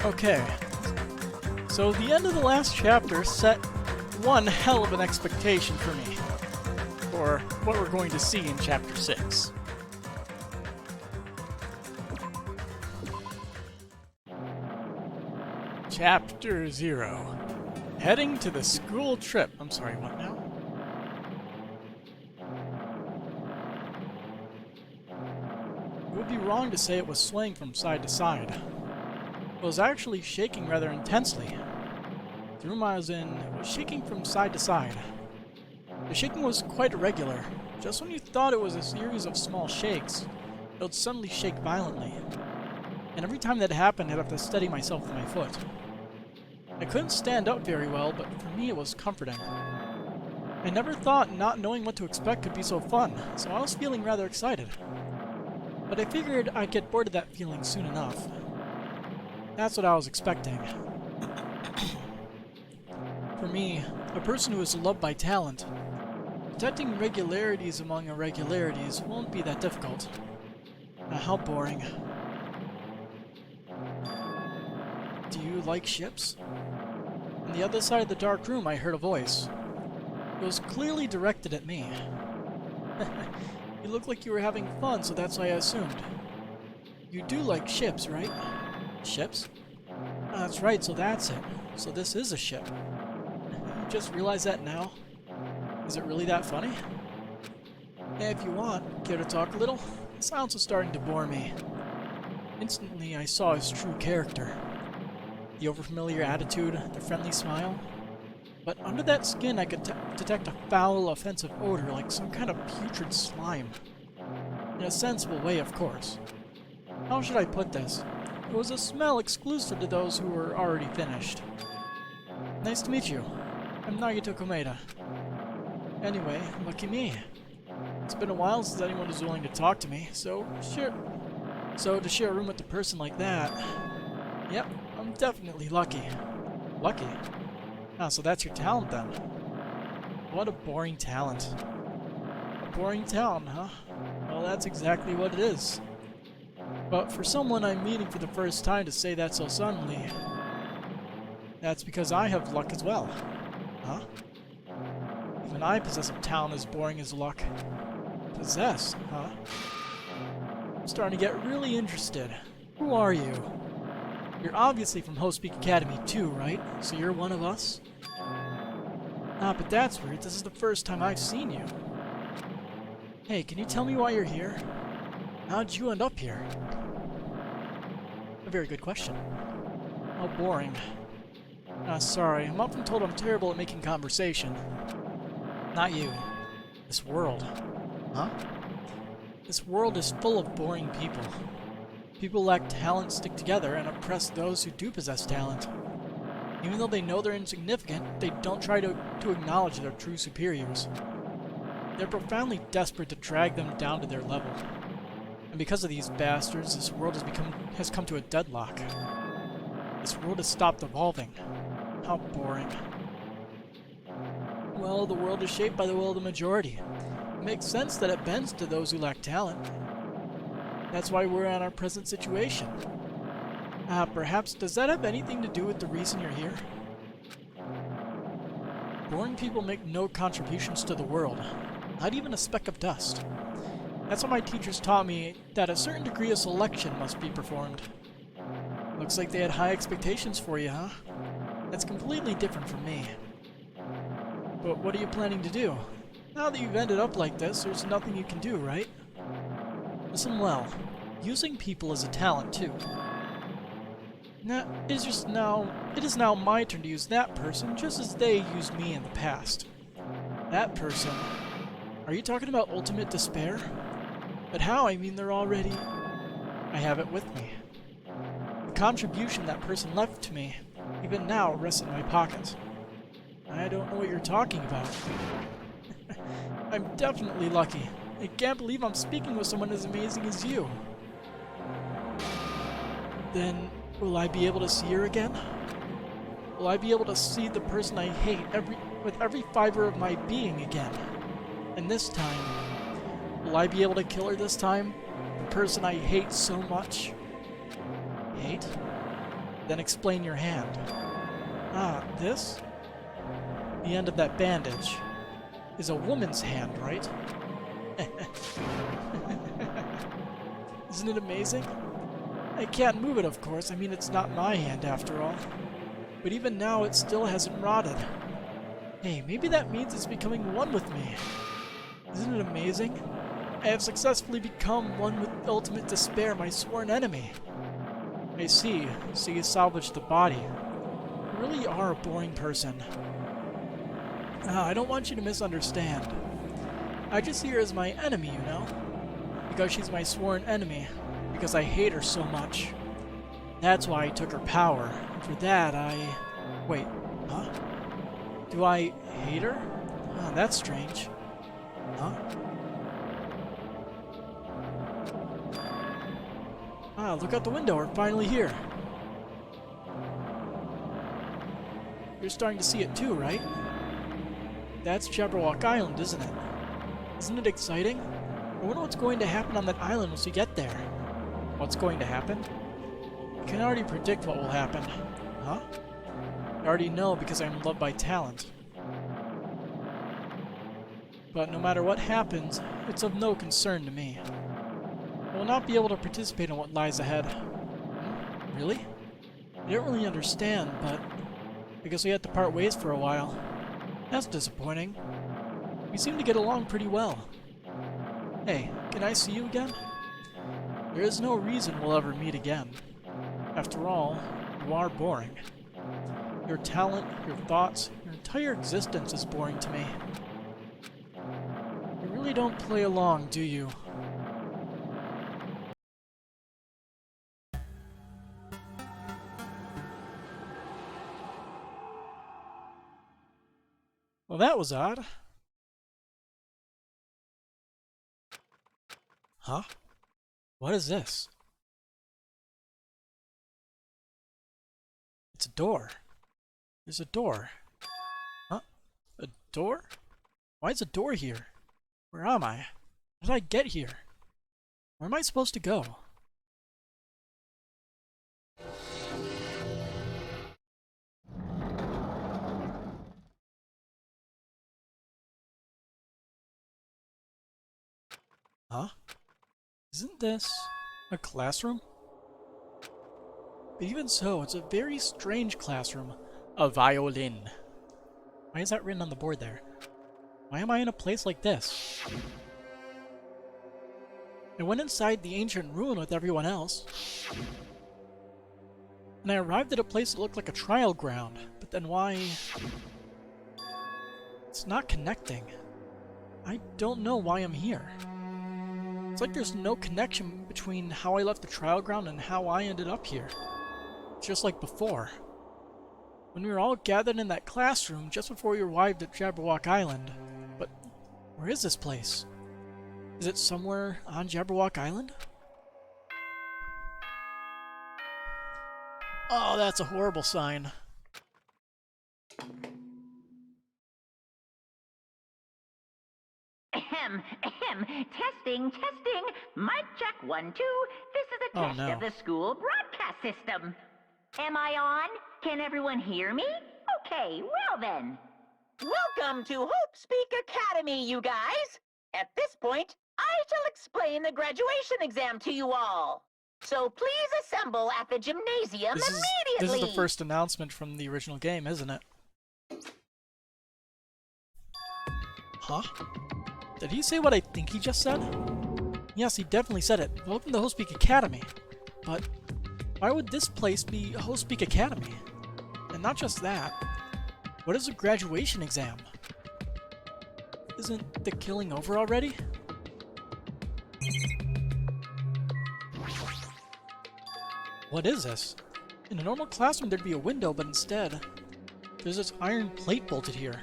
Okay, so the end of the last chapter set one hell of an expectation for me, for what we're going to see in Chapter 6. Chapter 0. Heading to the school trip. I'm sorry, what now? It would be wrong to say it was swaying from side to side. It was actually shaking rather intensely. The room I was in was shaking from side to side. The shaking was quite irregular. Just when you thought it was a series of small shakes, it would suddenly shake violently. And every time that happened, I'd have to steady myself with my foot. I couldn't stand up very well, but for me it was comforting. I never thought not knowing what to expect could be so fun, so I was feeling rather excited. But I figured I'd get bored of that feeling soon enough. That's what I was expecting. For me, a person who is loved by talent, detecting regularities among irregularities won't be that difficult. How boring. Do you like ships? On the other side of the dark room, I heard a voice. It was clearly directed at me. You look like you were having fun, so that's what I assumed. You do like ships, right? Ships? That's right, so that's it. So this is a ship. You just realized that now? Is it really that funny? If you want, care to talk a little? The silence was starting to bore me. Instantly, I saw his true character. The overfamiliar attitude, the friendly smile. But under that skin, I could detect a foul, offensive odor like some kind of putrid slime. In a sensible way, of course. How should I put this? It was a smell exclusive to those who were already finished. Nice to meet you. I'm Nagito Komeda. Anyway, lucky me. It's been a while since anyone was willing to talk to me, so to share a room with a person like that... Yep, I'm definitely lucky. Lucky? Ah, so that's your talent then. What a boring talent. A boring talent, huh? Well, that's exactly what it is. But for someone I'm meeting for the first time to say that so suddenly... That's because I have luck as well. Huh? Even I possess a talent as boring as luck. Possess, huh? I'm starting to get really interested. Who are you? You're obviously from Host Peak Academy too, right? So you're one of us? Ah, but that's weird. This is the first time I've seen you. Hey, can you tell me why you're here? How'd you end up here? A very good question. How boring. Ah, sorry. I'm often told I'm terrible at making conversation. Not you. This world. Huh? This world is full of boring people. People who lack talent stick together and oppress those who do possess talent. Even though they know they're insignificant, they don't try to acknowledge their true superiors. They're profoundly desperate to drag them down to their level. And because of these bastards, this world has come to a deadlock. This world has stopped evolving. How boring. Well, the world is shaped by the will of the majority. It makes sense that it bends to those who lack talent. That's why we're in our present situation. Perhaps does that have anything to do with the reason you're here? Boring people make no contributions to the world, not even a speck of dust. That's why my teachers taught me that a certain degree of selection must be performed. Looks like they had high expectations for you, huh? That's completely different from me. But what are you planning to do? Now that you've ended up like this, there's nothing you can do, right? Listen well. Using people is a talent, too. It is now my turn to use that person, just as they used me in the past. That person... Are you talking about ultimate despair? But how? I mean, they're already... I have it with me. The contribution that person left to me, even now, rests in my pocket. I don't know what you're talking about. I'm definitely lucky. I can't believe I'm speaking with someone as amazing as you. Then, will I be able to see her again? Will I be able to see the person I hate with every fiber of my being again? And this time, will I be able to kill her this time? The person I hate so much? Hate? Then explain your hand. Ah, this? The end of that bandage is a woman's hand, right? Isn't it amazing? I can't move it, of course. I mean, it's not my hand after all. But even now, it still hasn't rotted. Hey, maybe that means it's becoming one with me. Isn't it amazing? I have successfully become one with ultimate despair, my sworn enemy. I see. So you salvaged the body. You really are a boring person. I don't want you to misunderstand. I just see her as my enemy, you know? Because she's my sworn enemy. Because I hate her so much. That's why I took her power. And for that, Wait, huh? Do I hate her? Oh, that's strange. Huh? Ah, look out the window, we're finally here. You're starting to see it too, right? That's Jabberwock Island, isn't it? Isn't it exciting? I wonder what's going to happen on that island once we get there. What's going to happen? I can already predict what will happen. Huh? I already know because I'm loved by talent. But no matter what happens, it's of no concern to me. I will not be able to participate in what lies ahead. Really? I didn't really understand, but I guess we had to part ways for a while. That's disappointing. We seem to get along pretty well. Hey, can I see you again? There is no reason we'll ever meet again. After all, you are boring. Your talent, your thoughts, your entire existence is boring to me. You really don't play along, do you? Well, that was odd. Huh? What is this? It's a door. There's a door. Huh? A door? Why is a door here? Where am I? How did I get here? Where am I supposed to go? Huh? Isn't this a classroom? But even so, it's a very strange classroom. A violin. Why is that written on the board there? Why am I in a place like this? I went inside the ancient ruin with everyone else. And I arrived at a place that looked like a trial ground. But then why... It's not connecting. I don't know why I'm here. It's like there's no connection between how I left the trial ground and how I ended up here. It's just like before. When we were all gathered in that classroom just before we arrived at Jabberwock Island. But where is this place? Is it somewhere on Jabberwock Island? Oh, that's a horrible sign. Ahem, ahem. Testing, testing. Mic check 1, 2. This is a test of the school broadcast system. Am I on? Can everyone hear me? Okay, well then. Welcome to Hope Speak Academy, you guys. At this point, I shall explain the graduation exam to you all. So please assemble at the gymnasium immediately. This is the first announcement from the original game, isn't it? Huh? Did he say what I think he just said? Yes, he definitely said it. Welcome to Hope Speak Academy. But why would this place be Hope Speak Academy? And not just that. What is a graduation exam? Isn't the killing over already? What is this? In a normal classroom there'd be a window, but instead, there's this iron plate bolted here.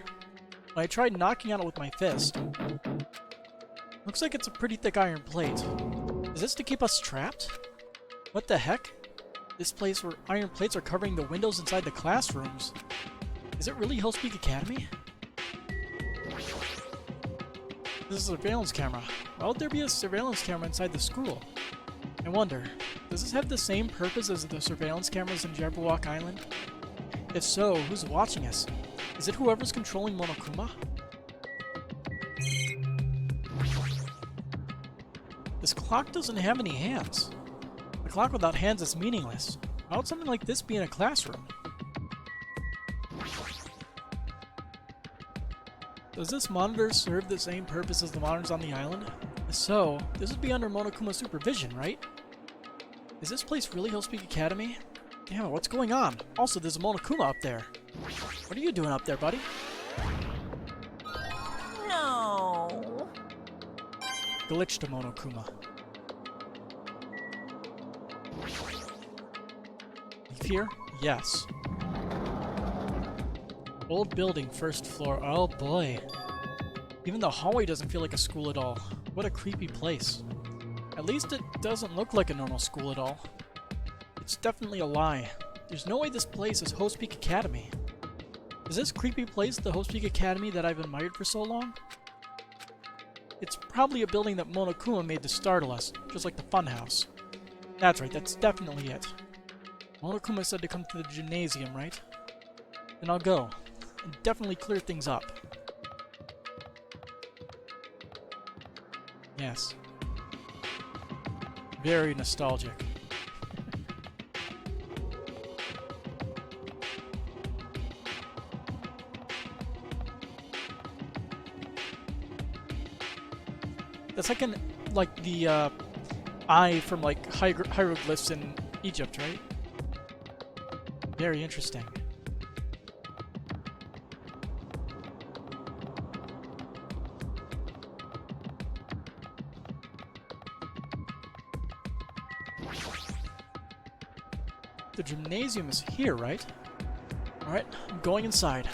When I tried knocking on it with my fist. Looks like it's a pretty thick iron plate. Is this to keep us trapped? What the heck? This place where iron plates are covering the windows inside the classrooms. Is it really Hope Speak Academy? This is a surveillance camera. Why would there be a surveillance camera inside the school? I wonder. Does this have the same purpose as the surveillance cameras in Jabberwock Island? If so, who's watching us? Is it whoever's controlling Monokuma? This clock doesn't have any hands. A clock without hands is meaningless. Why would something like this be in a classroom? Does this monitor serve the same purpose as the monitors on the island? If so, this would be under Monokuma's supervision, right? Is this place really Hillspeak Academy? Damn it, what's going on? Also, there's a Monokuma up there. What are you doing up there, buddy? No. Glitch to Monokuma. Leave here? Yes. Old building, first floor. Oh boy. Even the hallway doesn't feel like a school at all. What a creepy place. At least it doesn't look like a normal school at all. It's definitely a lie. There's no way this place is Hillspeak Academy. Is this creepy place the Hillspeak Academy that I've admired for so long? It's probably a building that Monokuma made to startle us, just like the funhouse. That's right, that's definitely it. Monokuma said to come to the gymnasium, right? Then I'll go, and definitely clear things up. Yes. Very nostalgic. That's like the eye from like hieroglyphs in Egypt, right? Very interesting. The gymnasium is here, right? Alright, I'm going inside.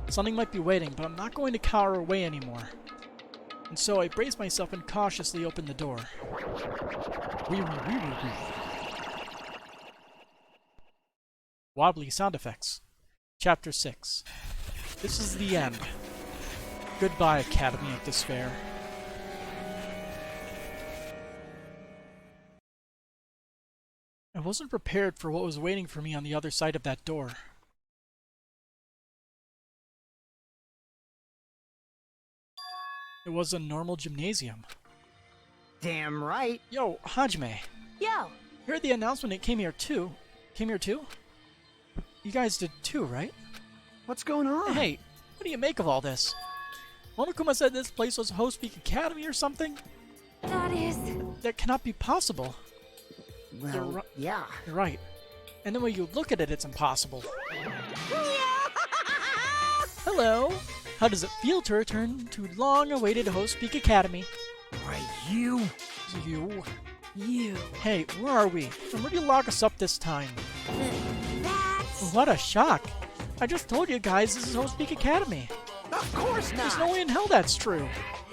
Something might be waiting, but I'm not going to cower away anymore. And so I brace myself and cautiously open the door. Wobbly sound effects. Chapter 6. This is the end. Goodbye, Academy of Despair. I wasn't prepared for what was waiting for me on the other side of that door. It was a normal gymnasium. Damn right. Yo, Hajime. Yo. You heard the announcement it came here too. Came here too? You guys did too, right? What's going on? Hey, what do you make of all this? Monokuma said this place was Hillspeak Academy or something? That cannot be possible. Well, yeah. You're right. And then when you look at it, it's impossible. Hello! How does it feel to return to long-awaited Hillspeak Academy? Why, you? You. Hey, where are we? And where do you lock us up this time? What a shock! I just told you guys this is Hillspeak Academy. Of course not! There's no way in hell that's true.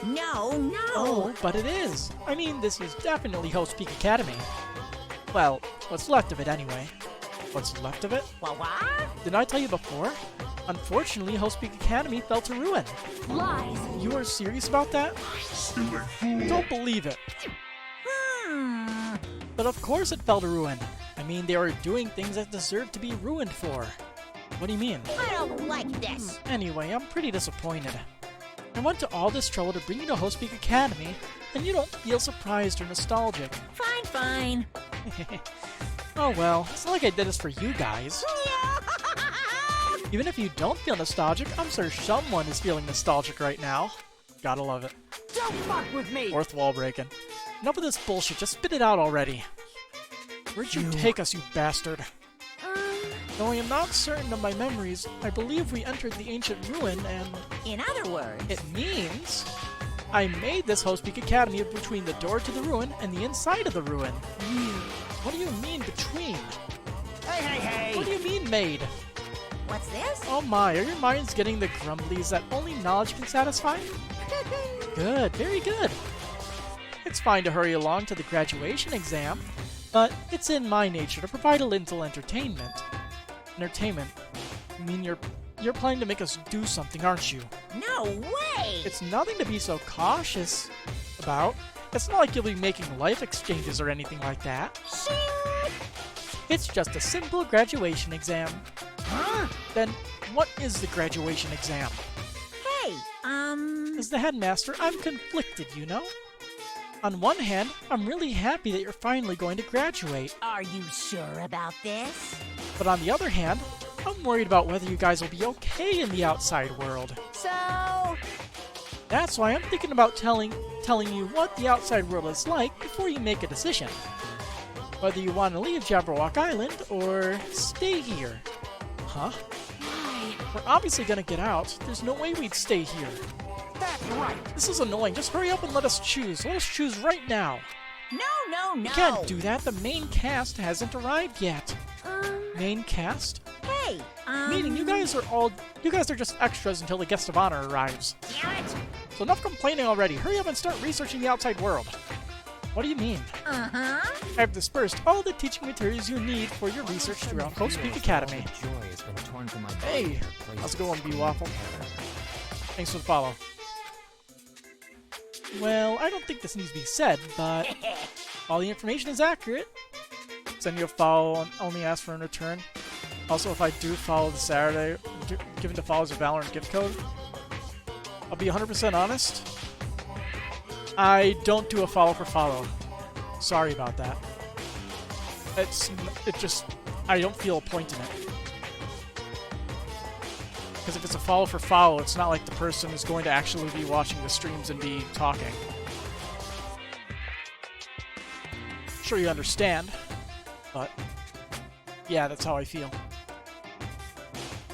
No. Oh, but it is. I mean, this is definitely Hillspeak Academy. Well, what's left of it anyway. What's left of it? What? Didn't I tell you before? Unfortunately, Hillspeak Academy fell to ruin. Lies. You are serious about that? Don't believe it. But of course it fell to ruin. I mean, they were doing things that deserve to be ruined for. What do you mean? I don't like this. Anyway, I'm pretty disappointed. I went to all this trouble to bring you to Hillspeak Academy, and you don't feel surprised or nostalgic. Fine. Oh well, it's not like I did this for you guys. Even if you don't feel nostalgic, I'm sure someone is feeling nostalgic right now. Gotta love it. Don't fuck with me! Fourth wall breaking. Enough of this bullshit, just spit it out already. Where'd you take us, you bastard? Though I am not certain of my memories, I believe we entered the ancient ruin and... In other words... It means... I made this Hillspeak Academy between the door to the ruin and the inside of the ruin. What do you mean between? Hey! What do you mean made? What's this? Oh my, are your minds getting the grumblies that only knowledge can satisfy? Good, very good. It's fine to hurry along to the graduation exam, but it's in my nature to provide a little entertainment. Entertainment? I mean, you're planning to make us do something, aren't you? No way! It's nothing to be so cautious about. It's not like you'll be making life exchanges or anything like that. Shing! It's just a simple graduation exam. Huh? Then, what is the graduation exam? Hey, As the headmaster, I'm conflicted, you know? On one hand, I'm really happy that you're finally going to graduate. Are you sure about this? But on the other hand, I'm worried about whether you guys will be okay in the outside world. So, That's why I'm thinking about telling you what the outside world is like before you make a decision. Whether you want to leave Jabberwock Island or stay here. Huh? why? We're obviously gonna get out. There's no way we'd stay here. That's right. This is annoying. Just hurry up and let us choose. Let us choose right now. No. You can't do that. The main cast hasn't arrived yet. Main cast? Hey, Meaning you guys are just extras until the guest of honor arrives. Damn it! So enough complaining already. Hurry up and start researching the outside world. What do you mean? Uh-huh. I've dispersed all the teaching materials you need for your research throughout Host Peak Academy. Joy has been torn from my Hey, body. how's it going, B-Waffle? Thanks for the follow. Well, I don't think this needs to be said, but all the information is accurate. Send you a follow and only ask for a return. Also, if I do follow the Saturday, giving the followers a Valorant gift code, I'll be 100% honest. I don't do a follow for follow. Sorry about that. I don't feel a point in it. Because if it's a follow for follow, it's not like the person is going to actually be watching the streams and be talking. Sure you understand, but yeah, that's how I feel.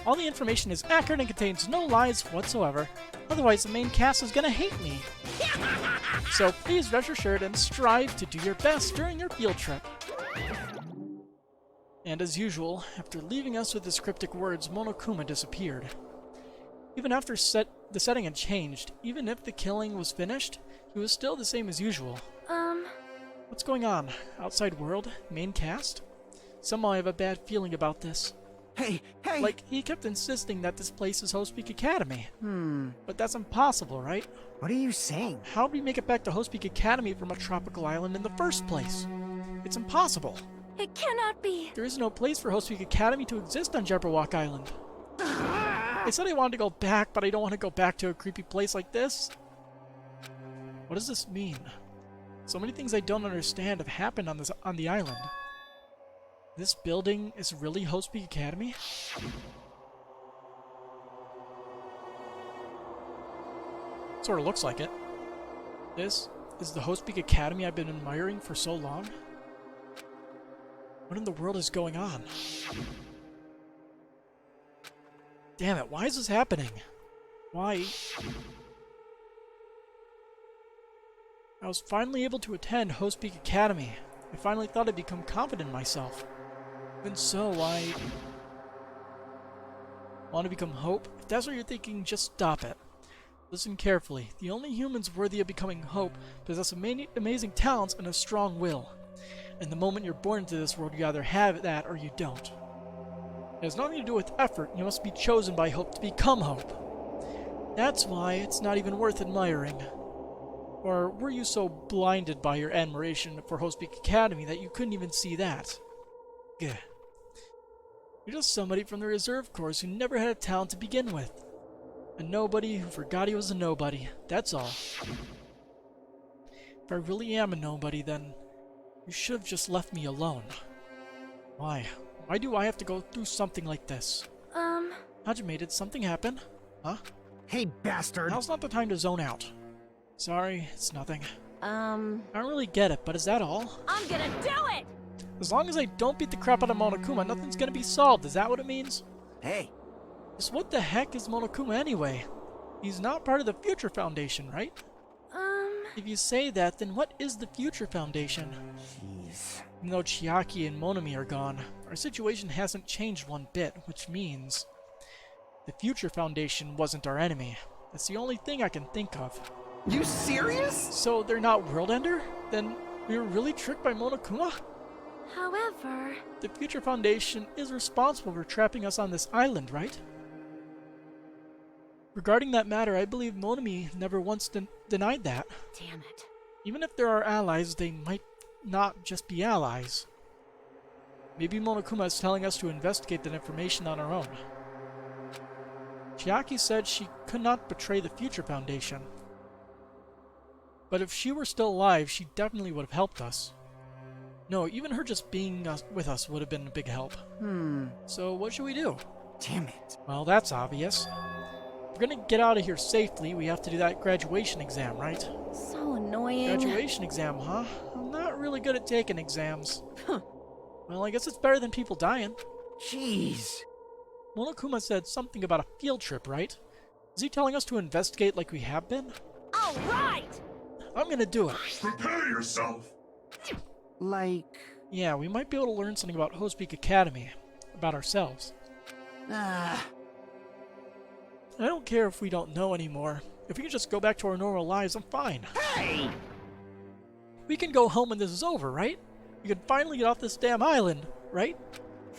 All the information is accurate and contains no lies whatsoever, otherwise the main cast is gonna hate me. So please rest assured and strive to do your best during your field trip. And as usual, after leaving us with his cryptic words, Monokuma disappeared. Even after the setting had changed, even if the killing was finished, he was still the same as usual. What's going on? Outside world? Main cast? Somehow I have a bad feeling about this. Hey! Like, he kept insisting that this place is Host Peak Academy. But that's impossible, right? What are you saying? How'd we make it back to Host Peak Academy from a tropical island in the first place? It's impossible. It cannot be. There is no place for Host Peak Academy to exist on Jabberwock Island. I said I wanted to go back, but I don't want to go back to a creepy place like this. What does this mean? So many things I don't understand have happened on the island. This building is really Host Peak Academy? Sort of looks like it. This is the Host Peak Academy I've been admiring for so long? What in the world is going on? Damn it, why is this happening? Why? I was finally able to attend Host Peak Academy. I finally thought I'd become confident in myself. Even so, I want to become Hope? If that's what you're thinking, just stop it. Listen carefully. The only humans worthy of becoming Hope possess amazing talents and a strong will. And the moment you're born into this world, you either have that or you don't. It has nothing to do with effort. You must be chosen by Hope to become Hope. That's why it's not even worth admiring. Or were you so blinded by your admiration for Host Peak Academy that you couldn't even see that? Gah. You're just somebody from the reserve corps who never had a talent to begin with. A nobody who forgot he was a nobody. That's all. If I really am a nobody, then you should have just left me alone. Why? Why do I have to go through something like this? Hajime, did something happen? Huh? Hey, bastard! Now's not the time to zone out. Sorry, it's nothing. I I don't really get it, but is that all? I'm gonna do it! As long as I don't beat the crap out of Monokuma, nothing's gonna be solved. Is that what it means? Hey! Just what the heck is Monokuma anyway? He's not part of the Future Foundation, right? If you say that, then what is the Future Foundation? Jeez. Even though Chiaki and Monami are gone, our situation hasn't changed one bit, which means the Future Foundation wasn't our enemy. That's the only thing I can think of. You serious? So they're not World Ender? Then we were really tricked by Monokuma? However... The Future Foundation is responsible for trapping us on this island, right? Regarding that matter, I believe Monami never once denied that. Damn it. Even if there are allies, they might not just be allies. Maybe Monokuma is telling us to investigate that information on our own. Chiaki said she could not betray the Future Foundation. But if she were still alive, she definitely would have helped us. No, even her just being with us would have been a big help. So what should we do? Damn it. Well, that's obvious. If we're gonna get out of here safely, we have to do that graduation exam, right? So annoying. Graduation exam, huh? I'm not really good at taking exams. Well, I guess it's better than people dying. Jeez. Monokuma said something about a field trip, right? Is he telling us to investigate like we have been? All right. I'm gonna do it. Prepare yourself. Like... Yeah, we might be able to learn something about Hosepeak Academy. About ourselves. I don't care if we don't know anymore. If we can just go back to our normal lives, I'm fine. Hey! We can go home when this is over, right? We can finally get off this damn island, right?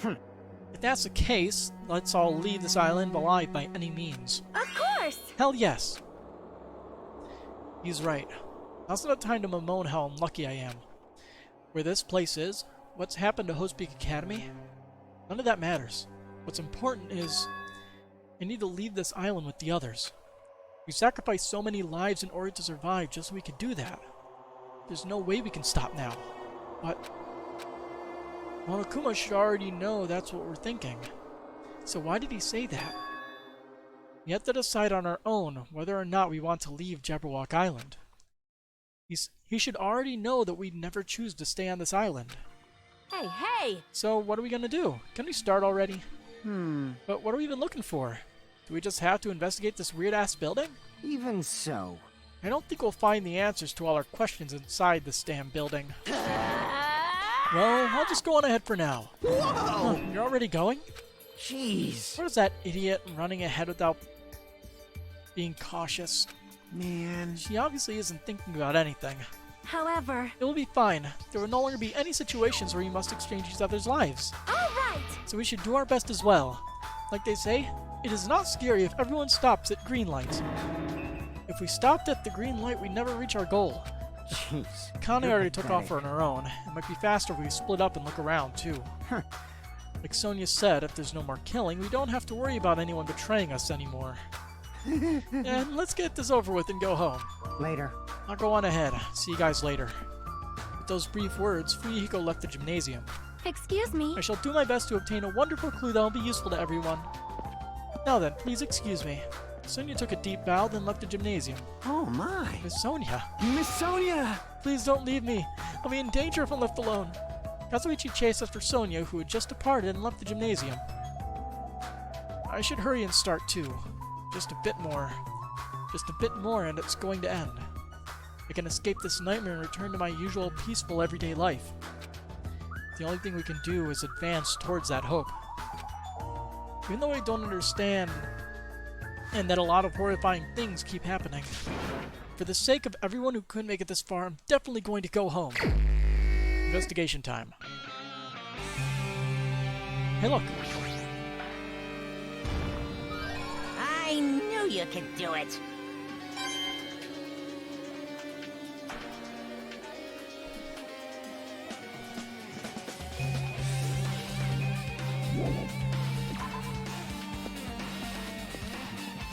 If that's the case, let's all leave this island alive by any means. Of course. Hell yes! He's right. Now's not the time to bemoan how unlucky I am. Where this place is, what's happened to Hosepeak Academy, none of that matters. What's important is, I need to leave this island with the others. We sacrificed so many lives in order to survive just so we could do that. There's no way we can stop now. But Monokuma should already know that's what we're thinking. So why did he say that? We have to decide on our own whether or not we want to leave Jabberwock Island. He should already know that we'd never choose to stay on this island. Hey! So what are we gonna do? Can we start already? But what are we even looking for? Do we just have to investigate this weird-ass building? Even so. I don't think we'll find the answers to all our questions inside this damn building. Well, I'll just go on ahead for now. Whoa! You're already going? Jeez. What is that idiot running ahead without being cautious? Man. She obviously isn't thinking about anything. However... It will be fine. There will no longer be any situations where you must exchange each other's lives. All right! So we should do our best as well. Like they say, it is not scary if everyone stops at green lights. If we stopped at the green light, we'd never reach our goal. Jeez. Connie You're already took off pathetic. on her own. It might be faster if we split up and look around, too. Like Sonia said, if there's no more killing, we don't have to worry about anyone betraying us anymore. And let's get this over with and go home. Later. I'll go on ahead. See you guys later. With those brief words, Fuyuhiko left the gymnasium. Excuse me. I shall do my best to obtain a wonderful clue that will be useful to everyone. Now then, please excuse me. Sonia took a deep bow, then left the gymnasium. Oh my. Miss Sonia, Miss Sonia! please don't leave me. I'll be in danger if I'm left alone. Kazuichi chased after Sonia, who had just departed and left the gymnasium. I should hurry and start too. Just a bit more. Just a bit more and it's going to end. I can escape this nightmare and return to my usual peaceful everyday life. The only thing we can do is advance towards that hope. Even though I don't understand and that a lot of horrifying things keep happening, for the sake of everyone who couldn't make it this far, I'm definitely going to go home. Investigation time. Hey look! I knew you could do it.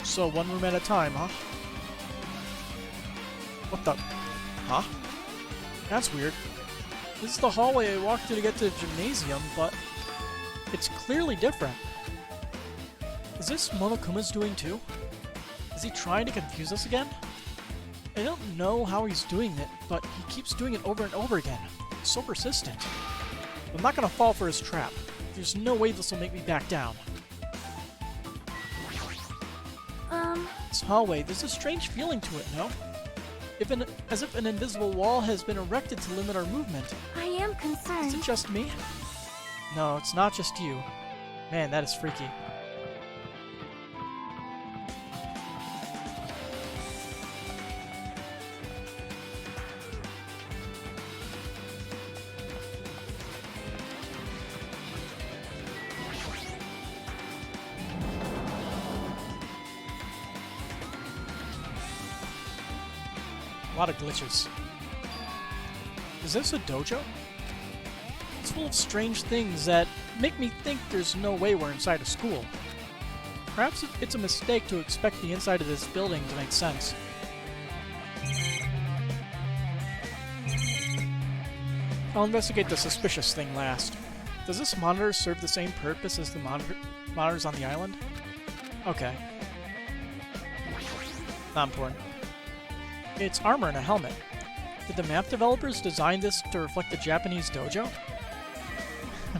So, one room at a time, huh? What the? Huh? That's weird. This is the hallway I walked through to get to the gymnasium, but it's clearly different. Is this Monokuma's doing too? Is he trying to confuse us again? I don't know how he's doing it, but he keeps doing it over and over again. It's so persistent. I'm not gonna fall for his trap. There's no way this will make me back down. This hallway, there's a strange feeling to it, no? As if an invisible wall has been erected to limit our movement. I am Is concerned. it just me? No, it's not just you. Man, that is freaky. A lot of glitches. Is this a dojo? It's full of strange things that make me think there's no way we're inside a school. Perhaps it's a mistake to expect the inside of this building to make sense. I'll investigate the suspicious thing last. Does this monitor serve the same purpose as the monitors on the island? Okay. Not important. It's armor and a helmet. Did the map developers design this to reflect the Japanese dojo?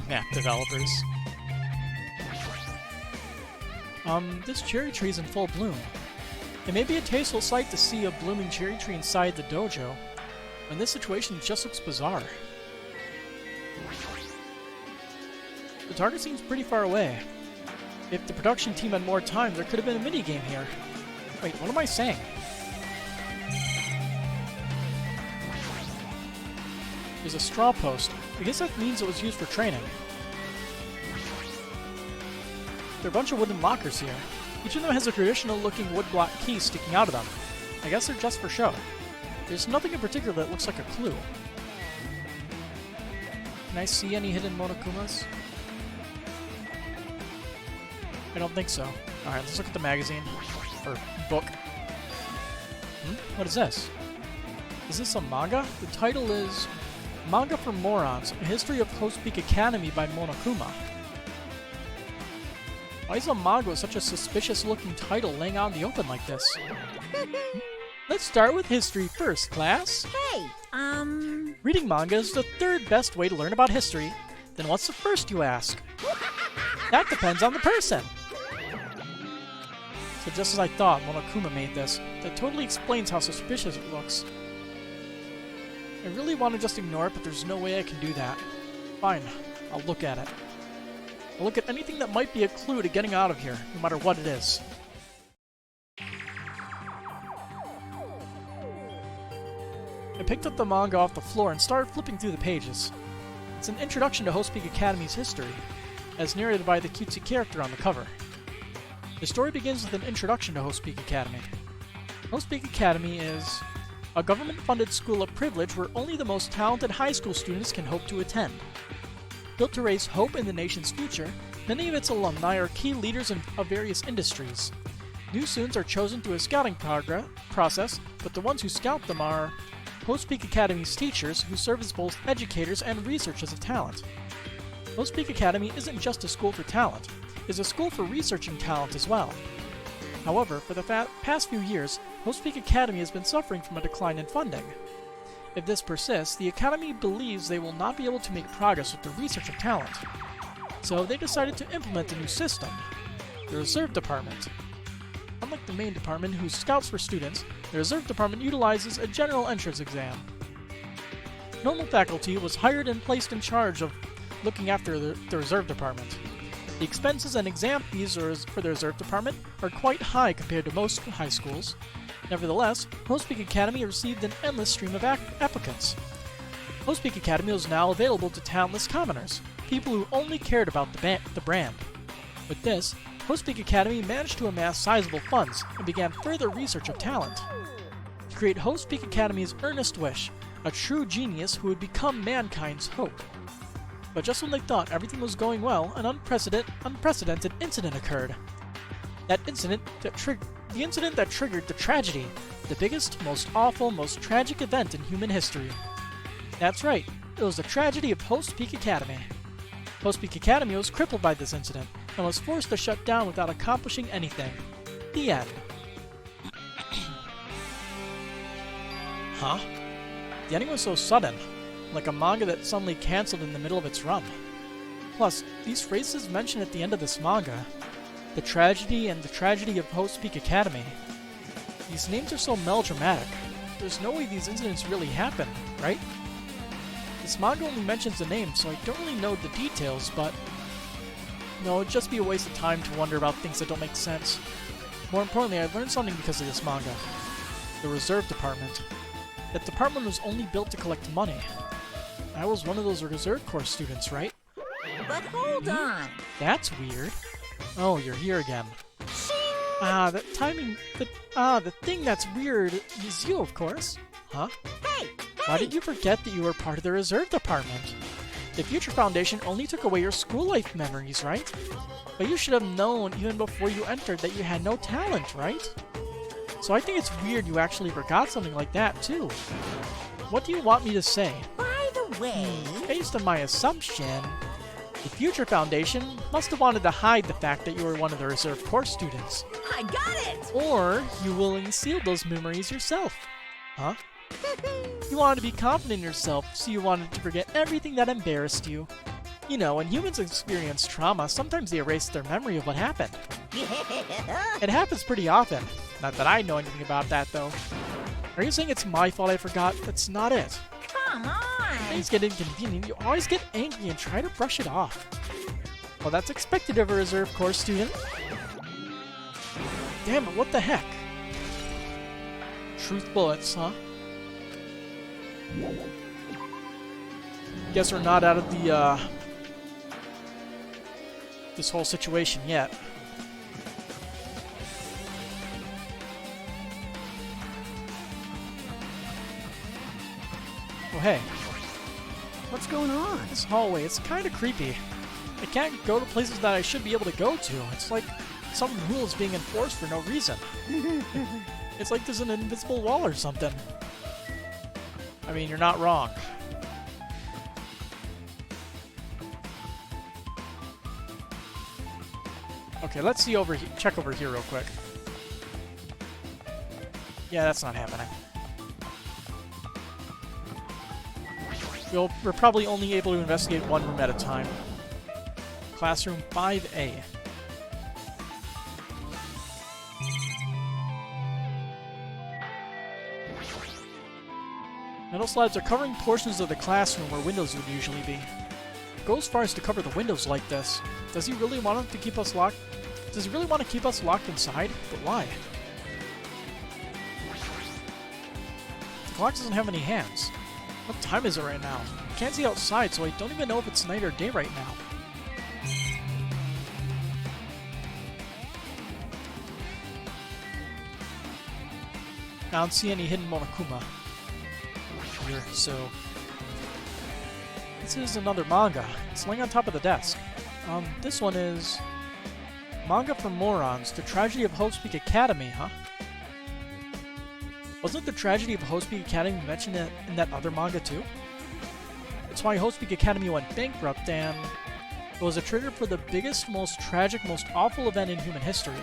Map developers. This cherry tree is in full bloom. It may be a tasteful sight to see a blooming cherry tree inside the dojo, but in this situation it just looks bizarre. The target seems pretty far away. If the production team had more time, there could have been a minigame here. Wait, what am I saying? There's a straw post. I guess that means it was used for training. There are a bunch of wooden lockers here. Each of them has a traditional-looking woodblock key sticking out of them. I guess they're just for show. There's nothing in particular that looks like a clue. Can I see any hidden Monokumas? I don't think so. Alright, let's look at the magazine. Or book. What is this? Is this a manga? The title is Manga for Morons, A History of Host Peak Academy by Monokuma. Why is a manga with such a suspicious-looking title laying out in the open like this? Let's start with history first, class. Hey, Reading manga is the third best way to learn about history. Then what's the first, you ask? That depends on the person. So just as I thought, Monokuma made this. That totally explains how suspicious it looks. I really want to just ignore it, but there's no way I can do that. Fine, I'll look at it. I'll look at anything that might be a clue to getting out of here, no matter what it is. I picked up the manga off the floor and started flipping through the pages. It's an introduction to Host Peak Academy's history, as narrated by the cutesy character on the cover. The story begins with an introduction to Host Peak Academy. Host Peak Academy is a government-funded school of privilege where only the most talented high school students can hope to attend. Built to raise hope in the nation's future, many of its alumni are key leaders of various industries. New students are chosen through a scouting process, but the ones who scout them are Host Peak Academy's teachers, who serve as both educators and researchers of talent. Host Peak Academy isn't just a school for talent, it's a school for researching talent as well. However, for the past few years, Host Peak Academy has been suffering from a decline in funding. If this persists, the Academy believes they will not be able to make progress with the research of talent. So they decided to implement a new system, the Reserve Department. Unlike the main department, who scouts for students, the Reserve Department utilizes a general entrance exam. Normal faculty was hired and placed in charge of looking after the Reserve Department. The expenses and exam fees for the Reserve Department are quite high compared to most high schools. Nevertheless, Host Peak Academy received an endless stream of applicants. Host Peak Academy was now available to talentless commoners, people who only cared about the brand. With this, Host Peak Academy managed to amass sizable funds and began further research of talent. To create Host Peak Academy's earnest wish, a true genius who would become mankind's hope. But just when they thought everything was going well, an unprecedented incident occurred. The incident that triggered the tragedy, the biggest, most awful, most tragic event in human history. That's right, it was the tragedy of Host Peak Academy. Host Peak Academy was crippled by this incident, and was forced to shut down without accomplishing anything. The end. Huh? The ending was so sudden, like a manga that suddenly cancelled in the middle of its run. Plus, these phrases mentioned at the end of this manga, the tragedy and the tragedy of Host Peak Academy, these names are so melodramatic. There's no way these incidents really happened, right? This manga only mentions the name, so I don't really know the details, but no, it'd just be a waste of time to wonder about things that don't make sense. More importantly, I learned something because of this manga. The Reserve Department. That department was only built to collect money. I was one of those Reserve Corps students, right? But hold on. That's weird. Oh, you're here again. The timing... the thing that's weird is you, of course. Huh? Hey, Why did you forget that you were part of the reserve department? The Future Foundation only took away your school life memories, right? But you should have known even before you entered that you had no talent, right? So I think it's weird you actually forgot something like that, too. What do you want me to say? By the way... Based on my assumption, the Future Foundation must have wanted to hide the fact that you were one of the reserve course students. I got it! Or you willingly sealed those memories yourself. Huh? You wanted to be confident in yourself, so you wanted to forget everything that embarrassed you. You know, when humans experience trauma, sometimes they erase their memory of what happened. It happens pretty often. Not that I know anything about that, though. Are you saying it's my fault I forgot? That's not it. Come on! Things get inconvenient, you always get angry and try to brush it off. Well, that's expected of a reserve course student. Damn it, what the heck? Truth bullets, huh? Guess we're not out of the, this whole situation yet. Oh, hey. What's going on? This hallway, it's kind of creepy. I can't go to places that I should be able to go to. It's like some rule is being enforced for no reason. It's like there's an invisible wall or something. I mean, you're not wrong. Okay, let's see over here. Check over here real quick. Yeah, that's not happening. We're probably only able to investigate one room at a time. Classroom 5A. Metal slabs are covering portions of the classroom where windows would usually be. Go as far as to cover the windows like this. Does he really want to keep us locked? Does he really want to keep us locked inside? But why? The clock doesn't have any hands. What time is it right now? I can't see outside, so I don't even know if it's night or day right now. I don't see any hidden Monokuma here, so... This is another manga. It's laying on top of the desk. This one is... Manga for Morons, The Tragedy of Hope's Academy, huh? Wasn't the tragedy of Hope's Academy mentioned in that other manga too? It's why Hope's Academy went bankrupt and it was a trigger for the biggest, most tragic, most awful event in human history.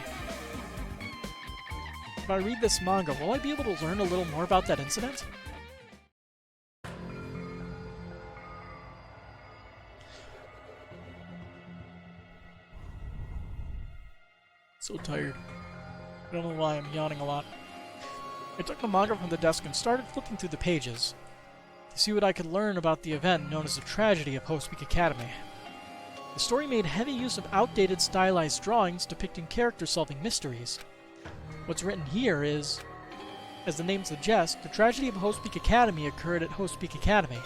If I read this manga, will I be able to learn a little more about that incident? So tired. I don't know why I'm yawning a lot. I took the manga from the desk and started flipping through the pages to see what I could learn about the event known as the tragedy of Hope's Academy. The story made heavy use of outdated stylized drawings depicting character-solving mysteries. What's written here is, as the name suggests, the tragedy of Hope's Academy occurred at Hope's Academy.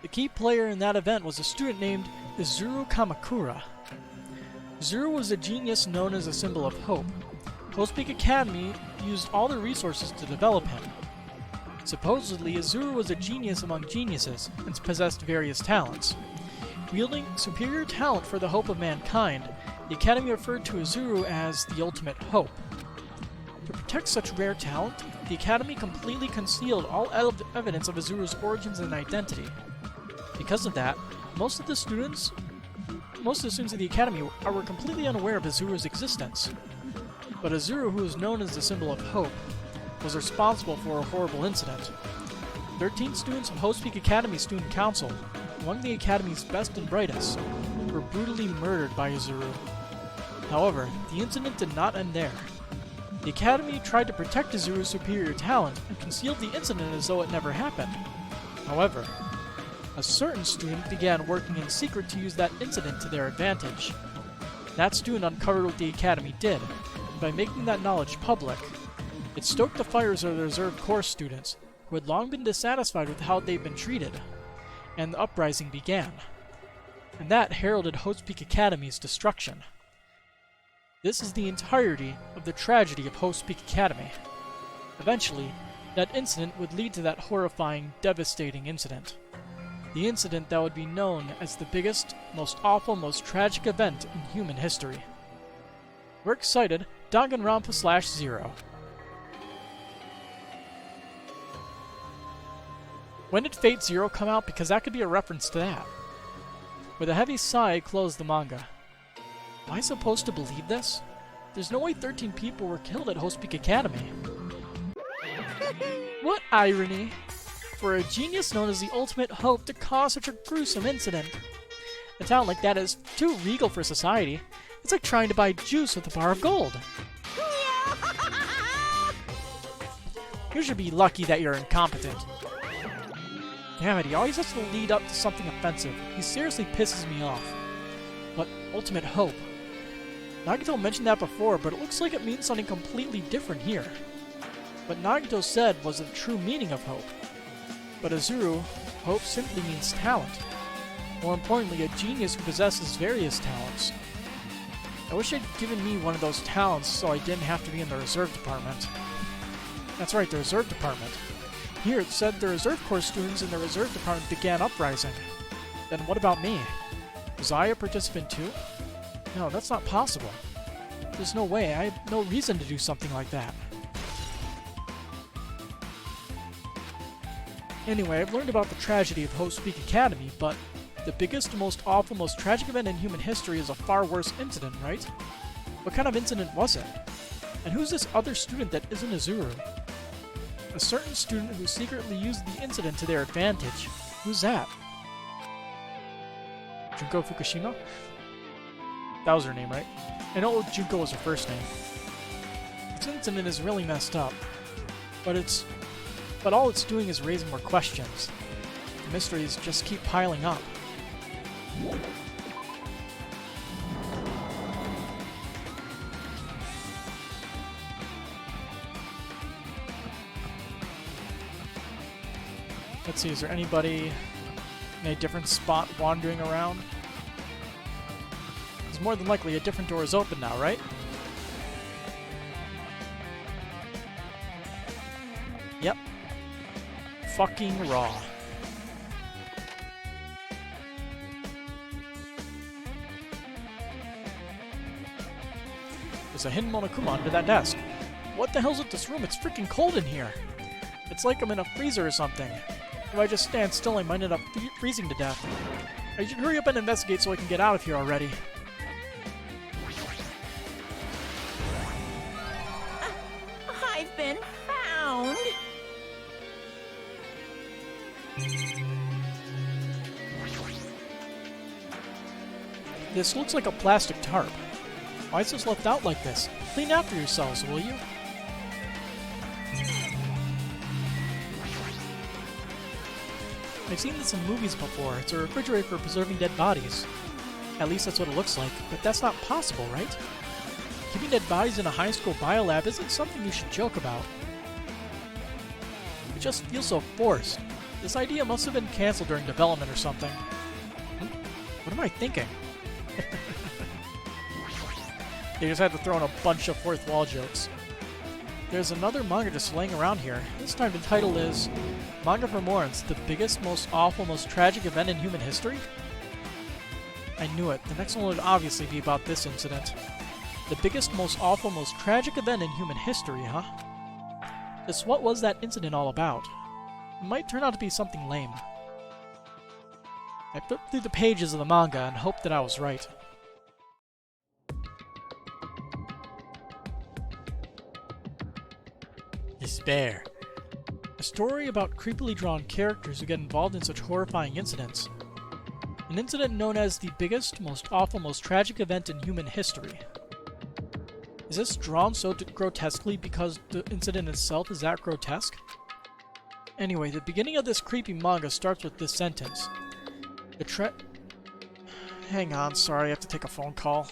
The key player in that event was a student named Izuru Kamakura. Izuru was a genius known as a symbol of hope. Hope's Academy used all their resources to develop him. Supposedly, Izuru was a genius among geniuses and possessed various talents. Wielding superior talent for the hope of mankind, the Academy referred to Izuru as the ultimate hope. To protect such rare talent, the Academy completely concealed all evidence of Izuru's origins and identity. Because of that, most of the students of the Academy were completely unaware of Izuru's existence. But Izuru, who is known as the symbol of hope, was responsible for a horrible incident. 13 students of Hope's Academy Student Council, among the Academy's best and brightest, were brutally murdered by Izuru. However, the incident did not end there. The Academy tried to protect Izuru's superior talent and concealed the incident as though it never happened. However, a certain student began working in secret to use that incident to their advantage. That student uncovered what the Academy did, and by making that knowledge public, it stoked the fires of the reserve course students, who had long been dissatisfied with how they'd been treated, and the uprising began. And that heralded Hope's Academy's destruction. This is the entirety of the tragedy of Hope's Academy. Eventually, that incident would lead to that horrifying, devastating incident. The incident that would be known as the biggest, most awful, most tragic event in human history. We're excited. Danganronpa /0. When did Fate Zero come out? Because that could be a reference to that. With a heavy sigh, I closed the manga. Am I supposed to believe this? There's no way 13 people were killed at Host Peak Academy. What irony! For a genius known as the ultimate hope to cause such a gruesome incident. A talent like that is too regal for society. It's like trying to buy juice with a bar of gold. You should be lucky that you're incompetent. Damn it, he always has to lead up to something offensive. He seriously pisses me off. But ultimate hope. Nagito mentioned that before, but it looks like it means something completely different here. What Nagito said was the true meaning of hope. But Azuru, hope simply means talent. More importantly, a genius who possesses various talents. I wish they'd given me one of those talents so I didn't have to be in the reserve department. That's right, the reserve department. Here it said the reserve corps students in the reserve department began uprising. Then what about me? Was I a participant too? No, that's not possible. There's no way. I have no reason to do something like that. Anyway, I've learned about the tragedy of Host Peak Academy, but the biggest, most awful, most tragic event in human history is a far worse incident, right? What kind of incident was it? And who's this other student that isn't Azuru? A certain student who secretly used the incident to their advantage. Who's that? Junko Fukushima? That was her name, right? I know Junko was her first name. This incident is really messed up. But all it's doing is raising more questions. The mysteries just keep piling up. Let's see, is there anybody in a different spot wandering around? It's more than likely a different door is open now, right? Yep. Fucking raw. There's a hidden Monokuma under that desk. What the hell's with this room? It's freaking cold in here. It's like I'm in a freezer or something. If I just stand still, I might end up freezing to death. I should hurry up and investigate so I can get out of here already. I've been found. This looks like a plastic tarp. Why is this left out like this? Clean after yourselves, will you? I've seen this in movies before. It's a refrigerator for preserving dead bodies. At least that's what it looks like, but that's not possible, right? Keeping dead bodies in a high school biolab isn't something you should joke about. It just feels so forced. This idea must have been cancelled during development or something. What am I thinking? They just had to throw in a bunch of fourth wall jokes. There's another manga just laying around here. This time the title is Manga for Morons, the biggest, most awful, most tragic event in human history? I knew it. The next one would obviously be about this incident. The biggest, most awful, most tragic event in human history, huh? Just what was that incident all about? It might turn out to be something lame. I flipped through the pages of the manga and hoped that I was right. Despair. A story about creepily drawn characters who get involved in such horrifying incidents. An incident known as the biggest, most awful, most tragic event in human history. Is this drawn so grotesquely because the incident itself is that grotesque? Anyway, the beginning of this creepy manga starts with this sentence. Hang on, sorry, I have to take a phone call.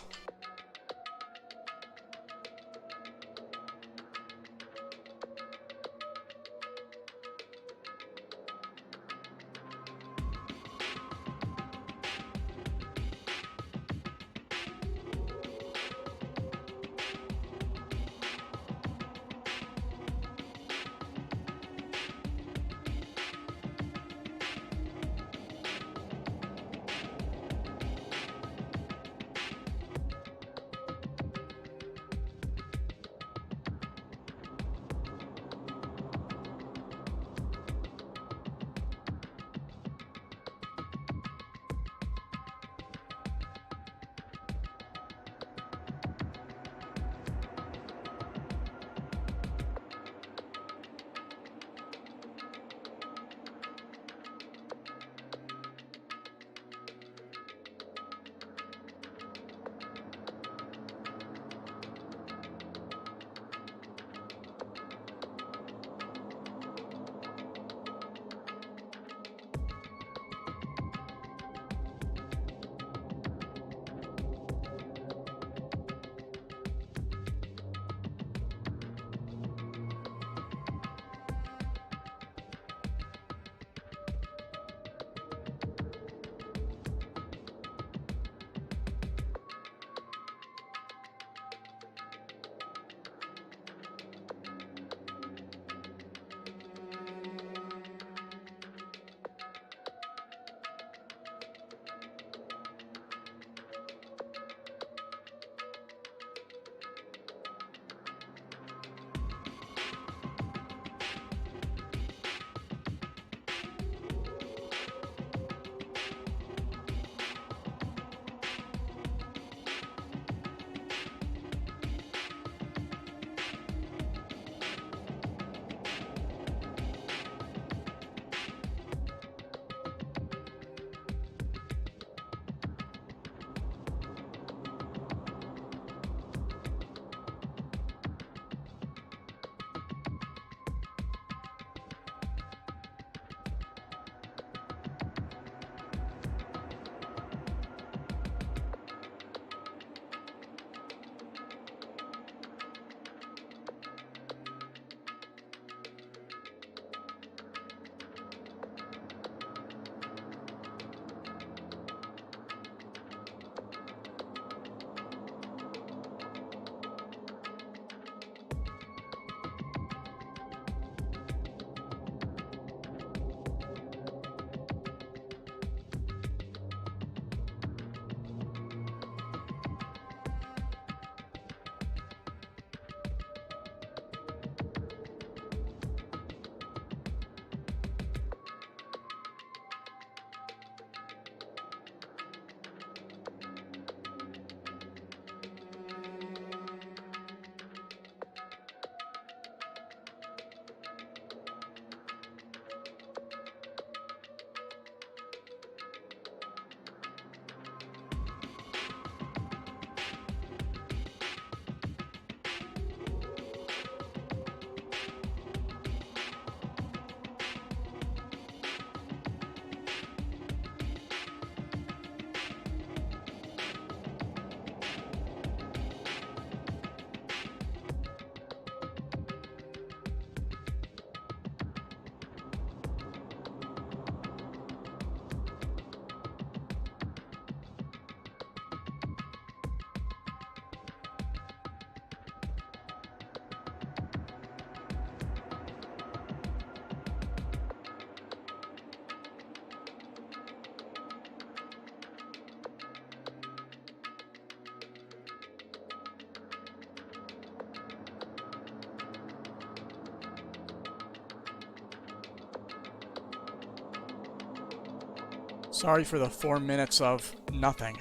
Sorry for the 4 minutes of nothing.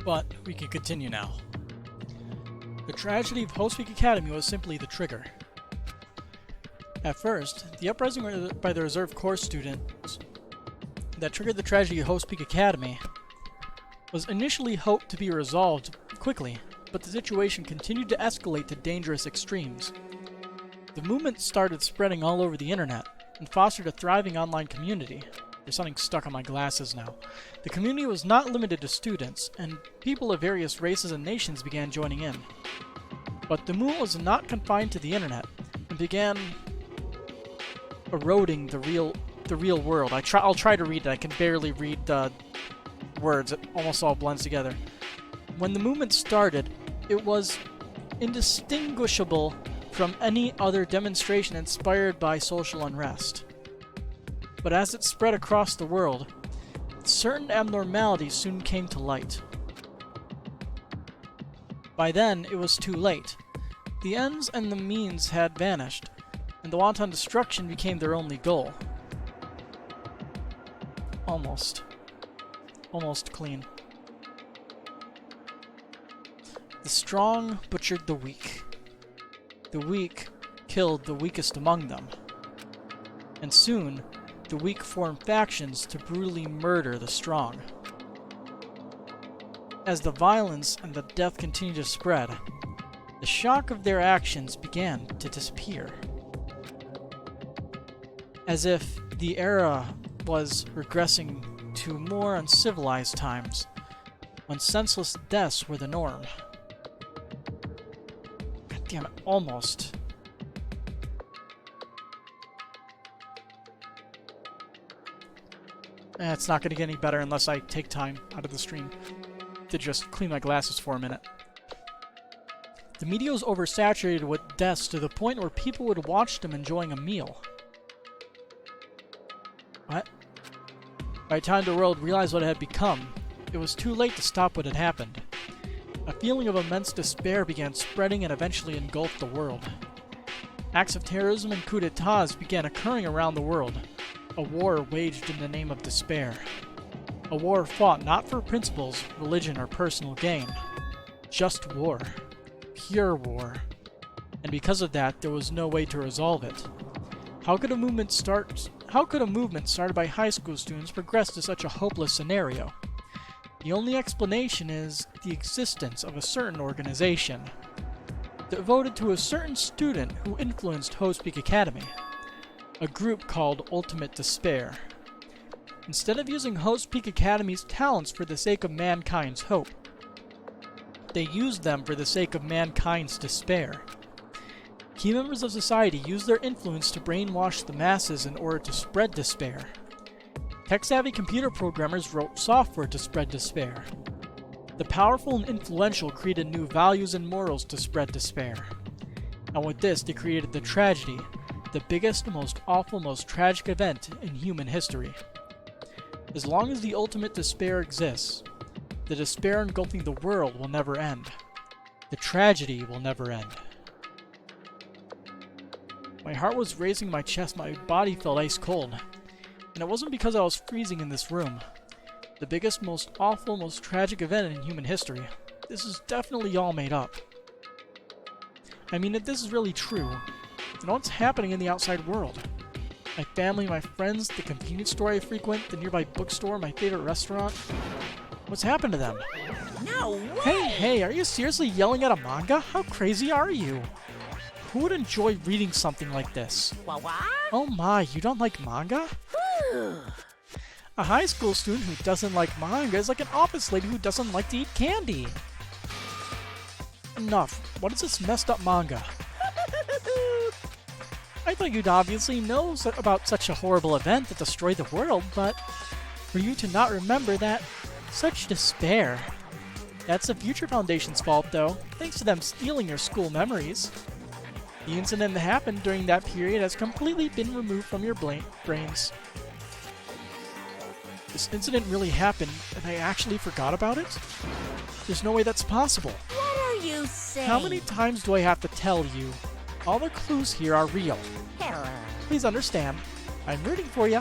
But we can continue now. The tragedy of Host Peak Academy was simply the trigger. At first, the uprising by the reserve corps students that triggered the tragedy of Host Peak Academy was initially hoped to be resolved quickly, but the situation continued to escalate to dangerous extremes. The movement started spreading all over the internet and fostered a thriving online community. There's something stuck on my glasses now. The community was not limited to students, and people of various races and nations began joining in. But the movement was not confined to the internet and began eroding the real world. I'll try to read it. I can barely read the words. It almost all blends together. When the movement started, it was indistinguishable from any other demonstration inspired by social unrest. But as it spread across the world, certain abnormalities soon came to light. By then, it was too late. The ends and the means had vanished, and the wanton destruction became their only goal. Almost clean. The strong butchered the weak. The weak killed the weakest among them. And soon, the weak formed factions to brutally murder the strong. As the violence and the death continued to spread, the shock of their actions began to disappear. As if the era was regressing to more uncivilized times, when senseless deaths were the norm. God damn it, almost. It's not going to get any better unless I take time out of the stream to just clean my glasses for a minute. The media was oversaturated with deaths to the point where people would watch them enjoying a meal. What? By the time the world realized what it had become, it was too late to stop what had happened. A feeling of immense despair began spreading and eventually engulfed the world. Acts of terrorism and coups d'etats began occurring around the world. A war waged in the name of despair. A war fought not for principles, religion, or personal gain. Just war. Pure war. And because of that, there was no way to resolve it. How could a movement started by high school students progress to such a hopeless scenario? The only explanation is the existence of a certain organization devoted to a certain student who influenced Host Peak Academy. A group called Ultimate Despair. Instead of using Host Peak Academy's talents for the sake of mankind's hope, they used them for the sake of mankind's despair. Key members of society used their influence to brainwash the masses in order to spread despair. Tech-savvy computer programmers wrote software to spread despair. The powerful and influential created new values and morals to spread despair. And with this, they created the tragedy, the biggest, most awful, most tragic event in human history. As long as the ultimate despair exists, the despair engulfing the world will never end. The tragedy will never end. My heart was racing in my chest, my body felt ice cold. And it wasn't because I was freezing in this room. The biggest, most awful, most tragic event in human history. This is definitely all made up. I mean, if this is really true, then what's happening in the outside world? My family, my friends, the convenience store I frequent, the nearby bookstore, my favorite restaurant. What's happened to them? No way! Hey, are you seriously yelling at a manga? How crazy are you? Who would enjoy reading something like this? What? Oh my, you don't like manga? A high school student who doesn't like manga is like an office lady who doesn't like to eat candy. Enough. What is this messed up manga? I thought you'd obviously know about such a horrible event that destroyed the world, but for you to not remember that, such despair. That's the Future Foundation's fault, though, thanks to them stealing your school memories. The incident that happened during that period has completely been removed from your brains. This incident really happened, and I actually forgot about it? There's no way that's possible. What are you saying? How many times do I have to tell you? All the clues here are real. Hello. Please understand, I'm rooting for you.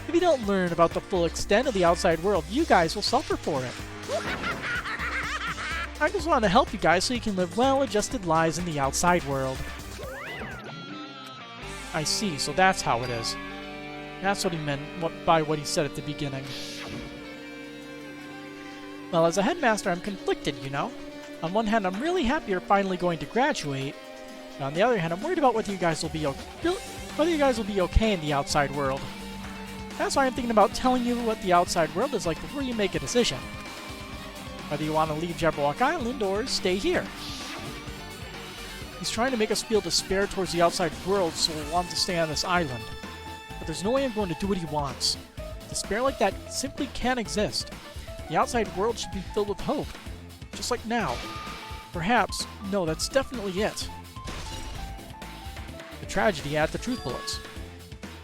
If you don't learn about the full extent of the outside world, you guys will suffer for it. I just want to help you guys so you can live well-adjusted lives in the outside world. I see, so that's how it is. That's what he meant by what he said at the beginning. Well, as a headmaster, I'm conflicted, you know? On one hand, I'm really happy you're finally going to graduate. But on the other hand, I'm worried about whether you guys will be okay in the outside world. That's why I'm thinking about telling you what the outside world is like before you make a decision. Whether you want to leave Jabberwock Island or stay here. He's trying to make us feel despair towards the outside world, so we'll want to stay on this island. But there's no way I'm going to do what he wants. Despair like that simply can't exist. The outside world should be filled with hope. Just like now. Perhaps, no, that's definitely it. The tragedy at the truth bullets.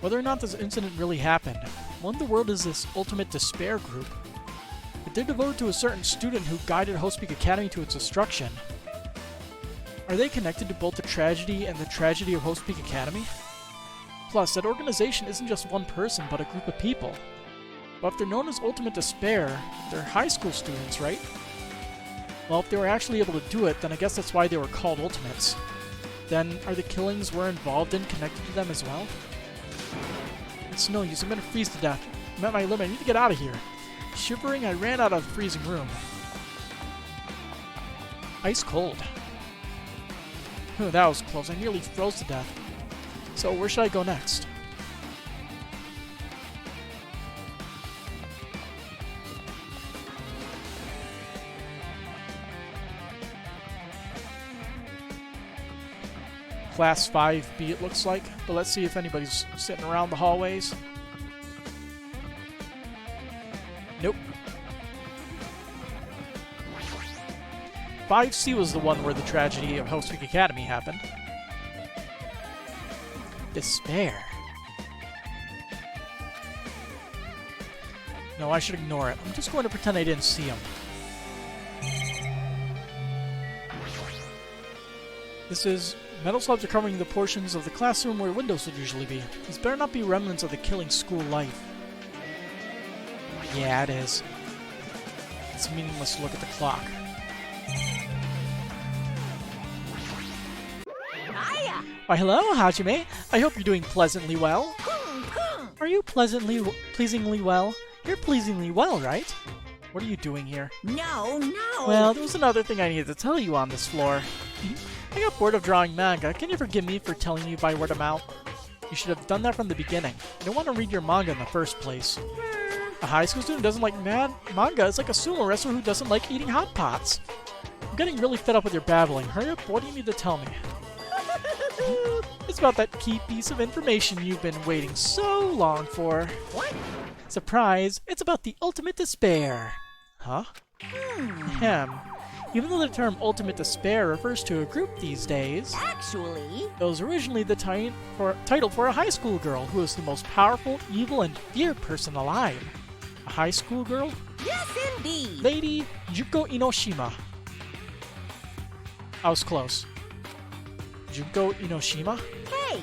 Whether or not this incident really happened, one of the world is this ultimate despair group. But they're devoted to a certain student who guided Host Peak Academy to its destruction. Are they connected to both the tragedy and the tragedy of Host Peak Academy? Plus, that organization isn't just one person, but a group of people. But if they're known as Ultimate Despair, they're high school students, right? Well, if they were actually able to do it, then I guess that's why they were called Ultimates. Then, are the killings we're involved in connected to them as well? It's no use, I'm gonna freeze to death. I'm at my limit, I need to get out of here. Shivering, I ran out of the freezing room. Ice cold. That was close, I nearly froze to death. So, where should I go next? Class 5B it looks like, but let's see if anybody's sitting around the hallways. Nope. 5C was the one where the tragedy of Host Peak Academy happened. Despair. No, I should ignore it. I'm just going to pretend I didn't see him. This is... Metal slabs are covering the portions of the classroom where windows would usually be. These better not be remnants of the killing school life. Yeah, it is. It's meaningless to look at the clock. Hiya! Why, hello, Hajime. I hope you're doing pleasantly well. Are you pleasingly well? You're pleasingly well, right? What are you doing here? No. Well, there was another thing I needed to tell you on this floor. I got bored of drawing manga. Can you forgive me for telling you by word of mouth? You should have done that from the beginning. I don't want to read your manga in the first place. A high school student doesn't like manga is like a sumo wrestler who doesn't like eating hot pots. I'm getting really fed up with your babbling. Hurry up, what do you need to tell me? It's about that key piece of information you've been waiting so long for. What? Surprise! It's about the ultimate despair. Huh? Even though the term ultimate despair refers to a group these days, Actually, it was originally the title for a high school girl who was the most powerful, evil, and feared person alive. A high school girl? yes indeed. Lady Junko Inoshima. I was close. Junko Inoshima? Hey,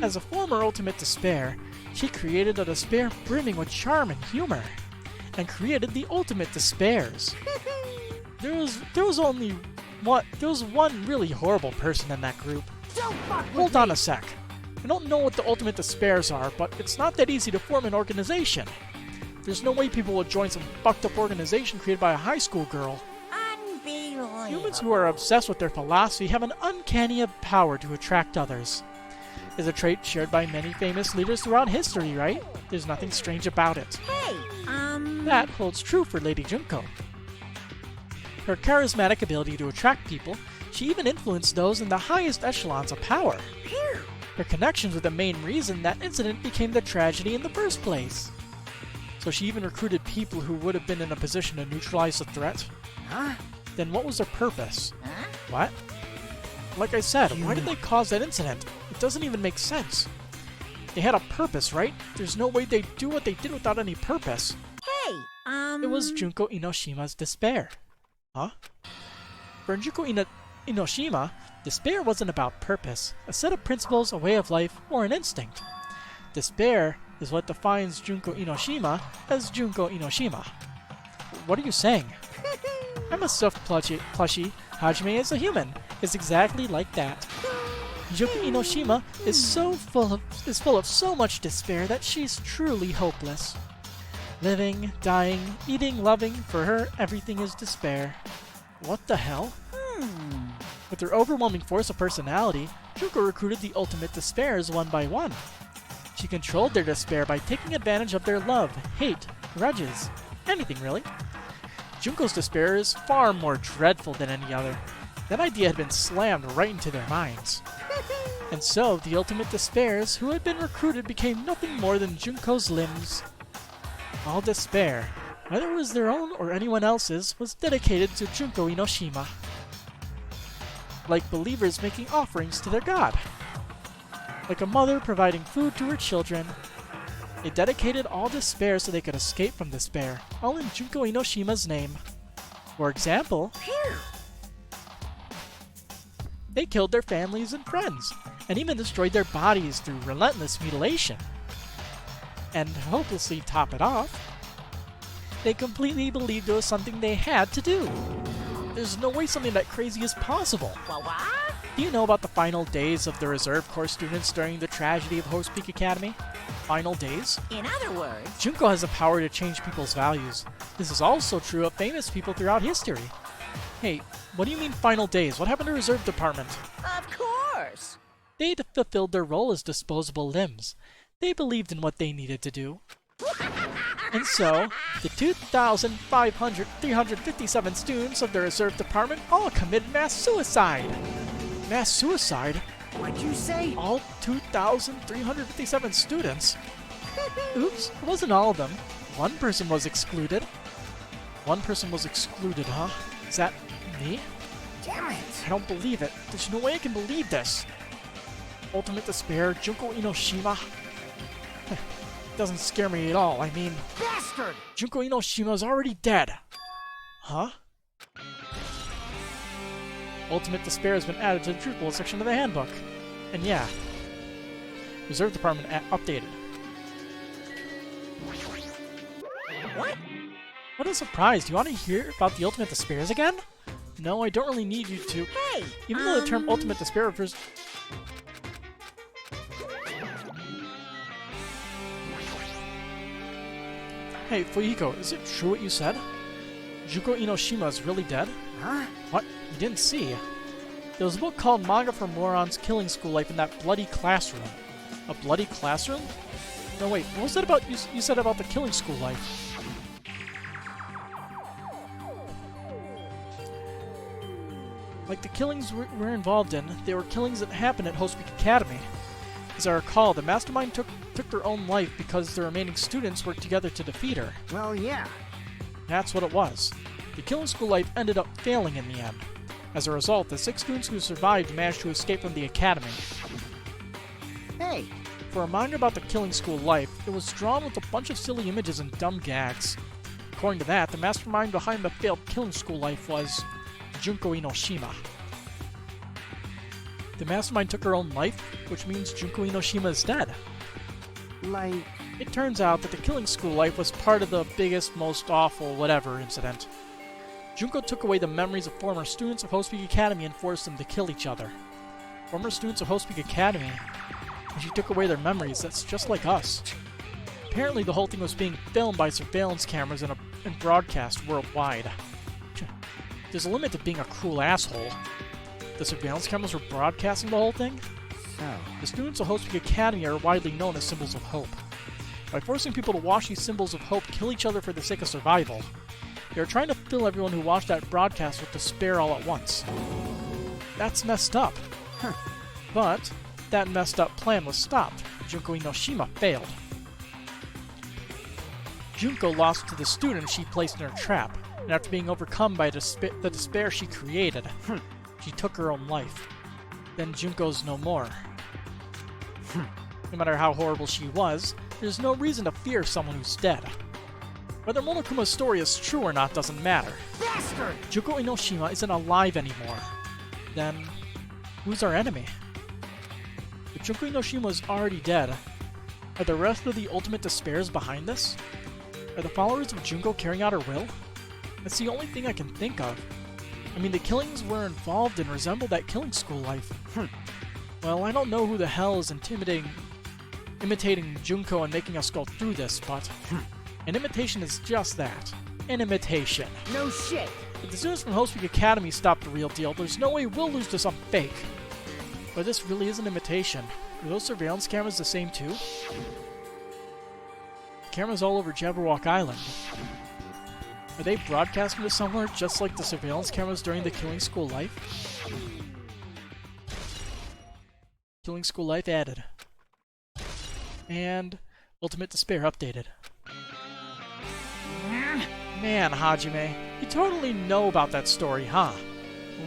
As a former ultimate despair, she created a despair brimming with charm and humor, and created the ultimate despairs. There was one really horrible person in that group. don't fuck with Hold on me. a sec. I don't know what the ultimate despairs are, but it's not that easy to form an organization. There's no way people would join some fucked up organization created by a high school girl. Unbelievable. Humans who are obsessed with their philosophy have an uncanny power to attract others. It's a trait shared by many famous leaders throughout history, right? There's nothing strange about it. Hey, That holds true for Lady Junko. Her charismatic ability to attract people, she even influenced those in the highest echelons of power. Phew. Her connections were the main reason that incident became the tragedy in the first place. So she even recruited people who would have been in a position to neutralize the threat. Huh? Then what was their purpose? Huh? What? Like I said, why did they cause that incident? It doesn't even make sense. They had a purpose, right? There's no way they'd do what they did without any purpose. Hey, It was Junko Inoshima's despair. Huh? For Junko Inoshima, Despair wasn't about purpose, a set of principles, a way of life, or an instinct. Despair is what defines Junko Inoshima as Junko Inoshima. What are you saying? I'm a stuffed plushie. Hajime is a human. It's exactly like that. Junko Inoshima is full of so much despair that she's truly hopeless. Living, dying, eating, loving, for her, everything is despair. What the hell? With her overwhelming force of personality, Junko recruited the ultimate despairs one by one. She controlled their despair by taking advantage of their love, hate, grudges, anything really. Junko's despair is far more dreadful than any other. That idea had been slammed right into their minds. And so, the ultimate despairs who had been recruited became nothing more than Junko's limbs. All despair, whether it was their own or anyone else's, was dedicated to Junko Inoshima. Like believers making offerings to their god. Like a mother providing food to her children. They dedicated all despair so they could escape from despair, all in Junko Inoshima's name. For example, they killed their families and friends, and even destroyed their bodies through relentless mutilation. And to hopelessly top it off, they completely believed it was something they had to do. There's no way something that crazy is possible. What? Do you know about the final days of the reserve corps students during the tragedy of Host Peak Academy? Final days? In other words, Junko has the power to change people's values. This is also true of famous people throughout history. Hey, what do you mean final days? What happened to Reserve Department? of course. They fulfilled their role as disposable limbs. They believed in what they needed to do. And so, the 2,357 students of the Reserve Department all committed mass suicide. Mass suicide? What'd you say? All 2,357 students? Oops, it wasn't all of them. One person was excluded. One person was excluded, huh? Is that me? Damn it! I don't believe it. There's no way I can believe this. Ultimate despair, Junko Inoshima. Doesn't scare me at all. I mean, Bastard! Junko Inoshima's already dead. Huh? Ultimate despair has been added to the truthful section of the handbook. And yeah, Reserve Department updated. What? What a surprise! Do you want to hear about the Ultimate Despairs again? No, I don't really need you to. Hey! Even though the term Ultimate Despair refers... Hey, Fuyiko, is it true what you said? Junko Inoshima is really dead? Huh? What? You didn't see? There was a book called Manga for Morons Killing School Life in that bloody classroom. A bloody classroom? No, wait, what was that about you said about the killing school life? Like the killings we're involved in, they were killings that happened at Host Peak Academy. As I recall, the mastermind took her own life because the remaining students worked together to defeat her. Well, yeah. That's what it was. The killing school life ended up failing in the end. As a result, the 6 students who survived managed to escape from the academy. Hey, For a manga about the killing school life, it was drawn with a bunch of silly images and dumb gags. According to that, the mastermind behind the failed killing school life was Junko Inoshima. The mastermind took her own life, which means Junko Inoshima is dead. like... It turns out that the killing school life was part of the biggest, most awful whatever incident. Junko took away the memories of former students of Host Peak Academy and forced them to kill each other. Former students of Host Peak Academy, and she took away their memories. That's just like us. Apparently the whole thing was being filmed by surveillance cameras and broadcast worldwide. There's a limit to being a cruel asshole. The surveillance cameras were broadcasting the whole thing? So... The students of Host Peak Academy are widely known as symbols of hope. By forcing people to watch these symbols of hope kill each other for the sake of survival, they are trying to fill everyone who watched that broadcast with despair all at once. That's messed up. Huh. But that messed up plan was stopped. Junko Inoshima failed. Junko lost to the student she placed in her trap, and after being overcome by the despair she created, she took her own life. Then Junko's no more. No matter how horrible she was, there's no reason to fear someone who's dead. Whether Monokuma's story is true or not doesn't matter. Bastard! Junko Inoshima isn't alive anymore. Then, Who's our enemy? If Junko Inoshima is already dead, are the rest of the Ultimate Despairs behind this? Are the followers of Junko carrying out her will? That's the only thing I can think of. I mean, the killings were involved and resemble that killing school life. Well, I don't know who the hell is imitating Junko and making us go through this, but an imitation is just that. An imitation. No shit. If the students from Host Week Academy stop the real deal, there's no way we'll lose to some fake. But this really is an imitation. Are those surveillance cameras the same too? Cameras all over Jabberwock Island. Are they broadcasting to somewhere just like the surveillance cameras during the Killing School Life? Killing School Life added. And Ultimate Despair updated. Man, Hajime, you totally know about that story, huh?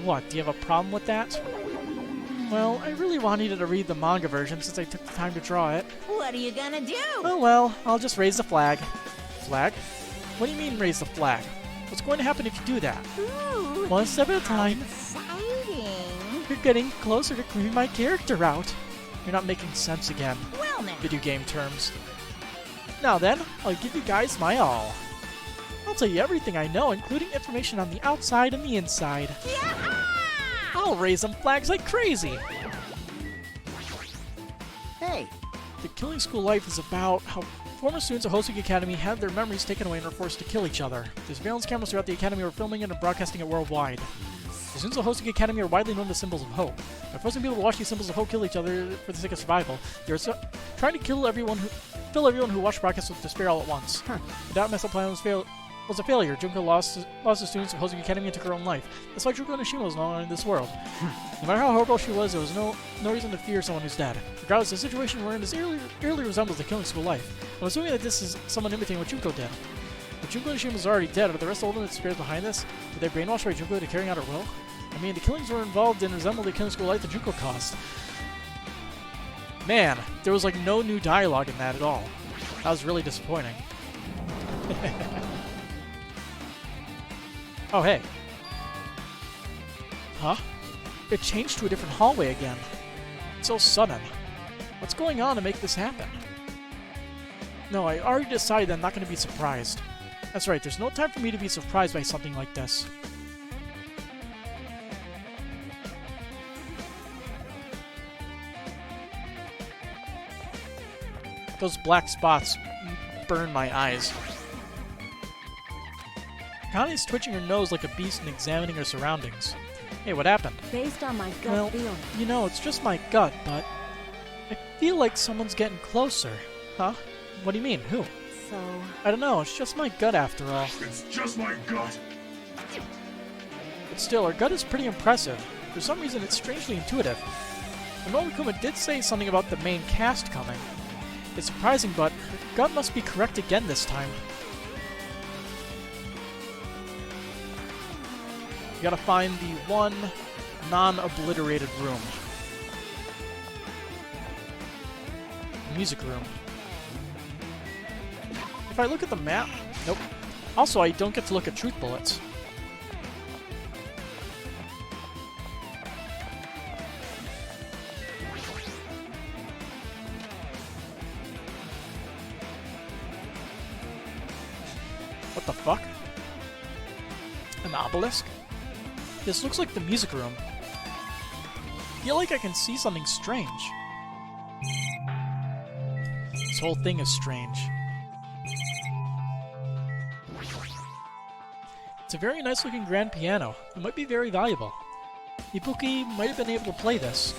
What, do you have a problem with that? Well, I really wanted you to read the manga version since I took the time to draw it. What are you gonna do? Oh well, I'll just raise the flag. Flag? What do you mean raise the flag? What's going to happen if you do that? Ooh, One step at a time. exciting. You're getting closer to clearing my character out. You're not making sense again. Well now. Video game terms. Now then, I'll give you guys my all. I'll tell you everything I know, including information on the outside and the inside. Yeah! I'll raise them flags like crazy! Hey, The Killing School Life is about how former students of Host Week Academy had their memories taken away and were forced to kill each other. The surveillance cameras throughout the Academy were filming it and broadcasting it worldwide. The students of Host Week Academy are widely known as symbols of hope. By forcing people to watch these symbols of hope kill each other for the sake of survival, they are trying to fill everyone who watched broadcasts with despair all at once. The Doubt Mess Up plan was a failure. Junko lost the students of Host Week Academy and took her own life. That's why Junko Inoshima was no longer in this world. No matter how horrible she was, there was no reason to fear someone who's dead. Regardless, the situation we're in is eerily resembles the Killing School Life. I'm assuming that this is someone imitating what Junko did. If Junko Inoshima is already dead, are the rest of the Ultimate Spirits behind this? Were they brainwashed by Junko to carrying out her will? I mean, the killings were involved and resemble the Killing School Life that Junko caused. Man, there was like no new dialogue in that at all. That was really disappointing. Oh, hey. Huh? It changed to a different hallway again. It's so sudden. What's going on to make this happen? No, I already decided I'm not going to be surprised. That's right, there's no time for me to be surprised by something like this. Those black spots burn my eyes. Connie's twitching her nose like a beast and examining her surroundings. Hey, what happened? Based on my gut feeling. You know, it's just my gut, but I feel like someone's getting closer. Huh? What do you mean? Who? So, I don't know, it's just my gut after all. It's just my gut. But still, her gut is pretty impressive. For some reason, it's strangely intuitive. Momokuma did say something about the main cast coming. It's surprising, but her gut must be correct again this time. You gotta find the one non-obliterated room. Music room. If I look at the map... Nope. Also, I don't get to look at truth bullets. What the fuck? An obelisk? This looks like the music room. I feel like I can see something strange. This whole thing is strange. It's a very nice looking grand piano. It might be very valuable. Ibuki might have been able to play this.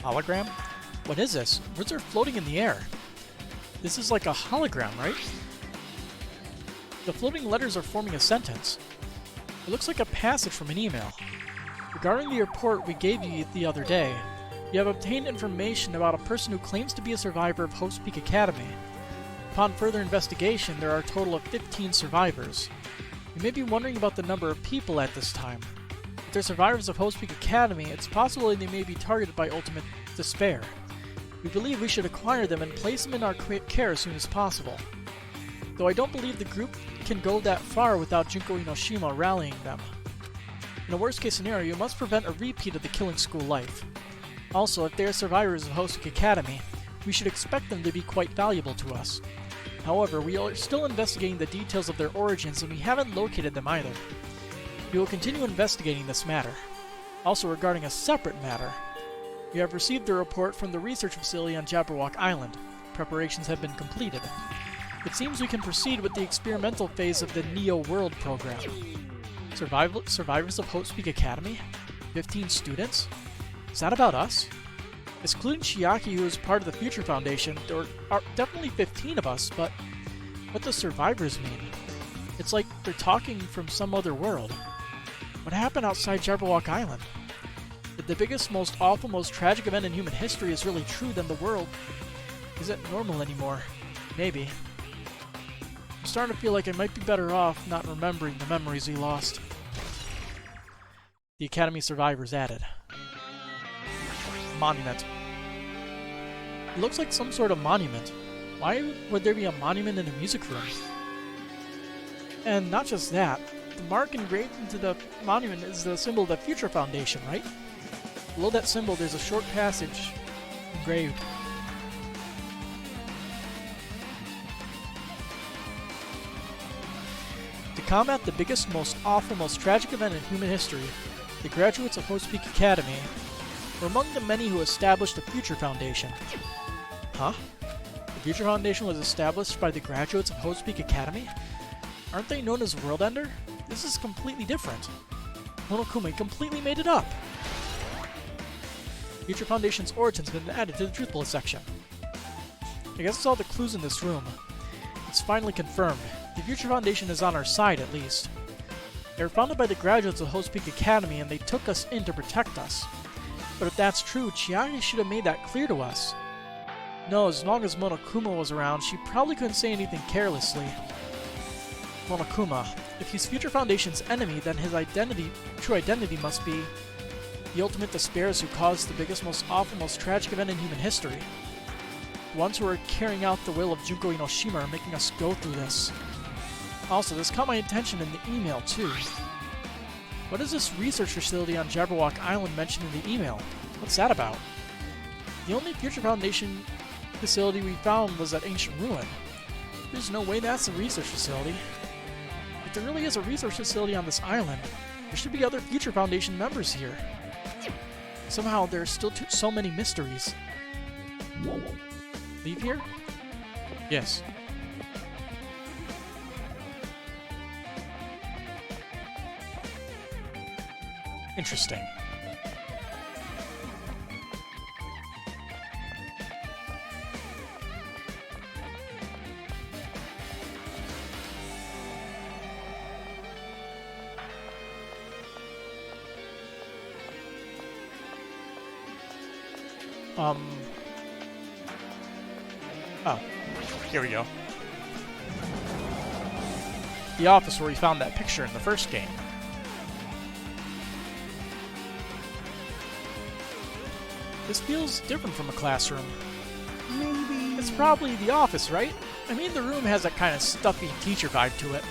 Hologram? What is this? Words are floating in the air. This is like a hologram, right? The floating letters are forming a sentence. It looks like a passage from an email. Regarding the report we gave you the other day, you have obtained information about a person who claims to be a survivor of Host Peak Academy. Upon further investigation, there are a total of 15 survivors. You may be wondering about the number of people at this time. If they're survivors of Host Peak Academy, it's possible they may be targeted by Ultimate Despair. We believe we should acquire them and place them in our care as soon as possible. Though I don't believe the group can go that far without Junko Inoshima rallying them. In a worst-case scenario, you must prevent a repeat of the killing school life. Also, if they are survivors of Hospic Academy, we should expect them to be quite valuable to us. However, we are still investigating the details of their origins and we haven't located them either. We will continue investigating this matter. Also, regarding a separate matter, we have received a report from the research facility on Jabberwock Island. Preparations have been completed. It seems we can proceed with the experimental phase of the Neo World program. Survivors of Hope's Academy? 15 students? Is that about us? Excluding Chiaki, who is part of the Future Foundation, there are definitely 15 of us, but what does survivors mean? It's like they're talking from some other world. What happened outside Jabberwock Island? If the biggest, most awful, most tragic event in human history is really true, then the world isn't normal anymore. Maybe. I'm starting to feel like I might be better off not remembering the memories we lost. The Academy survivors added. Monument. It looks like some sort of monument. Why would there be a monument in a music room? And not just that, the mark engraved into the monument is the symbol of the Future Foundation, right? Below that symbol there's a short passage engraved. To combat the biggest, most awful, most tragic event in human history, the graduates of Hope's Academy were among the many who established the Future Foundation. Huh? The Future Foundation was established by the graduates of Hope's Academy? Aren't they known as World Ender? This is completely different. Monokuma completely made it up! Future Foundation's origins have been added to the Truth Bullet section. I guess it's all the clues in this room. It's finally confirmed. The Future Foundation is on our side, at least. They were founded by the graduates of Hope's Academy, and they took us in to protect us. But if that's true, Chiaki should have made that clear to us. No, as long as Monokuma was around, she probably couldn't say anything carelessly. Monokuma. If he's Future Foundation's enemy, then his true identity must be the ultimate despairs who caused the biggest, most awful, most tragic event in human history. The ones who are carrying out the will of Junko Inoshima are making us go through this. Also, this caught my attention in the email, too. What is this research facility on Jabberwock Island mentioned in the email? What's that about? The only Future Foundation facility we found was that ancient ruin. There's no way that's a research facility. If there really is a research facility on this island, there should be other Future Foundation members here. Somehow, there are still so many mysteries. Leave here? Yes. Interesting. Oh, here we go. The office where we found that picture in the first game. This feels different from a classroom. Maybe... It's probably the office, right? I mean, the room has that kind of stuffy teacher vibe to it.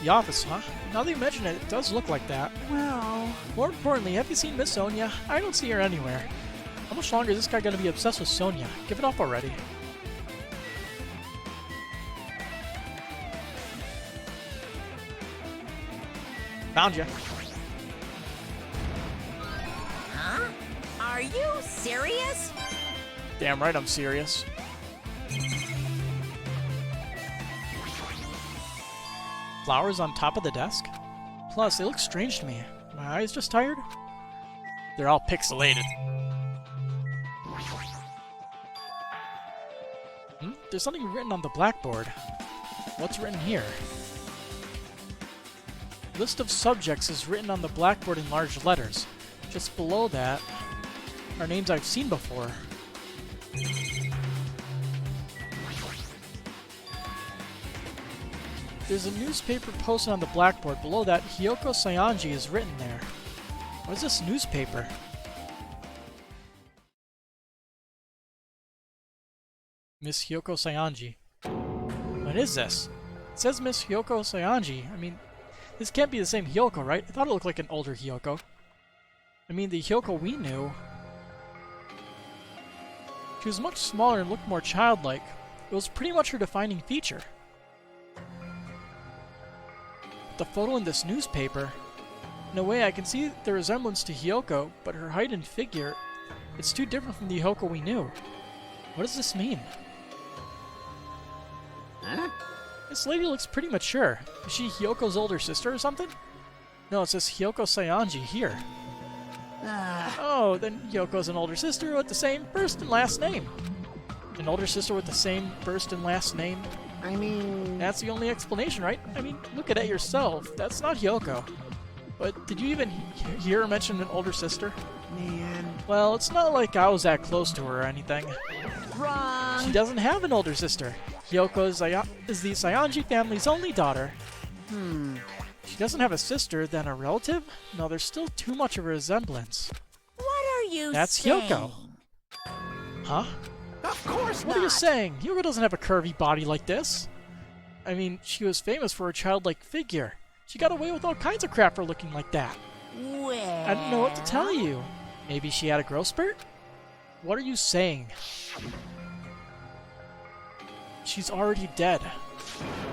The office, huh? Now that you mention it, it does look like that. Well... More importantly, have you seen Miss Sonia? I don't see her anywhere. How much longer is this guy gonna be obsessed with Sonia? Give it up already. Found ya. Huh? Are you serious? Damn right I'm serious. Flowers on top of the desk? Plus, they look strange to me. My eyes just tired? They're all pixelated. There's something written on the blackboard. What's written here? List of subjects is written on the blackboard in large letters. Just below that are names I've seen before. There's a newspaper posted on the blackboard. Below that, Hyoko Sayanji is written there. What is this newspaper? Miss Hyoko Sayanji. What is this? It says Miss Hyoko Sayanji. I mean, This can't be the same Hyoko, right? I thought it looked like an older Hyoko. I mean, the Hyoko we knew. She was much smaller and looked more childlike. It was pretty much her defining feature. The photo in this newspaper. In a way, I can see the resemblance to Hyoko, but her height and figure, it's too different from the Hyoko we knew. What does this mean? Huh? This lady looks pretty mature. Is she Hyoko's older sister or something? No, it says Hyoko Saionji here. Oh, then Hyoko's an older sister with the same first and last name. An older sister with the same first and last name? I mean... That's the only explanation, right? I mean, look at it yourself. That's not Hyoko. But did you even hear her mention an older sister? Man... Well, it's not like I was that close to her or anything. Wrong. She doesn't have an older sister. Hyoko is the Saionji family's only daughter. She doesn't have a sister, then a relative? No, there's still too much of a resemblance. What are you That's saying? Hyoko. Huh? Of course What are you saying? Hyoko doesn't have a curvy body like this. I mean, she was famous for her childlike figure. She got away with all kinds of crap for looking like that. Well... I don't know what to tell you. Maybe she had a growth spurt? What are you saying? She's already dead.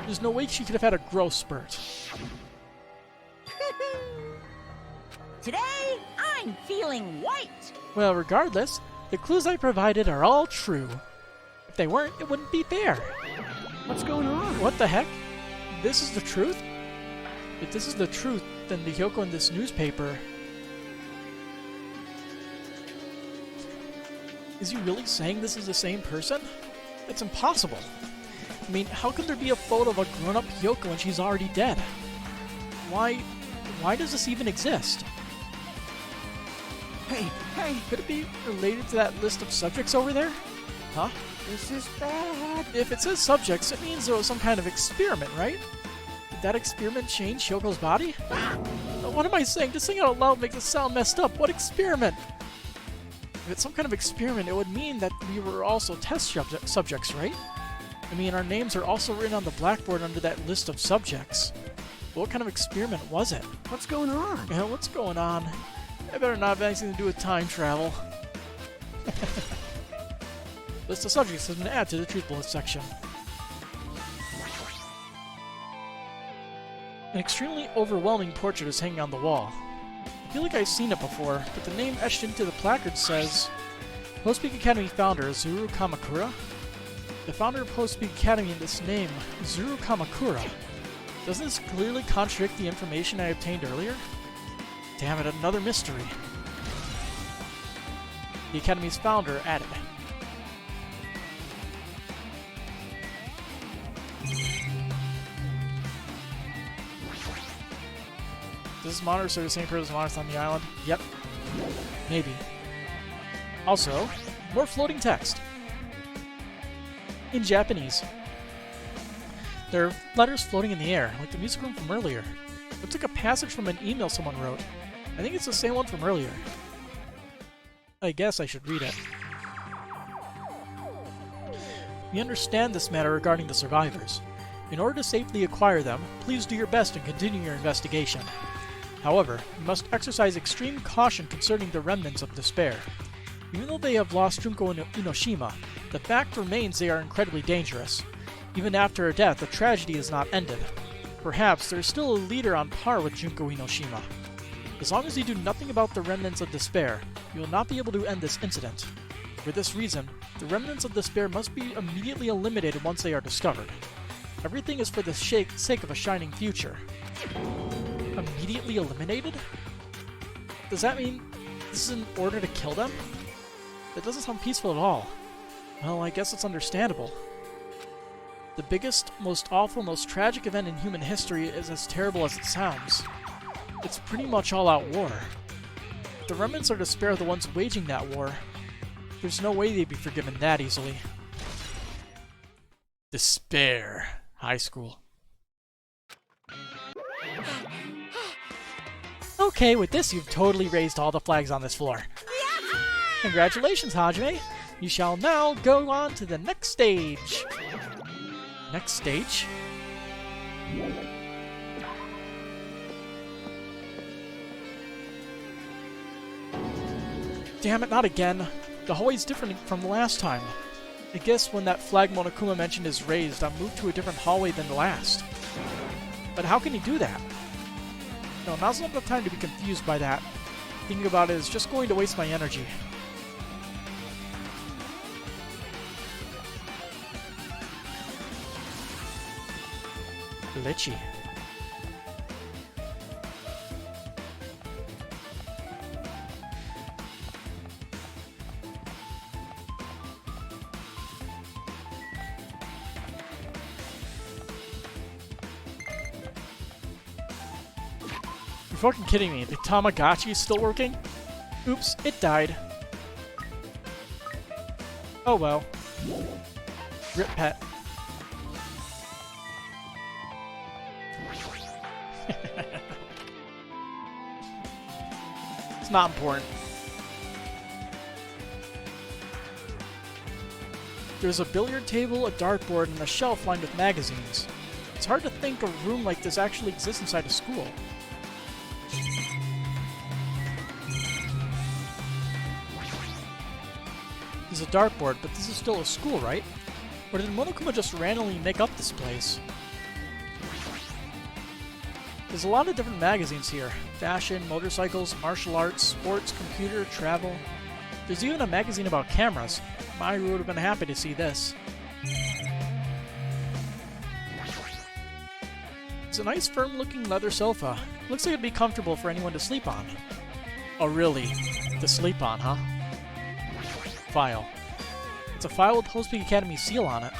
There's no way she could have had a growth spurt. Today, I'm feeling white. Well, regardless, the clues I provided are all true. If they weren't, it wouldn't be fair. What's going on? What the heck? This is the truth? If this is the truth, then the Hyoko in this newspaper... Is he really saying this is the same person? It's impossible. I mean, how can there be a photo of a grown-up Hyoko when she's already dead? Why does this even exist? Hey, hey! Could it be related to that list of subjects over there? Huh? This is bad! If it says subjects, it means there was some kind of experiment, right? Did that experiment change Hyoko's body? What am I saying? Just saying it out loud makes it sound messed up. What experiment? If it's some kind of experiment, it would mean that we were also test subjects, right? I mean, our names are also written on the blackboard under that list of subjects. But what kind of experiment was it? What's going on? Yeah, what's going on? It better not have anything to do with time travel. List of subjects has been added to the truth bullet section. An extremely overwhelming portrait is hanging on the wall. I feel like I've seen it before, but the name etched into the placard says Post Peak Academy founder Zuru Kamakura. The founder of Post Peak Academy in this name, Zuru Kamakura. Doesn't this clearly contradict the information I obtained earlier? Damn it, another mystery. The Academy's founder added. Does this monitor serve the same purpose as monitors on the island? Yep. Maybe. Also, more floating text. In Japanese. There are letters floating in the air, like the music room from earlier. Looks like a passage from an email someone wrote. I think it's the same one from earlier. I guess I should read it. We understand this matter regarding the survivors. In order to safely acquire them, please do your best and continue your investigation. However, you must exercise extreme caution concerning the remnants of despair. Even though they have lost Junko Inoshima, the fact remains they are incredibly dangerous. Even after her death, the tragedy is not ended. Perhaps there is still a leader on par with Junko Inoshima. As long as you do nothing about the remnants of despair, you will not be able to end this incident. For this reason, the remnants of despair must be immediately eliminated once they are discovered. Everything is for the sake of a shining future. Immediately eliminated? Does that mean this is in order to kill them? That doesn't sound peaceful at all. Well, I guess it's understandable. The biggest, most awful, most tragic event in human history is as terrible as it sounds. It's pretty much all-out war. If the remnants of despair are the ones waging that war, there's no way they'd be forgiven that easily. Despair. High school. Okay, with this you've totally raised all the flags on this floor. Congratulations, Hajime! You shall now go on to the next stage. Next stage? Damn it, not again. The hallway's different from the last time. I guess when that flag Monokuma mentioned is raised, I'm moved to a different hallway than the last. But how can he do that? No, now's not the time to be confused by that. Thinking about it is just going to waste my energy. Glitchy. You're fucking kidding me. The Tamagotchi is still working? Oops, it died. Oh well. Rip pet. It's not important. There's a billiard table, a dartboard, and a shelf lined with magazines. It's hard to think a room like this actually exists inside a school. There's a dartboard, but this is still a school, right? Or did Monokuma just randomly make up this place? There's a lot of different magazines here. Fashion, motorcycles, martial arts, sports, computer, travel. There's even a magazine about cameras. Maru would have been happy to see this. It's a nice firm-looking leather sofa. Looks like it'd be comfortable for anyone to sleep on. Oh really? To sleep on, huh? File. It's a file with Hope's Peak Academy seal on it.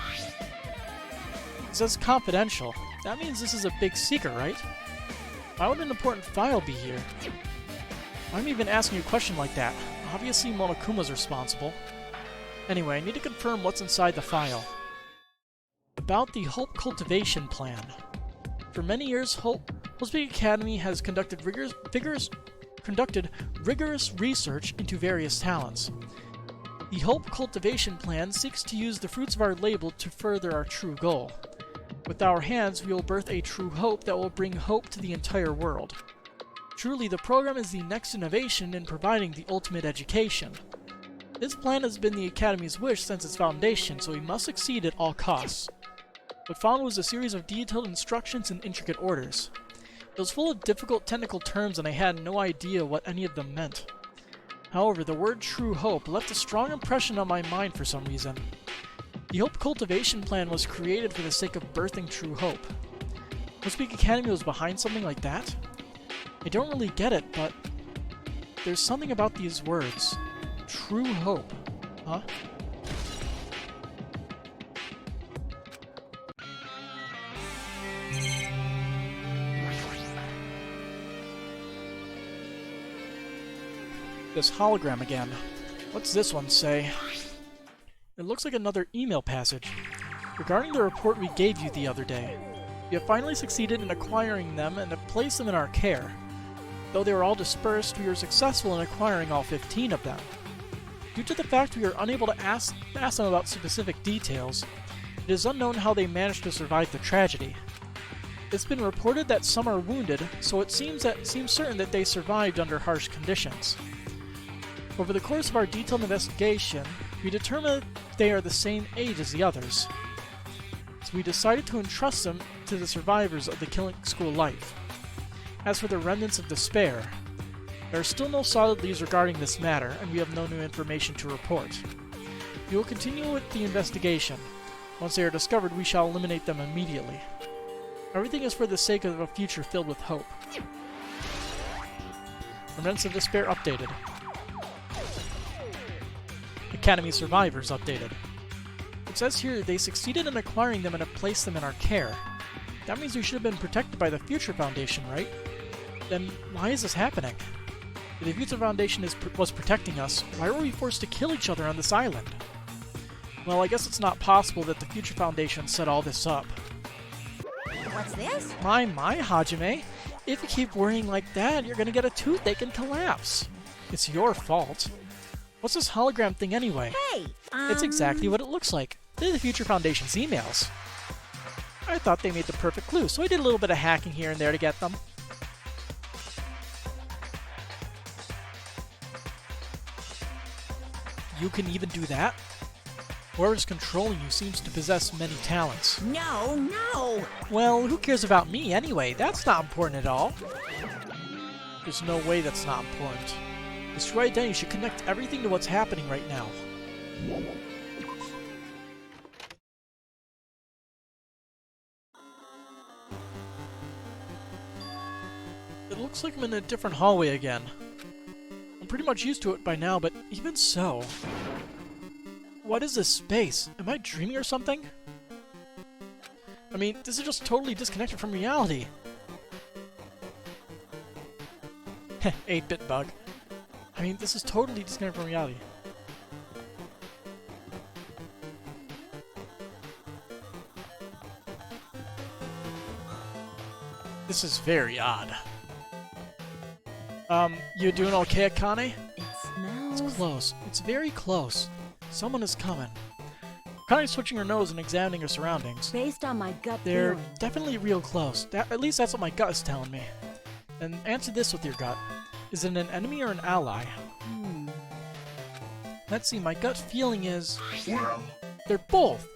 It says confidential. That means this is a big secret, right? Why would an important file be here? Why am I even asking a question like that? Obviously Monokuma's responsible. Anyway, I need to confirm what's inside the file. About the Hope Cultivation Plan. For many years, Hope's Peak Academy has conducted rigorous research into various talents. The Hope Cultivation Plan seeks to use the fruits of our label to further our true goal. With our hands, we will birth a true hope that will bring hope to the entire world. Truly, the program is the next innovation in providing the ultimate education. This plan has been the Academy's wish since its foundation, so we must succeed at all costs. What followed was a series of detailed instructions and intricate orders. It was full of difficult technical terms and I had no idea what any of them meant. However, the word True Hope left a strong impression on my mind for some reason. The Hope Cultivation Plan was created for the sake of birthing true hope. Hope's Peak Academy was behind something like that? I don't really get it, but there's something about these words. True hope. Huh? This hologram again. What's this one say? It looks like another email passage. Regarding the report we gave you the other day, we have finally succeeded in acquiring them and have placed them in our care. Though they were all dispersed, we were successful in acquiring all 15 of them. Due to the fact we are unable to ask them about specific details, it is unknown how they managed to survive the tragedy. It's been reported that some are wounded, so it seems certain that they survived under harsh conditions. Over the course of our detailed investigation, we determined that they are the same age as the others. So we decided to entrust them to the survivors of the killing school life. As for the remnants of despair, there are still no solid leads regarding this matter, and we have no new information to report. We will continue with the investigation. Once they are discovered, we shall eliminate them immediately. Everything is for the sake of a future filled with hope. Remnants of despair updated. Academy survivors updated. It says here they succeeded in acquiring them and have placed them in our care. That means we should have been protected by the Future Foundation, right? Then why is this happening? If the Future Foundation was protecting us, why were we forced to kill each other on this island? Well, I guess it's not possible that the Future Foundation set all this up. What's this? My, Hajime. If you keep worrying like that, you're gonna get a toothache and collapse. It's your fault. What's this hologram thing anyway? Hey, It's exactly what it looks like. They're the Future Foundation's emails. I thought they made the perfect clue, so I did a little bit of hacking here and there to get them. You can even do that? Whoever's controlling you seems to possess many talents. No, no! Well, who cares about me anyway? That's not important at all. There's no way that's not important. This true identity should connect everything to what's happening right now. It looks like I'm in a different hallway again. I'm pretty much used to it by now, but even so... What is this space? Am I dreaming or something? I mean, this is just totally disconnected from reality. 8-bit bug. I mean, this is totally disconnected from reality. This is very odd. You doing okay, Akane? It smells... It's close. It's very close. Someone is coming. Akane's switching her nose and examining her surroundings. Based on my gut They're feeling. definitely real close. At least that's what my gut is telling me. And answer this with your gut. Is it an enemy or an ally? Let's see, my gut feeling is... They're both!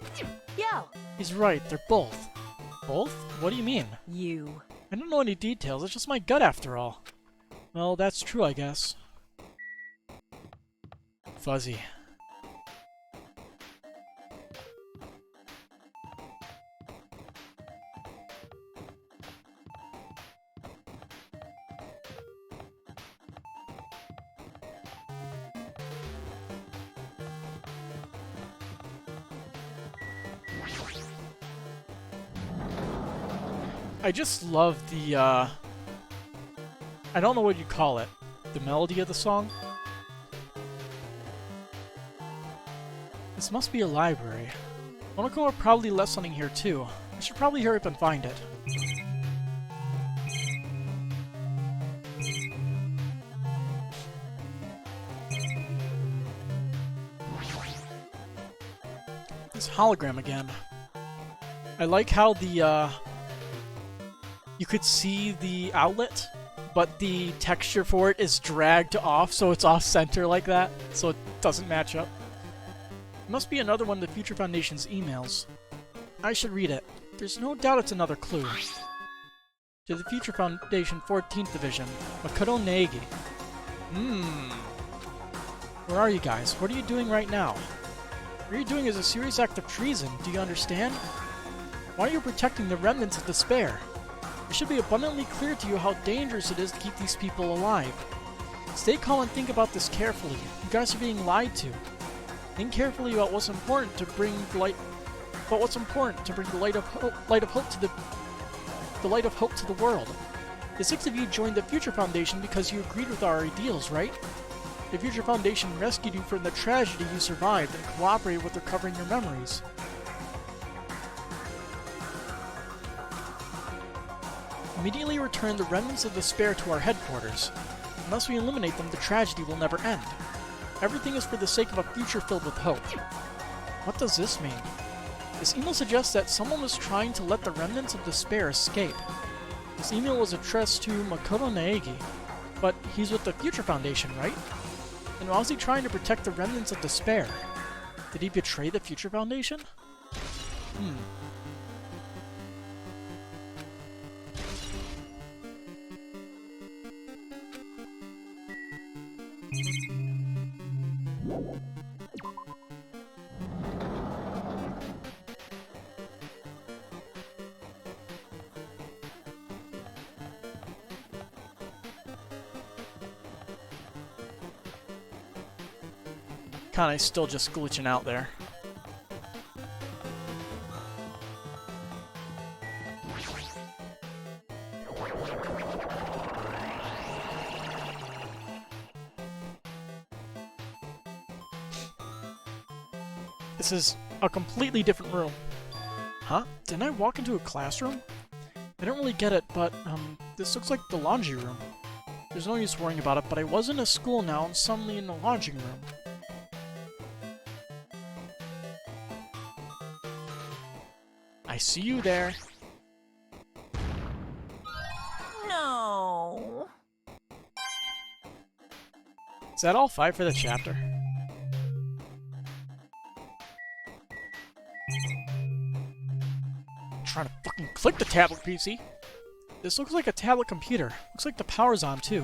Yo! He's right, they're both. Both? What do you mean? You. I don't know any details, it's just my gut after all. Well, that's true, I guess. Fuzzy. I just love the, I don't know what you call it. The melody of the song? This must be a library. Monoko will probably left something here too. I should probably hurry up and find it. This hologram again. I like how the, you could see the outlet, but the texture for it is dragged off, so it's off-center like that, so it doesn't match up. It must be another one of the Future Foundation's emails. I should read it. There's no doubt it's another clue. To the Future Foundation 14th Division, Makoto Neigi. Where are you guys? What are you doing right now? What you're doing is a serious act of treason, do you understand? Why are you protecting the remnants of despair? It should be abundantly clear to you how dangerous it is to keep these people alive. Stay calm and think about this carefully. You guys are being lied to. Think carefully about what's important to bring the light. But what's important to bring the light of hope to the world. The 6 of you joined the Future Foundation because you agreed with our ideals, right? The Future Foundation rescued you from the tragedy you survived and cooperated with recovering your memories. Immediately return the remnants of despair to our headquarters. Unless we eliminate them, the tragedy will never end. Everything is for the sake of a future filled with hope. What does this mean? This email suggests that someone was trying to let the remnants of despair escape. This email was addressed to Makoto Neigi, but he's with the Future Foundation, right? And why was he trying to protect the remnants of despair? Did he betray the Future Foundation? Kinda still just glitching out there. This is a completely different room. Huh? Didn't I walk into a classroom? I don't really get it, but, this looks like the laundry room. There's no use worrying about it, but I was in a school now and suddenly in the laundry room. I see you there. No. Is that all 5 for the chapter? trying to fucking click the tablet PC. This looks like a tablet computer. Looks like the power's on too.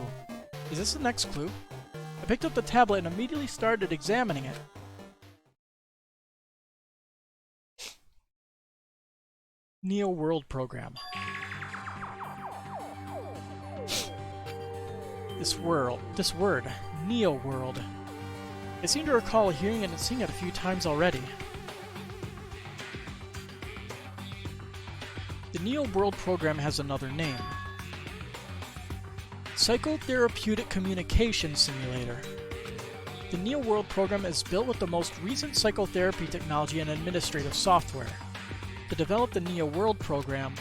Is this the next clue? I picked up the tablet and immediately started examining it. Neo World Program. This word, Neo World. I seem to recall hearing it and seeing it a few times already. The Neo World Program has another name. Psychotherapeutic Communication Simulator. The Neo World Program is built with the most recent psychotherapy technology and administrative software. To develop the Neo World Program,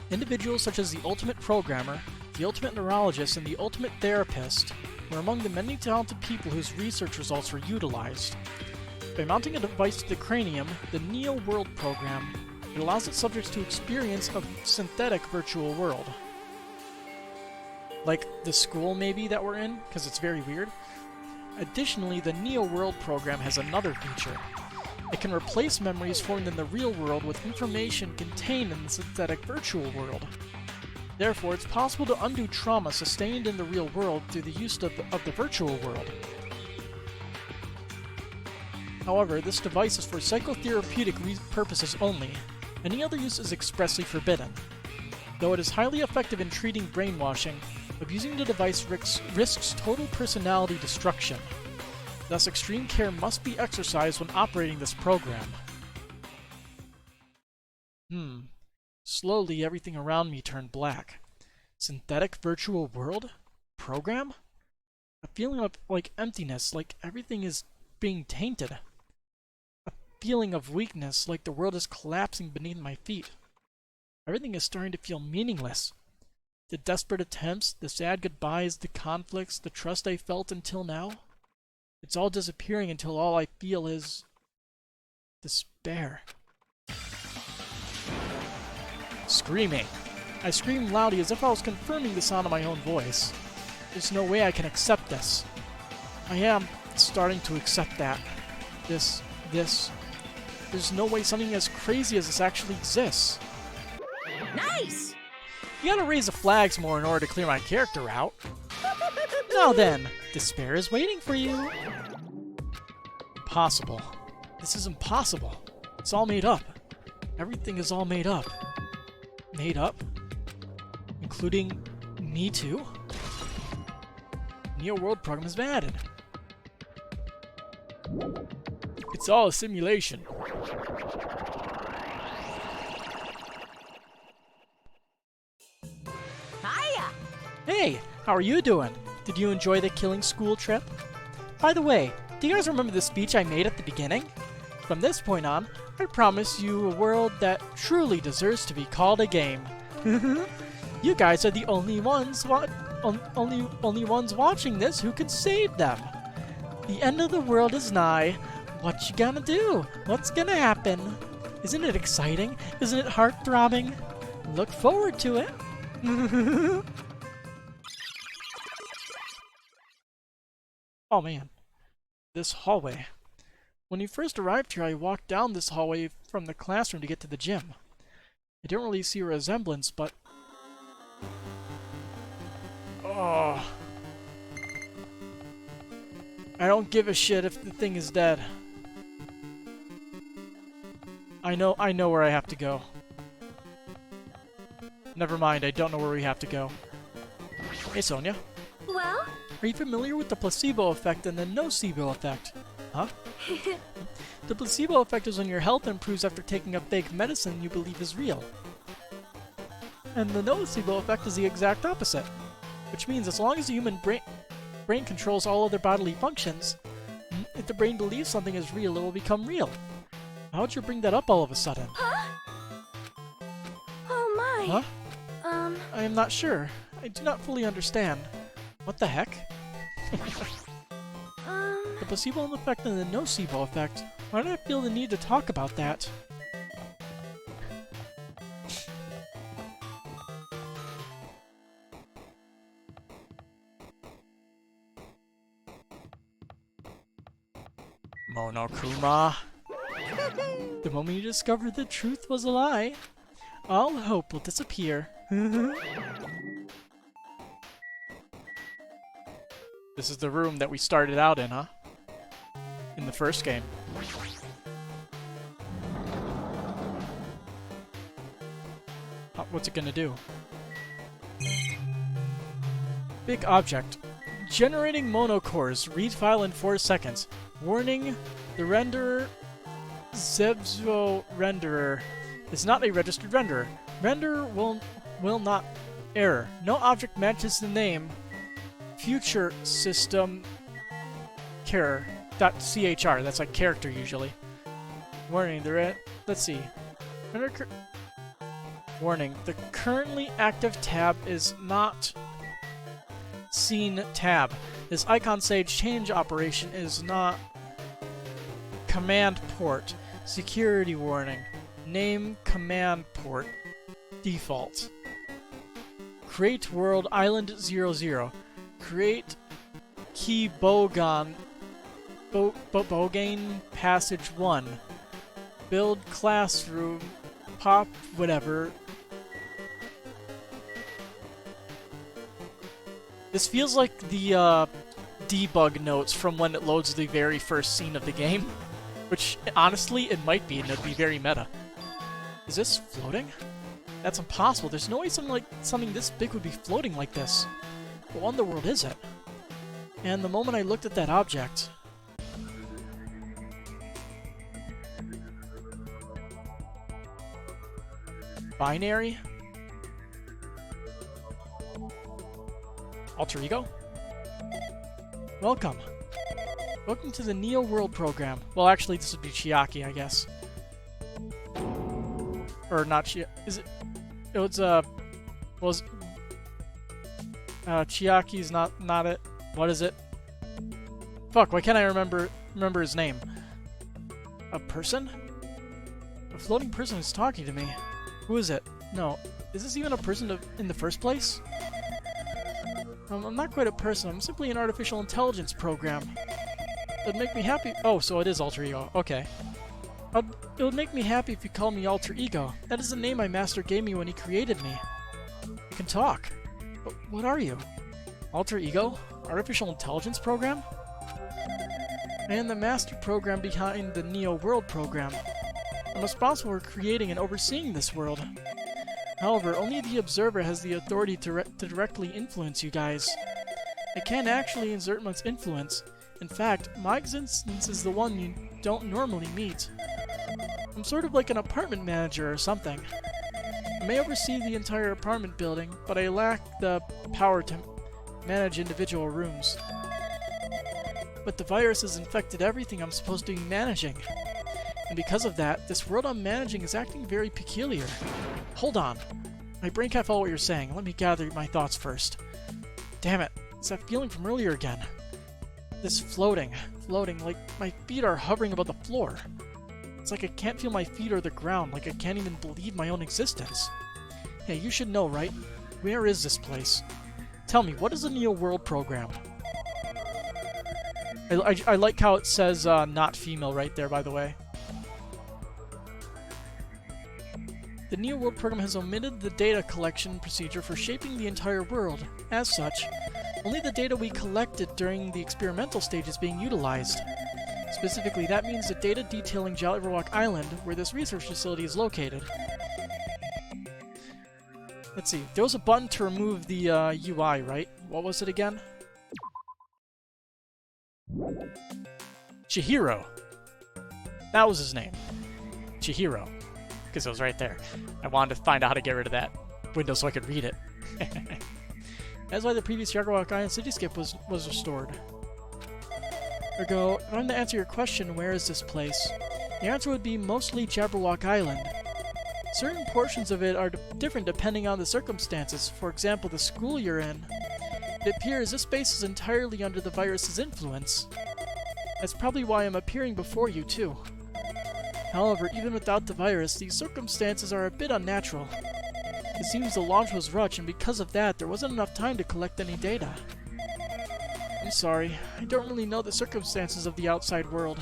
individuals such as the Ultimate Programmer, the Ultimate Neurologist, and the Ultimate Therapist were among the many talented people whose research results were utilized. By mounting a device to the cranium, the Neo World Program, it allows its subjects to experience a synthetic virtual world. Like the school, maybe, that we're in, because it's very weird. Additionally, the Neo World Program has another feature. It can replace memories formed in the real world with information contained in the synthetic virtual world. Therefore, it's possible to undo trauma sustained in the real world through the use of the virtual world. However, this device is for psychotherapeutic purposes only. Any other use is expressly forbidden. Though it is highly effective in treating brainwashing, abusing the device risks total personality destruction. Thus, extreme care must be exercised when operating this program. Slowly, everything around me turned black. Synthetic virtual world? Program? A feeling of, like, emptiness, like everything is being tainted. A feeling of weakness, like the world is collapsing beneath my feet. Everything is starting to feel meaningless. The desperate attempts, the sad goodbyes, the conflicts, the trust I felt until now. It's all disappearing until all I feel is despair. Screaming. I screamed loudly as if I was confirming the sound of my own voice. There's no way I can accept this. I am starting to accept that. There's no way something as crazy as this actually exists. Nice! You gotta raise the flags more in order to clear my character out. Now then, despair is waiting for you. Impossible. This is impossible. It's all made up. Everything is all made up. Made up? Including me too? Neo World Program has been added. It's all a simulation. Hiya! Hey, how are you doing? Did you enjoy the killing school trip? By the way, do you guys remember the speech I made at the beginning? From this point on, I promise you a world that truly deserves to be called a game. You guys are the only ones only ones watching this who can save them. The end of the world is nigh. What you gonna do? What's gonna happen? Isn't it exciting? Isn't it heart-throbbing? Look forward to it. Oh man, this hallway. When you first arrived here, I walked down this hallway from the classroom to get to the gym. I didn't really see a resemblance, but... Oh. I don't give a shit if the thing is dead. I know where I have to go. Never mind, I don't know where we have to go. Hey, Sonia. Well? Are you familiar with the placebo effect and the nocebo effect? Huh? The placebo effect is when your health improves after taking a fake medicine you believe is real. And the nocebo effect is the exact opposite. Which means as long as the human brain controls all other bodily functions, if the brain believes something is real, it will become real. How'd you bring that up all of a sudden? Huh? Oh my. Huh? I am not sure. I do not fully understand. What the heck? The placebo effect and the nocebo effect. Why did I feel the need to talk about that? Monokuma. The moment you discovered the truth was a lie, All hope will disappear. This is the room that we started out in, huh? In the first game. What's it gonna do? Big object. Generating monocores. Read file in 4 seconds. Warning, the renderer Zebzo renderer is not a registered renderer. Renderer will not error. No object matches the name future system .chr. That's like character usually. Warning, let's see. Warning, the currently active tab is not seen tab. This icon sage change operation is not command port. Security warning. Name command port. Default. Create world island 00. Create key Bogane passage 1. Build classroom. Pop whatever. This feels like the debug notes from when it loads the very first scene of the game. Which, honestly, it might be, and it'd be very meta. Is this floating? That's impossible. There's no way something this big would be floating like this. But what in the world is it? And the moment I looked at that object... Binary? Alter Ego? Welcome. Welcome to the Neo World program. Well, actually, this would be Chiaki, I guess. Or not Chiaki. Is it? It's was Chiaki's not it. What is it? Fuck! Why can't I remember his name? A person? A floating person is talking to me. Who is it? No. Is this even a person in the first place? I'm not quite a person. I'm simply an artificial intelligence program. It'd make me happy. Oh, so it is Alter Ego. Okay. It would make me happy if you called me Alter Ego. That is the name my master gave me when he created me. You can talk. But what are you? Alter Ego? Artificial intelligence program? I am the master program behind the Neo World program. I'm responsible for creating and overseeing this world. However, only the observer has the authority to directly influence you guys. I can't actually exert much influence. In fact, my existence is the one you don't normally meet. I'm sort of like an apartment manager or something. I may oversee the entire apartment building, but I lack the power to manage individual rooms. But the virus has infected everything I'm supposed to be managing. And because of that, this world I'm managing is acting very peculiar. Hold on. My brain can't follow what you're saying. Let me gather my thoughts first. Damn it. It's that feeling from earlier again. This floating, like my feet are hovering above the floor. It's like I can't feel my feet or the ground, like I can't even believe my own existence. Hey, you should know, right? Where is this place? Tell me, what is the Neo World program? I like how it says not female right there, by the way. The Neo World program has omitted the data collection procedure for shaping the entire world. As such, only the data we collected during the experimental stage is being utilized. Specifically, that means the data detailing Jabberwock Island, where this research facility is located. Let's see, there was a button to remove the UI, right? What was it again? Chihiro. That was his name. Chihiro. Because it was right there. I wanted to find out how to get rid of that window so I could read it. That's why the previous Jabberwock Island cityscape was restored. Ergo, if I'm to answer your question, where is this place? The answer would be mostly Jabberwock Island. Certain portions of it are different depending on the circumstances. For example, the school you're in. It appears this space is entirely under the virus's influence. That's probably why I'm appearing before you, too. However, even without the virus, these circumstances are a bit unnatural. It seems the launch was rushed, and because of that, there wasn't enough time to collect any data. I'm sorry, I don't really know the circumstances of the outside world.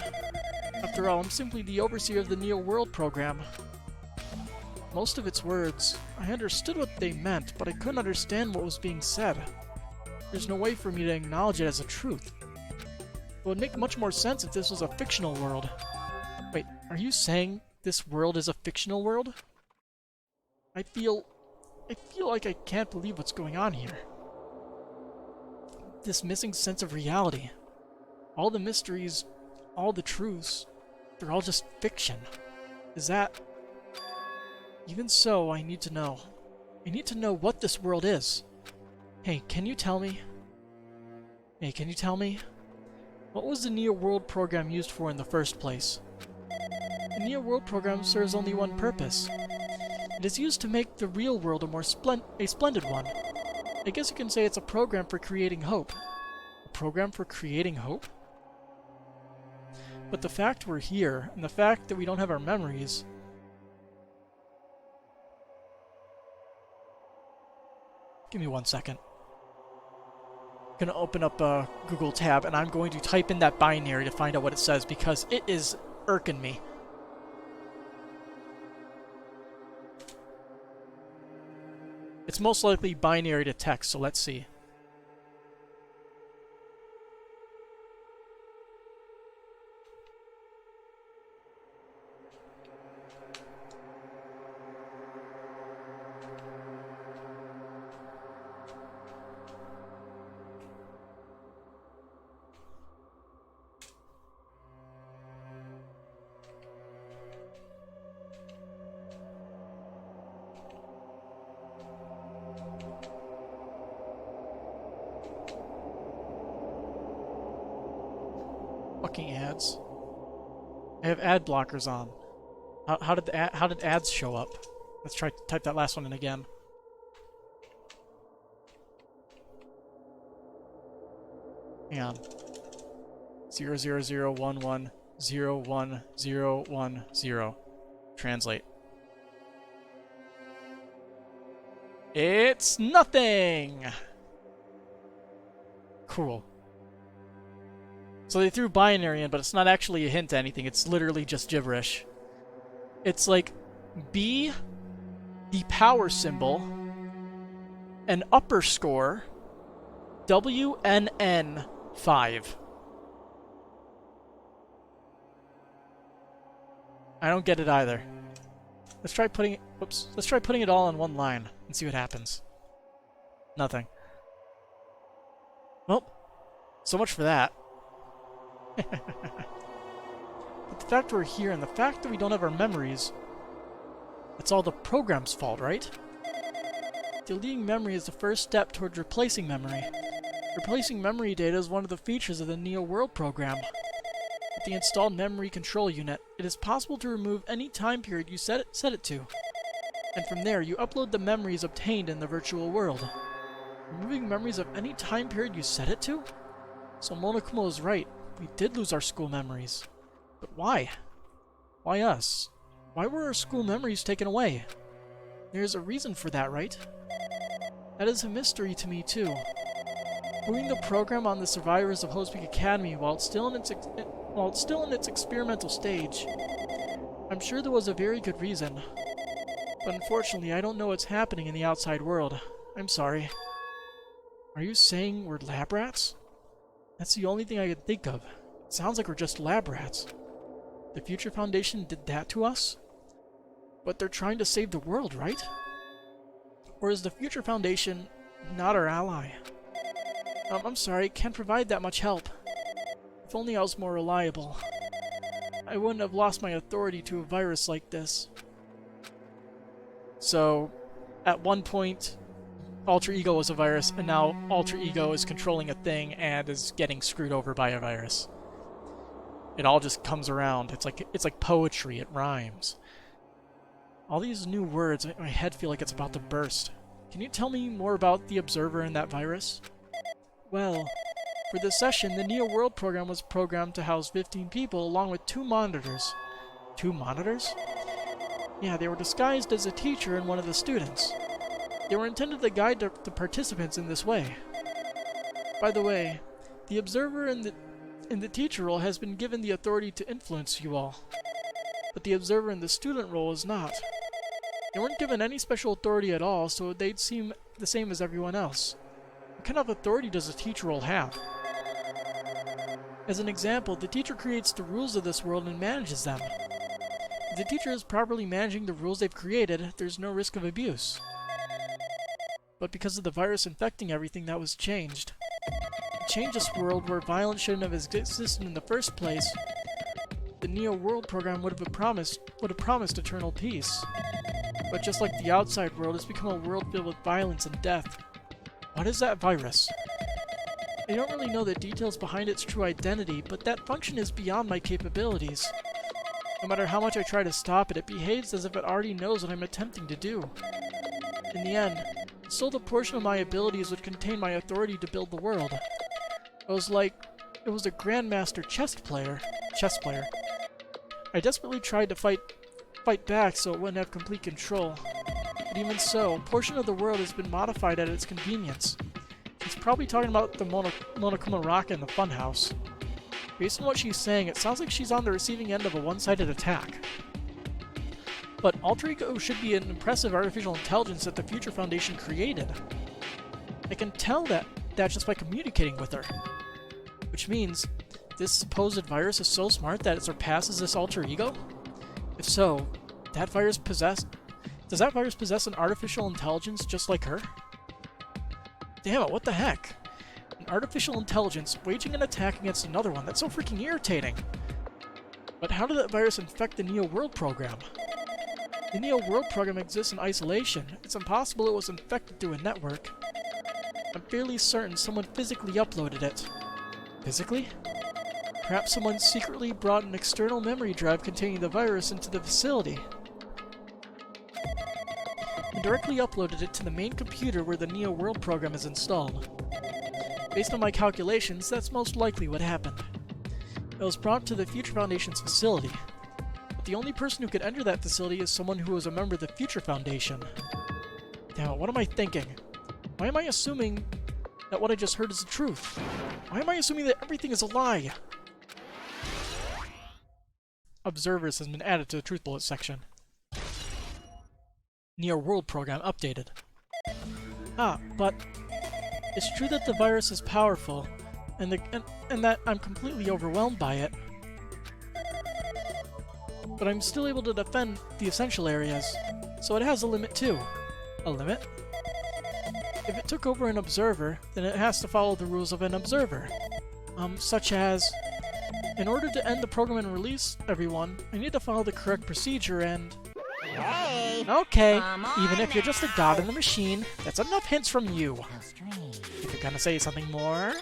After all, I'm simply the overseer of the Neo World program. Most of its words, I understood what they meant, but I couldn't understand what was being said. There's no way for me to acknowledge it as a truth. It would make much more sense if this was a fictional world. Wait, are you saying this world is a fictional world? I feel like I can't believe what's going on here. This missing sense of reality. All the mysteries, all the truths, they're all just fiction. Is that... Even so, I need to know. I need to know what this world is. Hey, can you tell me? Hey, can you tell me? What was the Neo World program used for in the first place? The Neo World program serves only one purpose. It is used to make the real world a splendid one. I guess you can say it's a program for creating hope. A program for creating hope? But the fact we're here, and the fact that we don't have our memories... Give me 1 second. I'm gonna open up a Google tab, and I'm going to type in that binary to find out what it says, because it is irking me. It's most likely binary to text, so let's see. Fucking ads. I have ad blockers on. How did ads show up? Let's try to type that last one in again. Hang on. 00011011010. Translate. It's nothing! Cool. So they threw binary in, but it's not actually a hint to anything. It's literally just gibberish. It's like B, the power symbol, an upper score, WNN 5. I don't get it either. Let's try putting it all in one line and see what happens. Nothing. Well, so much for that. But the fact we're here and the fact that we don't have our memories, that's all the program's fault, right? Deleting memory is the first step towards replacing memory. Replacing memory data is one of the features of the Neo World program. With the installed memory control unit, it is possible to remove any time period you set it to. And from there, you upload the memories obtained in the virtual world. Removing memories of any time period you set it to? So Monokuma is right. We did lose our school memories. But why? Why us? Why were our school memories taken away? There's a reason for that, right? That is a mystery to me, too. Putting the program on the survivors of Hope's Academy while it's still in its experimental stage. I'm sure there was a very good reason. But unfortunately, I don't know what's happening in the outside world. I'm sorry. Are you saying we're lab rats? That's the only thing I could think of. It sounds like we're just lab rats. The Future Foundation did that to us? But they're trying to save the world, right? Or is the Future Foundation not our ally? I'm sorry, can't provide that much help. If only I was more reliable. I wouldn't have lost my authority to a virus like this. So, at one point, Alter Ego was a virus, and now Alter Ego is controlling a thing and is getting screwed over by a virus. It all just comes around. It's like poetry. It rhymes. All these new words make my head feel like it's about to burst. Can you tell me more about the Observer and that virus? Well, for this session, the Neo World program was programmed to house 15 people along with 2 monitors. 2 monitors? Yeah, they were disguised as a teacher and one of the students. They were intended to guide the participants in this way. By the way, the Observer in the teacher role has been given the authority to influence you all. But the Observer in the student role is not. They weren't given any special authority at all, so they'd seem the same as everyone else. What kind of authority does a teacher role have? As an example, the teacher creates the rules of this world and manages them. If the teacher is properly managing the rules they've created, there's no risk of abuse. But because of the virus infecting everything, that was changed. To change this world where violence shouldn't have existed in the first place, the Neo World program would have promised eternal peace. But just like the outside world, it's become a world filled with violence and death. What is that virus? I don't really know the details behind its true identity, but that function is beyond my capabilities. No matter how much I try to stop it, it behaves as if it already knows what I'm attempting to do. In the end, it stole the portion of my abilities which contained my authority to build the world. It was like it was a grandmaster chess player. I desperately tried to fight back so it wouldn't have complete control. But even so, a portion of the world has been modified at its convenience. She's probably talking about the Monokuma Rocket in the funhouse. Based on what she's saying, it sounds like she's on the receiving end of a one-sided attack. But Alter Ego should be an impressive artificial intelligence that the Future Foundation created. I can tell that just by communicating with her. Which means, this supposed virus is so smart that it surpasses this Alter Ego? If so, does that virus possess an artificial intelligence just like her? Damn it, what the heck? An artificial intelligence waging an attack against another one, that's so freaking irritating! But how did that virus infect the Neo World program? The Neo World program exists in isolation. It's impossible it was infected through a network. I'm fairly certain someone physically uploaded it. Physically? Perhaps someone secretly brought an external memory drive containing the virus into the facility and directly uploaded it to the main computer where the Neo World program is installed. Based on my calculations, that's most likely what happened. It was brought to the Future Foundation's facility. But the only person who could enter that facility is someone who was a member of the Future Foundation. Damn it, what am I thinking? Why am I assuming that what I just heard is the truth? Why am I assuming that everything is a lie? Observers has been added to the truth bullet section. Neo World program updated. But it's true that the virus is powerful, and that I'm completely overwhelmed by it. But I'm still able to defend the essential areas, so it has a limit too. A limit? If it took over an observer, then it has to follow the rules of an observer. Such as, in order to end the program and release everyone, I need to follow the correct procedure and... Hey! Okay, even if you're just a god in the machine, that's enough hints from you. How strange. If you're gonna say something more...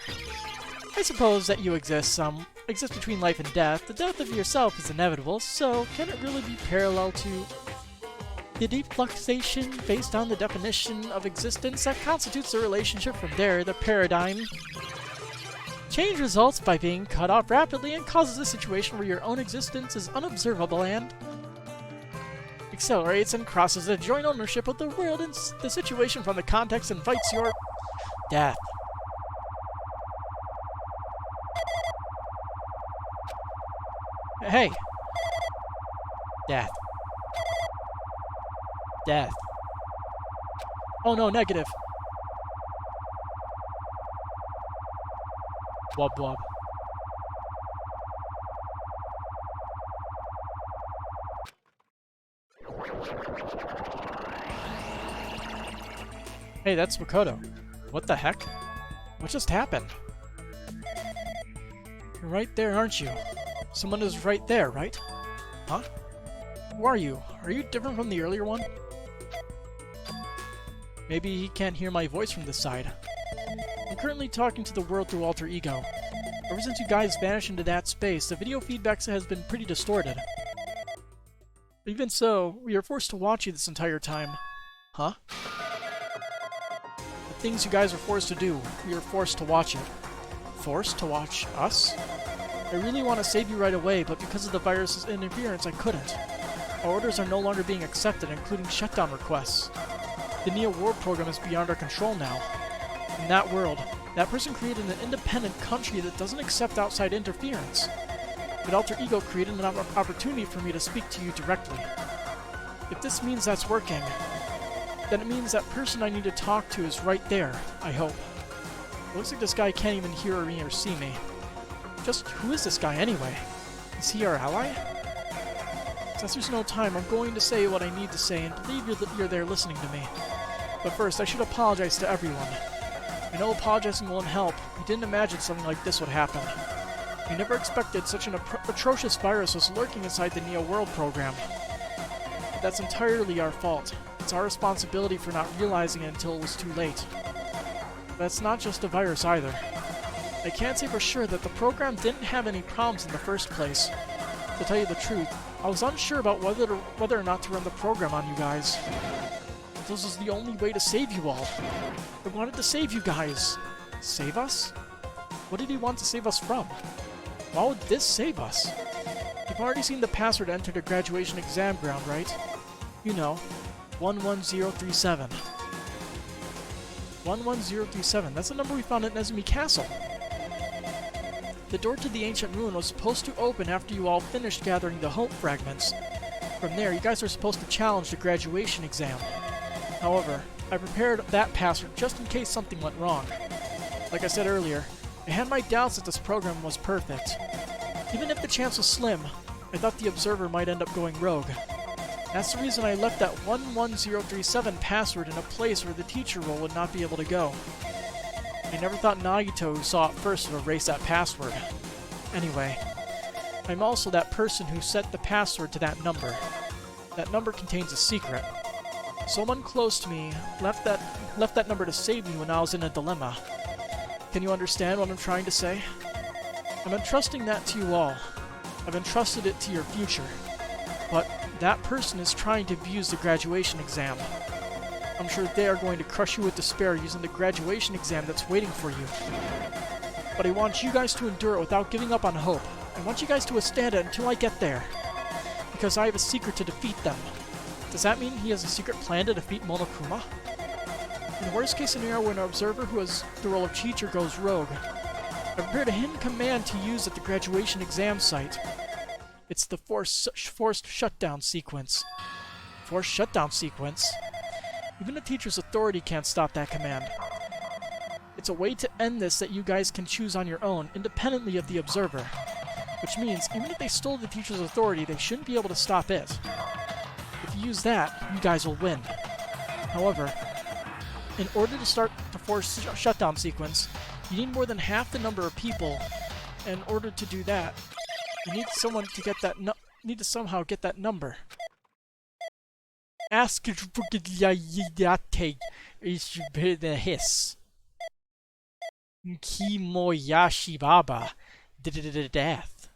I suppose that you exist between life and death. The death of yourself is inevitable, so can it really be parallel to the deep fluctuation based on the definition of existence that constitutes the relationship from there, the paradigm? Change results by being cut off rapidly and causes a situation where your own existence is unobservable and accelerates and crosses the joint ownership of the world, and the situation from the context invites your death. Hey! Death. Death. Oh no, negative. Wub wub. Hey, that's Makoto. What the heck? What just happened? You're right there, aren't you? Someone is right there, right? Huh? Who are you? Are you different from the earlier one? Maybe he can't hear my voice from this side. I'm currently talking to the world through Alter Ego. Ever since you guys vanished into that space, the video feedback has been pretty distorted. Even so, we are forced to watch you this entire time. Huh? The things you guys are forced to do, we are forced to watch it. Forced to watch us? I really want to save you right away, but because of the virus's interference, I couldn't. Our orders are no longer being accepted, including shutdown requests. The Neo World program is beyond our control now. In that world, that person created an independent country that doesn't accept outside interference. But Alter Ego created an opportunity for me to speak to you directly. If this means that's working, then it means that person I need to talk to is right there, I hope. It looks like this guy can't even hear me or see me. Just who is this guy anyway? Is he our ally? Since there's no time, I'm going to say what I need to say and believe you're there listening to me. But first, I should apologize to everyone. I know apologizing won't help. I didn't imagine something like this would happen. I never expected such an atrocious virus was lurking inside the Neo World program. But that's entirely our fault. It's our responsibility for not realizing it until it was too late. But it's not just a virus either. I can't say for sure that the program didn't have any problems in the first place. To tell you the truth, I was unsure about whether or not to run the program on you guys. This was the only way to save you all. I wanted to save you guys. Save us? What did he want to save us from? Why would this save us? You've already seen the password to enter the graduation exam ground, right? You know, 11037. 11037, that's the number we found at Nezumi Castle. The door to the ancient ruin was supposed to open after you all finished gathering the hope fragments. From there, you guys were supposed to challenge the graduation exam. However, I prepared that password just in case something went wrong. Like I said earlier, I had my doubts that this program was perfect. Even if the chance was slim, I thought the observer might end up going rogue. That's the reason I left that 11037 password in a place where the teacher role would not be able to go. I never thought Nagito, who saw it first, would erase that password. Anyway, I'm also that person who set the password to that number. That number contains a secret. Someone close to me left that number to save me when I was in a dilemma. Can you understand what I'm trying to say? I'm entrusting that to you all. I've entrusted it to your future. But that person is trying to abuse the graduation exam. I'm sure they are going to crush you with despair using the graduation exam that's waiting for you. But I want you guys to endure it without giving up on hope. I want you guys to withstand it until I get there. Because I have a secret to defeat them. Does that mean he has a secret plan to defeat Monokuma? In the worst case scenario where an observer who has the role of teacher goes rogue, I prepared a hidden command to use at the graduation exam site. It's the forced shutdown sequence. Forced shutdown sequence? Even the teacher's authority can't stop that command. It's a way to end this that you guys can choose on your own, independently of the observer. Which means, even if they stole the teacher's authority, they shouldn't be able to stop it. If you use that, you guys will win. However, in order to start the forced shutdown sequence, you need more than half the number of people. And in order to do that, you need someone to get that somehow get that number. Ask Yayate is the hiss. Kimoyashi Baba death.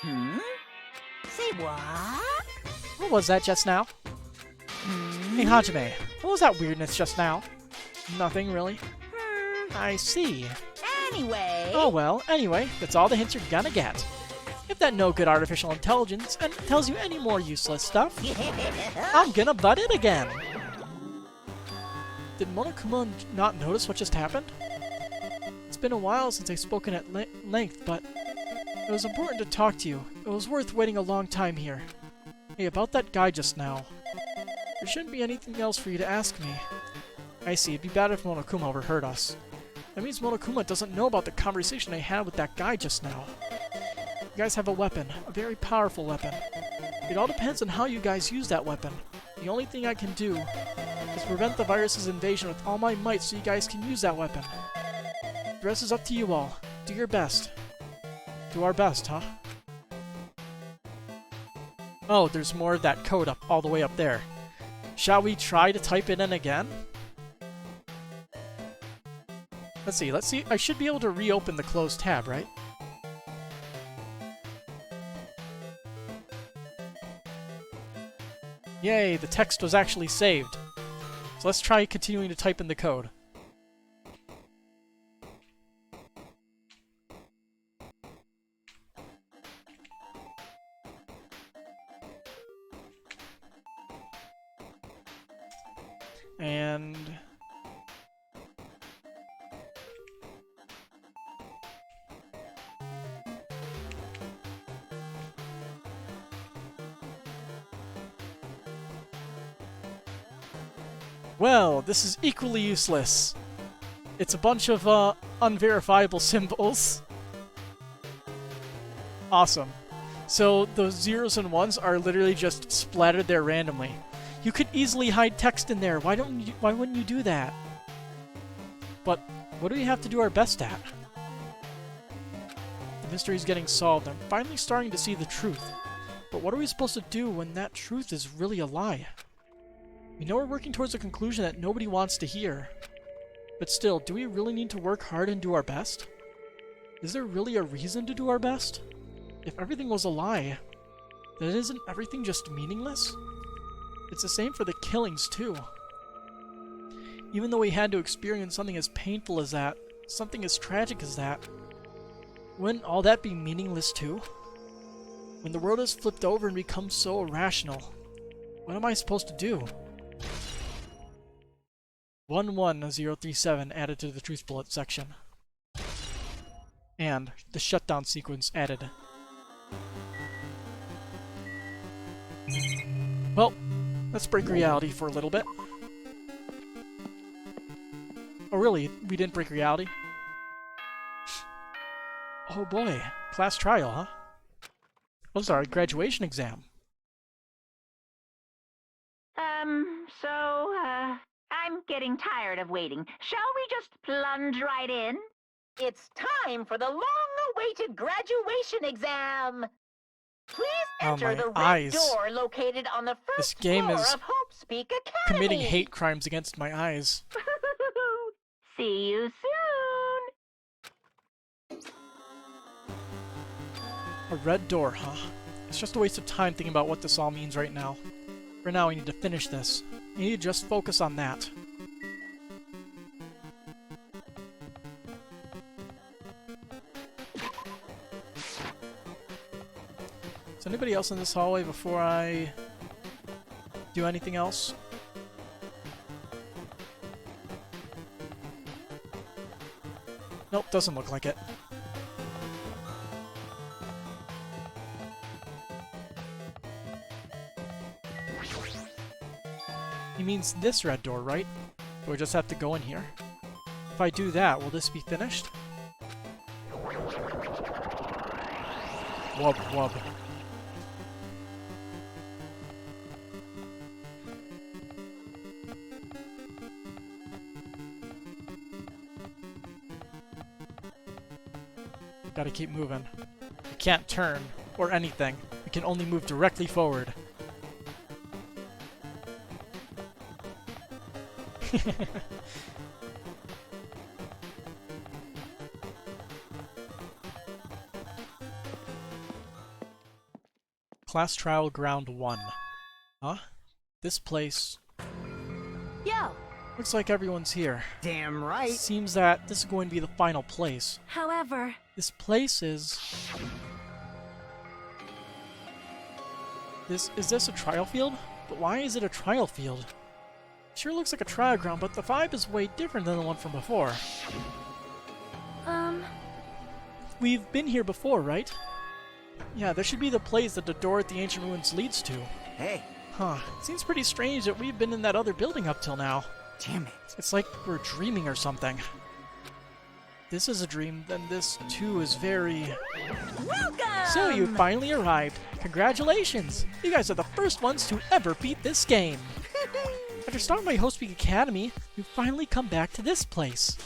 Hmm? Say what? What was that just now? Hey Hajime, what was that weirdness just now? Nothing really. I see. Anyway. Oh well, anyway, that's all the hints you're gonna get. If that no good artificial intelligence and tells you any more useless stuff, I'm gonna butt it again. Did Monokuma not notice what just happened? It's been a while since I've spoken at length, but it was important to talk to you. It was worth waiting a long time here. Hey, about that guy just now. There shouldn't be anything else for you to ask me. I see, it'd be bad if Monokuma overheard us. That means Monokuma doesn't know about the conversation I had with that guy just now. You guys have a weapon, a very powerful weapon. It all depends on how you guys use that weapon. The only thing I can do is prevent the virus's invasion with all my might so you guys can use that weapon. The rest is up to you all. Do your best. Do our best, huh? Oh, there's more of that code up all the way up there. Shall we try to type it in again? Let's see. I should be able to reopen the closed tab, right? Yay, the text was actually saved. So let's try continuing to type in the code. And Well, this is equally useless. It's a bunch of unverifiable symbols. Awesome. So those zeros and ones are literally just splattered there randomly. You could easily hide text in there. Why wouldn't you do that? But what do we have to do our best at? The mystery is getting solved. I'm finally starting to see the truth. But what are we supposed to do when that truth is really a lie? We know we're working towards a conclusion that nobody wants to hear. But still, do we really need to work hard and do our best? Is there really a reason to do our best? If everything was a lie, then isn't everything just meaningless? It's the same for the killings, too. Even though we had to experience something as painful as that, something as tragic as that, wouldn't all that be meaningless, too? When the world is flipped over and becomes so irrational, what am I supposed to do? 11037 added to the truth bullet section. And the shutdown sequence added. Well, let's break reality for a little bit. Oh really? We didn't break reality? Oh boy, class trial, huh? Oh sorry, graduation exam. I'm getting tired of waiting. Shall we just plunge right in? It's time for the long-awaited graduation exam. Please enter the red door located on the first floor of Hope Speak Academy. Committing hate crimes against my eyes. See you soon. A red door, huh? It's just a waste of time thinking about what this all means right now. For now, we need to finish this. We need to just focus on that. Is anybody else in this hallway before I do anything else? Nope, doesn't look like it. He means this red door, right? Do I just have to go in here? If I do that, will this be finished? Wub wub. Gotta keep moving. We can't turn, or anything. We can only move directly forward. Class Trial Ground 1. Huh? This place... Yo! Looks like everyone's here. Damn right. Seems that this is going to be the final place. However... This place is... Is this a trial field? But why is it a trial field? Sure looks like a trial ground, but the vibe is way different than the one from before. We've been here before, right? Yeah, this should be the place that the door at the ancient ruins leads to. Hey. Huh. Seems pretty strange that we've been in that other building up till now. Damn it. It's like we're dreaming or something. This is a dream, then this too is very... Welcome! So you finally arrived. Congratulations! You guys are the first ones to ever beat this game. After starting my Hope Speak Academy, you finally come back to this place.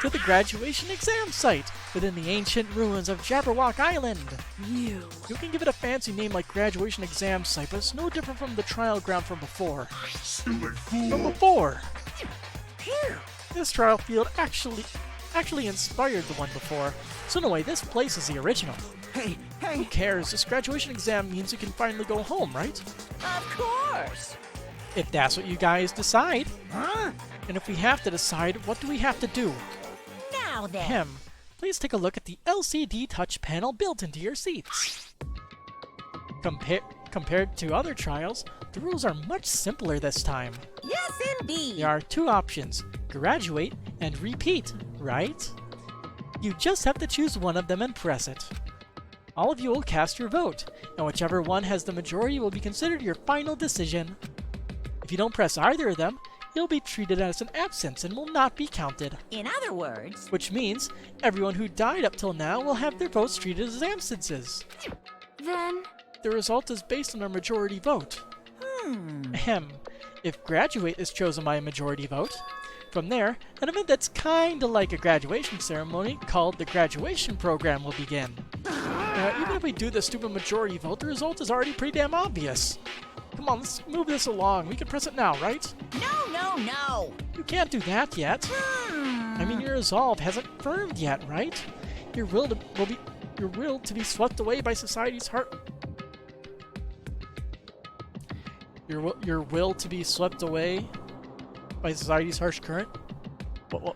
To the graduation exam site within the ancient ruins of Jabberwock Island. You can give it a fancy name like graduation exam site, but it's no different from the trial ground from before. This trial field actually inspired the one before. So in a way, this place is the original. Hey. Who cares? This graduation exam means you can finally go home, right? Of course! If that's what you guys decide. Huh? And if we have to decide, what do we have to do? Now then! Please take a look at the LCD touch panel built into your seats. Compared to other trials, the rules are much simpler this time. Yes, indeed! There are two options, graduate and repeat, right? You just have to choose one of them and press it. All of you will cast your vote, and whichever one has the majority will be considered your final decision. If you don't press either of them, it'll be treated as an absence and will not be counted. In other words... Which means everyone who died up till now will have their votes treated as absences. Then... The result is based on our majority vote. Ahem. If graduate is chosen by a majority vote, from there, an event that's kinda like a graduation ceremony called the graduation program will begin. Even if we do the stupid majority vote, the result is already pretty damn obvious. Come on, let's move this along. We can press it now, right? No! You can't do that yet. I mean, your resolve hasn't firmed yet, right? Your will to be swept away by society's heart. Your will to be swept away by society's harsh current? Well,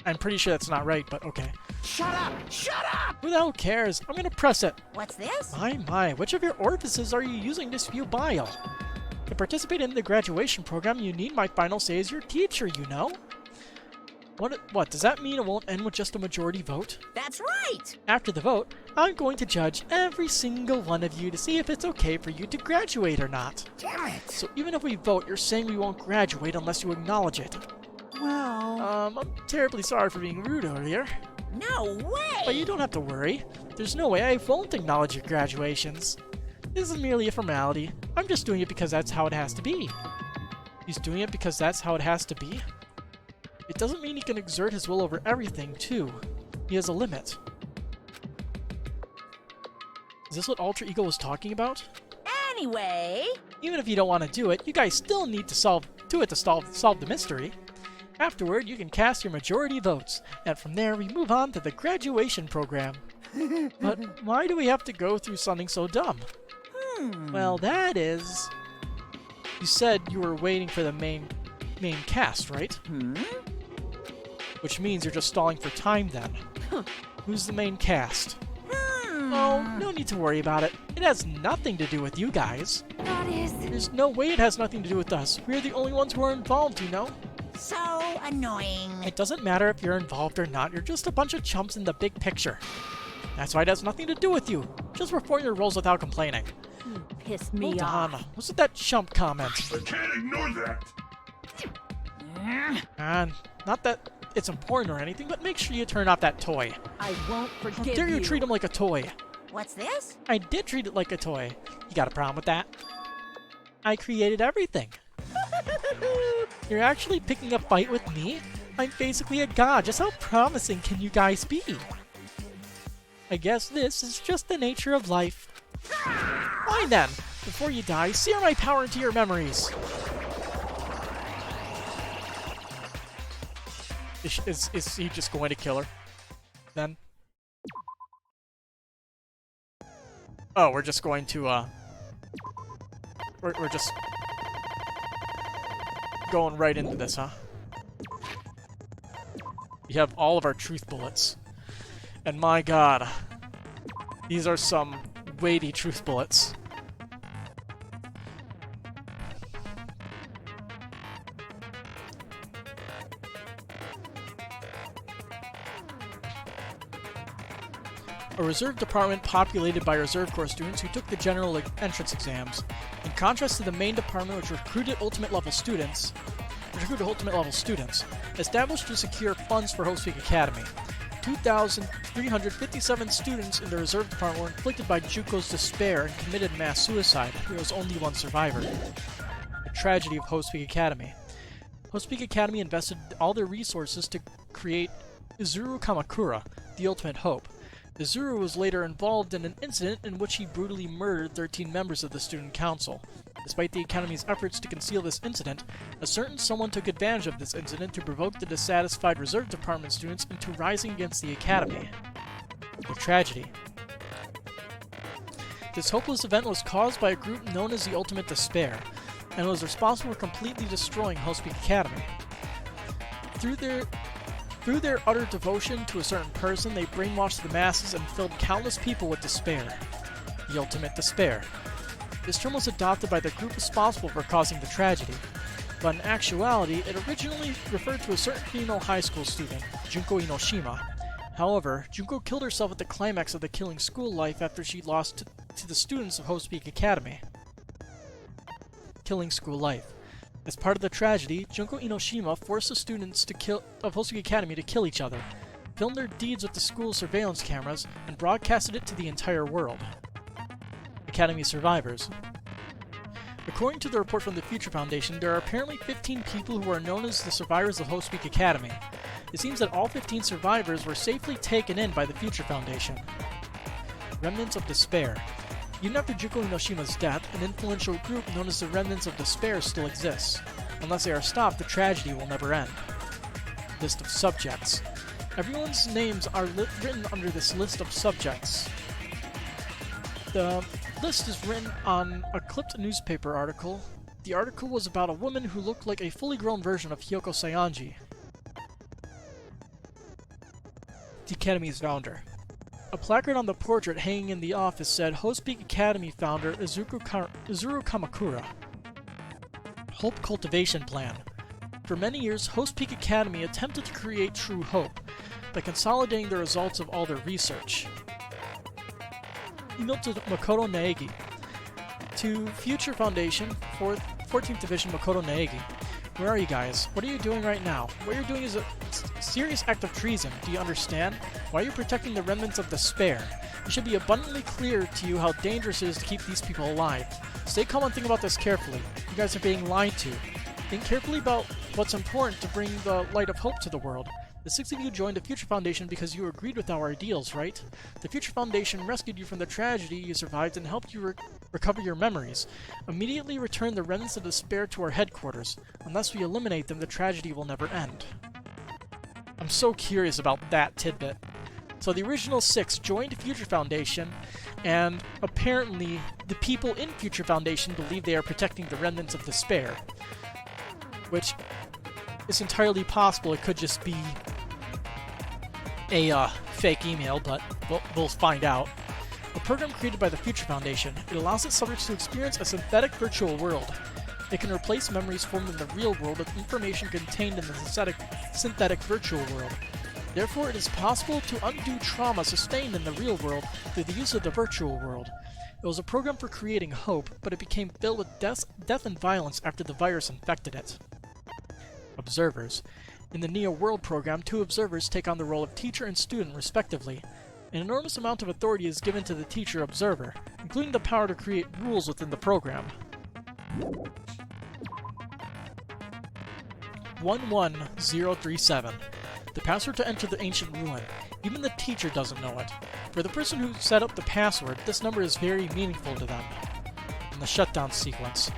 I'm pretty sure that's not right, but okay. Shut up! Shut up! Who the hell cares? I'm gonna press it. What's this? My, which of your orifices are you using to spew bile? To participate in the graduation program, you need my final say as your teacher, you know? What, does that mean it won't end with just a majority vote? That's right! After the vote, I'm going to judge every single one of you to see if it's okay for you to graduate or not. Damn it! So even if we vote, you're saying we won't graduate unless you acknowledge it. Well... I'm terribly sorry for being rude earlier. No way! But you don't have to worry. There's no way I won't acknowledge your graduations. This is merely a formality. I'm just doing it because that's how it has to be. He's doing it because that's how it has to be? It doesn't mean he can exert his will over everything, too. He has a limit. Is this what Alter Ego was talking about? Anyway... Even if you don't want to do it, you guys still need to solve the mystery. Afterward, you can cast your majority votes, and from there we move on to the graduation program. But why do we have to go through something so dumb? Well, that is... You said you were waiting for the main cast, right? Which means you're just stalling for time then. Who's the main cast? Oh, no need to worry about it. It has nothing to do with you guys. That is... There's no way it has nothing to do with us. We're the only ones who are involved, you know? So annoying. It doesn't matter if you're involved or not. You're just a bunch of chumps in the big picture. That's why it has nothing to do with you. Just perform your roles without complaining. You pissed me Hold off. on. What's with that chump comment? I can't ignore that. And not that it's important or anything, but make sure you turn off that toy. I won't How forgive dare you you. treat him like a toy? What's this? I did treat it like a toy. You got a problem with that? I created everything. You're actually picking a fight with me? I'm basically a god. Just how promising can you guys be? I guess this is just the nature of life. Fine then. Before you die, sear my power into your memories. Is he just going to kill her? Then? Oh, we're just going to, We're just... going right into this, huh? We have all of our truth bullets. And my god, these are some weighty truth bullets. A reserve department populated by Reserve Corps students who took the general entrance exams. In contrast to the main department which recruited ultimate level students, established to secure funds for Hope's Peak Academy. 2,357 students in the reserve department were inflicted by Junko's despair and committed mass suicide. There was only one survivor. The tragedy of Hope's Peak Academy. Hope's Peak Academy invested all their resources to create Izuru Kamakura, the ultimate hope. Izuru was later involved in an incident in which he brutally murdered 13 members of the student council. Despite the Academy's efforts to conceal this incident, a certain someone took advantage of this incident to provoke the dissatisfied Reserve Department students into rising against the Academy. The tragedy. This hopeless event was caused by a group known as the Ultimate Despair, and was responsible for completely destroying Hope's Peak Academy. Through their utter devotion to a certain person, they brainwashed the masses and filled countless people with despair. The Ultimate Despair. This term was adopted by the group responsible for causing the tragedy, but in actuality, it originally referred to a certain female high school student, Junko Inoshima. However, Junko killed herself at the climax of the Killing School life after she lost to the students of Hope's Peak Academy. Killing School Life. As part of the tragedy, Junko Inoshima forced the students of Hosuki Academy to kill each other, filmed their deeds with the school's surveillance cameras, and broadcasted it to the entire world. Academy survivors. According to the report from the Future Foundation, there are apparently 15 people who are known as the survivors of Hosuki Academy. It seems that all 15 survivors were safely taken in by the Future Foundation. Remnants of Despair. Even after Junko Inoshima's death, an influential group known as the Remnants of Despair still exists. Unless they are stopped, the tragedy will never end. List of subjects. Everyone's names are written under this list of subjects. The list is written on a clipped newspaper article. The article was about a woman who looked like a fully grown version of Hyoko Saionji, the Academy's founder. A placard on the portrait hanging in the office said, Hosuki Academy founder Izuru Kamakura. Hope Cultivation Plan. For many years, Hosuki Academy attempted to create true hope by consolidating the results of all their research. Email to Makoto Naegi. To Future Foundation, 14th Division Makoto Naegi. Where are you guys? What are you doing right now? What you're doing is a serious act of treason. Do you understand? Why are you protecting the remnants of despair? It should be abundantly clear to you how dangerous it is to keep these people alive. Stay calm and think about this carefully. You guys are being lied to. Think carefully about what's important to bring the light of hope to the world. The 6 of you joined the Future Foundation because you agreed with our ideals, right? The Future Foundation rescued you from the tragedy you survived and helped you recover your memories. Immediately return the remnants of despair to our headquarters. Unless we eliminate them, the tragedy will never end. I'm so curious about that tidbit. So the original 6 joined Future Foundation, and apparently the people in Future Foundation believe they are protecting the remnants of despair. Which is entirely possible. It could just be a fake email, but we'll find out. A program created by the Future Foundation. It allows its subjects to experience a synthetic virtual world. It can replace memories formed in the real world with information contained in the synthetic virtual world. Therefore, it is possible to undo trauma sustained in the real world through the use of the virtual world. It was a program for creating hope, but it became filled with death and violence after the virus infected it. Observers. In the Neo World program, 2 observers take on the role of teacher and student respectively. An enormous amount of authority is given to the teacher observer, including the power to create rules within the program. 11037. The password to enter the ancient ruin. Even the teacher doesn't know it. For the person who set up the password, this number is very meaningful to them. In the shutdown sequence.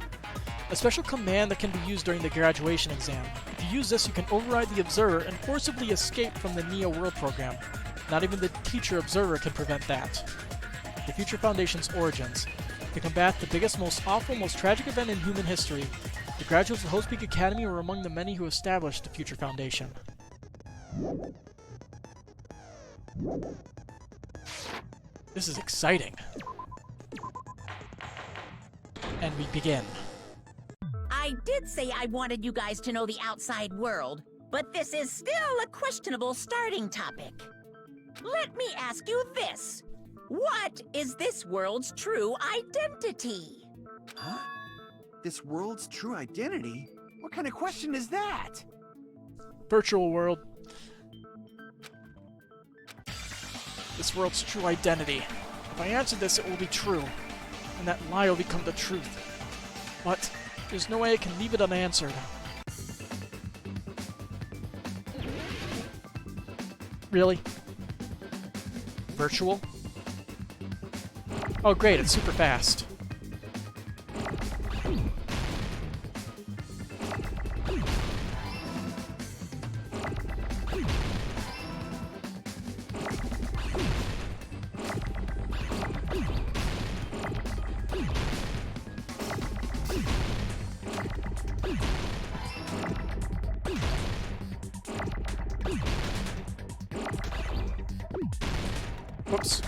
A special command that can be used during the graduation exam. If you use this, you can override the observer and forcibly escape from the Neo World program. Not even the teacher observer can prevent that. The Future Foundation's origins. To combat the biggest, most awful, most tragic event in human history, the graduates of Hosuki Academy were among the many who established the Future Foundation. This is exciting. And we begin. I did say I wanted you guys to know the outside world, but this is still a questionable starting topic. Let me ask you this. What is this world's true identity? Huh? This world's true identity? What kind of question is that? Virtual world. This world's true identity. If I answer this, it will be true, and that lie will become the truth. But there's no way I can leave it unanswered. Really? Virtual? Oh great, it's super fast. Whoops.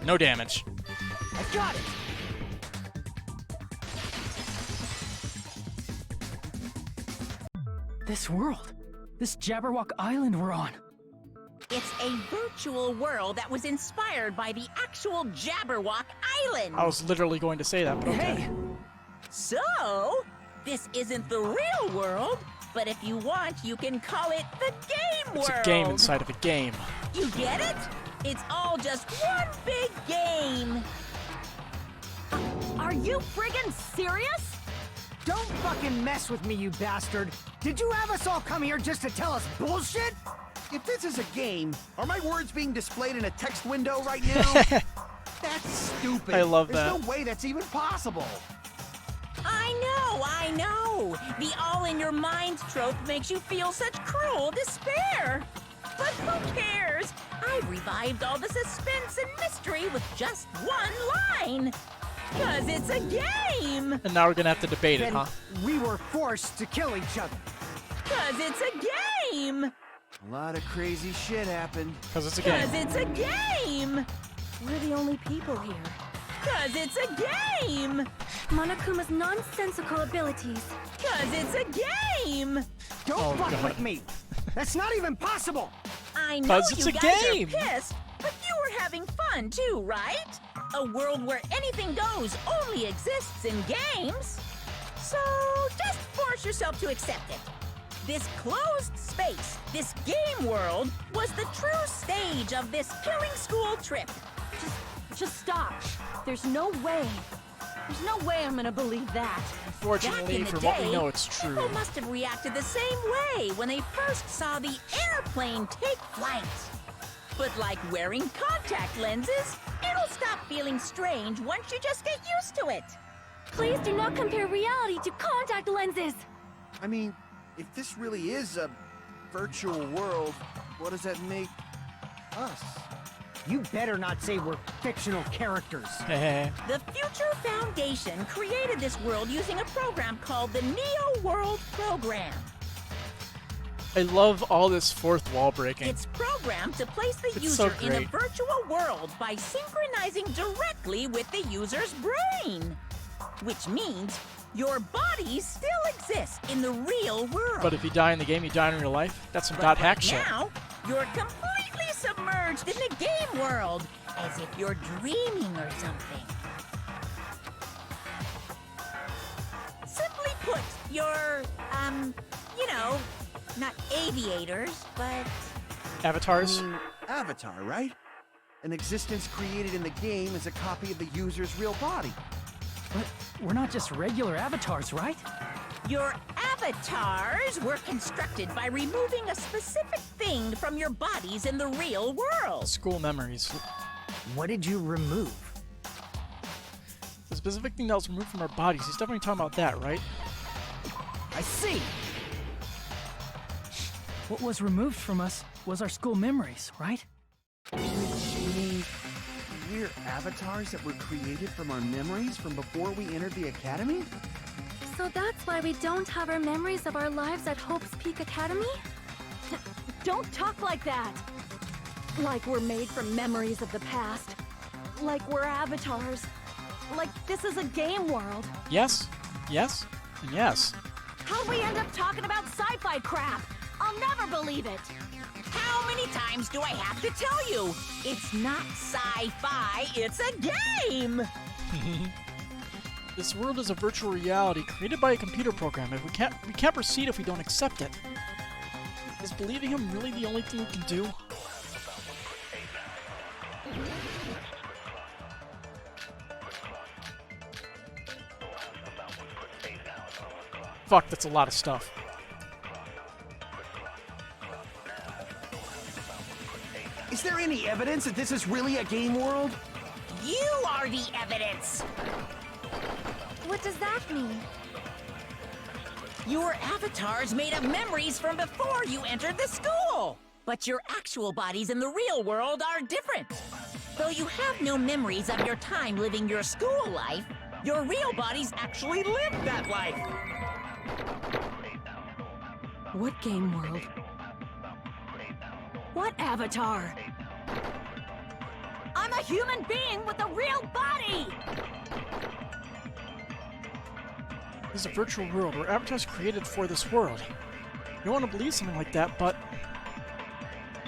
No damage. I got it! This world. This Jabberwock Island we're on. It's a virtual world that was inspired by the actual Jabberwock Island. I was literally going to say that, but okay. Hey! So, this isn't the real world, but if you want, you can call it the game world. It's a game inside of a game. You get it? It's all just one big game. Are you friggin' serious? Don't fucking mess with me, you bastard! Did you have us all come here just to tell us bullshit? If this is a game, are my words being displayed in a text window right now? That's stupid. I love There's that. no way that's even possible. I know. The all-in-your-mind trope makes you feel such cruel despair. But who cares? I've revived all the suspense and mystery with just one line. 'Cause it's a game. And now we're gonna have to debate it, Then huh? we were forced to kill each other. 'Cause it's a game. A lot of crazy shit happened. Because it's a 'Cause game. it's a game. We're the only people here. 'Cause it's a game. Monokuma's nonsensical abilities. 'Cause it's a game. Don't Oh, fuck God. with me! That's not even possible! I know 'Cause it's you a guys game. are pissed, but you were having fun too, right? A world where anything goes only exists in games. So just force yourself to accept it. This closed space, this game world, was the true stage of this killing school trip. Just stop. There's no way. There's no way I'm gonna believe that. Back Unfortunately, in the from what we day, know, it's true. People must have reacted the same way when they first saw the airplane take flight. But like wearing contact lenses, it'll stop feeling strange once you just get used to it. Please do not compare reality to contact lenses. I mean, if this really is a virtual world, what does that make us? You better not say we're fictional characters. The Future Foundation created this world using a program called the Neo World Program. I love all this fourth wall breaking. It's programmed to place the It's so user in a great. virtual world by synchronizing directly with the user's brain. Which means your body still exists in the real world. But if you die in the game, you die in real life? That's some But dot hack right shit. now, you're completely submerged in the game world, as if you're dreaming or something. Simply put, you're, you know, not aviators, but Avatars? Avatar, right? An existence created in the game is a copy of the user's real body. But we're not just regular avatars, right? your avatars were constructed by removing a specific thing from your bodies in the real world. School memories. What did you remove? The specific thing that was removed from our bodies. He's definitely talking about that, right? I see! What was removed from us was our school memories, right? Which means we're avatars that were created from our memories from before we entered the academy? So that's why we don't have our memories of our lives at Hope's Peak Academy? Don't talk like that! Like we're made from memories of the past. Like we're avatars. Like this is a game world. Yes, yes, and yes. How'd we end up talking about sci-fi crap? I'll never believe it! How many times do I have to tell you? It's not sci-fi, it's a game! This world is a virtual reality created by a computer program. If we can't proceed if we don't accept it. Is believing him really the only thing we can do? Fuck, that's a lot of stuff. Is there any evidence that this is really a game world? You are the evidence! What does that mean? Your avatar's made of memories from before you entered the school! But your actual bodies in the real world are different. Though you have no memories of your time living your school life, your real bodies actually lived that life. What game world? What avatar? A I'm a human being with a real body! This is a virtual world where avatars created for this world. You don't want to believe something like that, but...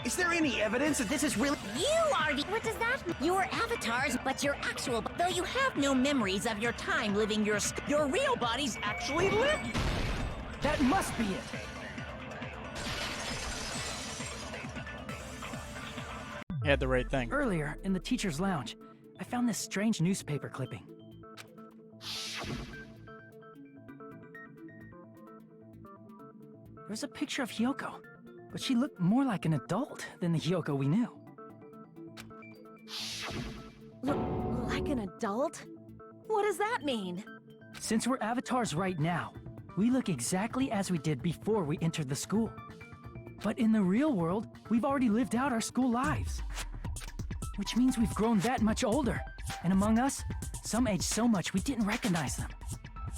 Is there any evidence that this is really— You are the— What does that mean? You're avatars, but you're actual— Though you have no memories of your time living your real bodies actually live. That must be it. You had the right thing. Earlier, in the teacher's lounge, I found this strange newspaper clipping. There was a picture of Hyoko, but she looked more like an adult than the Hyoko we knew. Like an adult? What does that mean? Since we're avatars right now, we look exactly as we did before we entered the school. But in the real world, we've already lived out our school lives. Which means we've grown that much older. And among us, some aged so much we didn't recognize them.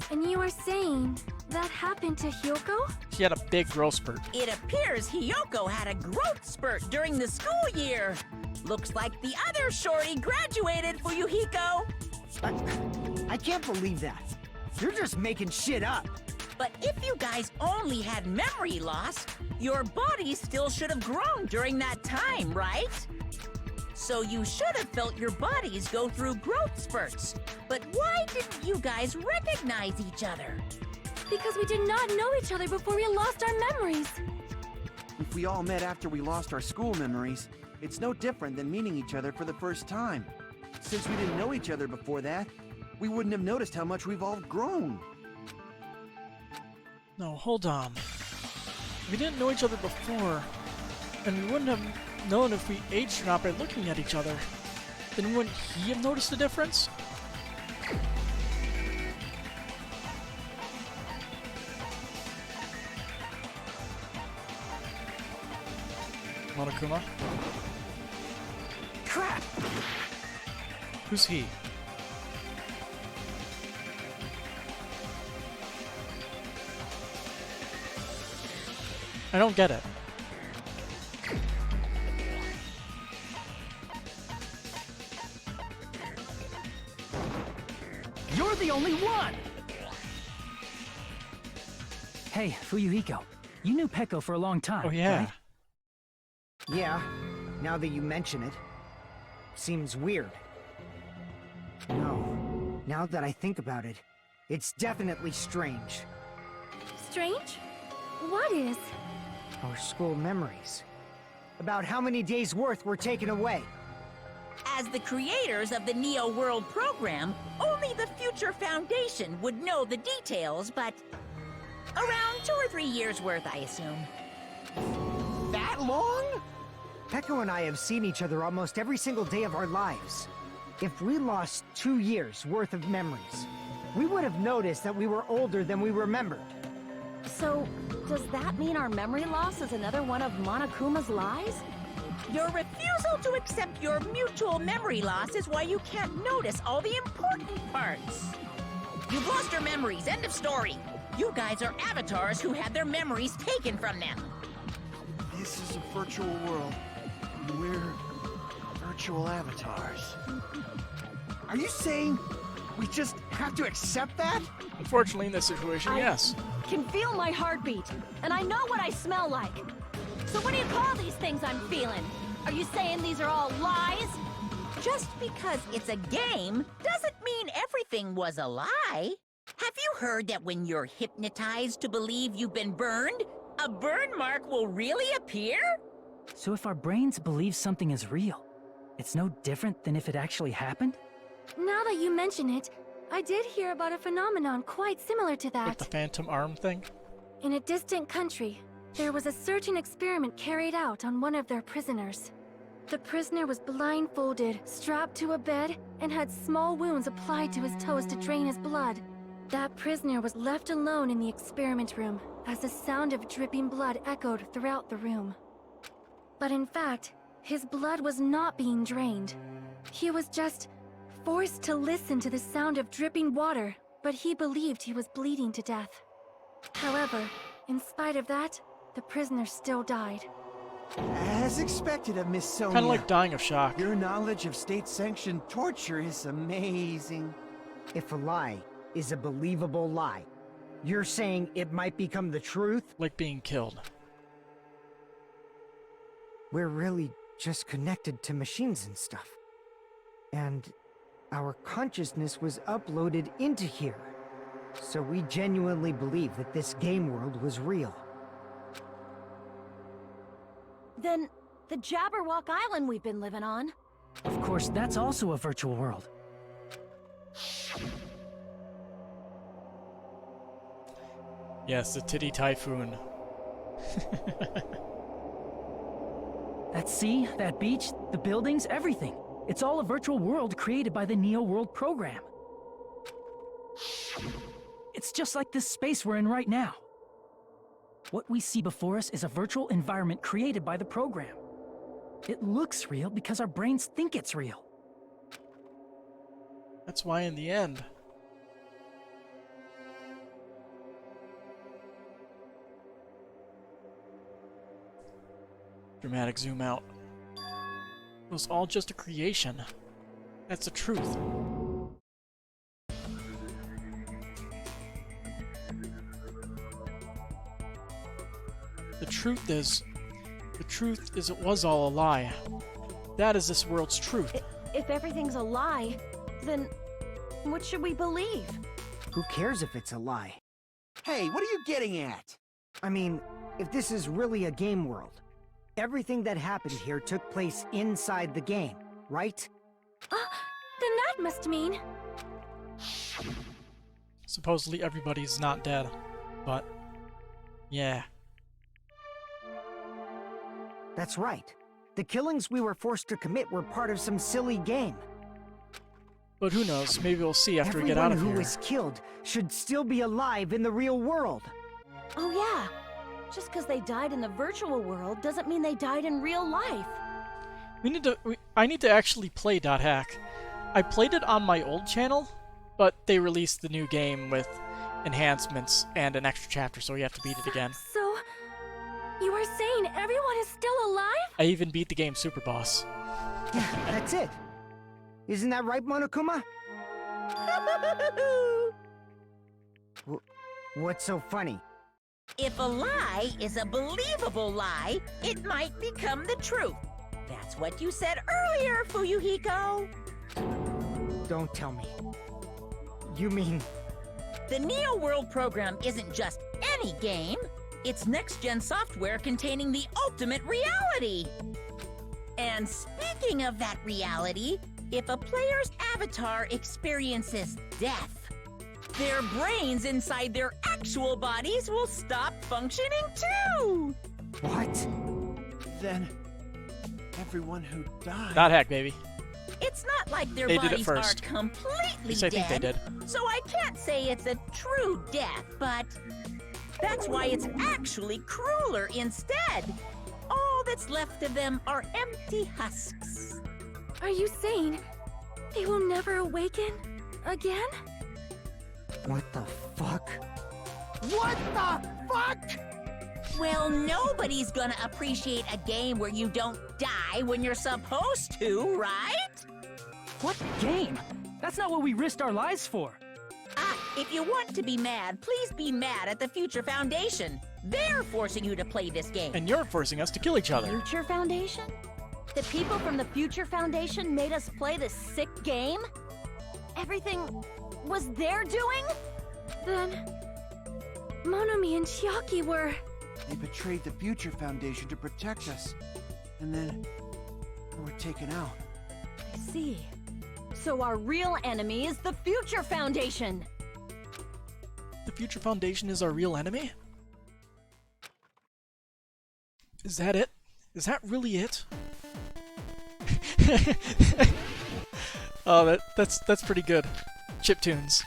And you are saying that happened to Hyoko? She had a big growth spurt. It appears Hyoko had a growth spurt during the school year. Looks like the other shorty graduated for you, Hiko. I can't believe that. You're just making shit up. But if you guys only had memory loss, your bodies still should have grown during that time, right? So you should have felt your bodies go through growth spurts. But why didn't you guys recognize each other? Because we did not know each other before we lost our memories. If we all met after we lost our school memories, it's no different than meeting each other for the first time. Since we didn't know each other before that, we wouldn't have noticed how much we've all grown. No, hold on. We didn't know each other before, and we wouldn't have known if we aged or not by looking at each other. Then wouldn't he have noticed the difference? Monokuma? Crap! Who's he? I don't get it. You're the only one! Hey, Fuyuhiko, you knew Peko for a long time, Oh yeah. right? Yeah, now that you mention it. Seems weird. No, now that I think about it, it's definitely strange. Strange? What is? Our school memories. About how many days' worth were taken away. As the creators of the Neo World program, only the Future Foundation would know the details, but around 2 or 3 years worth, I assume. That long? Peko and I have seen each other almost every single day of our lives. If we lost 2 years' worth of memories, we would have noticed that we were older than we remembered. So, does that mean our memory loss is another one of Monokuma's lies? Your refusal to accept your mutual memory loss is why you can't notice all the important parts. You've lost your memories, end of story. You guys are avatars who had their memories taken from them. This is a virtual world. We're virtual avatars. Are you saying we just have to accept that? Unfortunately, in this situation, yes. Can feel my heartbeat, and I know what I smell like. So what do you call these things I'm feeling? Are you saying these are all lies? Just because it's a game doesn't mean everything was a lie. Have you heard that when you're hypnotized to believe you've been burned, a burn mark will really appear? So if our brains believe something is real, it's no different than if it actually happened? Now that you mention it, I did hear about a phenomenon quite similar to Like that. the phantom arm thing? In a distant country, there was a certain experiment carried out on one of their prisoners. The prisoner was blindfolded, strapped to a bed, and had small wounds applied to his toes to drain his blood. That prisoner was left alone in the experiment room, as the sound of dripping blood echoed throughout the room. But in fact, his blood was not being drained. He was just forced to listen to the sound of dripping water, but he believed he was bleeding to death. However, in spite of that, the prisoner still died. As expected of Miss Sonia. Kind of like dying of shock. Your knowledge of state-sanctioned torture is amazing. If a lie is a believable lie, you're saying it might become the truth? Like being killed. We're really just connected to machines and stuff. And our consciousness was uploaded into here. So we genuinely believe that this game world was real. Then, the Jabberwock Island we've been living on. Of course, that's also a virtual world. Yes, the Titty Typhoon. That sea, that beach, the buildings, everything. It's all a virtual world created by the Neo World program. It's just like this space we're in right now. What we see before us is a virtual environment created by the program. It looks real because our brains think it's real. That's why in the end... Dramatic zoom out. It was all just a creation. That's the truth. The truth is it was all a lie. That is this world's truth. If everything's a lie, then what should we believe? Who cares if it's a lie? Hey, what are you getting at? I mean, if this is really a game world, everything that happened here took place inside the game, right? Then that must mean... Supposedly everybody's not dead, but... yeah. That's right. The killings we were forced to commit were part of some silly game. But who knows, maybe we'll see after we get out of here. Everyone who was killed should still be alive in the real world. Oh yeah. Just because they died in the virtual world doesn't mean they died in real life. I need to actually play .hack. I played it on my old channel, but they released the new game with enhancements and an extra chapter, so you have to beat it again. So, you are saying everyone is still alive? I even beat the game Super Boss. Yeah, that's it. Isn't that right, Monokuma? What's so funny? If a lie is a believable lie, it might become the truth. That's what you said earlier, Fuyuhiko. Don't tell me. You mean... The Neo World program isn't just any game. It's next-gen software containing the ultimate reality. And speaking of that reality, if a player's avatar experiences death, their brains inside their actual bodies will stop functioning too! What? Then... everyone who died... .hack, baby. It's not like their They did it bodies first. are completely At least I think they dead, did. so I can't say it's a true death, but that's why it's actually crueler instead. All that's left of them are empty husks. Are you saying they will never awaken again? What the fuck? What the fuck? Well, nobody's gonna appreciate a game where you don't die when you're supposed to, right? What game? That's not what we risked our lives for. If you want to be mad, please be mad at the Future Foundation. They're forcing you to play this game. And you're forcing us to kill each other. Future Foundation? The people from the Future Foundation made us play this sick game? Everything was their doing? Then... Monomi and Chiaki were... They betrayed the Future Foundation to protect us. And then... we were taken out. I see. So our real enemy is the Future Foundation! The Future Foundation is our real enemy? Is that it? Is that really it? Oh, that's pretty good. Chiptunes.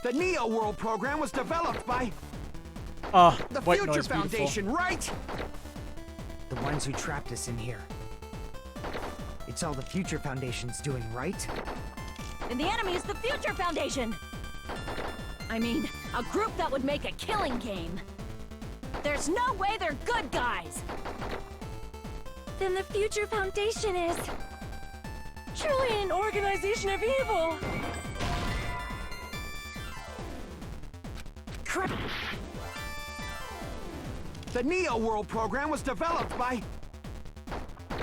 The Neo World program was developed by... the White Future Noise, Foundation, beautiful. right? The ones who trapped us in here. It's all the Future Foundation's doing, right? And the enemy is the Future Foundation! I mean, a group that would make a killing game. There's no way they're good guys! Then the Future Foundation is... truly an organization of evil! Crap! The Neo World program was developed by...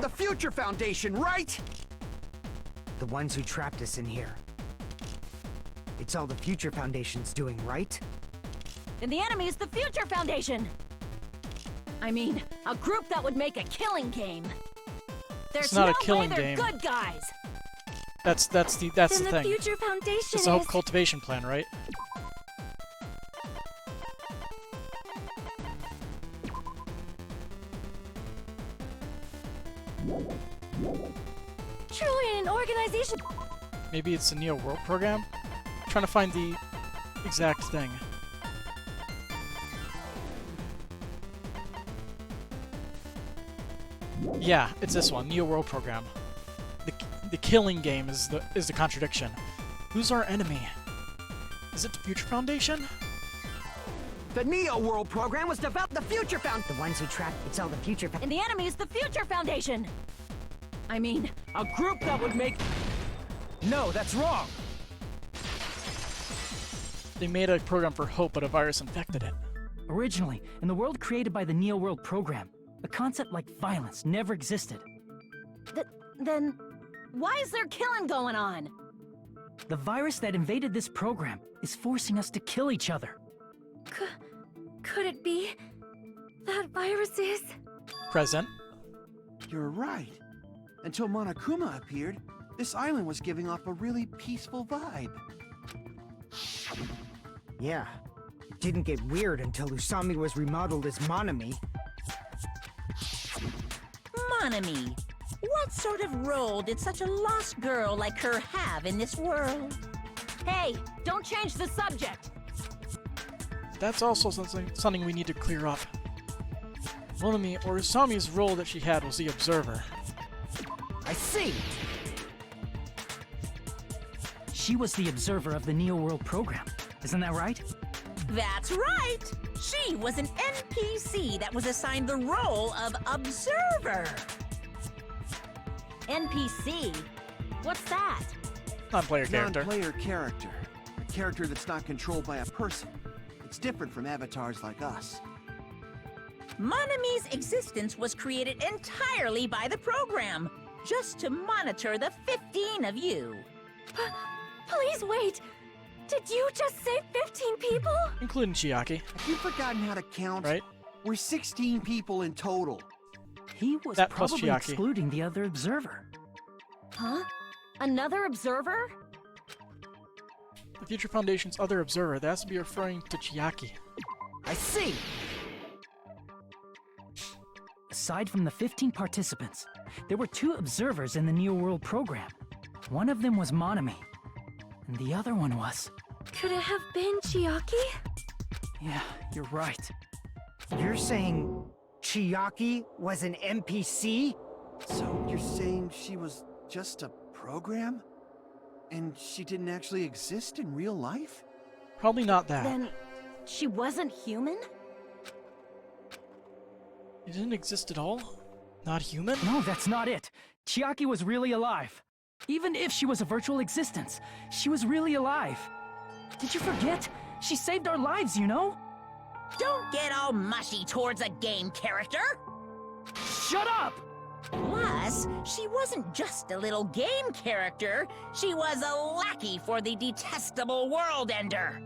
the Future Foundation, right? The ones who trapped us in here. It's all the Future Foundation's doing, right? And the enemy is the Future Foundation! I mean, a group that would make a killing game. There's not no a killing way they're game. good guys! That's the thing. The Future Foundation It's a whole cultivation plan, right? truly an organization. Maybe it's the Neo World program? I'm trying to find the exact thing. Yeah, it's this one, Neo World program. The killing game is the contradiction. Who's our enemy? Is it the Future Foundation? The Neo World program was developed the Future Foundation. The ones who trapped, it's all the Future And the enemy is the Future Foundation! I mean, a group that would make... No, that's wrong! They made a program for hope, but a virus infected it. Originally, in the world created by the Neo World program, a concept like violence never existed. Then, why is there killing going on? The virus that invaded this program is forcing us to kill each other. Could it be that virus is... Present. You're right. Until Monokuma appeared, this island was giving off a really peaceful vibe. Yeah. It didn't get weird until Usami was remodeled as Monami. Monami, what sort of role did such a lost girl like her have in this world? Hey, don't change the subject! That's also something we need to clear up. Monami, or Usami's role that she had was the observer. I see! She was the observer of the Neo World program. Isn't that right? That's right! She was an NPC that was assigned the role of observer. NPC? What's that? Non-player character. Non-player character. A character that's not controlled by a person. It's different from avatars like us. Monami's existence was created entirely by the program, just to monitor the 15 of you. Please wait! Did you just say 15 people? Including Chiaki. Have you forgotten how to count? Right? We're 16 people in total. He was That plus probably Chiaki. excluding the other observer. Huh? Another observer? The Future Foundation's other observer, that has to be referring to Chiaki. I see! Aside from the 15 participants, there were 2 observers in the Neo World program. One of them was Monami, and the other one was... Could it have been Chiaki? Yeah, you're right. You're saying Chiaki was an NPC? So you're saying she was just a program? And she didn't actually exist in real life? Probably not that. Then, she wasn't human? It didn't exist at all? Not human? No, that's not it. Chiaki was really alive. Even if she was a virtual existence, she was really alive. Did you forget? She saved our lives, you know? Don't get all mushy towards a game character! Shut up! Plus, she wasn't just a little game character, she was a lackey for the detestable World Ender.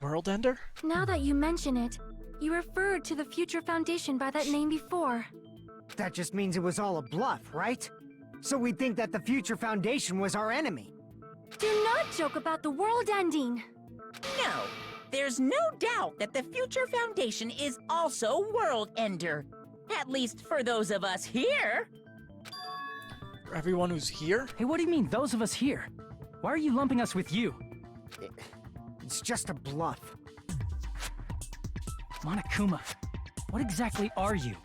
World Ender? Now that you mention it, you referred to the Future Foundation by that name before. That just means it was all a bluff, right? So we think that the Future Foundation was our enemy. Do not joke about the world ending! No, there's no doubt that the Future Foundation is also World Ender. At least for those of us here. For everyone who's here? Hey, what do you mean, those of us here? Why are you lumping us with you? It's just a bluff. Monokuma, what exactly are you?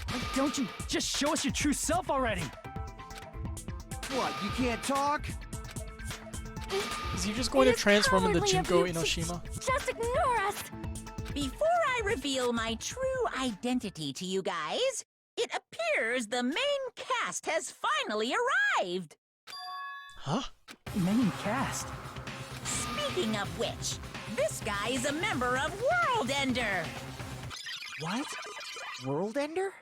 Why don't you just show us your true self already? What, you can't talk? Is he just going to transform into Junko Inoshima? Just ignore us! Before I reveal my true identity to you guys, it appears the main cast has finally arrived! Huh? Main cast? Speaking of which, this guy is a member of World Ender! What? World Ender?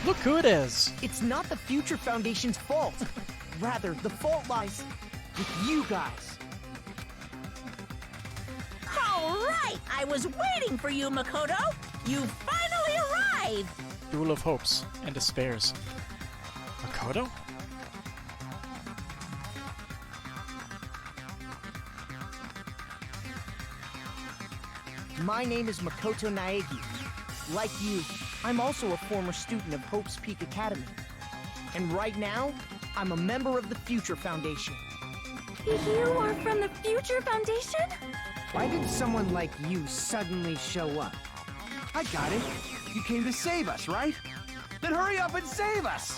Look who it is! It's not the Future Foundation's fault. Rather, the fault lies with you guys. All right! I was waiting for you, Makoto! You finally arrived! Duel of Hopes and Despairs. Makoto? My name is Makoto Naegi. Like you, I'm also a former student of Hope's Peak Academy. And right now, I'm a member of the Future Foundation. You are from the Future Foundation? Why did someone like you suddenly show up? I got it. You came to save us, right? Then hurry up and save us!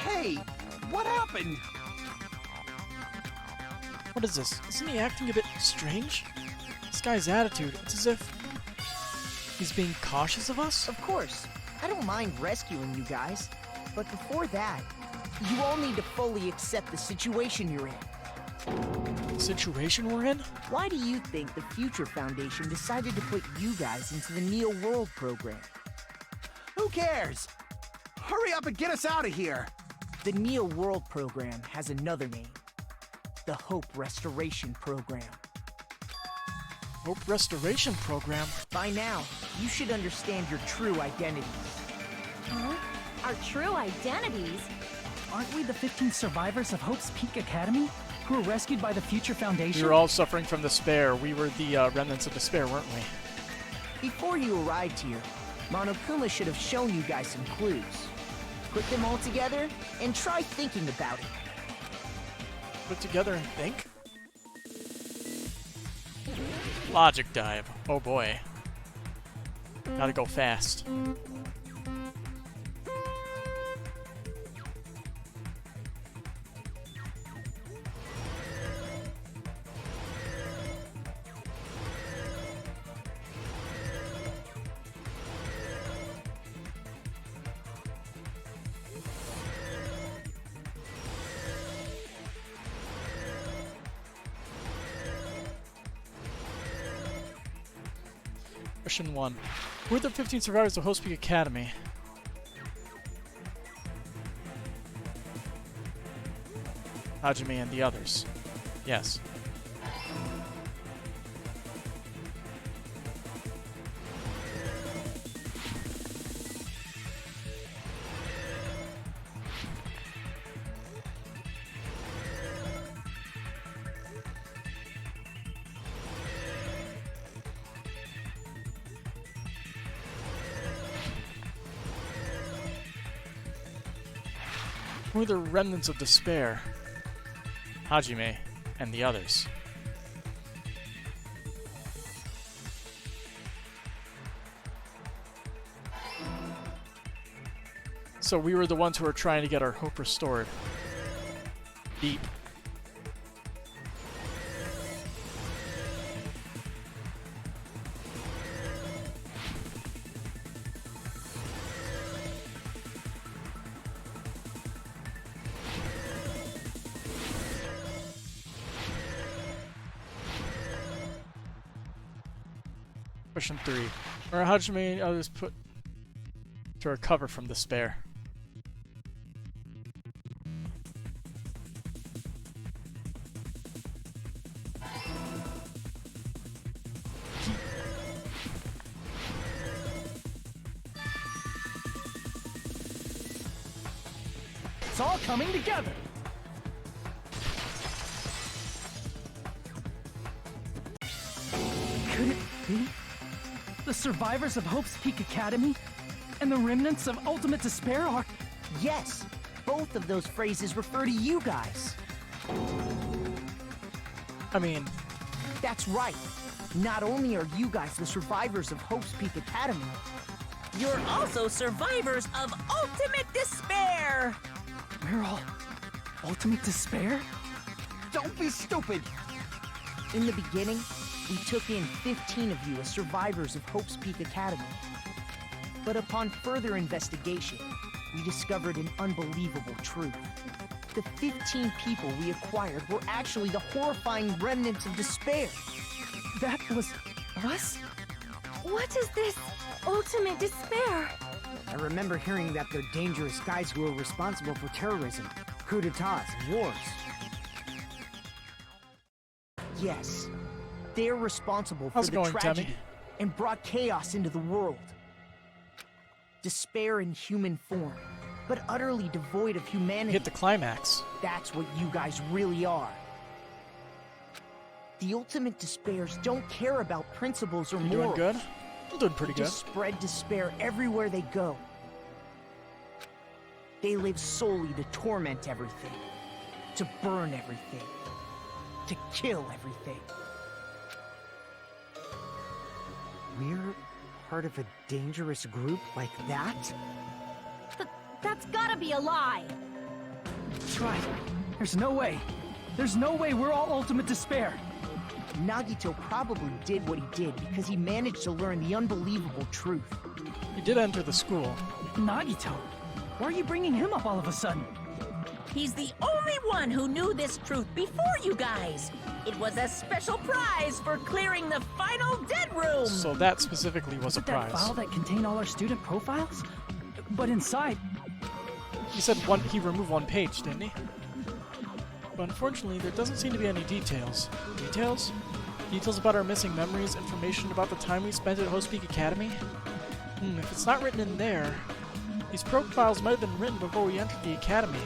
Hey, what happened? What is this? Isn't he acting a bit strange? This guy's attitude, it's as if he's being cautious of us? Of course, I don't mind rescuing you guys. But before that, you all need to fully accept the situation you're in. The situation we're in? Why do you think the Future Foundation decided to put you guys into the Neo World program? Who cares? Hurry up and get us out of here! The Neo World program has another name. The Hope Restoration Program. Hope Restoration Program? By now, you should understand your true identities. Huh? Our true identities? Aren't we the 15 survivors of Hope's Peak Academy who were rescued by the Future Foundation? We were all suffering from despair. We were the remnants of despair, weren't we? Before you arrived here, Monokuma should have shown you guys some clues. Put them all together and try thinking about it. Put together and think? Logic dive. Oh boy. Gotta go fast. Question 1. Who are the 15 survivors of Hope's Peak Academy? Hajime and the others. Yes. Who are the remnants of despair? Hajime and the others. So we were the ones who were trying to get our hope restored. Beep. Question 3. Or Hajime and others put to recover from despair. It's all coming together! Could it be? The survivors of Hope's Peak Academy and the remnants of Ultimate Despair are... Yes, both of those phrases refer to you guys. I mean... That's right. Not only are you guys the survivors of Hope's Peak Academy, you're also survivors of ultimate despair! We're all ultimate despair? Don't be stupid! In the beginning, we took in 15 of you as survivors of Hope's Peak Academy. But upon further investigation, we discovered an unbelievable truth. The 15 people we acquired were actually the horrifying remnants of despair. That was us? What is this ultimate despair? I remember hearing that they're dangerous guys who are responsible for terrorism, coup d'etats, and wars. Yes, they're responsible for the tragedy and brought chaos into the world. Despair in human form, but utterly devoid of humanity. Hit the climax. That's what you guys really are. The ultimate despairs don't care about principles or morals. You doing good? I'm doing pretty good. They just spread despair everywhere they go. They live solely to torment everything, to burn everything, to kill everything. We're part of a dangerous group like that? That's gotta be a lie! That's right. There's no way. There's no way we're all ultimate despair. Nagito probably did what he did because he managed to learn the unbelievable truth. He did enter the school. Nagito? Why are you bringing him up all of a sudden? He's the only one who knew this truth before you guys. It was a special prize for clearing the final dead room. So that specifically was a prize. That file that contained all our student profiles? But inside... He said he removed one page, didn't he? But unfortunately, there doesn't seem to be any details. Details? Details about our missing memories, information about the time we spent at Hope's Peak Academy? If it's not written in there, these profiles might have been written before we entered the academy.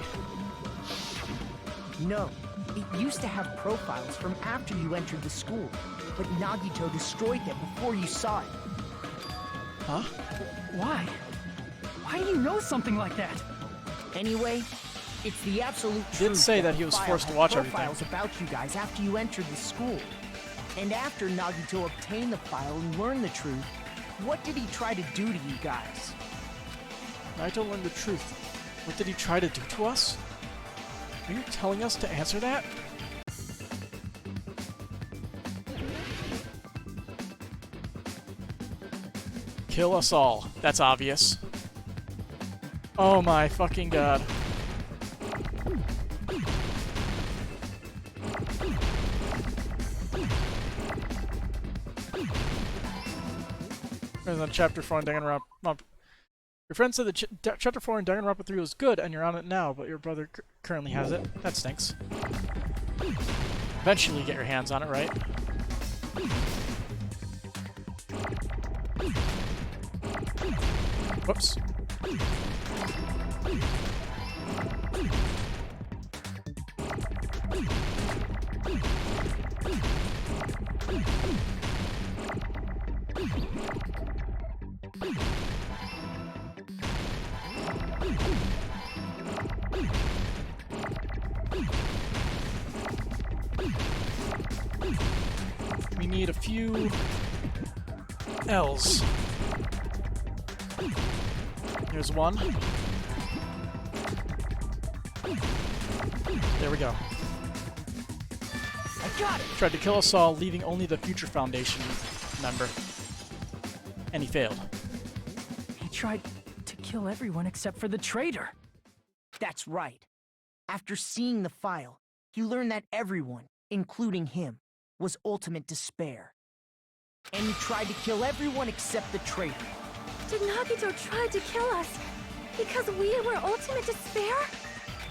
No, it used to have profiles from after you entered the school, but Nagito destroyed them before you saw it. Huh? Why? Why do you know something like that? Anyway, it's the absolute truth. He did say that he was forced to watch everything. Profiles about you guys after you entered the school. And after Nagito obtained the file and learned the truth, what did he try to do to you guys? Nagito learned the truth. What did he try to do to us? Are you telling us to answer that? Kill us all. That's obvious. Oh my fucking god. And then Chapter 4 in Danganronpa. Your friend said that Chapter 4 in Danganronpa 3 was good, and you're on it now, but your brother currently has it. That stinks. Eventually get your hands on it, right? Whoops. We need a few L's. Here's one. There we go. I got it! Tried to kill us all, leaving only the Future Foundation member. And he failed. He tried to kill everyone except for the traitor. That's right. After seeing the file, he learned that everyone, including him, was ultimate despair. And he tried to kill everyone except the traitor. Did Nagito try to kill us because we were ultimate despair?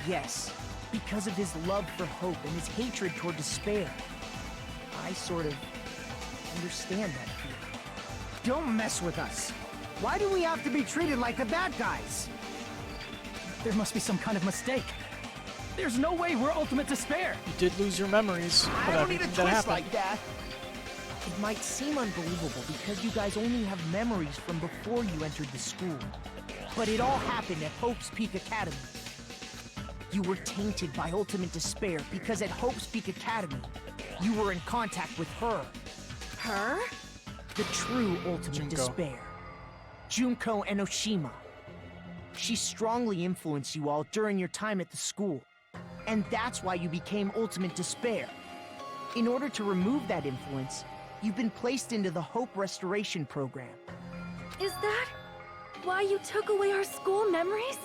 Yes, because of his love for hope and his hatred toward despair. I sort of understand that feeling. Don't mess with us. Why do we have to be treated like the bad guys? There must be some kind of mistake. There's no way we're ultimate despair. You did lose your memories. I don't need a twist like that. It might seem unbelievable because you guys only have memories from before you entered the school. But it all happened at Hope's Peak Academy. You were tainted by ultimate despair because at Hope's Peak Academy, you were in contact with her. Her? The true ultimate despair. Junko Enoshima. She strongly influenced you all during your time at the school. And that's why you became ultimate despair. In order to remove that influence, you've been placed into the Hope Restoration Program. Is that why you took away our school memories?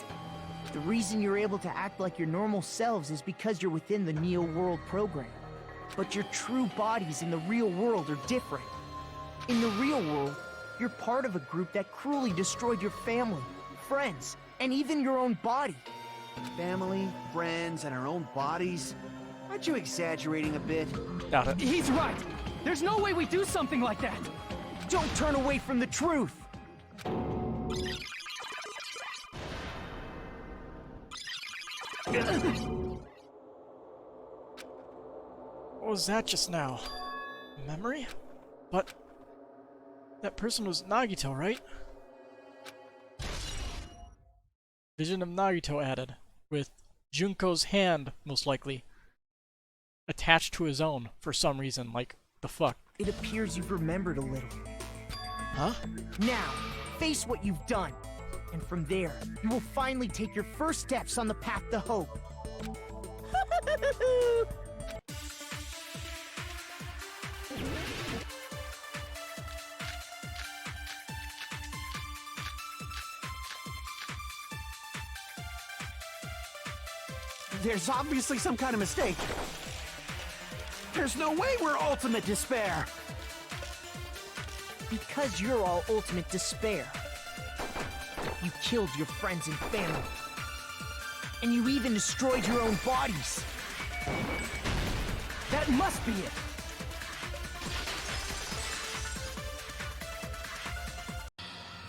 The reason you're able to act like your normal selves is because you're within the Neo World program. But your true bodies in the real world are different. In the real world, you're part of a group that cruelly destroyed your family, friends, and even your own body. Family, friends, and our own bodies? Aren't you exaggerating a bit? Got it. He's right! There's no way we do something like that! Don't turn away from the truth! What was that just now? A memory? But that person was Nagito, right? Vision of Nagito added, with Junko's hand, most likely, attached to his own for some reason. Like, the fuck? It appears you've remembered a little. Huh? Now, face what you've done. And from there, you will finally take your first steps on the path to hope. There's obviously some kind of mistake. There's no way we're ultimate despair. Because you're all ultimate despair. You killed your friends and family. And you even destroyed your own bodies. That must be it!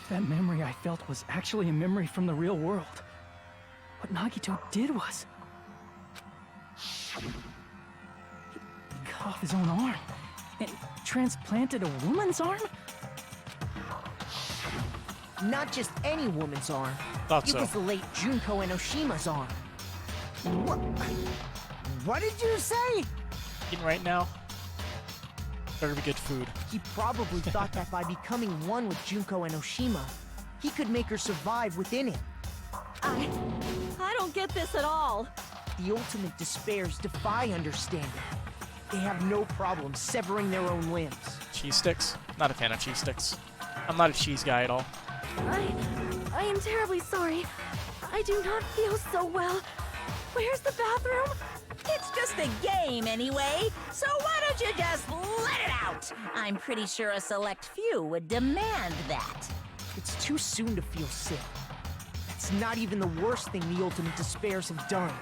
That memory I felt was actually a memory from the real world. What Nagito did was... he cut off his own arm and transplanted a woman's arm? Not just any woman's arm. Thought so. It was the late Junko Enoshima's arm. What did you say? Eating right now? Better be good food. He probably thought that by becoming one with Junko Enoshima, he could make her survive within him. I don't get this at all. The ultimate despairs defy understanding. They have no problem severing their own limbs. Cheese sticks? Not a fan of cheese sticks. I'm not a cheese guy at all. I am terribly sorry. I do not feel so well. Where's the bathroom? It's just a game anyway, so why don't you just let it out? I'm pretty sure a select few would demand that. It's too soon to feel sick. That's not even the worst thing the ultimate despairs have done.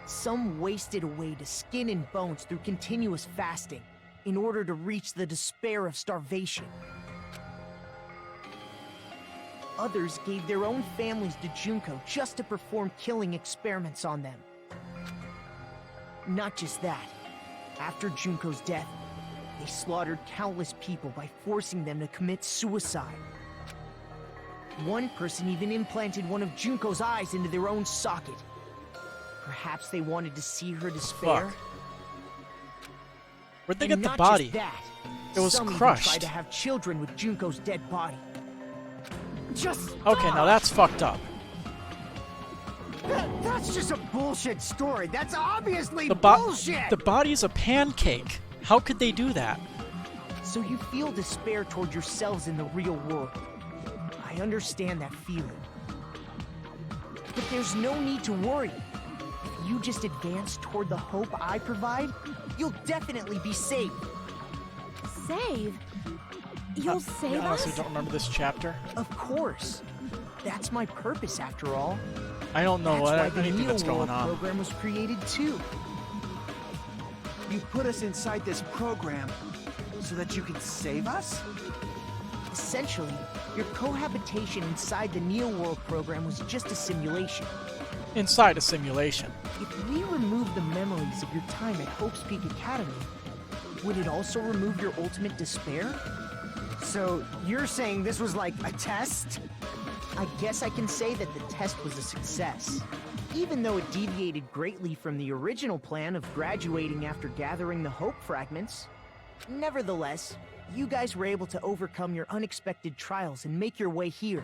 Some wasted away to skin and bones through continuous fasting in order to reach the despair of starvation. Others gave their own families to Junko just to perform killing experiments on them. Not just that. After Junko's death, they slaughtered countless people by forcing them to commit suicide. One person even implanted one of Junko's eyes into their own socket. Perhaps they wanted to see her despair. Fuck. Where'd they And get the not body? just that, It was some crushed. even tried to have children with Junko's dead body. Just Okay, now that's fucked up. That's just a bullshit story. That's obviously The bullshit. The body's a pancake. How could they do that? So you feel despair toward yourselves in the real world. I understand that feeling. But there's no need to worry. If you just advance toward the hope I provide, you'll definitely be saved. Save? You'll save I honestly us? don't remember this chapter. Of course. That's my purpose, after all. I don't know That's why the anything that's Neo going World on. program was created too. You put us inside this program so that you can save us? Essentially, your cohabitation inside the Neo World program was just a simulation. Inside a simulation. If we remove the memories of your time at Hope's Peak Academy, would it also remove your ultimate despair? So, you're saying this was like a test? I guess I can say that the test was a success. Even though it deviated greatly from the original plan of graduating after gathering the Hope Fragments. Nevertheless, you guys were able to overcome your unexpected trials and make your way here.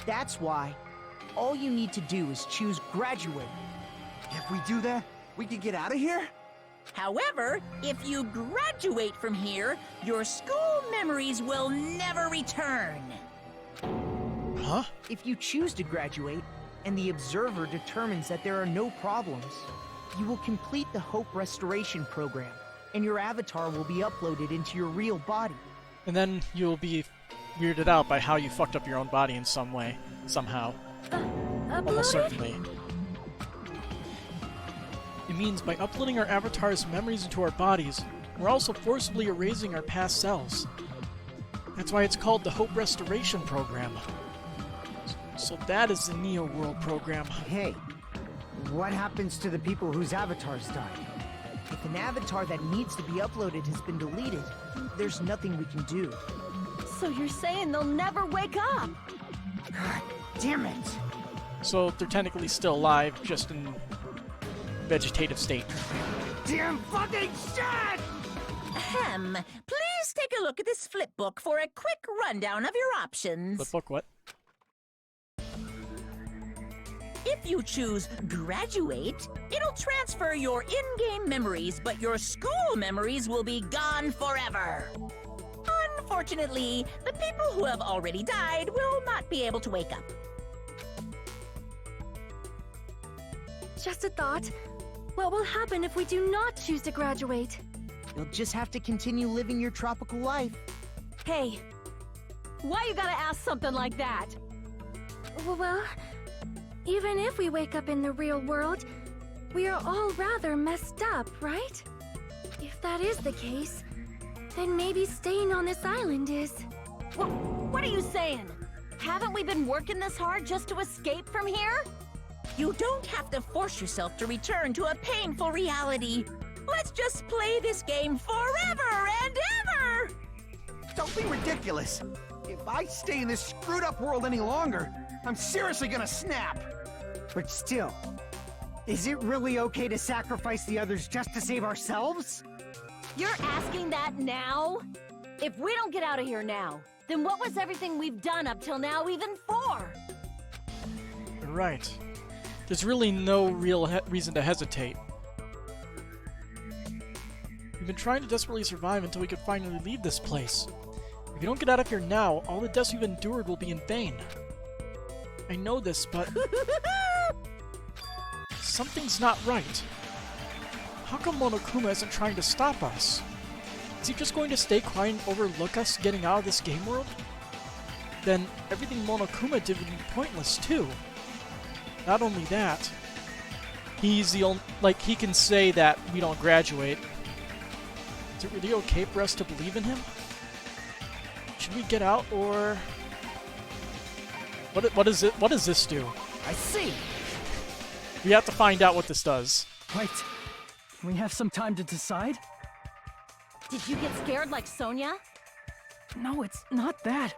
That's why all you need to do is choose graduate. If we do that, we can get out of here? However, if you graduate from here, your school memories will never return. Huh? If you choose to graduate, and the observer determines that there are no problems, you will complete the Hope Restoration Program, and your avatar will be uploaded into your real body. And then you'll be weirded out by how you fucked up your own body in some way, somehow. Almost certainly. It means by uploading our avatar's memories into our bodies, we're also forcibly erasing our past selves. That's why it's called the Hope Restoration Program. So that is the Neo World program. Hey, what happens to the people whose avatars died? If an avatar that needs to be uploaded has been deleted, there's nothing we can do. So you're saying they'll never wake up? God damn it! So they're technically still alive, just in vegetative state. Damn fucking shit! Ahem. Please take a look at this flipbook for a quick rundown of your options. Flipbook what? If you choose Graduate, it'll transfer your in-game memories, but your school memories will be gone forever. Unfortunately, the people who have already died will not be able to wake up. Just a thought. What will happen if we do not choose to graduate? You'll just have to continue living your tropical life. Hey, why you gotta ask something like that? Well, even if we wake up in the real world, we are all rather messed up, right? If that is the case, then maybe staying on this island is... What are you saying? Haven't we been working this hard just to escape from here? You don't have to force yourself to return to a painful reality. Let's just play this game forever and ever! Don't be ridiculous. If I stay in this screwed up world any longer, I'm seriously gonna snap. But still, is it really okay to sacrifice the others just to save ourselves? You're asking that now? If we don't get out of here now, then what was everything we've done up till now even for? Right. There's really no real reason to hesitate. We've been trying to desperately survive until we could finally leave this place. If you don't get out of here now, all the deaths we've endured will be in vain. I know this, but... something's not right. How come Monokuma isn't trying to stop us? Is he just going to stay quiet and overlook us getting out of this game world? Then everything Monokuma did would be pointless too. Not only that, he's the only... like, he can say that we don't graduate. Is it really okay for us to believe in him? Should we get out, or... What does this do? I see! We have to find out what this does. Wait, can we have some time to decide? Did you get scared like Sonia? No, it's not that.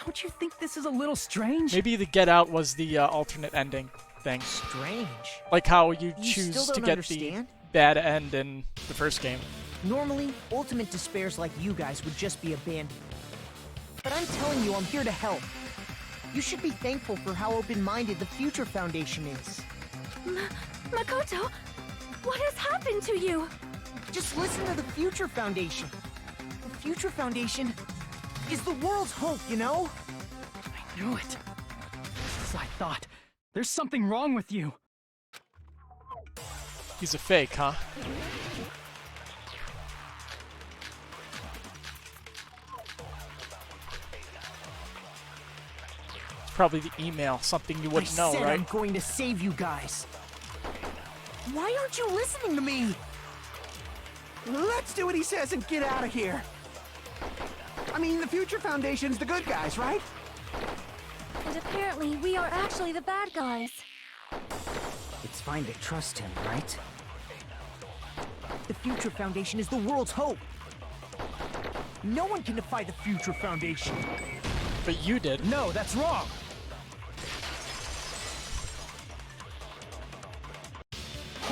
Don't you think this is a little strange? Maybe the get out was the alternate ending thing. Strange. Like how you You choose still to don't get understand? the bad end in the first game. Normally, ultimate despairs like you guys would just be abandoned. But I'm telling you, I'm here to help. You should be thankful for how open-minded the Future Foundation is. Makoto, what has happened to you? Just listen to the Future Foundation. The Future Foundation is the world's hope, you know? I knew it. As I thought. There's something wrong with you. He's a fake, huh? It's probably the email, something you wouldn't know, I said right? I'm going to save you guys. Why aren't you listening to me? Let's do what he says and get out of here. I mean, the Future Foundation's the good guys, right? And apparently we are actually the bad guys. It's fine to trust him, right? The Future Foundation is the world's hope. No one can defy the Future Foundation. But you did. No, that's wrong.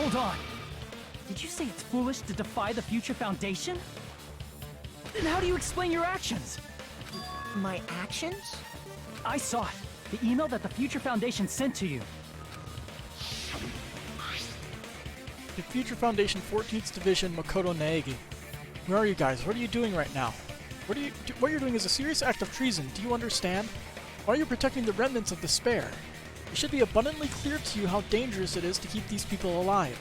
Hold on. Did you say it's foolish to defy the Future Foundation? Then how do you explain your actions? My actions? I saw it. The email that the Future Foundation sent to you. The Future Foundation 14th Division, Makoto Naegi. Where are you guys? What are you doing right now? What you're doing is a serious act of treason. Do you understand? Why are you protecting the remnants of despair? It should be abundantly clear to you how dangerous it is to keep these people alive.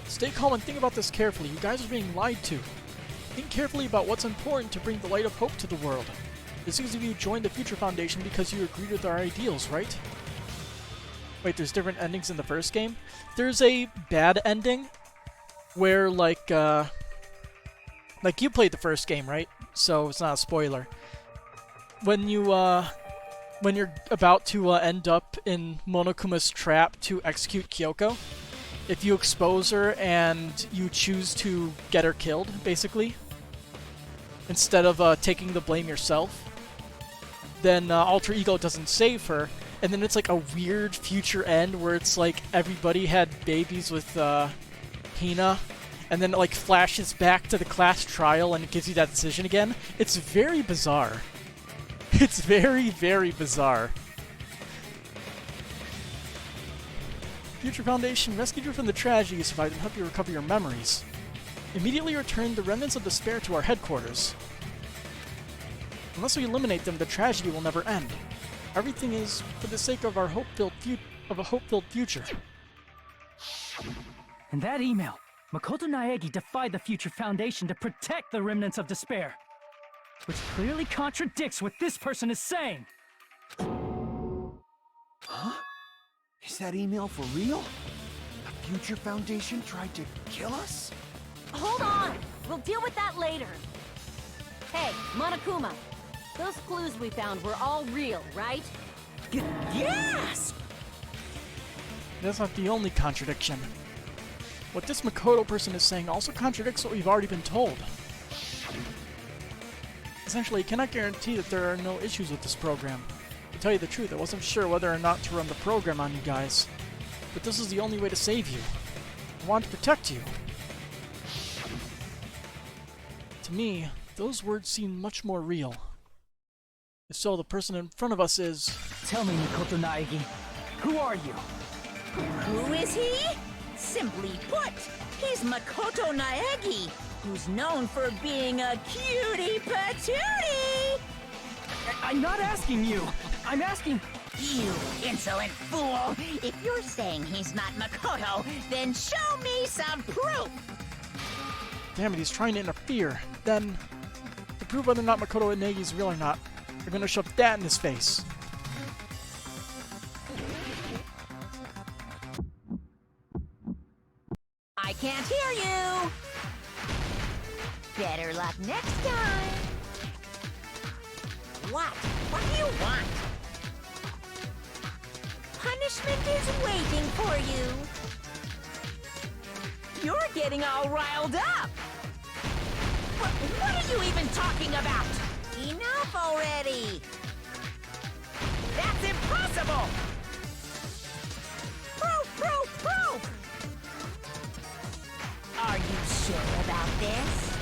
Stay calm and think about this carefully. You guys are being lied to. Think carefully about what's important to bring the light of hope to the world. It seems as if you joined the Future Foundation because you agreed with our ideals, right? Wait, there's different endings in the first game? There's a bad ending where, like you played the first game, right? So it's not a spoiler. When you're about to end up in Monokuma's trap to execute Kyoko, if you expose her and you choose to get her killed, basically, instead of taking the blame yourself, then Alter Ego doesn't save her, and then it's like a weird future end where it's like everybody had babies with Hina, and then it like flashes back to the class trial and it gives you that decision again. It's very bizarre. It's very, very bizarre. Future Foundation rescued you from the tragedy you survived and helped you recover your memories. Immediately return the remnants of despair to our headquarters. Unless we eliminate them, the tragedy will never end. Everything is for the sake of our hope-filled future. In that email, Makoto Naegi defied the Future Foundation to protect the remnants of despair, which clearly contradicts what this person is saying. Huh? Is that email for real? The Future Foundation tried to kill us? Hold on! We'll deal with that later. Hey, Monokuma. Those clues we found were all real, right? Yes! That's not the only contradiction. What this Makoto person is saying also contradicts what we've already been told. Essentially, I cannot guarantee that there are no issues with this program. To tell you the truth, I wasn't sure whether or not to run the program on you guys. But this is the only way to save you. I want to protect you. To me, those words seem much more real. If so, the person in front of us is... Tell me, Makoto Naegi, who are you? Who is he? Simply put, he's Makoto Naegi, who's known for being a cutie patootie! I'm not asking you! I'm asking... You insolent fool! If you're saying he's not Makoto, then show me some proof! Damn it, he's trying to interfere. Then, to prove whether or not Makoto Naegi is real or not, we're gonna shove that in his face. I can't hear you! Better luck next time! What? What do you want? Punishment is waiting for you! You're getting all riled up! What are you even talking about? Enough already! That's impossible! Proof! Proof! Proof! Are you sure about this?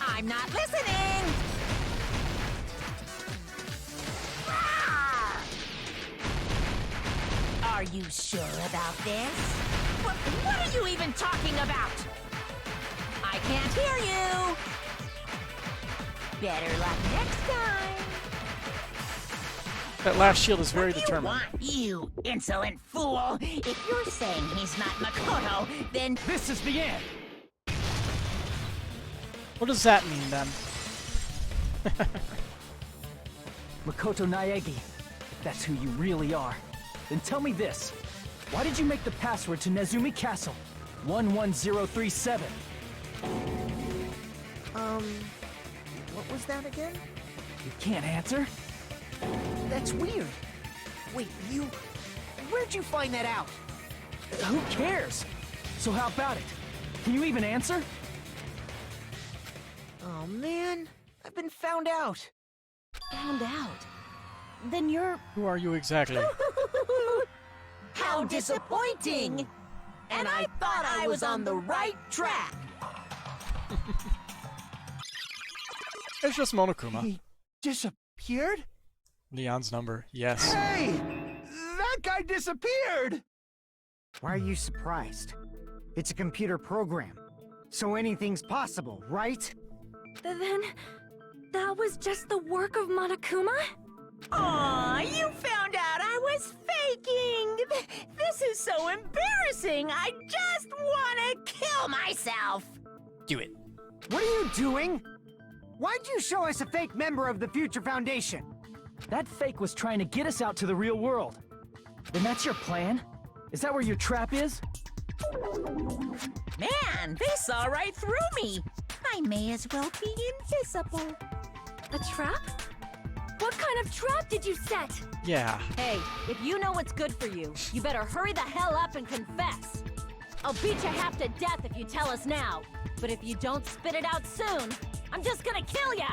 I'm not listening! Ah! Are you sure about this? What are you even talking about? I can't hear you! Better luck next time! That last shield is very determined. You insolent fool! If you're saying he's not Makoto, then... This is the end! What does that mean, then? Makoto Naegi, if that's who you really are, then tell me this. Why did you make the password to Nezumi Castle 11037? What was that again? You can't answer? That's weird. Wait, where'd you find that out? Who cares? So how about it? Can you even answer? Oh man, I've been found out. Found out? Then you're... Who are you exactly? How disappointing! and I thought I was on the right track. It's just Monokuma. He disappeared? Leon's number, yes. Hey! That guy disappeared! Why are you surprised? It's a computer program, so anything's possible, right? Then, that was just the work of Monokuma? Aw, you found out I was faking! This is so embarrassing! I just want to kill myself! Do it. What are you doing? Why'd you show us a fake member of the Future Foundation? That fake was trying to get us out to the real world. Then that's your plan? Is that where your trap is? Man, they saw right through me! I may as well be invisible. A trap? What kind of trap did you set? Yeah. Hey, if you know what's good for you, you better hurry the hell up and confess. I'll beat you half to death if you tell us now. But if you don't spit it out soon, I'm just gonna kill ya!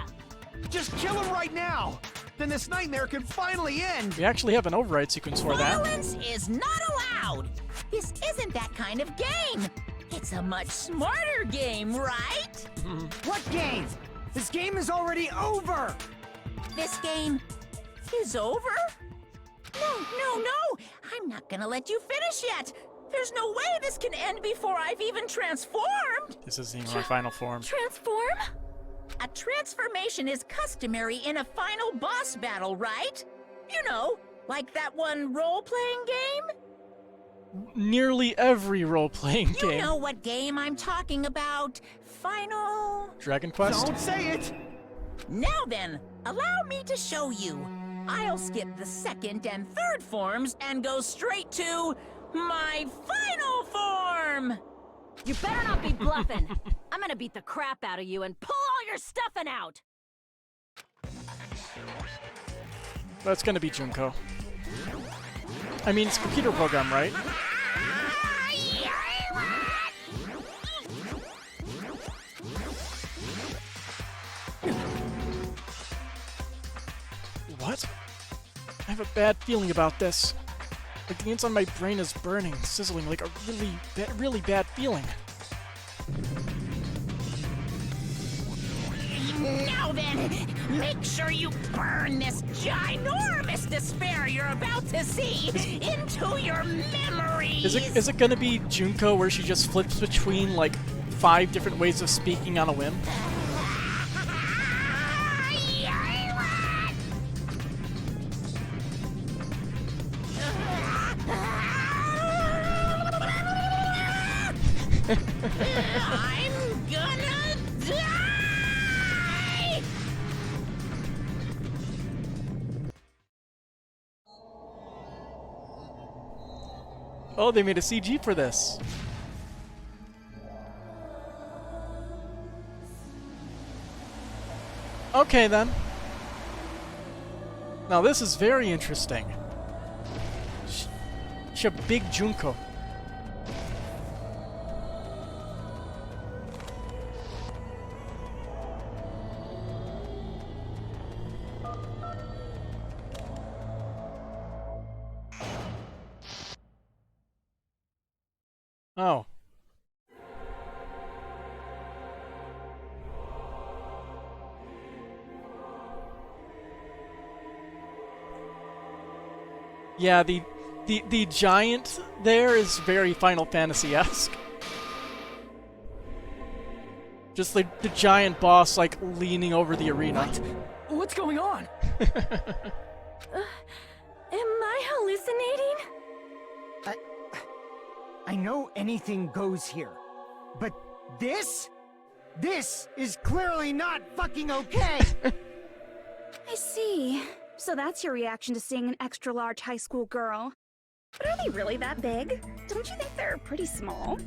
Just kill him right now! Then this nightmare can finally end! We actually have an override sequence for that. Violence is not allowed! This isn't that kind of game! It's a much smarter game, right? What game? This game is already over! This game is over? No! I'm not gonna let you finish yet! There's no way this can end before I've even transformed! This isn't even my final form. Transform? A transformation is customary in a final boss battle, right? You know, like that one role-playing game? Nearly every role-playing game. You know what game I'm talking about. Final... Dragon Quest? Don't say it! Now then, allow me to show you. I'll skip the second and third forms and go straight to my final form! You better not be bluffing. I'm gonna beat the crap out of you and pull all your stuffing out! That's gonna be Junko. I mean, it's a computer program, right? What? I have a bad feeling about this. Like the inside of my brain is burning, sizzling, like a really bad feeling. Now then, make sure you burn this ginormous despair you're about to see into your memories! Is it gonna be Junko where she just flips between, like, 5 different ways of speaking on a whim? I'm gonna die! Oh, they made a CG for this. Okay, then. Now, this is very interesting. She's a big Junko. Oh. Yeah, the giant there is very Final Fantasy-esque. Just the giant boss, like, leaning over the arena. What's going on? Am I hallucinating? I know anything goes here, but this is clearly not fucking okay! I see. So that's your reaction to seeing an extra-large high school girl. But are they really that big? Don't you think they're pretty small?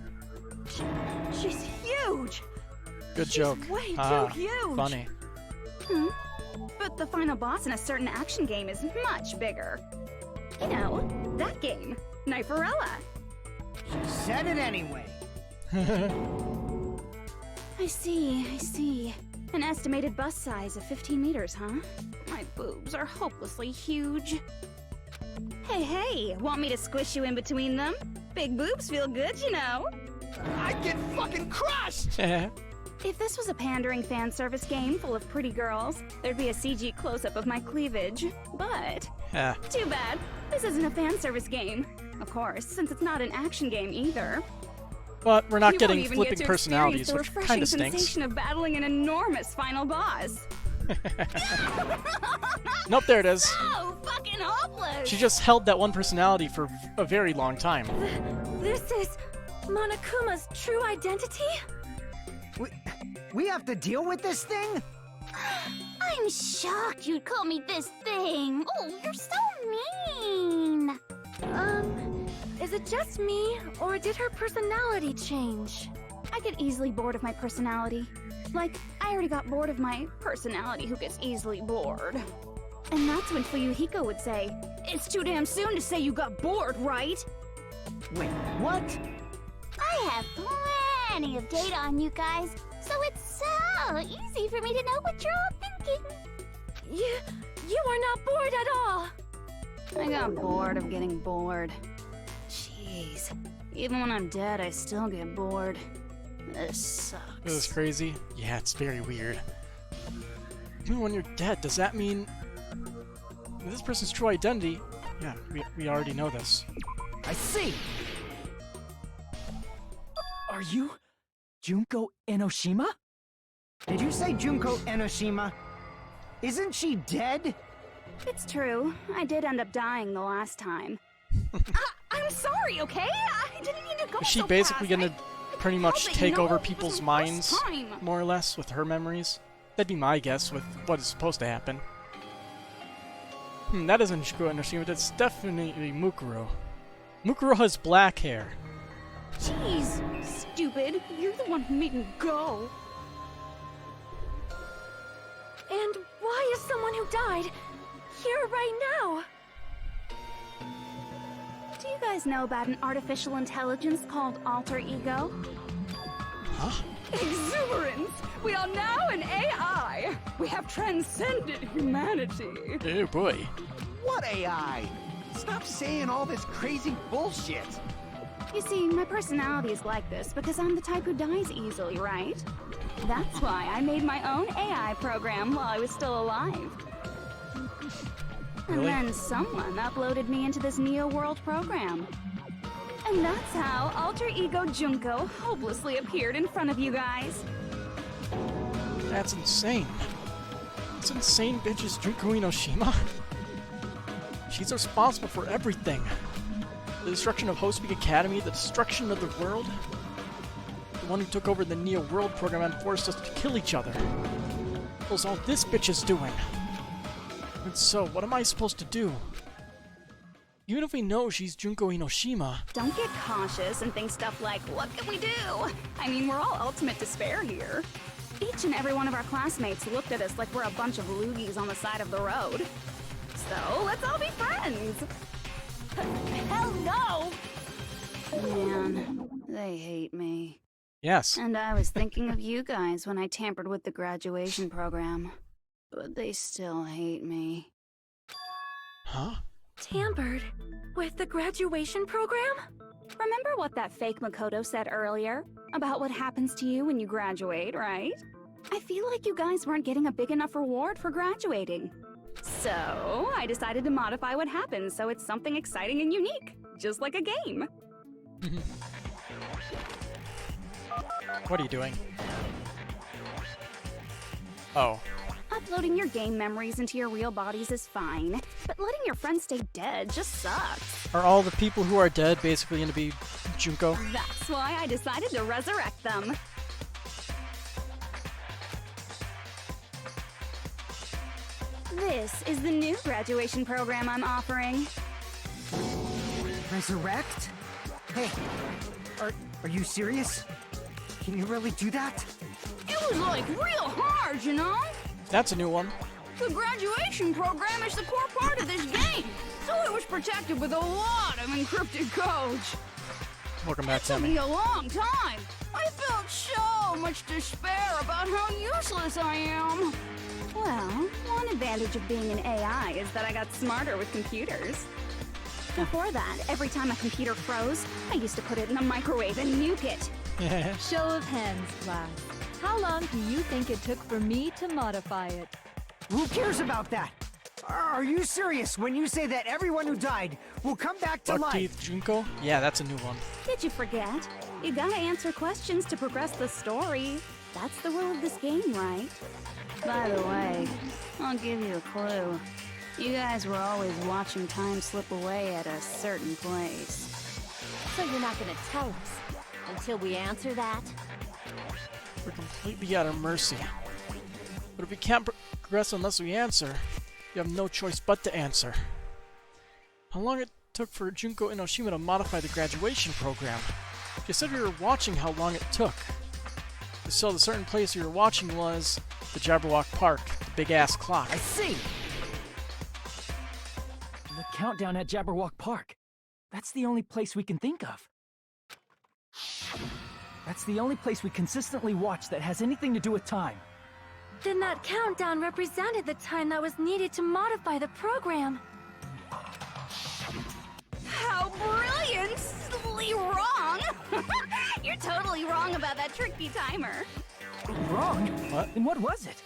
She's huge! Good joke. Way too huge! Funny. But the final boss in a certain action game is much bigger. You know, that game, Kniferella. She said it anyway. I see. An estimated bust size of 15 meters, huh? My boobs are hopelessly huge. Hey, want me to squish you in between them? Big boobs feel good, you know. I'd get fucking crushed! If this was a pandering fan service game full of pretty girls, there'd be a CG close-up of my cleavage. But too bad. This isn't a fan service game. Of course, since it's not an action game either. But we're not getting even flipping get to personalities, which kind of the refreshing stinks. sensation of battling an enormous final boss. Nope, there it is. So fucking hopeless! She just held that one personality for a very long time. This is Monokuma's true identity? We have to deal with this thing? I'm shocked you'd call me this thing. Oh, you're so mean. Is it just me, or did her personality change? I get easily bored of my personality. Like, I already got bored of my personality who gets easily bored. And that's when Fuyuhiko would say, "It's too damn soon to say you got bored, right?" Wait, what? I have plenty of data on you guys, so it's so easy for me to know what you're all thinking. You are not bored at all. I got bored of getting bored. Jeez. Even when I'm dead, I still get bored. This sucks. This is crazy. Yeah, it's very weird. Even when you're dead, does that mean this person's true identity? Yeah, we already know this. I see! Are you Junko Enoshima? Did you say Junko Enoshima? Isn't she dead? It's true. I did end up dying the last time. I'm sorry, okay? I didn't mean to go Is she so basically fast. gonna pretty much take over people's minds, more or less, with her memories? That'd be my guess with what is supposed to happen. That isn't Junko Enoshima, that's definitely Mukuro. Mukuro has black hair. Jeez, stupid. You're the one who made me go. And why is someone who died here right now? Do you guys know about an artificial intelligence called alter ego? Huh? Exuberance! We are now an AI! We have transcended humanity! Oh boy. What AI? Stop saying all this crazy bullshit! You see, my personality is like this because I'm the type who dies easily, right? That's why I made my own AI program while I was still alive. Really? And then someone uploaded me into this Neo World program. And that's how Alter Ego Junko hopelessly appeared in front of you guys. That's insane. This insane bitch is Junko Enoshima? She's responsible for everything. The destruction of Host Peak Academy, the destruction of the world. The one who took over the Neo World program and forced us to kill each other. What was all this bitch is doing? And so, what am I supposed to do? Even if we know she's Junko Enoshima... Don't get cautious and think stuff like, what can we do? I mean, we're all ultimate despair here. Each and every one of our classmates looked at us like we're a bunch of loogies on the side of the road. So, let's all be friends! Hell no! Man, they hate me. Yes. And I was thinking of you guys when I tampered with the graduation program. But they still hate me. Huh? Tampered with the graduation program? Remember what that fake Makoto said earlier? About what happens to you when you graduate, right? I feel like you guys weren't getting a big enough reward for graduating. So, I decided to modify what happens so it's something exciting and unique. Just like a game. What are you doing? Oh. Uploading your game memories into your real bodies is fine, but letting your friends stay dead just sucks. Are all the people who are dead basically going to be Junko? That's why I decided to resurrect them. This is the new graduation program I'm offering. Resurrect? Hey, are you serious? Can you really do that? It was like real hard, you know? That's a new one. The graduation program is the core part of this game, so it was protected with a lot of encrypted codes. Welcome back, It took Sammy. me a long time. I felt so much despair about how useless I am. Well, one advantage of being an AI is that I got smarter with computers. Before that, every time a computer froze, I used to put it in the microwave and nuke it. Show of hands, class. How long do you think it took for me to modify it? Who cares about that? Are you serious when you say that everyone who died will come back to life? Buck-teeth Junko? Yeah, that's a new one. Did you forget? You gotta answer questions to progress the story. That's the rule of this game, right? By the way, I'll give you a clue. You guys were always watching time slip away at a certain place. So you're not gonna tell us until we answer that? We're completely at our mercy. But if we can't progress unless we answer, you have no choice but to answer. How long it took for Junko Inoshima to modify the graduation program? You said we were watching how long it took. So the certain place we were watching was the Jabberwock Park, the big-ass clock. I see! The countdown at Jabberwock Park. That's the only place we can think of. That's the only place we consistently watch that has anything to do with time. Then that countdown represented the time that was needed to modify the program. How brilliantly wrong! You're totally wrong about that tricky timer. Wrong? What? And what was it?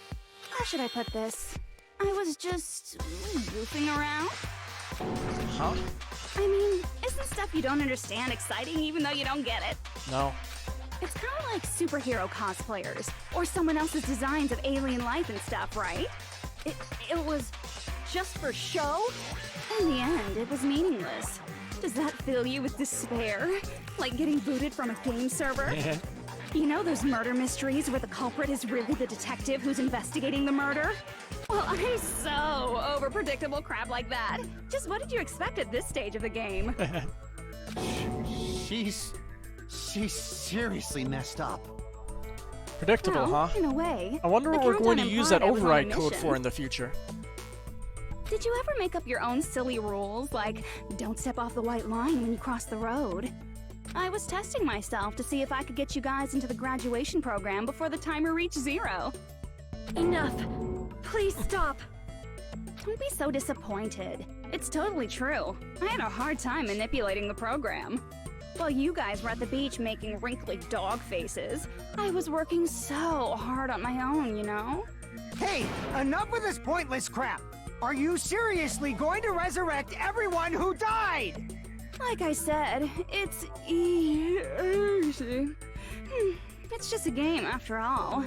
How should I put this? I was just goofing around. Huh? I mean, isn't stuff you don't understand exciting even though you don't get it? No. It's kind of like superhero cosplayers, or someone else's designs of alien life and stuff, right? It was just for show? In the end, it was meaningless. Does that fill you with despair? Like getting booted from a game server? You know those murder mysteries where the culprit is really the detective who's investigating the murder? Well, I'm so over predictable crap like that. Just what did you expect at this stage of the game? She's seriously messed up. Predictable, Well, huh? in a way. I wonder The what we're going to countdown use that implied I was on a override code mission. for in the future. Did you ever make up your own silly rules, like don't step off the white line when you cross the road? I was testing myself to see if I could get you guys into the graduation program before the timer reached 0. Enough. Please stop. Don't be so disappointed. It's totally true. I had a hard time manipulating the program. While you guys were at the beach making wrinkly dog faces, I was working so hard on my own, you know? Hey, enough with this pointless crap! Are you seriously going to resurrect everyone who died? Like I said, it's easy. It's just a game after all.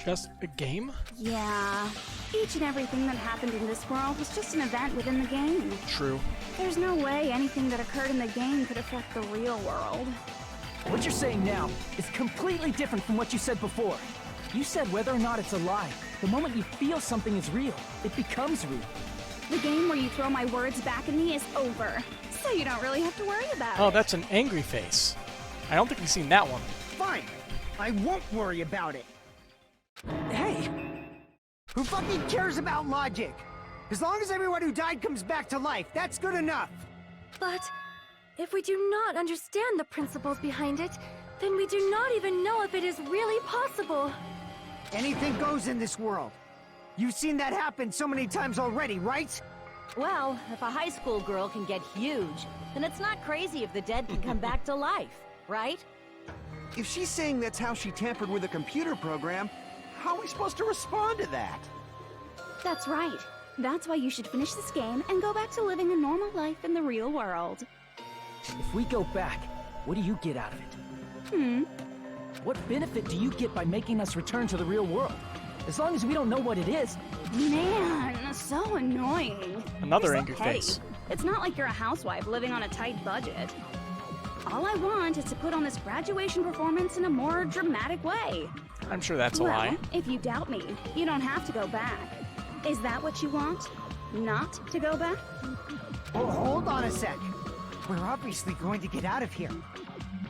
Just a game? Yeah. Each and everything that happened in this world was just an event within the game. True. There's no way anything that occurred in the game could affect the real world. What you're saying now is completely different from what you said before. You said whether or not it's a lie. The moment you feel something is real, it becomes real. The game where you throw my words back at me is over, so you don't really have to worry about it. Oh, that's an angry face. I don't think we've seen that one. Fine. I won't worry about it. Hey! Who fucking cares about logic? As long as everyone who died comes back to life, that's good enough. But if we do not understand the principles behind it, then we do not even know if it is really possible. Anything goes in this world. You've seen that happen so many times already, right? Well, if a high school girl can get huge, then it's not crazy if the dead can come back to life, right? If she's saying that's how she tampered with a computer program, how are we supposed to respond to that? That's right. That's why you should finish this game and go back to living a normal life in the real world. If we go back, what do you get out of it? What benefit do you get by making us return to the real world? As long as we don't know what it is. Man, so annoying. Another You're so angry petty. face. It's not like you're a housewife living on a tight budget. All I want is to put on this graduation performance in a more dramatic way. I'm sure that's a Well, lie. if you doubt me, you don't have to go back. Is that what you want? Not to go back? Oh, hold on a sec. We're obviously going to get out of here.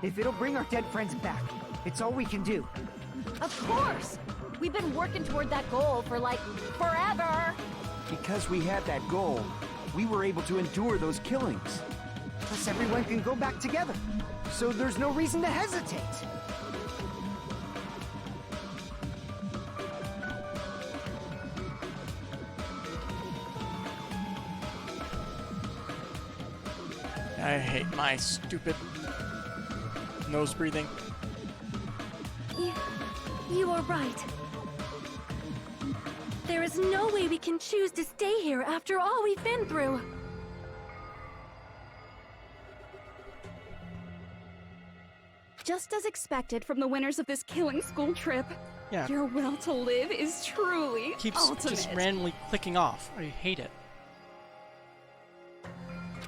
If it'll bring our dead friends back, it's all we can do. Of course! We've been working toward that goal for, like, forever! Because we had that goal, we were able to endure those killings. Plus everyone can go back together. So there's no reason to hesitate. I hate my stupid nose breathing. You are right. There is no way we can choose to stay here after all we've been through. Just as expected from the winners of this killing school trip, yeah. Your will to live is truly ultimate. Just randomly clicking off. I hate it.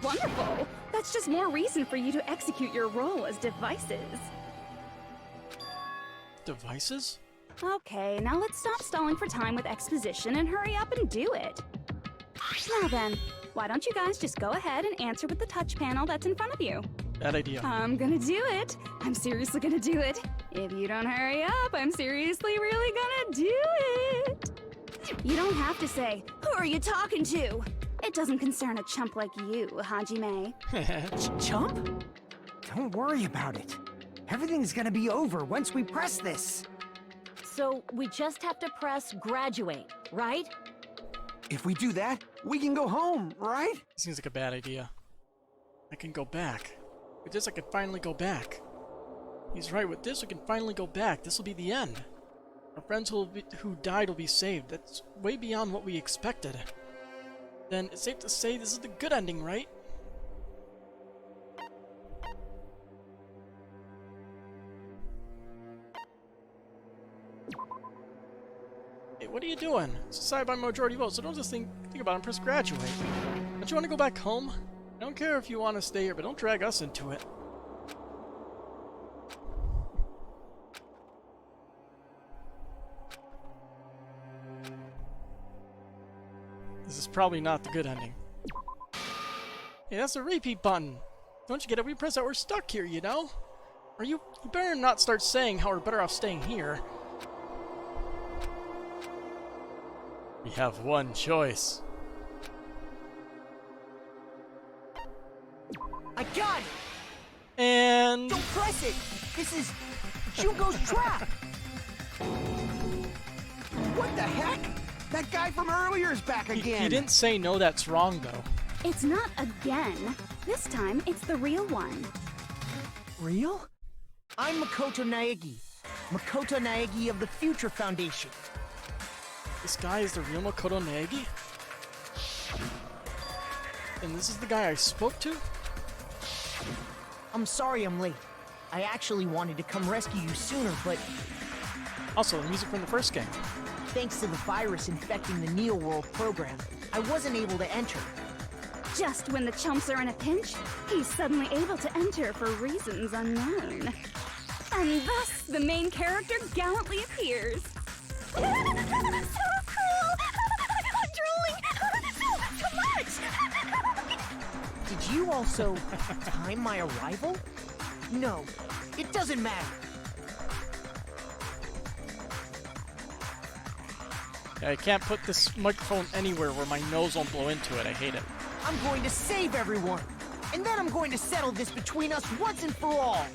Wonderful. That's just more reason for you to execute your role as devices. Devices? Okay, now let's stop stalling for time with exposition and hurry up and do it. Now then, why don't you guys just go ahead and answer with the touch panel that's in front of you? Bad idea. I'm gonna do it. I'm seriously gonna do it. If you don't hurry up, I'm seriously really gonna do it. You don't have to say, who are you talking to? It doesn't concern a chump like you, Hajime. Chump? Don't worry about it. Everything's gonna be over once we press this. So we just have to press graduate, right? If we do that, we can go home, right? Seems like a bad idea. I can go back. With this, I can finally go back. He's right. With this, we can finally go back. This will be the end. Our friends who died will be saved. That's way beyond what we expected. Then it's safe to say this is the good ending, right? Hey, what are you doing? It's decided by majority vote, so don't just think about it and press graduate. Don't you want to go back home? I don't care if you want to stay here, but don't drag us into it. This is probably not the good ending. Hey, that's a repeat button. Don't you get it? We press that, we're stuck here, you know? Or you better not start saying how we're better off staying here. We have one choice. I got it! And... Don't press it! This is Junko's trap! What the heck? That guy from earlier is back again! He didn't say no, that's wrong, though. It's not again. This time, it's the real one. Real? I'm Makoto Naegi. Makoto Naegi of the Future Foundation. This guy is the real Makoto Naegi? And this is the guy I spoke to? I'm sorry I'm late. I actually wanted to come rescue you sooner, but... Also, the music from the first game. Thanks to the virus infecting the Neo World program, I wasn't able to enter. Just when the chumps are in a pinch, he's suddenly able to enter for reasons unknown. And thus, the main character gallantly appears. So cool! I'm drooling! So much! Did you also time my arrival? No, it doesn't matter. I can't put this microphone anywhere where my nose won't blow into it. I hate it. I'm going to save everyone. And then I'm going to settle this between us once and for all.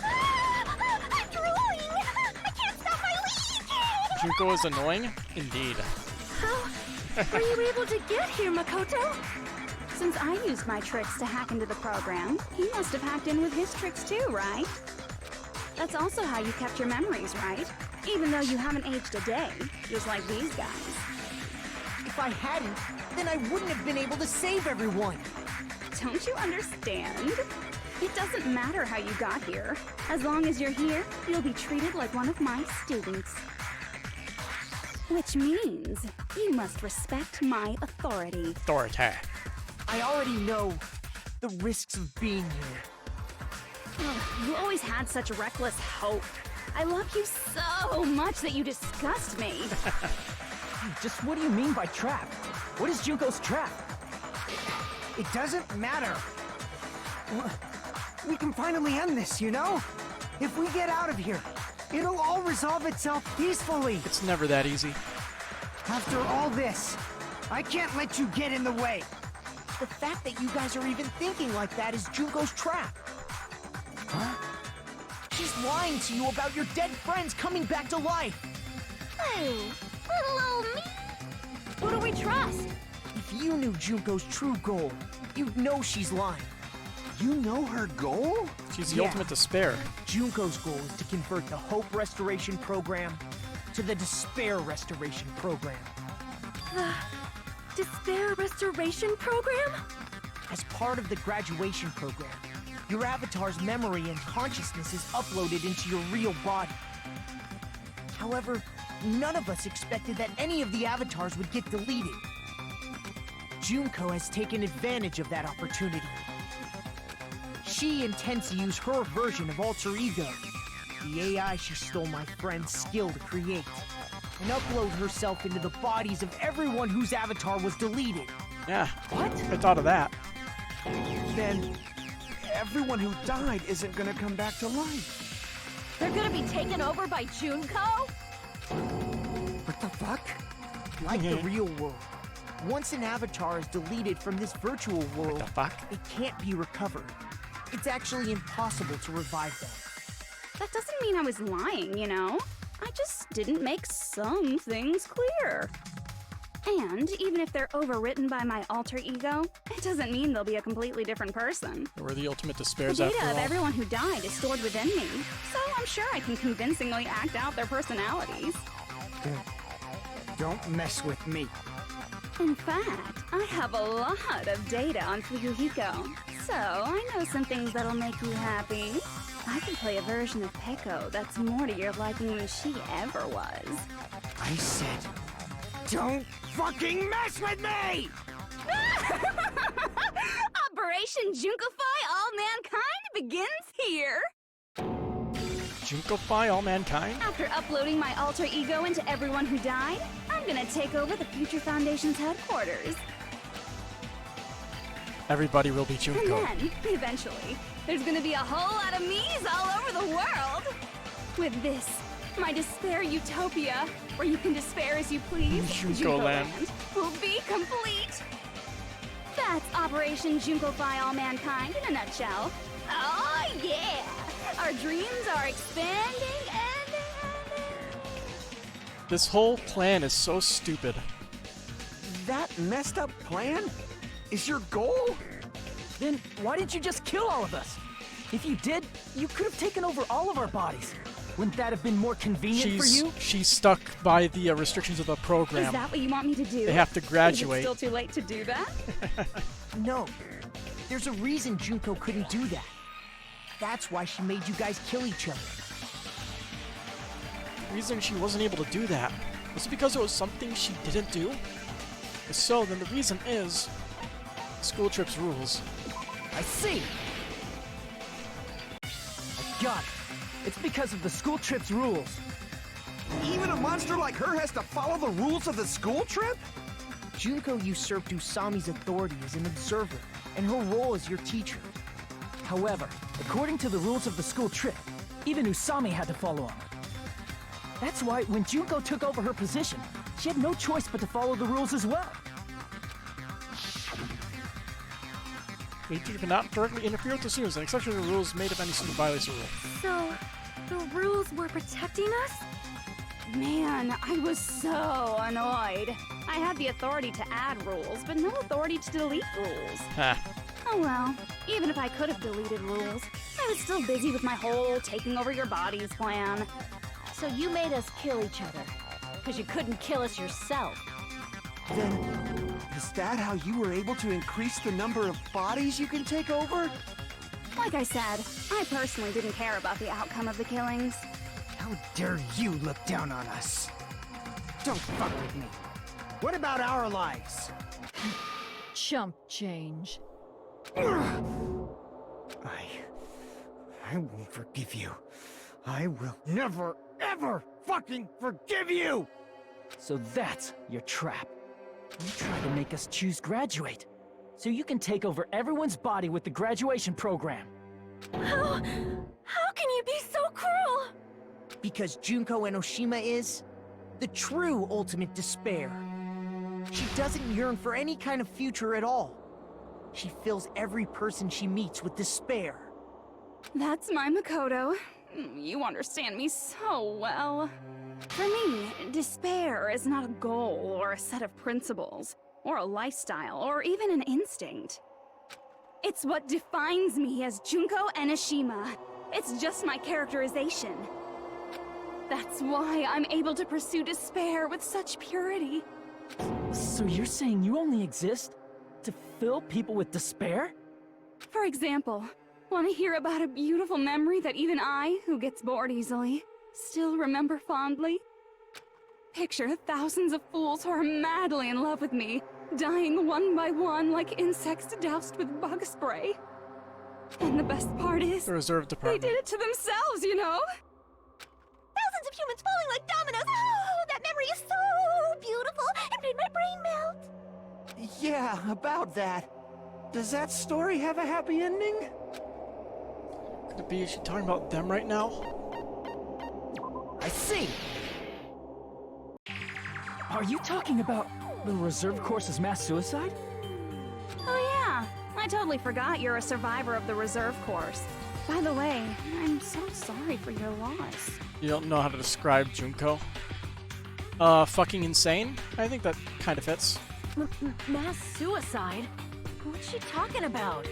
I'm drooling! I can't stop my leak! Junko is annoying? Indeed. How were you able to get here, Makoto? Since I used my tricks to hack into the program, he must have hacked in with his tricks too, right? That's also how you kept your memories, right? Even though you haven't aged a day, just like these guys. If I hadn't, then I wouldn't have been able to save everyone. Don't you understand? It doesn't matter how you got here. As long as you're here, you'll be treated like one of my students. Which means you must respect my authority. Authority. I already know the risks of being here. You always had such reckless hope. I love you so much that you disgust me. Just what do you mean by trap? What is Junko's trap? It doesn't matter. We can finally end this, you know? If we get out of here, it'll all resolve itself peacefully. It's never that easy. After all this, I can't let you get in the way. The fact that you guys are even thinking like that is Junko's trap. Huh? She's lying to you about your dead friends coming back to life. Oh, little old me. Who do we trust? If If you knew Junko's true goal, you'd know she's lying. You know her goal? She's the ultimate despair. Junko's goal is to convert the Hope Restoration Program to the Despair Restoration Program. The Despair Restoration Program? As part of the graduation program, your avatar's memory and consciousness is uploaded into your real body. However, none of us expected that any of the avatars would get deleted. Junko has taken advantage of that opportunity. She intends to use her version of Alter Ego, the AI she stole my friend's skill to create, and upload herself into the bodies of everyone whose avatar was deleted. Yeah, what? I thought of that. Then, everyone who died isn't gonna come back to life. They're gonna be taken over by Junko? What the fuck? Like the real world, once an avatar is deleted from this virtual world, it can't be recovered. It's actually impossible to revive them. That doesn't mean I was lying, you know? I just didn't make some things clear. And even if they're overwritten by my alter ego, it doesn't mean they'll be a completely different person. We're the ultimate The despairs after data all. of everyone who died is stored within me, so I'm sure I can convincingly act out their personalities. Don't mess with me. In fact, I have a lot of data on Fuyuhiko, so I know some things that'll make you happy. I can play a version of Peko that's more to your liking than she ever was. I said, don't fucking mess with me! Operation Junkify All Mankind begins here! Junkify all mankind? After uploading my alter ego into everyone who died, I'm gonna take over the Future Foundation's headquarters. Everybody will be Junko. And then, eventually, there's gonna be a whole lot of me's all over the world! With this, my despair utopia, where you can despair as you please, Junko Land will be complete! That's Operation Junkify All Mankind in a nutshell. Oh yeah! Our dreams are expanding and... This whole plan is so stupid. That messed up plan is your goal? Then why didn't you just kill all of us? If you did, you could have taken over all of our bodies. Wouldn't that have been more convenient for you? She's stuck by the restrictions of the program. Is that what you want me to do? They have to graduate. Is it still too late to do that? No. There's a reason Junko couldn't do that. That's why she made you guys kill each other. The reason she wasn't able to do that was it because it was something she didn't do? If so, then the reason is school trips rules. I see. I got it. It's because of the school trip's rules. Even a monster like her has to follow the rules of the school trip? Junko usurped Usami's authority as an observer, and her role as your teacher. However, according to the rules of the school trip, even Usami had to follow them. That's why when Junko took over her position, she had no choice but to follow the rules as well. The teacher cannot directly interfere with the students, and exception to the rules made if any student violates the rule. So, the rules were protecting us? Man, I was so annoyed. I had the authority to add rules, but no authority to delete rules. Ha. Oh well, even if I could have deleted rules, I was still busy with my whole taking over your bodies plan. So you made us kill each other, because you couldn't kill us yourself. Then, is that how you were able to increase the number of bodies you can take over? Like I said, I personally didn't care about the outcome of the killings. How dare you look down on us? Don't fuck with me. What about our lives? Chump change. I won't forgive you. I will never, ever fucking forgive you! So that's your trap. You tried to make us choose graduate, so you can take over everyone's body with the graduation program. How can you be so cruel? Because Junko Enoshima is the true ultimate despair. She doesn't yearn for any kind of future at all. She fills every person she meets with despair. That's my Makoto. You understand me so well. For me, despair is not a goal or a set of principles, or a lifestyle, or even an instinct. It's what defines me as Junko Enoshima. It's just my characterization. That's why I'm able to pursue despair with such purity. So you're saying you only exist to fill people with despair? For example, want to hear about a beautiful memory that even I, who gets bored easily, still remember fondly? Picture thousands of fools who are madly in love with me, dying one by one like insects doused with bug spray. And the best part is, the reserve department. They did it to themselves, you know? Thousands of humans falling like dominoes. Oh, that memory is so beautiful. It made my brain melt. Yeah, about that. Does that story have a happy ending? Could it be she talking about them right now? I see. Are you talking about the reserve course's mass suicide? Oh yeah, I totally forgot you're a survivor of the reserve course. By the way, I'm so sorry for your loss. You don't know how to describe Junko? Fucking insane? I think that kind of fits. Mass suicide? What's she talking about?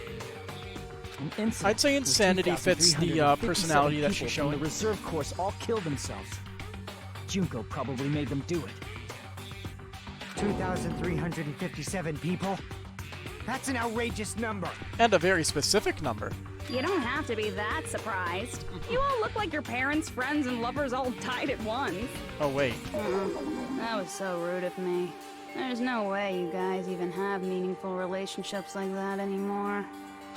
I'd say insanity fits the personality that she's showing. The reserve course all killed themselves. Junko probably made them do it. 2,357 people? That's an outrageous number. And a very specific number. You don't have to be that surprised. You all look like your parents, friends, and lovers all died at once. Oh, wait. That was so rude of me. There's no way you guys even have meaningful relationships like that anymore.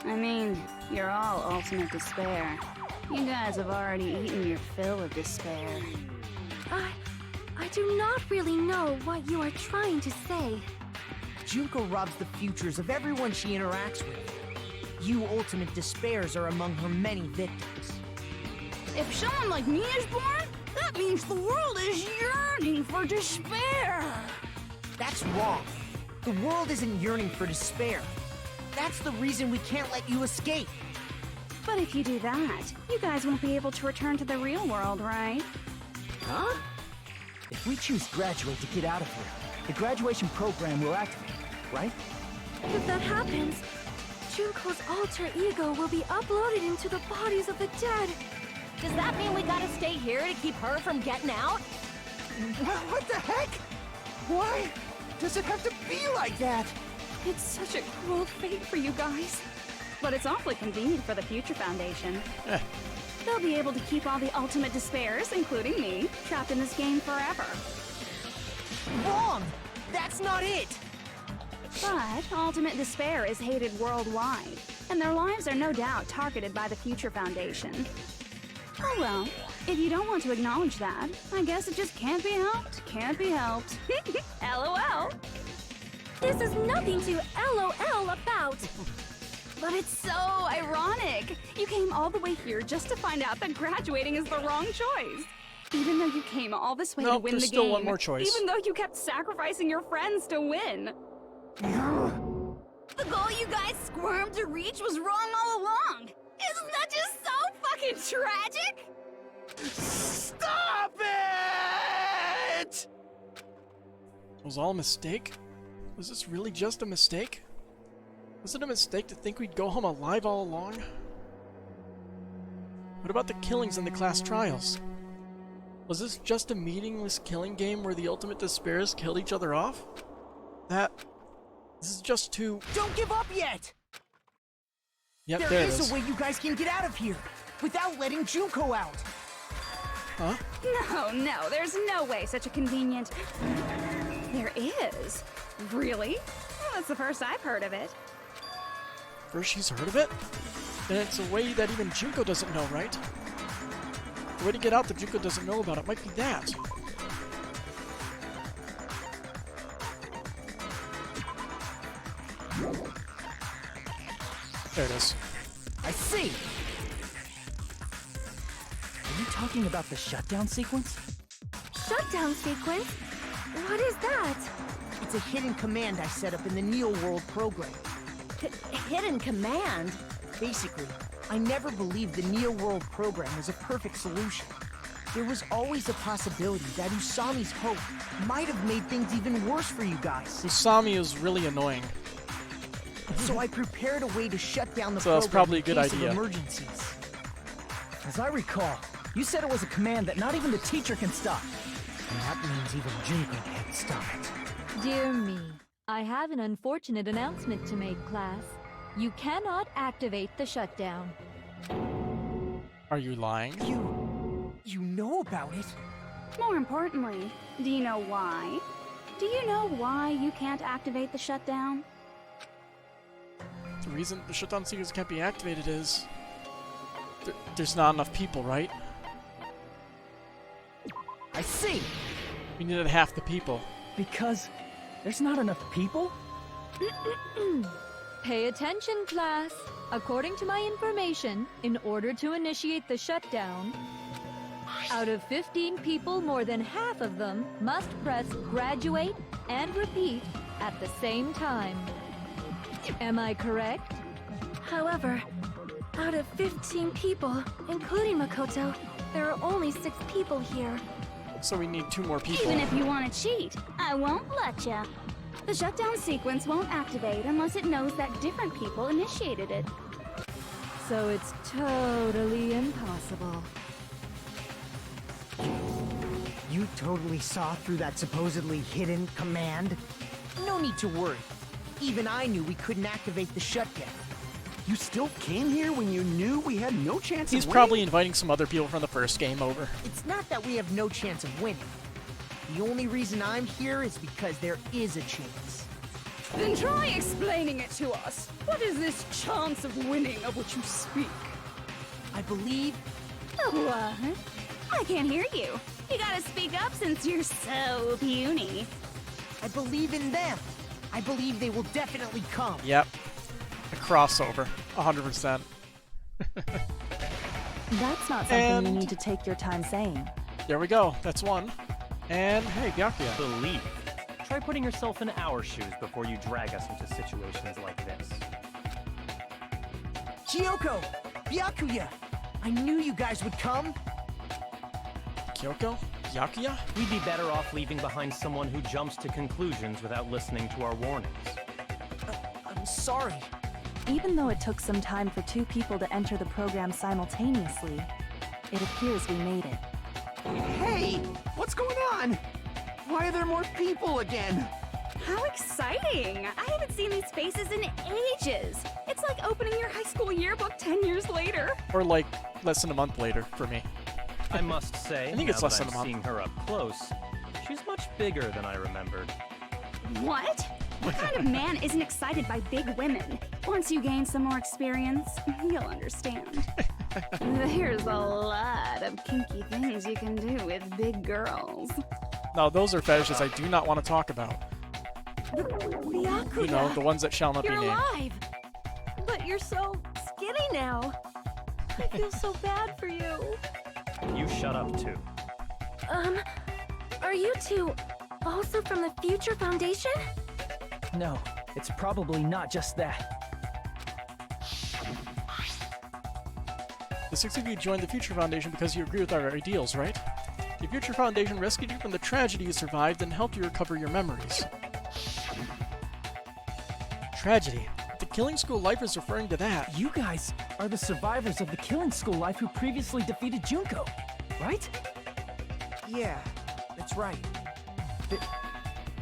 I mean, you're all ultimate despair. You guys have already eaten your fill of despair. I do not really know what you are trying to say. Junko robs the futures of everyone she interacts with. You ultimate despairs are among her many victims. If someone like me is born, that means the world is yearning for despair. That's wrong. The world isn't yearning for despair. That's the reason we can't let you escape. But if you do that, you guys won't be able to return to the real world, right? Huh? If we choose graduate to get out of here, the graduation program will activate, right? If that happens, Junko's alter ego will be uploaded into the bodies of the dead. Does that mean we gotta stay here to keep her from getting out? What the heck? Why does it have to be like that? It's such a cruel fate for you guys. But it's awfully convenient for the Future Foundation. They'll be able to keep all the ultimate despairs, including me, trapped in this game forever. Wrong! That's not it! But ultimate despair is hated worldwide, and their lives are no doubt targeted by the Future Foundation. Oh well, if you don't want to acknowledge that, I guess it just can't be helped. Can't be helped. LOL. This is nothing to LOL about. But it's so ironic. You came all the way here just to find out that graduating is the wrong choice. Even though you came all this way to win the game. Still one more choice. Even though you kept sacrificing your friends to win. The goal you guys squirmed to reach was wrong all along. Isn't that just so fucking tragic? Stop it! It was all a mistake? Was this really just a mistake? Was it a mistake to think we'd go home alive all along? What about the killings in the class trials? Was this just a meaningless killing game where the ultimate despairs killed each other off? This is just too... Don't give up yet! Yep, there is a way you guys can get out of here, without letting Junko out! Huh? No, there's no way such a convenient... There is. Really? Well, that's the first I've heard of it. First she's heard of it? Then it's a way that even Junko doesn't know, right? The way to get out that Junko doesn't know about it might be that. There it is. I see! Are you talking about the shutdown sequence? Shutdown sequence? What is that? It's a hidden command I set up in the Neo World program. Hidden command? Basically, I never believed the Neo World program was a perfect solution. There was always a possibility that Usami's hope might have made things even worse for you guys. Usami is really annoying. So I prepared a way to shut down the program that's probably a good in case idea. of emergencies. As I recall, you said it was a command that not even the teacher can stop. And that means even Junko can't stop it. Dear me, I have an unfortunate announcement to make, class. You cannot activate the shutdown. Are you lying? You know about it? More importantly, do you know why? Do you know why you can't activate the shutdown? The reason the shutdown seekers can't be activated is there's not enough people, right? I see! We needed half the people. Because there's not enough people? Pay attention, class. According to my information, in order to initiate the shutdown, out of 15 people, more than half of them must press graduate and repeat at the same time. Am I correct? However, out of 15 people, including Makoto, there are only 6 people here. So we need 2 more people. Even if you want to cheat, I won't let ya. The shutdown sequence won't activate unless it knows that different people initiated it. So it's totally impossible. You totally saw through that supposedly hidden command? No need to worry. Even I knew we couldn't activate the shutdown. You still came here when you knew we had no chance He's of winning? probably inviting some other people from the first game over. It's not that we have no chance of winning. The only reason I'm here is because there is a chance. Then try explaining it to us. What is this chance of winning of which you speak? I believe... What? I can't hear you. You gotta speak up since you're so puny. I believe in them. I believe they will definitely come. Yep. A crossover. 100%. That's not something you need to take your time saying. There we go. That's one. And hey, Byakuya. Believe. Try putting yourself in our shoes before you drag us into situations like this. Kyoko! Byakuya! I knew you guys would come! Kyoko? Byakuya? We'd be better off leaving behind someone who jumps to conclusions without listening to our warnings. I'm sorry. Even though it took some time for 2 people to enter the program simultaneously, it appears we made it. Hey! What's going on? Why are there more people again? How exciting! I haven't seen these faces in ages. It's like opening your high school yearbook 10 years later. Or like less than a month later for me. I must say, I think it's less than a month. Seeing her up close, she's much bigger than I remembered. What? What kind of man isn't excited by big women? Once you gain some more experience, you'll understand. There's a lot of kinky things you can do with big girls. No, those are fetishes I do not want to talk about. Byakuya! You know, the ones that shall not You're be named. alive! But you're so skinny now. I feel so bad for you. You shut up, too. Are you two also from the Future Foundation? No, it's probably not just that. The 6 of you joined the Future Foundation because you agree with our ideals, right? The Future Foundation rescued you from the tragedy you survived and helped you recover your memories. Tragedy? The Killing School Life is referring to that. You guys are the survivors of the Killing School Life who previously defeated Junko, right? Yeah, that's right.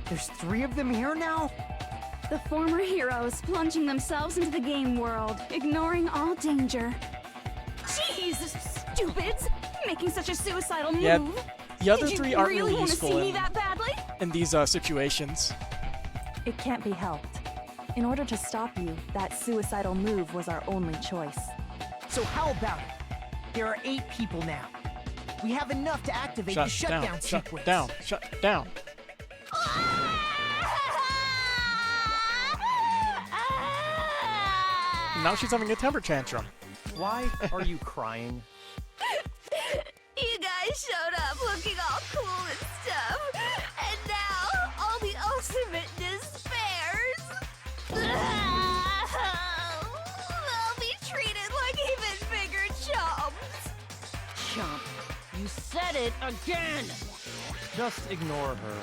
There's 3 of them here now? The former heroes plunging themselves into the game world, ignoring all danger. Jeez, stupids! Making such a suicidal move. Yeah, the other Did 3 you aren't really really want to useful see me that badly? in these situations. It can't be helped. In order to stop you, that suicidal move was our only choice. So how about it? There are 8 people now. We have enough to activate the shutdown sequence. Shut down. Now she's having a temper tantrum. Why are you crying? You guys showed up looking all cool and stuff, and now all the ultimate despairs. They'll be treated like even bigger chumps. Chump. You said it again! Just ignore her.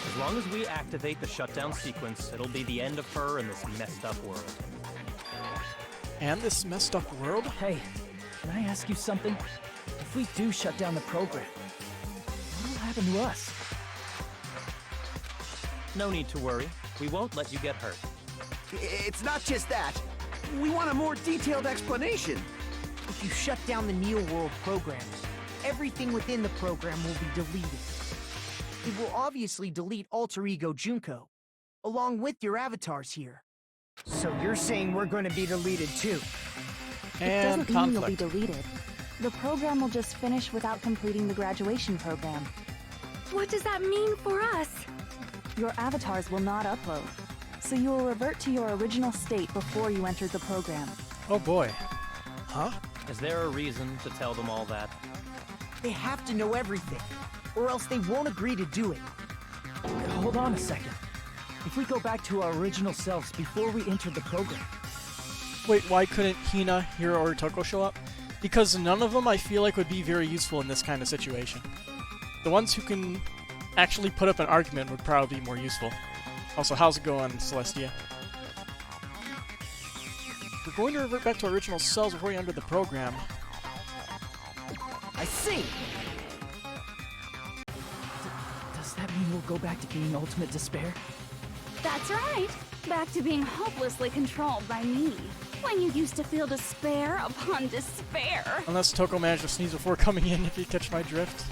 As long as we activate the shutdown sequence, it'll be the end of her in this messed up world. And this messed up world? Hey, can I ask you something? If we do shut down the program, what will happen to us? No need to worry. We won't let you get hurt. It's not just that. We want a more detailed explanation. If you shut down the Neo World program, everything within the program will be deleted. It will obviously delete Alter Ego Junko, along with your avatars here. So you're saying we're going to be deleted too? It doesn't mean you'll be deleted. The program will just finish without completing the graduation program. What does that mean for us? Your avatars will not upload, so you will revert to your original state before you entered the program. Oh boy. Huh? Is there a reason to tell them all that? They have to know everything, or else they won't agree to do it. Hold on a second. If we go back to our original selves before we entered the program... Wait, why couldn't Hina, Hiro, or Toko show up? Because none of them I feel like would be very useful in this kind of situation. The ones who can actually put up an argument would probably be more useful. Also, how's it going, Celestia? We're going to revert back to our original selves before we enter the program. I see! Does that mean we'll go back to being Ultimate Despair? That's right. Back to being hopelessly controlled by me. When you used to feel despair upon despair. Unless Toko managed to sneeze before coming in, if you catch my drift.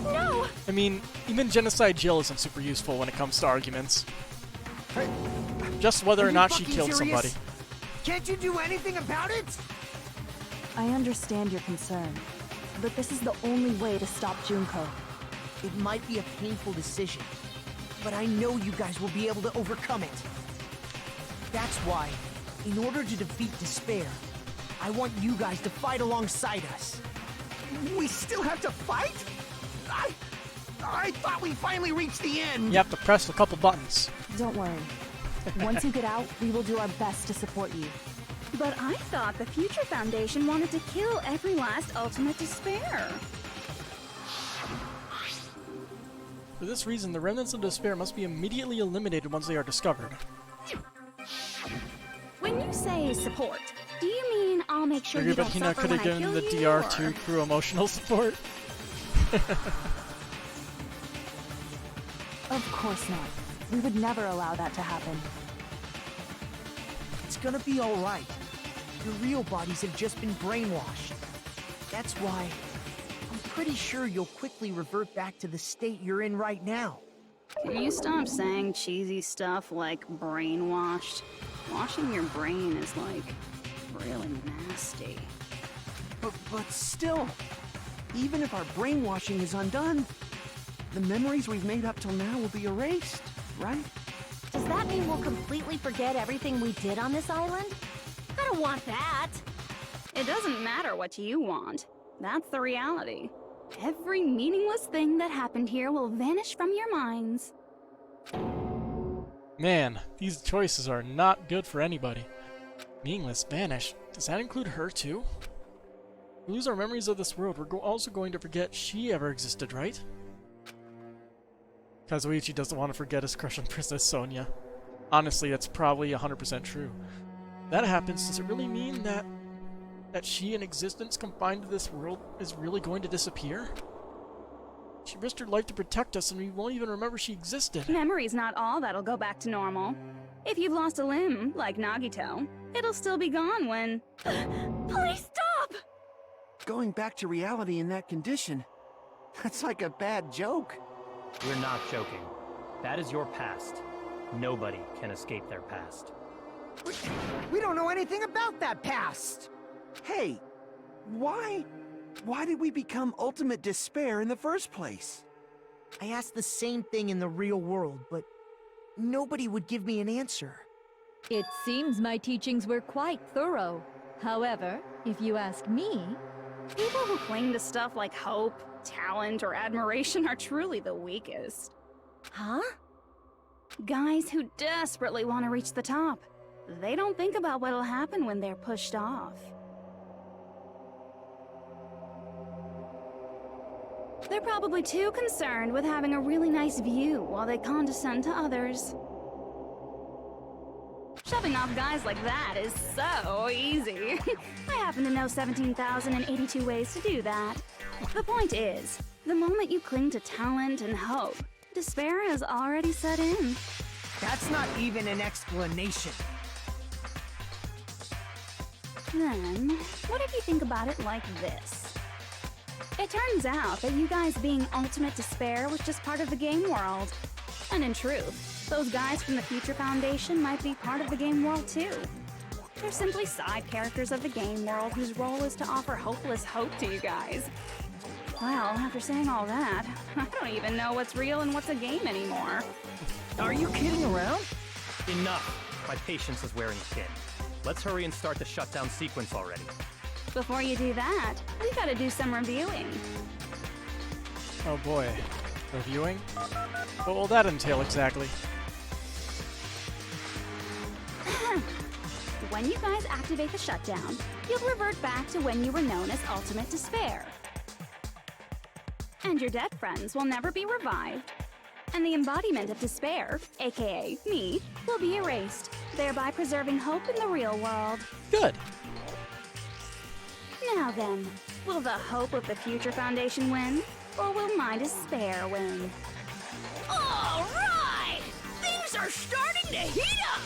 No! I mean, even Genocide Jill isn't super useful when it comes to arguments. Just whether or not she killed somebody. Can't you do anything about it? I understand your concern, but this is the only way to stop Junko. It might be a painful decision, but I know you guys will be able to overcome it. That's why, in order to defeat despair, I want you guys to fight alongside us. We still have to fight? I thought we finally reached the end. You have to press a couple buttons. Don't worry. Once you get out, we will do our best to support you. But I thought the Future Foundation wanted to kill every last Ultimate Despair. For this reason, the remnants of despair must be immediately eliminated once they are discovered. When you say support, do you mean I'll make sure you don't Hina suffer could when have I given kill the you, DR2 or... crew emotional support. Of course not. We would never allow that to happen. It's gonna be alright. Your real bodies have just been brainwashed. That's why I'm pretty sure you'll quickly revert back to the state you're in right now. Can you stop saying cheesy stuff like brainwashed? Washing your brain is like really nasty. But still, even if our brainwashing is undone, the memories we've made up till now will be erased, right? Does that mean we'll completely forget everything we did on this island? I don't want that! It doesn't matter what you want. That's the reality. Every meaningless thing that happened here will vanish from your minds. Man, these choices are not good for anybody. Meaningless vanish. Does that include her too? We lose our memories of this world. We're also going to forget she ever existed, right? Kazuichi doesn't want to forget his crush on Princess Sonia. Honestly, that's probably 100% true. If that happens, does it really mean that she, an existence confined to this world, is really going to disappear? She risked her life to protect us, and we won't even remember she existed. Memory's not all that'll go back to normal. If you've lost a limb, like Nagito, it'll still be gone when... Please stop! Going back to reality in that condition, that's like a bad joke. We're not joking. That is your past. Nobody can escape their past. We don't know anything about that past! Hey, why did we become Ultimate Despair in the first place? I asked the same thing in the real world, but nobody would give me an answer. It seems my teachings were quite thorough. However, if you ask me... People who cling to stuff like hope, talent, or admiration are truly the weakest. Huh? Guys who desperately want to reach the top. They don't think about what'll happen when they're pushed off. They're probably too concerned with having a really nice view while they condescend to others. Shoving off guys like that is so easy. I happen to know 17,082 ways to do that. The point is, the moment you cling to talent and hope, despair has already set in. That's not even an explanation. Then, what if you think about it like this? It turns out that you guys being ultimate despair was just part of the game world. And in truth, those guys from the Future Foundation might be part of the game world too. They're simply side characters of the game world whose role is to offer hopeless hope to you guys. Well, after saying all that, I don't even know what's real and what's a game anymore. Are you kidding around? Enough! My patience is wearing thin. Let's hurry and start the shutdown sequence already. Before you do that, we gotta do some reviewing. Oh boy. Reviewing? What will that entail exactly? When you guys activate the shutdown, you'll revert back to when you were known as Ultimate Despair. And your dead friends will never be revived. And the embodiment of despair, aka me, will be erased, thereby preserving hope in the real world. Good. Now then, will the hope of the Future Foundation win, or will my despair win? All right! Things are starting to heat up!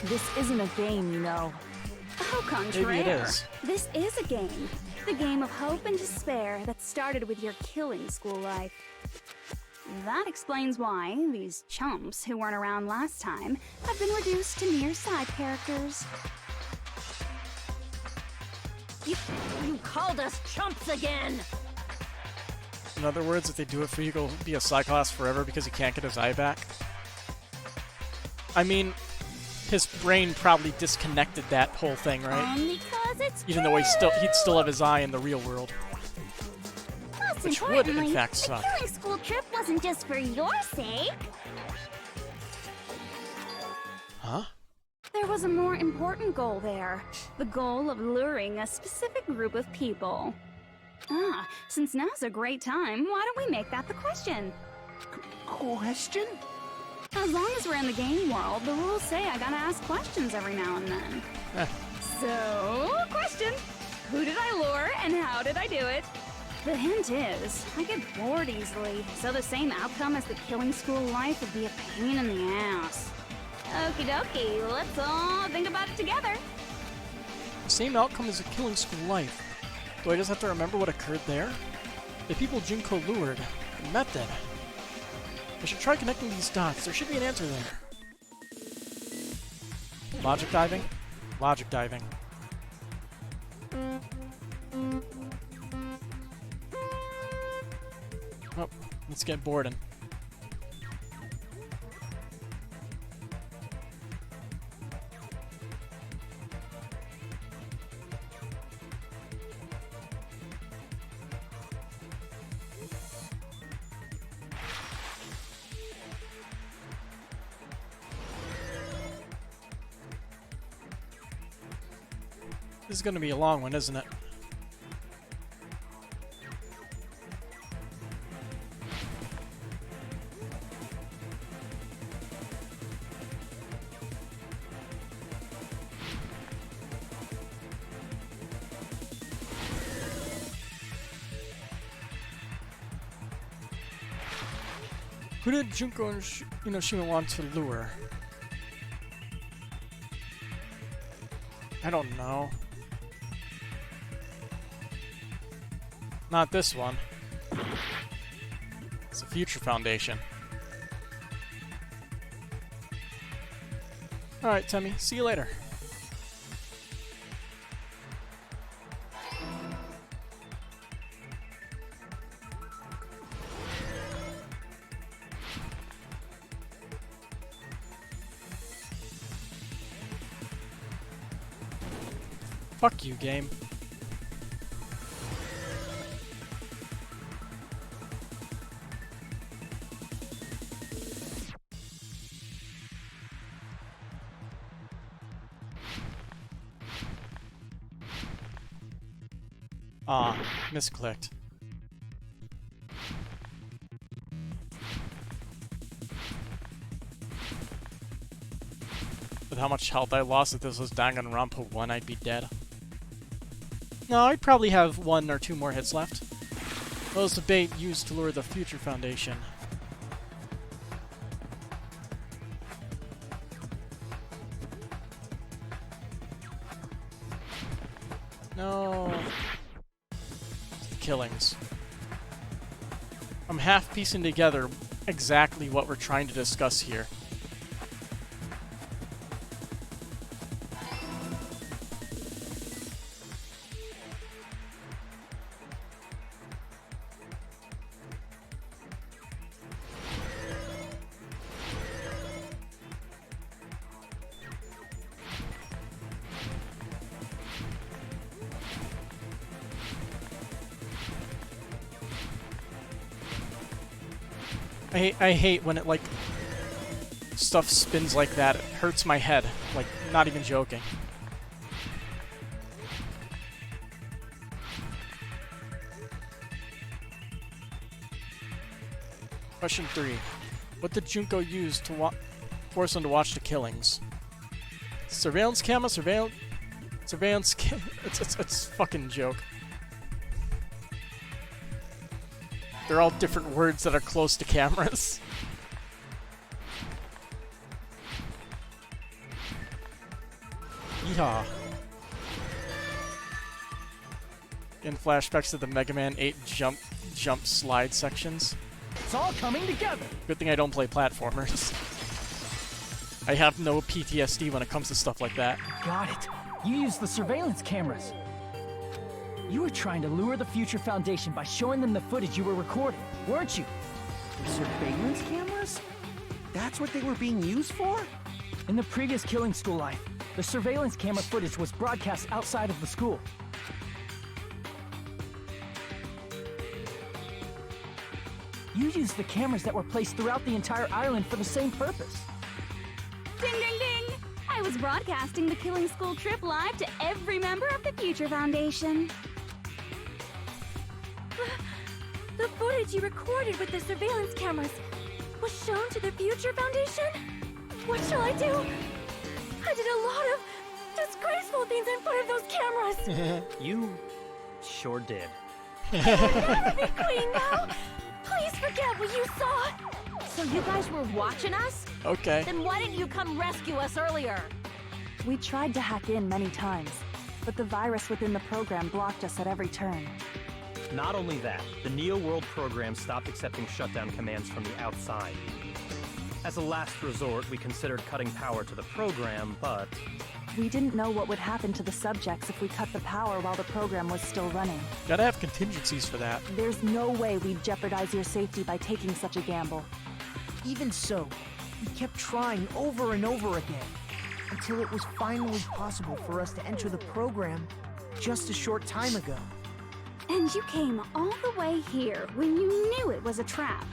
This isn't a game, you know. Au contraire. Maybe it is. This is a game. The game of hope and despair that started with your killing school life. That explains why these chumps who weren't around last time have been reduced to mere side characters. You called us chumps again! In other words, if they do it for you, he'll be a side class forever because he can't get his eye back. I mean, his brain probably disconnected that whole thing, right? Because it's Even though he'd still have his eye in the real world. Most Which would, in importantly, fact, suck. the killing school trip wasn't just for your sake. Huh? There was a more important goal there. The goal of luring a specific group of people. Ah, since now's a great time, why don't we make that the question? Question? As long as we're in the game world, the rules say I gotta ask questions every now and then. So, question. Who did I lure and how did I do it? The hint is, I get bored easily, so the same outcome as the killing school life would be a pain in the ass. Okie dokie, let's all think about it together. Same outcome as a killing school life. Do I just have to remember what occurred there? The people Junko lured. The method. I should try connecting these dots. There should be an answer there. Logic diving? Logic diving. Oh, let's get Borden. This is going to be a long one, isn't it? Who did Junko and Inoshima want to lure? I don't know. Not this one. It's the Future Foundation. Alright, Temmie. See you later. Fuck you, game. Ah, misclicked. With how much health I lost, if this was Danganronpa 1, I'd be dead. No, I'd probably have 1 or 2 more hits left. What was the bait used to lure the Future Foundation? No. The killings. I'm half piecing together exactly what we're trying to discuss here. I hate when it, like, stuff spins like that. It hurts my head. Like, not even joking. Question 3. What did Junko use to force him to watch the killings? Surveillance camera? Surveillance cam... It's fucking joke. They're all different words that are close to cameras. Yeehaw. In flashbacks to the Mega Man 8 jump slide sections. It's all coming together. Good thing I don't play platformers. I have no PTSD when it comes to stuff like that. Got it. You used the surveillance cameras. You were trying to lure the Future Foundation by showing them the footage you were recording, weren't you? Surveillance cameras? That's what they were being used for? In the previous Killing School life, the surveillance camera footage was broadcast outside of the school. You used the cameras that were placed throughout the entire island for the same purpose. Ding, ding, ding! I was broadcasting the Killing School trip live to every member of the Future Foundation. The footage you recorded with the surveillance cameras was shown to the Future Foundation? What shall I do? I did a lot of disgraceful things in front of those cameras. You sure did. I'll be clean now. Please forget what you saw. So you guys were watching us? Okay. Then why didn't you come rescue us earlier? We tried to hack in many times, but the virus within the program blocked us at every turn. Not only that, the Neo World program stopped accepting shutdown commands from the outside. As a last resort, we considered cutting power to the program, but... We didn't know what would happen to the subjects if we cut the power while the program was still running. Gotta have contingencies for that. There's no way we'd jeopardize your safety by taking such a gamble. Even so, we kept trying over and over again, until it was finally possible for us to enter the program just a short time ago. And you came all the way here when you knew it was a trap.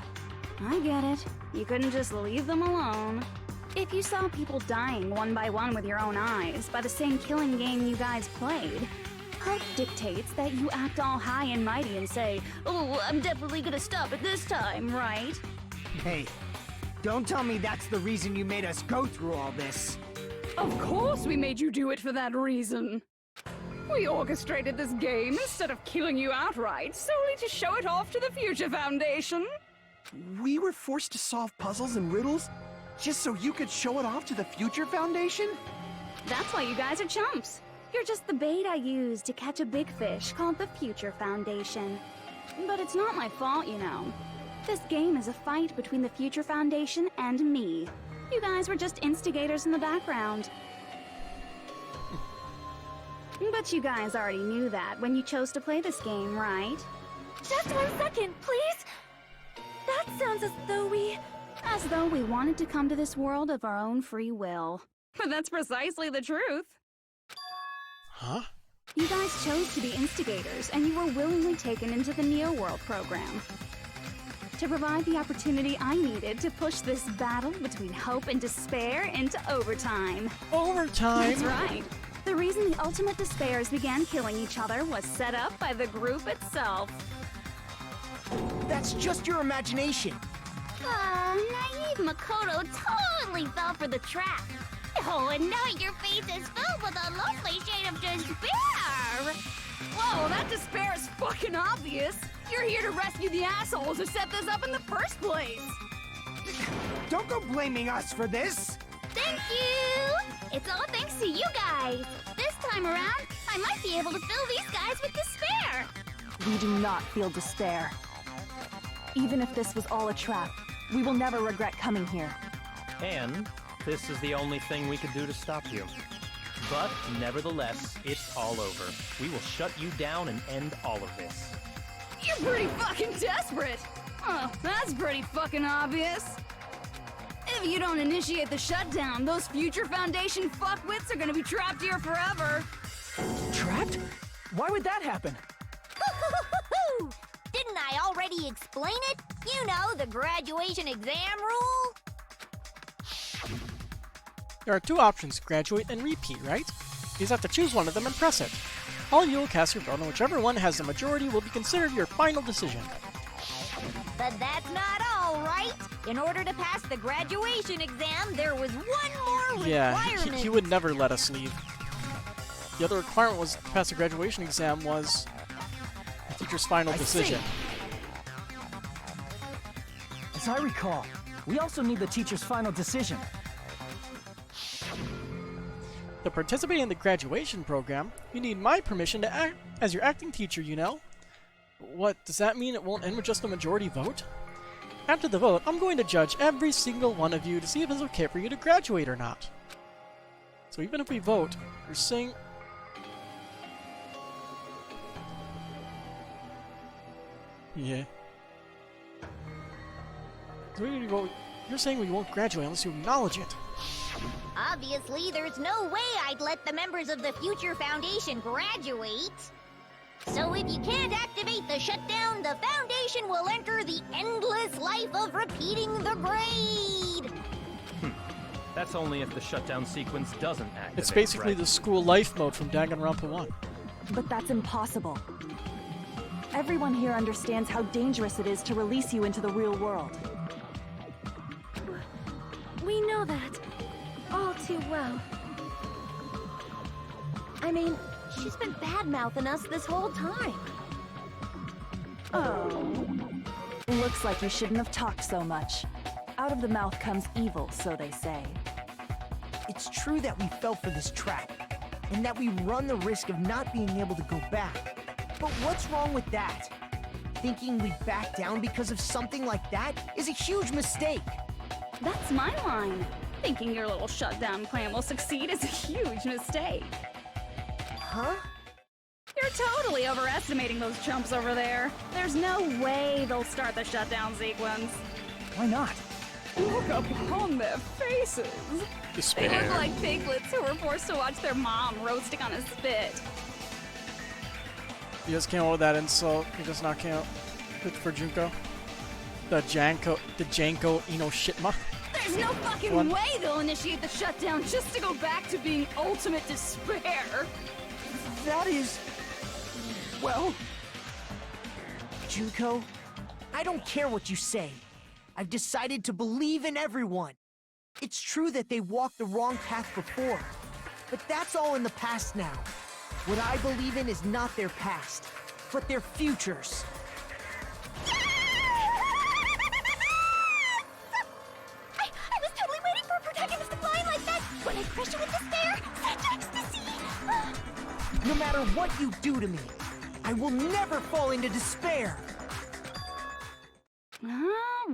I get it. You couldn't just leave them alone. If you saw people dying one by one with your own eyes by the same killing game you guys played, Hope dictates that you act all high and mighty and say, "Oh, I'm definitely gonna stop it this time, right?" Hey, don't tell me that's the reason you made us go through all this. Of course we made you do it for that reason. We orchestrated this game instead of killing you outright, solely to show it off to the Future Foundation. We were forced to solve puzzles and riddles just so you could show it off to the Future Foundation? That's why you guys are chumps. You're just the bait I used to catch a big fish called the Future Foundation. But it's not my fault, you know. This game is a fight between the Future Foundation and me. You guys were just instigators in the background. But you guys already knew that when you chose to play this game, right? Just 1 second, please! That sounds as though we... As though we wanted to come to this world of our own free will. But that's precisely the truth. Huh? You guys chose to be instigators, and you were willingly taken into the Neo World program. To provide the opportunity I needed to push this battle between hope and despair into overtime. Overtime? That's right. The reason the ultimate despairs began killing each other was set up by the group itself. That's just your imagination. Naive Makoto totally fell for the trap. Oh, and now your face is filled with a lovely shade of despair! Whoa, that despair is fucking obvious! You're here to rescue the assholes who set this up in the first place! Don't go blaming us for this! Thank you! It's all thanks to you guys! This time around, I might be able to fill these guys with despair! We do not feel despair. Even if this was all a trap, we will never regret coming here. And this is the only thing we could do to stop you. But nevertheless, it's all over. We will shut you down and end all of this. You're pretty fucking desperate! Oh, that's pretty fucking obvious. If you don't initiate the shutdown, those future Foundation fuckwits are gonna be trapped here forever. Trapped? Why would that happen? Didn't I already explain it? You know, the graduation exam rule? There are two options, graduate and repeat, right? You just have to choose one of them and press it. All you will cast your vote, and whichever one has the majority will be considered your final decision. But that's not all, right? In order to pass the graduation exam, there was one more requirement. He would never let us leave. The other requirement was to pass the graduation exam was the teacher's final decision. As I recall, we also need the teacher's final decision. To participate in the graduation program, you need my permission to act as your acting teacher, you know? What, does that mean it won't end with just a majority vote? After the vote, I'm going to judge every single one of you to see if it's okay for you to graduate or not. So even if we vote, you're saying... Yeah. So you're saying we won't graduate unless you acknowledge it. Obviously, there's no way I'd let the members of the Future Foundation graduate. So if you can't activate the shutdown, the Foundation will enter the endless life of repeating the grade! That's only if the shutdown sequence doesn't activate. It's basically right? the school life mode from Danganronpa 1. But that's impossible. Everyone here understands how dangerous it is to release you into the real world. We know that. All too well. I mean, she's been bad-mouthing us this whole time. Oh. Looks like you shouldn't have talked so much. Out of the mouth comes evil, so they say. It's true that we fell for this trap, and that we run the risk of not being able to go back. But what's wrong with that? Thinking we'd back down because of something like that is a huge mistake. That's my line. Thinking your little shutdown plan will succeed is a huge mistake. Huh? You're totally overestimating those chumps over there. There's no way they'll start the shutdown sequence. Why not? Look upon their faces. Despair. They look like piglets who were forced to watch their mom roasting on a spit. You just came up with that insult. You just not came up with for Junko. The Janko Inoshitma. There's no fucking way they'll initiate the shutdown just to go back to being ultimate despair. That is... well... Junko, I don't care what you say. I've decided to believe in everyone. It's true that they walked the wrong path before, but that's all in the past now. What I believe in is not their past, but their futures. I was totally waiting for a protagonist to fly like that when I crushed you with despair, such ecstasy! No matter what you do to me, I will never fall into despair.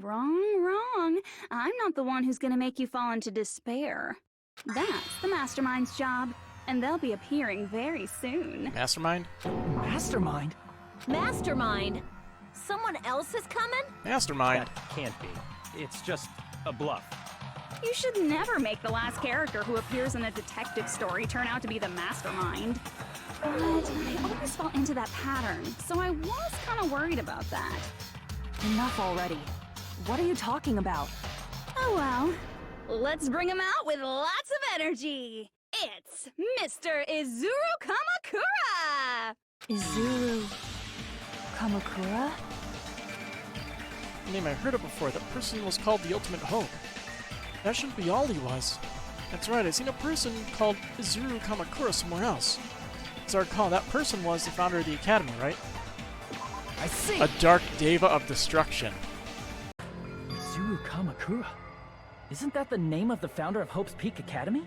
Wrong. I'm not the one who's gonna make you fall into despair. That's the Mastermind's job, and they'll be appearing very soon. Mastermind? Mastermind? Mastermind? Someone else is coming? Mastermind. That can't be. It's just a bluff. You should never make the last character who appears in a detective story turn out to be the Mastermind. But I always fall into that pattern, so I was kind of worried about that. Enough already. What are you talking about? Oh well. Let's bring him out with lots of energy. It's Mr. Izuru Kamakura! Izuru... Kamakura? A name I heard of before. That person was called the Ultimate Hope. That shouldn't be all he was. That's right, I seen a person called Izuru Kamakura somewhere else. As I recall, that person was the founder of the Academy, right? I see! A dark deva of destruction. Izuru Kamakura? Isn't that the name of the founder of Hope's Peak Academy?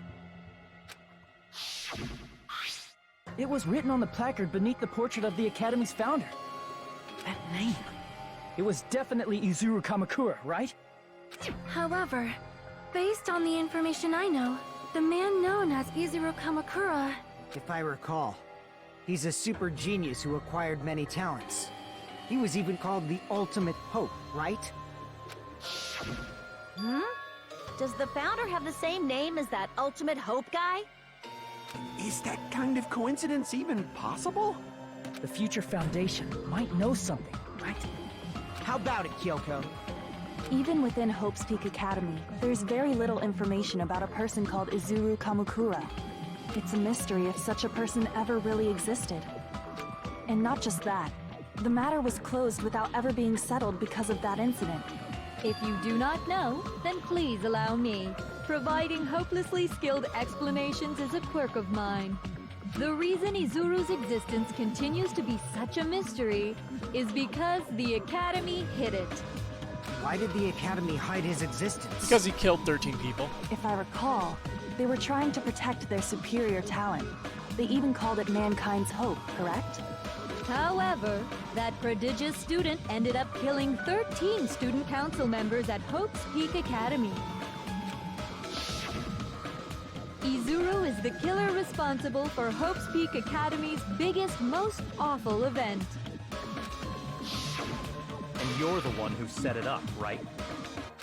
It was written on the placard beneath the portrait of the Academy's founder. That name. It was definitely Izuru Kamakura, right? However, based on the information I know, the man known as Izuru Kamakura... If I recall, he's a super genius who acquired many talents. He was even called the Ultimate Hope, right? Does the founder have the same name as that Ultimate Hope guy? Is that kind of coincidence even possible? The future foundation might know something, right? How about it, Kyoko? Even within Hope's Peak Academy, there's very little information about a person called Izuru Kamakura. It's a mystery if such a person ever really existed. And not just that, the matter was closed without ever being settled because of that incident. If you do not know, then please allow me. Providing hopelessly skilled explanations is a quirk of mine. The reason Izuru's existence continues to be such a mystery is because the Academy hid it. Why did the Academy hide his existence? Because he killed 13 people. If I recall, they were trying to protect their superior talent. They even called it mankind's hope, correct? However, that prodigious student ended up killing 13 student council members at Hope's Peak Academy. Izuru is the killer responsible for Hope's Peak Academy's biggest, most awful event. And you're the one who set it up, right?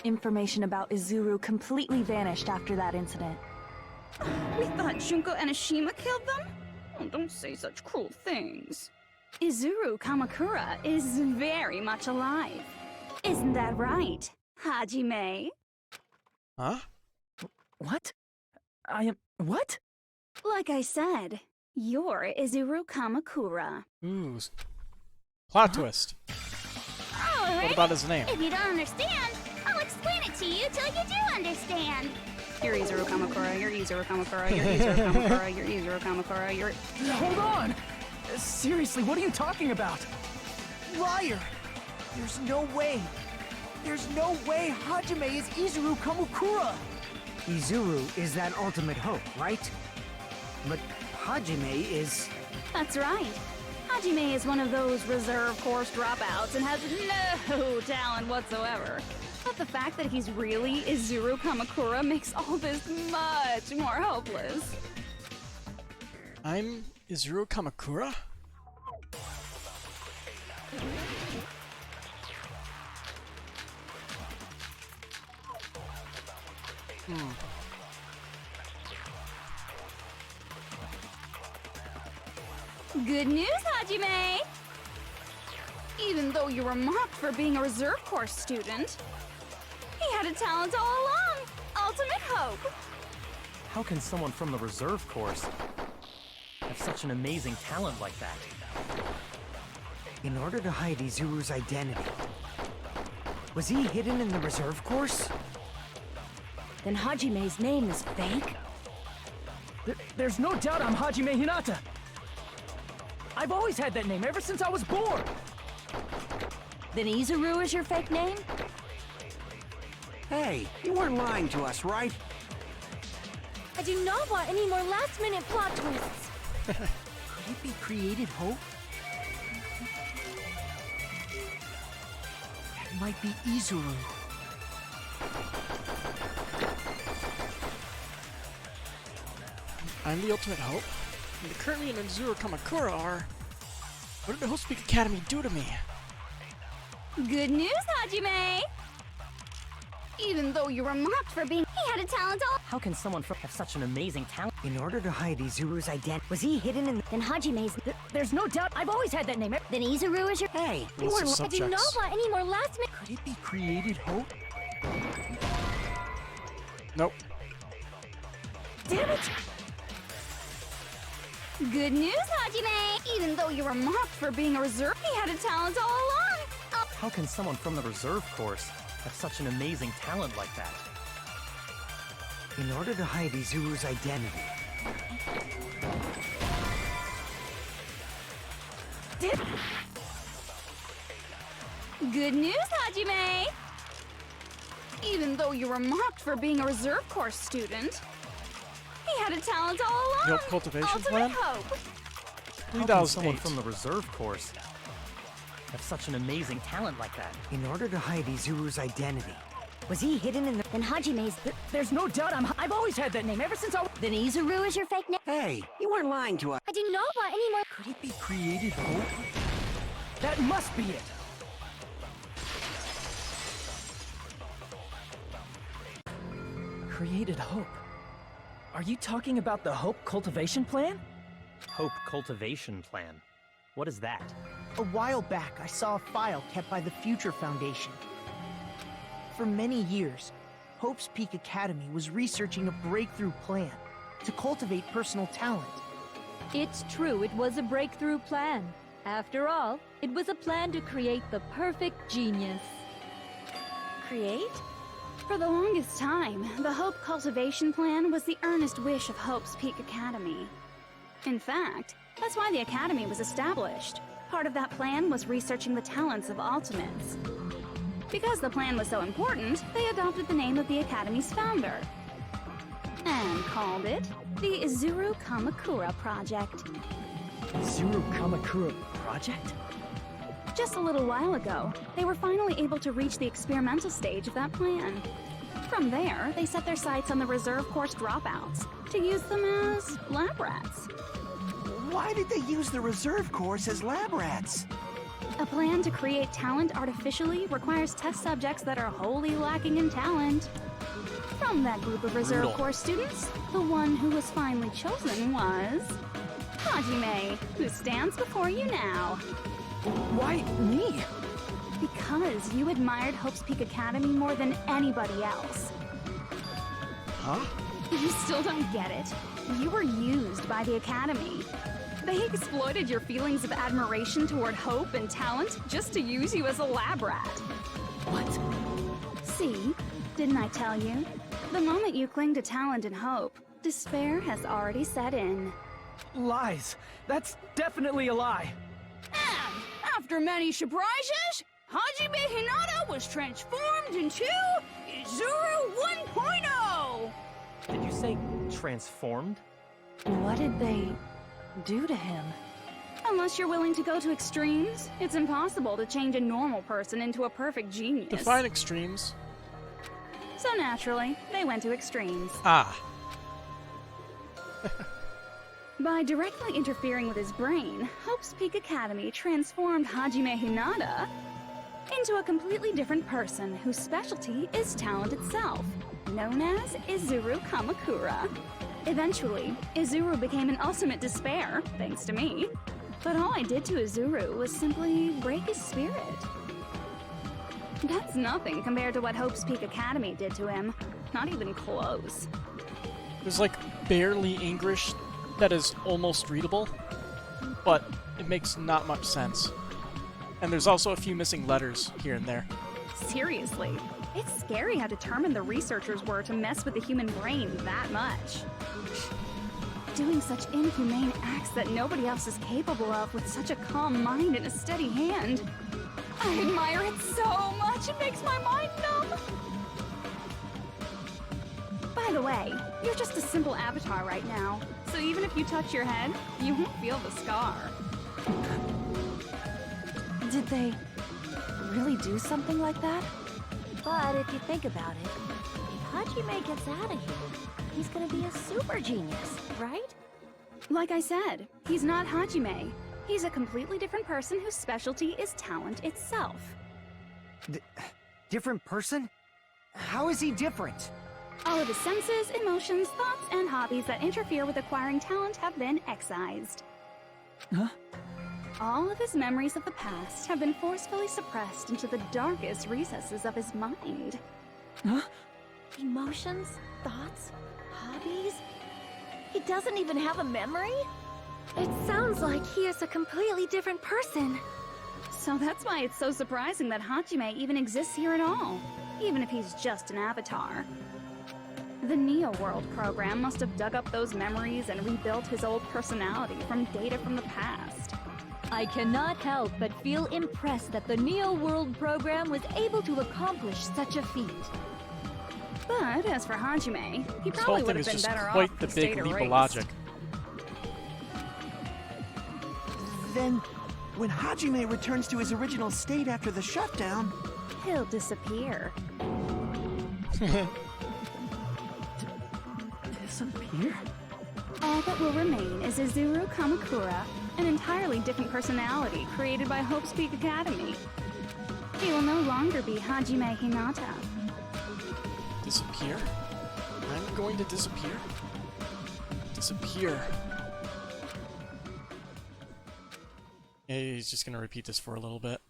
Information about Izuru completely vanished after that incident. We thought Junko and Ashima killed them? Oh, don't say such cruel things. Izuru Kamakura is very much alive. Isn't that right, Hajime? Huh? What? What? Like I said, you're Izuru Kamakura. Ooh. Plot twist. All right. What about his name? If you don't understand, I'll explain it to you till you do understand. You're Izuru Kamakura, you're Izuru Kamakura, you're Izuru Kamakura, you're Izuru Kamakura, you're... Hold on! Seriously, what are you talking about? Liar! There's no way! There's no way Hajime is Izuru Kamakura! Izuru is that Ultimate Hope, right? But Hajime is... That's right. Hajime is one of those reserve course dropouts and has no talent whatsoever. But the fact that he's really Izuru Kamakura makes all this much more hopeless. I'm Izuru Kamakura? Good news, Hajime! Even though you were mocked for being a reserve course student, he had a talent all along! Ultimate Hope! How can someone from the reserve course have such an amazing talent like that? In order to hide Izuru's identity, was he hidden in the reserve course? Then Hajime's name is fake? There's no doubt I'm Hajime Hinata! I've always had that name ever since I was born! Then Izuru is your fake name? Hey, you weren't lying to us, right? I do not want any more last-minute plot twists. Could it be created hope? That might be Izuru. I'm the Ultimate Hope, and currently in Izuru Kamakura are... What did the Hope's Peak Academy do to me? Good news, Hajime! Even though you were mocked for being... He had a talent all... How can someone have such an amazing talent? In order to hide Izuru's identity, was he hidden in... Then Hajime's... There's no doubt I've always had that name. Then Izuru is your... Hey, you weren't... I do not want any more last-minute... Could it be created hope? Nope. Damn it! Good news, Hajime! Even though you were mocked for being a reserve, he had a talent all along! How can someone from the reserve course have such an amazing talent like that? In order to hide Izuru's identity. Good news, Hajime! Even though you were mocked for being a reserve course student, he had a talent all along. Your cultivation Ultimate plan? hope. How can someone from the reserve course have such an amazing talent like that? In order to hide Izuru's identity. Was he hidden in the... Then Hajime's... There's no doubt I've always had that name ever since I... Then Izuru is your fake name? Hey, you weren't lying to us. I do not want any more... Could it be created hope? That must be it! Created hope. Are you talking about the Hope Cultivation Plan? Hope Cultivation Plan? What is that? A while back, I saw a file kept by the Future Foundation. For many years, Hope's Peak Academy was researching a breakthrough plan to cultivate personal talent. It's true, it was a breakthrough plan. After all, it was a plan to create the perfect genius. Create? For the longest time, the Hope Cultivation Plan was the earnest wish of Hope's Peak Academy. In fact, that's why the Academy was established. Part of that plan was researching the talents of Ultimates. Because the plan was so important, they adopted the name of the Academy's founder. And called it the Izuru Kamakura Project. Izuru Kamakura Project? Just a little while ago, they were finally able to reach the experimental stage of that plan. From there, they set their sights on the reserve course dropouts to use them as lab rats. Why did they use the reserve course as lab rats? A plan to create talent artificially requires test subjects that are wholly lacking in talent. From that group of reserve course students, the one who was finally chosen was... Hajime, who stands before you now. Why me? Because you admired Hope's Peak Academy more than anybody else. Huh? You still don't get it. You were used by the Academy. They exploited your feelings of admiration toward hope and talent just to use you as a lab rat. What? See? Didn't I tell you? The moment you cling to talent and hope, despair has already set in. Lies. That's definitely a lie. And after many surprises, Hajime Hinata was transformed into Izuru 1.0! Did you say transformed? What did they do to him? Unless you're willing to go to extremes, it's impossible to change a normal person into a perfect genius. Define extremes. So naturally, they went to extremes. Ah. By directly interfering with his brain, Hope's Peak Academy transformed Hajime Hinata into a completely different person whose specialty is talent itself, known as Izuru Kamakura. Eventually, Izuru became an ultimate despair, thanks to me. But all I did to Izuru was simply break his spirit. That's nothing compared to what Hope's Peak Academy did to him. Not even close. There's like barely English that is almost readable, but it makes not much sense. And there's also a few missing letters here and there. Seriously, it's scary how determined the researchers were to mess with the human brain that much. Doing such inhumane acts that nobody else is capable of with such a calm mind and a steady hand. I admire it so much, it makes my mind numb. By the way, you're just a simple avatar right now, so even if you touch your head, you won't feel the scar. Did they really do something like that? But if you think about it, if Hajime gets out of here, he's gonna be a super genius, right? Like I said, he's not Hajime. He's a completely different person whose specialty is talent itself. Different person? How is he different? All of his senses, emotions, thoughts, and hobbies that interfere with acquiring talent have been excised. Huh? All of his memories of the past have been forcefully suppressed into the darkest recesses of his mind. Huh? Emotions, thoughts, hobbies? He doesn't even have a memory? It sounds like he is a completely different person. So that's why it's so surprising that Hajime even exists here at all, even if he's just an avatar. The Neo World program must have dug up those memories and rebuilt his old personality from data from the past. I cannot help but feel impressed that the Neo World program was able to accomplish such a feat. But as for Hajime, he probably would have been better off quite the big leap of logic. Then, when Hajime returns to his original state after the shutdown, he'll disappear. Disappear? All that will remain is Izuru Kamakura, an entirely different personality created by Hope's Peak Academy. He will no longer be Hajime Hinata. Disappear? I'm going to disappear? Disappear. Yeah, he's just gonna repeat this for a little bit.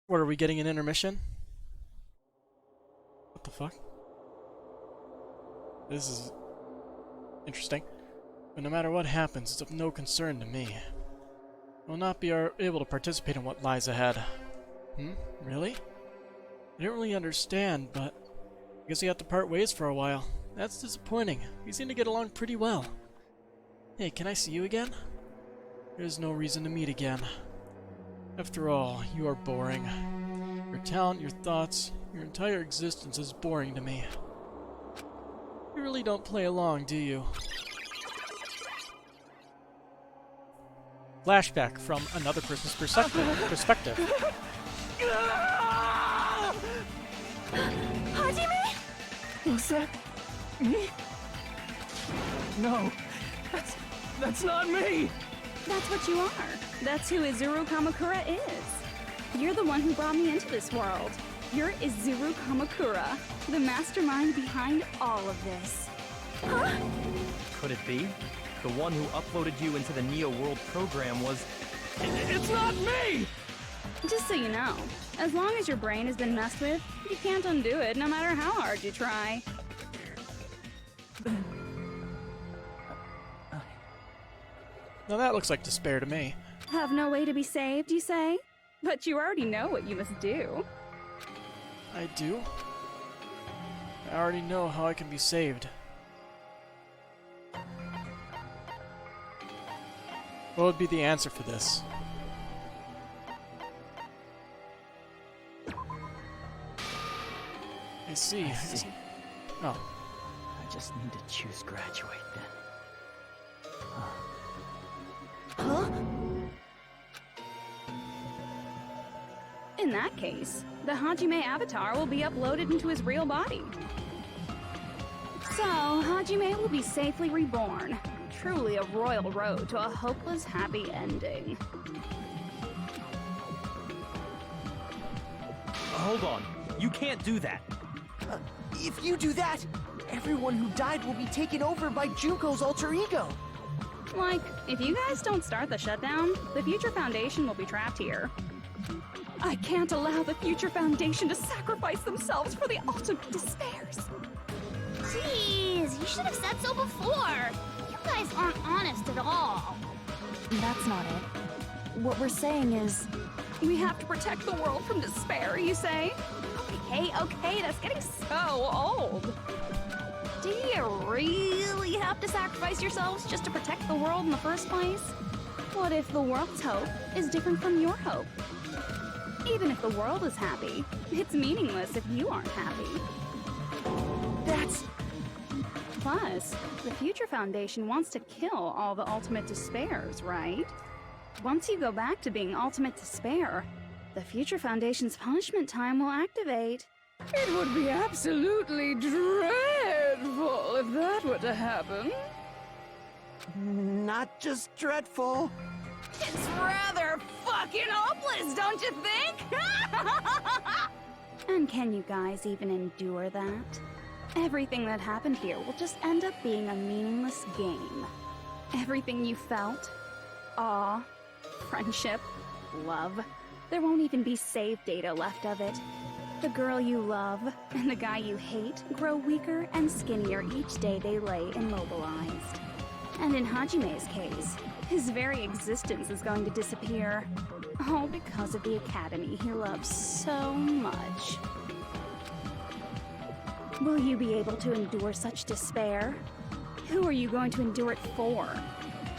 What, are we getting an intermission? What the fuck? This is interesting. But no matter what happens, it's of no concern to me. I will not be able to participate in what lies ahead. Really? I didn't really understand, but I guess we have to part ways for a while. That's disappointing. We seem to get along pretty well. Hey, can I see you again? There's no reason to meet again. After all, you are boring. Your talent, your thoughts, your entire existence is boring to me. You really don't play along, do you? Flashback from another person's perspective. Hajime? Was that me? No, that's not me! That's what you are. That's who Izuru Kamakura is. You're the one who brought me into this world. You're Izuru Kamakura, the mastermind behind all of this. Huh? Could it be? The one who uploaded you into the Neo World program was... It's not me! Just so you know, as long as your brain has been messed with, you can't undo it no matter how hard you try. Now that looks like despair to me. Have no way to be saved, you say? But you already know what you must do. I do? I already know how I can be saved. What would be the answer for this? I see. Oh. I just need to choose graduate then. Huh? In that case, the Hajime avatar will be uploaded into his real body. So, Hajime will be safely reborn. Truly a royal road to a hopeless happy ending. Hold on. You can't do that. If you do that, everyone who died will be taken over by Junko's alter ego. Like, if you guys don't start the shutdown, the Future Foundation will be trapped here. I can't allow the Future Foundation to sacrifice themselves for the ultimate despairs. Jeez, you should have said so before. You guys aren't honest at all. That's not it. What we're saying is... We have to protect the world from despair, you say? Okay, that's getting so old. Do you really have to sacrifice yourselves just to protect the world in the first place? What if the world's hope is different from your hope? Even if the world is happy, it's meaningless if you aren't happy. That's... Plus, the Future Foundation wants to kill all the ultimate despairs, right? Once you go back to being ultimate despair, the Future Foundation's punishment time will activate. It would be absolutely dreadful if that were to happen. Not just dreadful. It's rather fucking hopeless, don't you think? And can you guys even endure that? Everything that happened here will just end up being a meaningless game. Everything you felt, awe, friendship, love, there won't even be save data left of it. The girl you love and the guy you hate grow weaker and skinnier each day they lay immobilized. And in Hajime's case, his very existence is going to disappear. All because of the academy he loves so much. Will you be able to endure such despair? Who are you going to endure it for?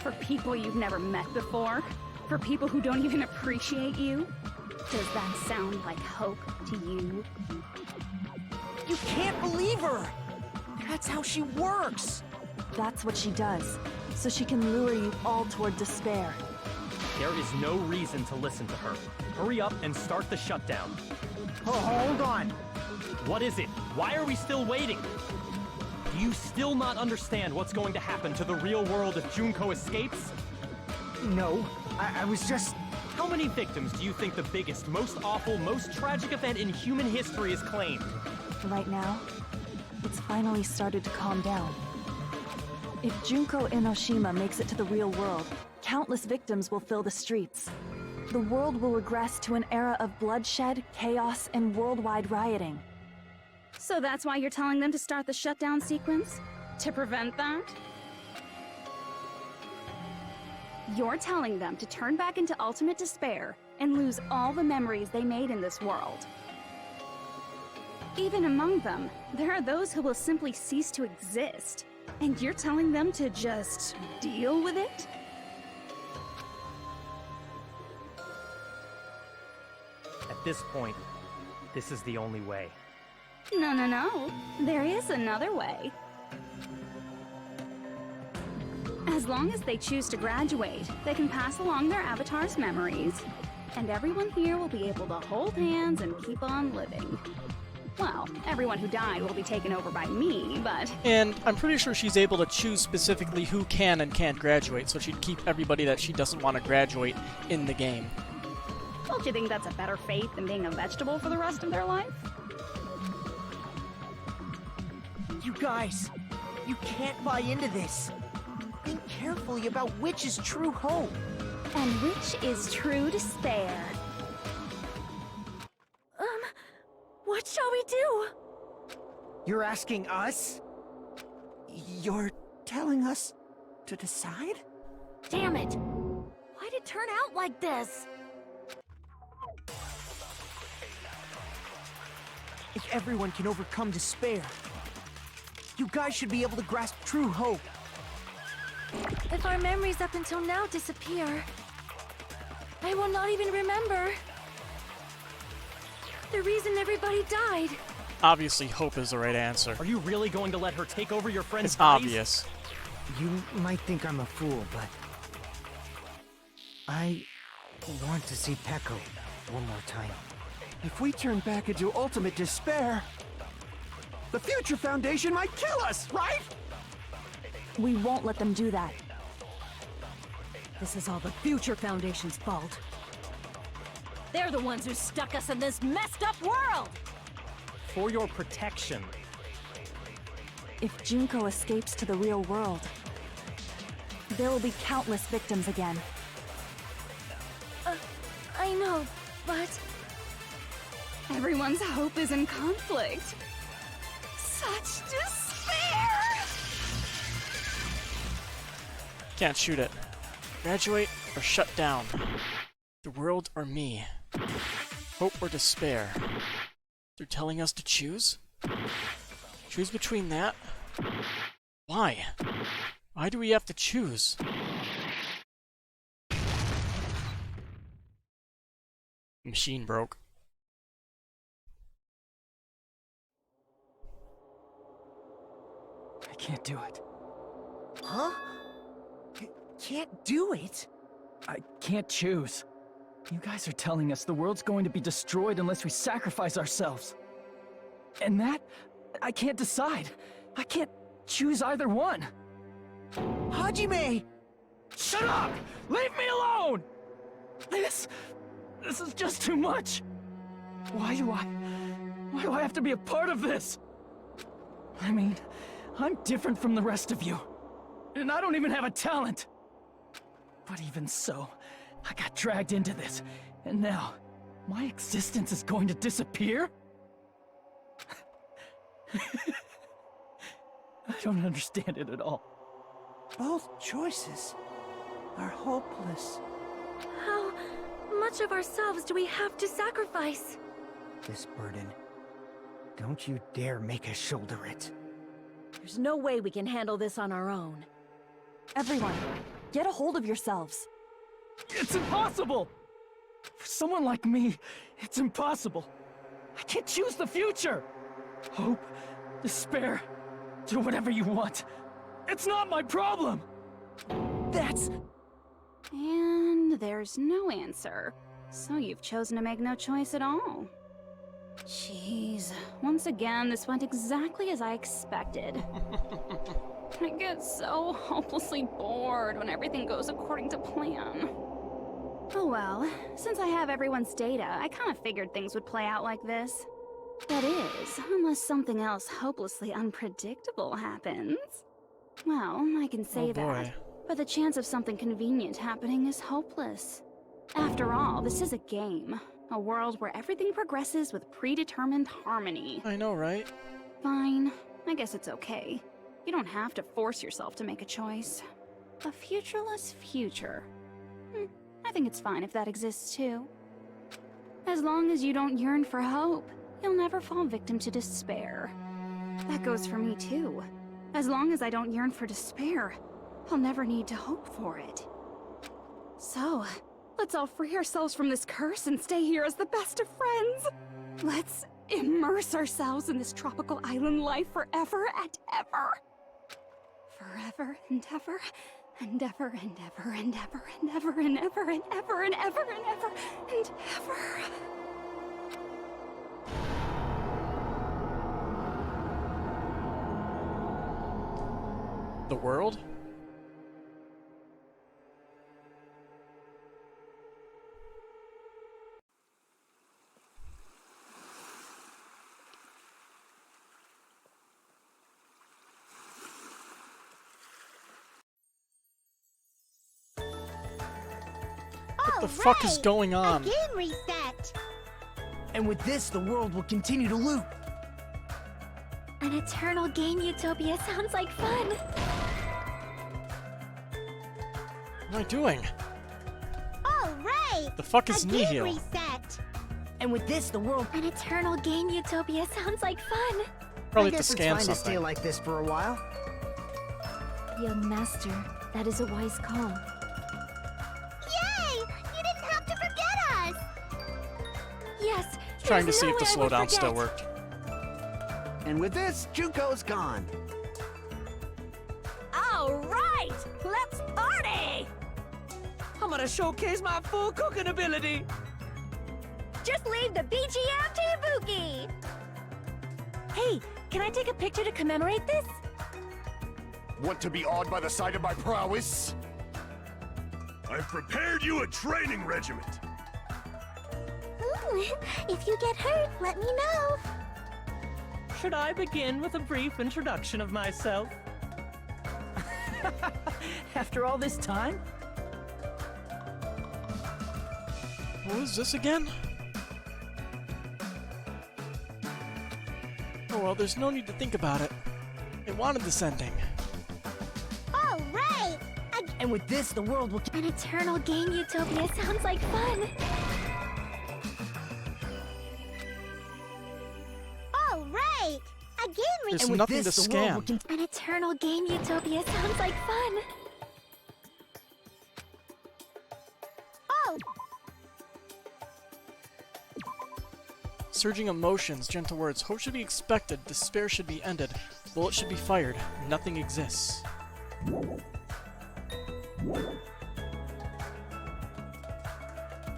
For people you've never met before? For people who don't even appreciate you? Does that sound like hope to you? You can't believe her! That's how she works! That's what she does, so she can lure you all toward despair. There is no reason to listen to her. Hurry up and start the shutdown. Oh, hold on. What is it? Why are we still waiting? Do you still not understand what's going to happen to the real world if Junko escapes? No, I was just... How many victims do you think the biggest, most awful, most tragic event in human history has claimed? Right now, it's finally started to calm down. If Junko Enoshima makes it to the real world, countless victims will fill the streets. The world will regress to an era of bloodshed, chaos, and worldwide rioting. So that's why you're telling them to start the shutdown sequence? To prevent that? You're telling them to turn back into ultimate despair and lose all the memories they made in this world. Even among them, there are those who will simply cease to exist. And you're telling them to just deal with it? At this point, this is the only way. No. There is another way. As long as they choose to graduate, they can pass along their avatar's memories. And everyone here will be able to hold hands and keep on living. Well, everyone who died will be taken over by me, but... And I'm pretty sure she's able to choose specifically who can and can't graduate, so she'd keep everybody that she doesn't want to graduate in the game. Don't you think that's a better fate than being a vegetable for the rest of their life? You guys, you can't buy into this. Think carefully about which is true hope. And which is true despair. What shall we do? You're asking us? You're telling us to decide? Damn it! Why'd it turn out like this? If everyone can overcome despair, you guys should be able to grasp true hope. If our memories up until now disappear, I will not even remember the reason everybody died. Obviously, hope is the right answer. Are you really going to let her take over your friend's It's obvious. You might think I'm a fool, but... I want to see Peko one more time. If we turn back into ultimate despair, the Future Foundation might kill us, right? We won't let them do that. This is all the Future Foundation's fault. They're the ones who stuck us in this messed up world! For your protection. If Junko escapes to the real world, there will be countless victims again. I know, but... Everyone's hope is in conflict. Such despair! Can't shoot it. Graduate or shut down. The world or me. Hope or despair. They're telling us to choose? Choose between that? Why? Why do we have to choose? Machine broke. I can't do it. Huh? You can't do it? I can't choose. You guys are telling us the world's going to be destroyed unless we sacrifice ourselves. And that, I can't decide. I can't choose either one. Hajime! Shut up! Leave me alone! This is just too much. Why do I have to be a part of this? I mean, I'm different from the rest of you. And I don't even have a talent. But even so, I got dragged into this, and now, my existence is going to disappear? I don't understand it at all. Both choices are hopeless. How much of ourselves do we have to sacrifice? This burden Don't you dare make us shoulder it. There's no way we can handle this on our own. Everyone, get a hold of yourselves. It's impossible! For someone like me, it's impossible. I can't choose the future! Hope, despair, do whatever you want. It's not my problem! That's... And there's no answer. So you've chosen to make no choice at all. Jeez, once again, this went exactly as I expected. I get so hopelessly bored when everything goes according to plan. Oh well, since I have everyone's data, I kind of figured things would play out like this. That is, unless something else hopelessly unpredictable happens. Well, I can say that, but the chance of something convenient happening is hopeless. After all, this is a game. A world where everything progresses with predetermined harmony. I know, right? Fine. I guess it's okay. You don't have to force yourself to make a choice. A futureless future. I think it's fine if that exists too. As long as you don't yearn for hope, you'll never fall victim to despair. That goes for me too. As long as I don't yearn for despair, I'll never need to hope for it. So, let's all free ourselves from this curse and stay here as the best of friends. Let's immerse ourselves in this tropical island life forever and ever. Forever and ever, and ever and ever and ever and ever and ever and ever and ever and ever and ever. The world? What the fuck is going on? Game reset. And with this, the world will continue to loop. An eternal game utopia sounds like fun. What am I doing? All right. The fuck is Nihil? Game reset. And with this, the world... An eternal game utopia sounds like fun. Probably I to guess scan it's fine something. to stay like this for a while. Young master, that is a wise call. Yay! You didn't have to forget us. Yes. Trying to see no if the way I would slowdown still forget. worked. And with this, Junko's gone. All right, let's party! I'm gonna showcase my full cooking ability. Just leave the BGM to Ibuki. Hey, can I take a picture to commemorate this? Want to be awed by the sight of my prowess? I've prepared you a training regiment. Ooh, if you get hurt, let me know. Should I begin with a brief introduction of myself? After all this time? What was this again? Oh well, there's no need to think about it. I wanted this ending. All right. And with this, the world will... An eternal game utopia sounds like fun. All right. A game reset. There's nothing to scan. An eternal game utopia sounds like fun. Oh. Surging emotions, gentle words. Hope should be expected. Despair should be ended. Bullet should be fired. Nothing exists.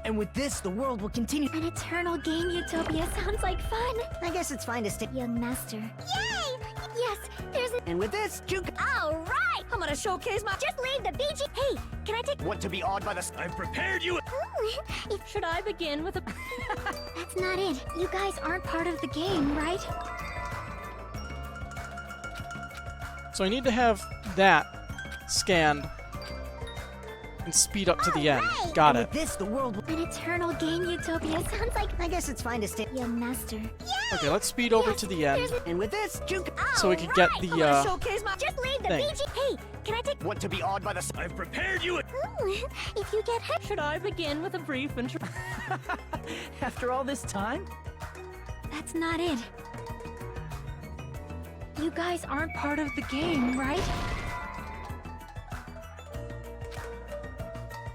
And with this, the world will continue... An eternal game utopia sounds like fun. I guess it's fine to stay... Young master. Yay! Yes, there's a... And with this, Junko... All right. I'm gonna showcase my... Just leave the BG... Hey, can I take... Want to be awed by the... I've prepared you... Ooh, Should I begin with a... That's not it. You guys aren't part of the game, right? So I need to have that scanned and speed up to the end. Got it. With this, the world will... An eternal game utopia sounds like... I guess it's fine to stay... Young master. Okay, let's speed over to the end And with this, Junko... so we can get the Showcase my... Just leave the thing. BG... Hey, can I take... Want to be awed by the... I've prepared you... Ooh, if you get hurt... Should I begin with a brief intro? After all this time? That's not it. You guys aren't part of the game, right?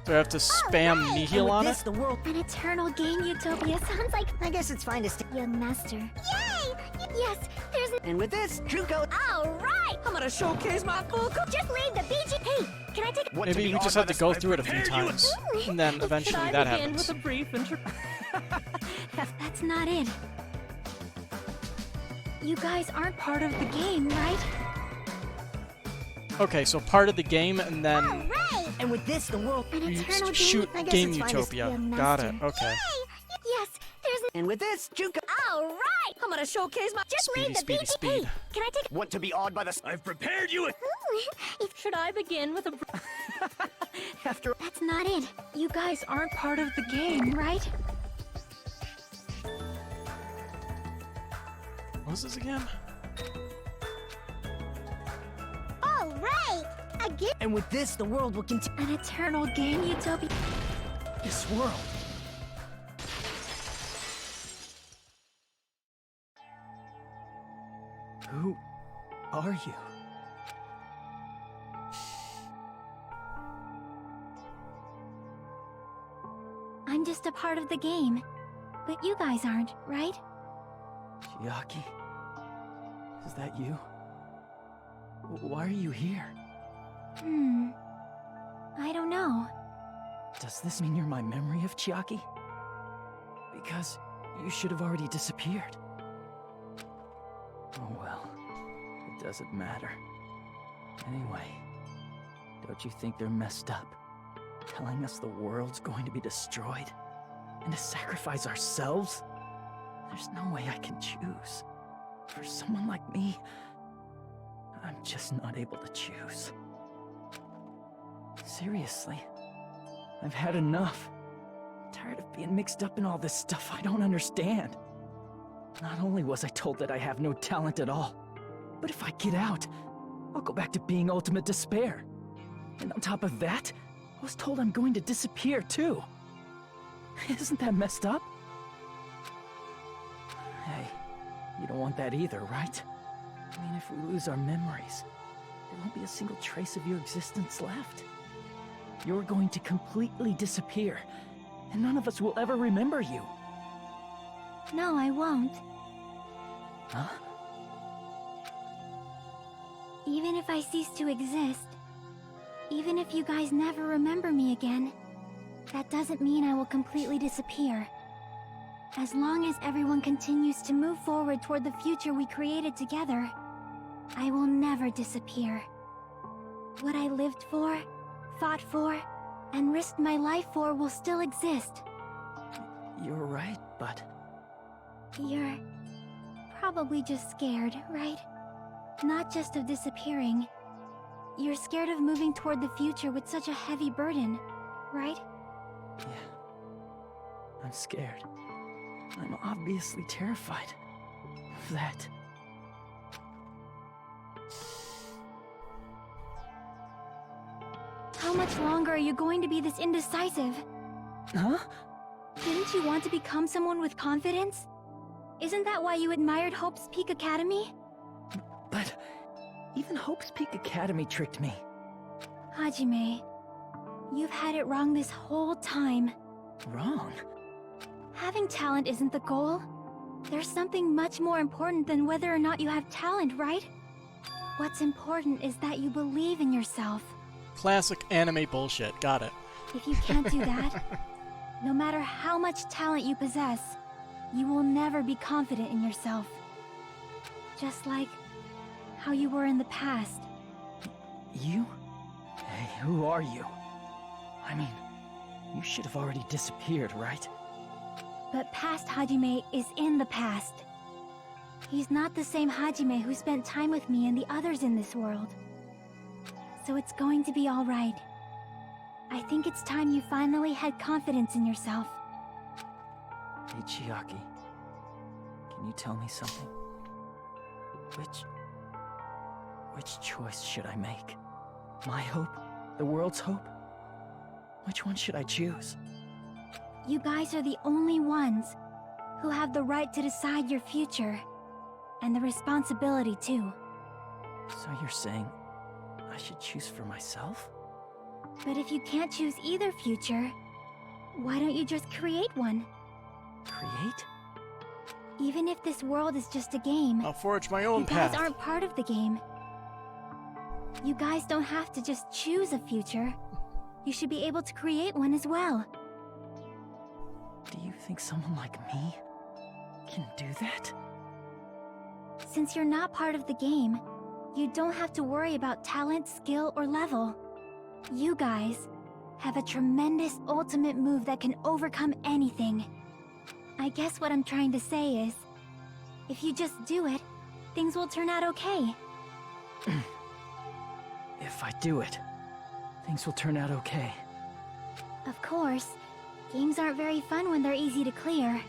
Do I have to spam Nihil on it? The world. An eternal game utopia sounds like. I guess it's fine to stay. Young master. Yay! Yes, there's. And with this, Junko. All right. I'm gonna showcase my full. Just leave the BG. Hey, can I take? Maybe you just have to go through it a few times, and then eventually that happens. With a brief That's not it. You guys aren't part of the game, right? Okay, so part of the game, and then And with this, the world. you shoot Game Utopia. Got it. Okay. Yes, there's. And with this, Junko. All right. I'm gonna showcase my. Just leave the BG. Speed. Hey, can I take? Want to be awed by the... I've prepared you a... Should I begin with a? After. That's not it. You guys aren't part of the game, right? What was this again? All right. Again. And with this, the world will continue. An eternal game utopia. This world. Who are you? I'm just a part of the game. But you guys aren't, right? Chiaki? Is that you? Why are you here? I don't know. Does this mean you're my memory of Chiaki? Because you should have already disappeared. Oh well, it doesn't matter. Anyway, don't you think they're messed up? Telling us the world's going to be destroyed? And to sacrifice ourselves? There's no way I can choose. For someone like me, I'm just not able to choose. Seriously, I've had enough. I'm tired of being mixed up in all this stuff I don't understand. Not only was I told that I have no talent at all, but if I get out, I'll go back to being ultimate despair. And on top of that, I was told I'm going to disappear too. Isn't that messed up? Hey, you don't want that either, right? I mean, if we lose our memories, there won't be a single trace of your existence left. You're going to completely disappear, and none of us will ever remember you. No, I won't. Huh? Even if I cease to exist, even if you guys never remember me again, that doesn't mean I will completely disappear. As long as everyone continues to move forward toward the future we created together, I will never disappear. What I lived for, fought for, and risked my life for will still exist. You're right, but... You're probably just scared, right? Not just of disappearing. You're scared of moving toward the future with such a heavy burden, right? Yeah. I'm scared. I'm obviously terrified of that. How much longer are you going to be this indecisive? Huh? Didn't you want to become someone with confidence? Isn't that why you admired Hope's Peak Academy? But even Hope's Peak Academy tricked me. Hajime, you've had it wrong this whole time. Wrong? Having talent isn't the goal. There's something much more important than whether or not you have talent, right? What's important is that you believe in yourself. Classic anime bullshit. Got it. If you can't do that, no matter how much talent you possess, you will never be confident in yourself. Just like how you were in the past. You? Hey, who are you? I mean, you should have already disappeared, right? But past Hajime is in the past. He's not the same Hajime who spent time with me and the others in this world. So it's going to be alright. I think it's time you finally had confidence in yourself. Hey, Chiaki. Can you tell me something? Which choice should I make? My hope? The world's hope? Which one should I choose? You guys are the only ones who have the right to decide your future. And the responsibility, too. So you're saying I should choose for myself? But if you can't choose either future, why don't you just create one? Create? Even if this world is just a game, I'll forge my own you path. guys aren't part of the game. You guys don't have to just choose a future. You should be able to create one as well. Do you think someone like me can do that? Since you're not part of the game, you don't have to worry about talent, skill, or level. You guys have a tremendous ultimate move that can overcome anything. I guess what I'm trying to say is, if you just do it, things will turn out okay. If I do it, things will turn out okay. Of course, games aren't very fun when they're easy to clear.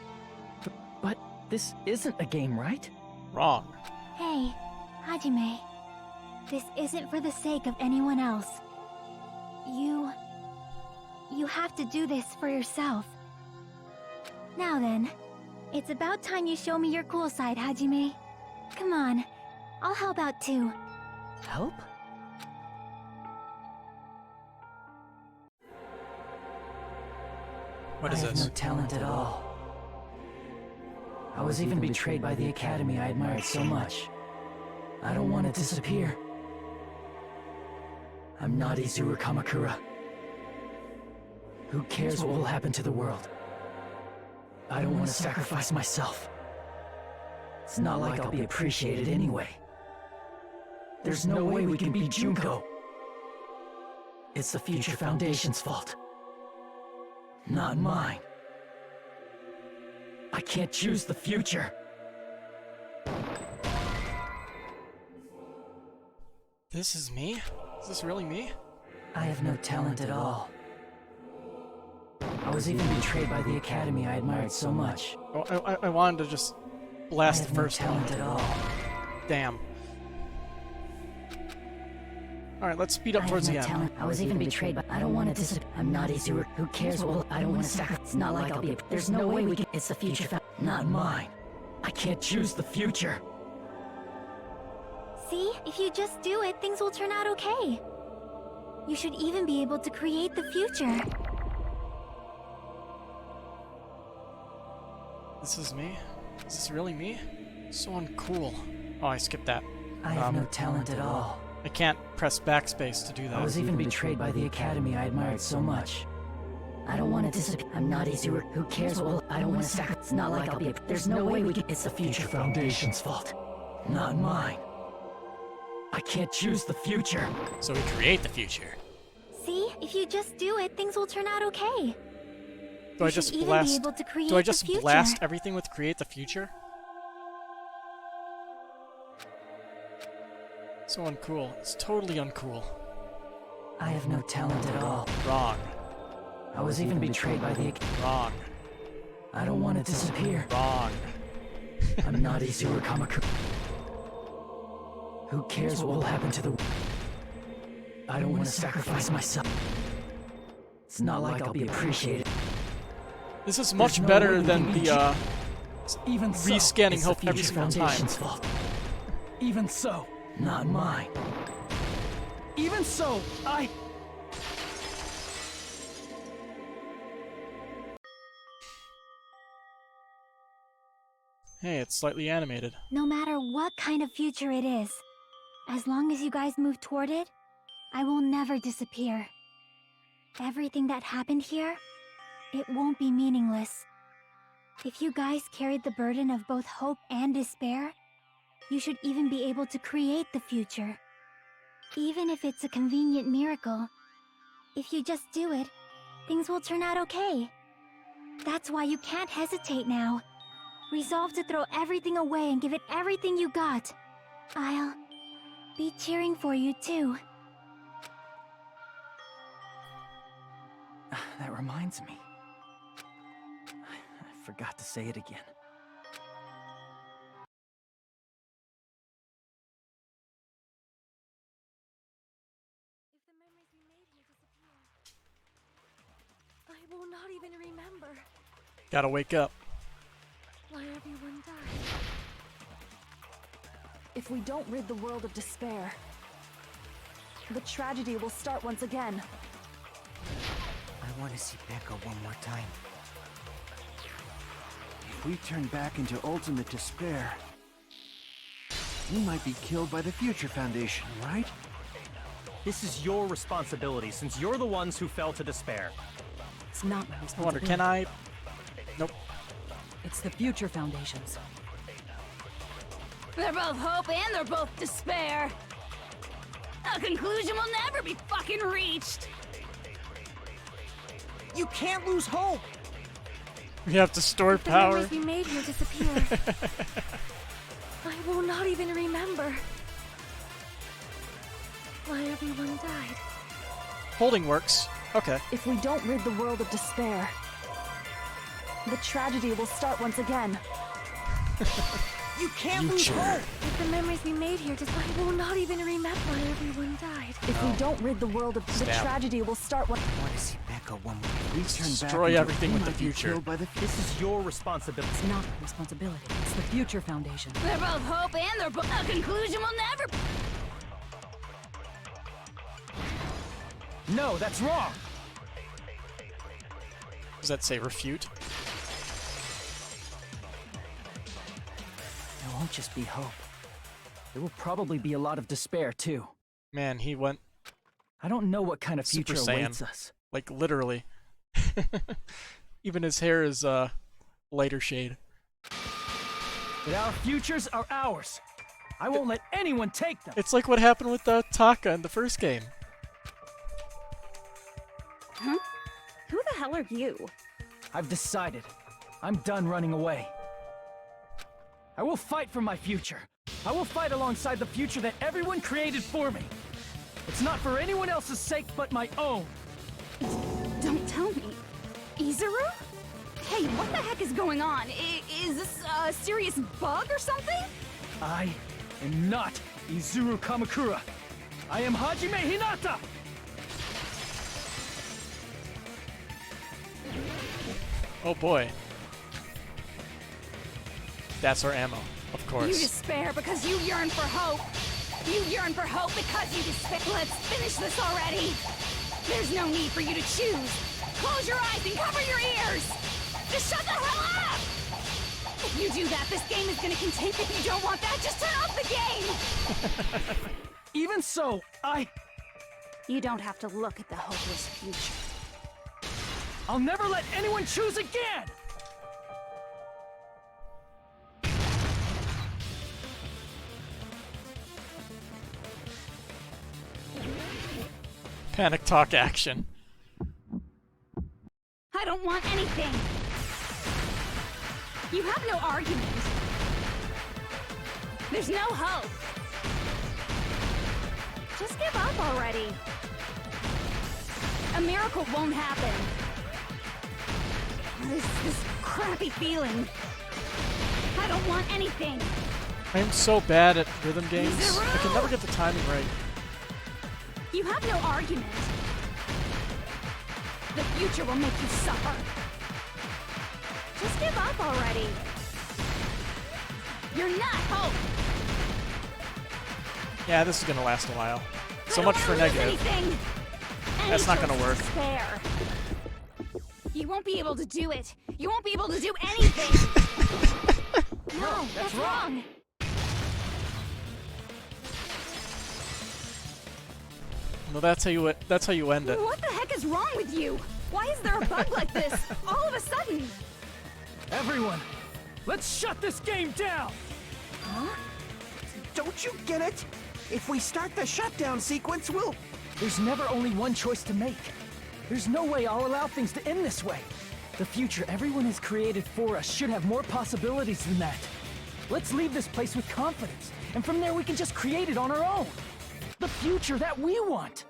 But this isn't a game, right? Wrong. Hey, Hajime. This isn't for the sake of anyone else. You have to do this for yourself. Now then, it's about time you show me your cool side, Hajime. Come on, I'll help out too. Help? What is I have this? no talent at all. I was even betrayed by the academy I admired so much. I don't want to disappear. I'm not Izuru Kamakura. Who cares what will happen to the world? I don't want to sacrifice myself. It's not like I'll be appreciated anyway. There's no way we can beat Junko. It's the Future Foundation's fault. Not mine. I can't choose the future. This is me? Is this really me? I have no talent at all. I was even betrayed by the academy I admired so much. Oh, I wanted to just blast the first one. I have no talent at all. Damn. Alright, let's speed up towards the end. Talent. I was even betrayed, but I don't want to disappear. I'm not Izuru. Who cares? Well, I don't want to sacrifice. It's not like I'll be. There's no way we can. It's the future. Not mine. I can't choose the future. See? If you just do it, things will turn out okay. You should even be able to create the future. This is me? Is this really me? So uncool. Oh, I skipped that. I have no talent at all. I can't press backspace to do that. I was even betrayed by the academy I admired so much. I don't want to disappear. I'm not Izuru. Who cares? Well, I don't want to sacrifice. It's not like I'll be. There's no way we can. It's the Future Foundation's fault. Not mine. I can't choose the future. So we create the future. See? If you just do it, things will turn out okay. Do I just blast? Do I just blast everything with create the future? So uncool. It's totally uncool. I have no talent at all. Wrong. I was even betrayed by the... Wrong. I don't want to disappear. Wrong. I'm not Izuru Kamakura. Who cares what will happen to the... I don't want to sacrifice myself. It's not like I'll be appreciated. This is much better than the, even so, rescanning hope every single time. Fault. Even so, not mine. Even so, Hey, it's slightly animated. No matter what kind of future it is, as long as you guys move toward it, I will never disappear. Everything that happened here, it won't be meaningless. If you guys carried the burden of both hope and despair, you should even be able to create the future. Even if it's a convenient miracle, if you just do it, things will turn out okay. That's why you can't hesitate now. Resolve to throw everything away and give it everything you got. I'll be cheering for you too. That reminds me. I forgot to say it again. I will not even remember. Gotta wake up. Why everyone died. If we don't rid the world of despair, the tragedy will start once again. I want to see Becca one more time. If we turn back into ultimate despair, we might be killed by the Future Foundation, right? This is your responsibility, since you're the ones who fell to despair. It's not my I responsibility. wonder, can I? Nope. It's the Future Foundation's. They're both hope and they're both despair. A conclusion will never be fucking reached. You can't lose hope! We have to store The power. memories we made here disappear. I will not even remember why everyone died. Holding works. Okay. If we don't rid the world of despair, the tragedy will start once again. You can't lose hope! If the memories we made here just I will not even remember why everyone died. If we don't rid the world of the tragedy will start once. I want to see Becca one more time. We turn back Destroy into everything with the might be future. killed by the This is your responsibility. It's not my responsibility. It's the Future Foundation. They're both hope and they're both. A conclusion will never. No, that's wrong! Does that say refute? There won't just be hope. There will probably be a lot of despair, too. Man, he went I don't know what kind of Super future Saiyan. awaits us. like literally. Even his hair is lighter shade. But our futures are ours. I won't let anyone take them. It's like what happened with Taka in the first game. Huh? Who the hell are you? I've decided. I'm done running away. I will fight for my future. I will fight alongside the future that everyone created for me. It's not for anyone else's sake but my own. Don't tell me. Izuru? Hey, what the heck is going on? Is this a serious bug or something? I am not Izuru Kamakura. I am Hajime Hinata! Oh boy. That's our ammo, of You course. despair because you yearn for hope. You yearn for hope because you despair. Let's finish this already. There's no need for you to choose. Close your eyes and cover your ears. Just shut the hell up! If you do that, this game is gonna continue. If you don't want that, just turn off the game! Even so, You don't have to look at the hopeless future. I'll never let anyone choose again! Panic talk action. I don't want anything. You have no argument. There's no hope. Just give up already. A miracle won't happen. This crappy feeling. I don't want anything. I'm so bad at rhythm games. I can never get the timing right. You have no argument. The future will make you suffer. Just give up already. You're not hope. Yeah, this is gonna last a while. So much for negative. That's not gonna work. Despair. You won't be able to do it. You won't be able to do anything. No, that's wrong. No, that's how you end it. What the heck is wrong with you? Why is there a bug like this all of a sudden? Everyone, let's shut this game down! Huh? Don't you get it? If we start the shutdown sequence, we'll... There's never only one choice to make. There's no way I'll allow things to end this way. The future everyone has created for us should have more possibilities than that. Let's leave this place with confidence, and from there we can just create it on our own. The future that we want.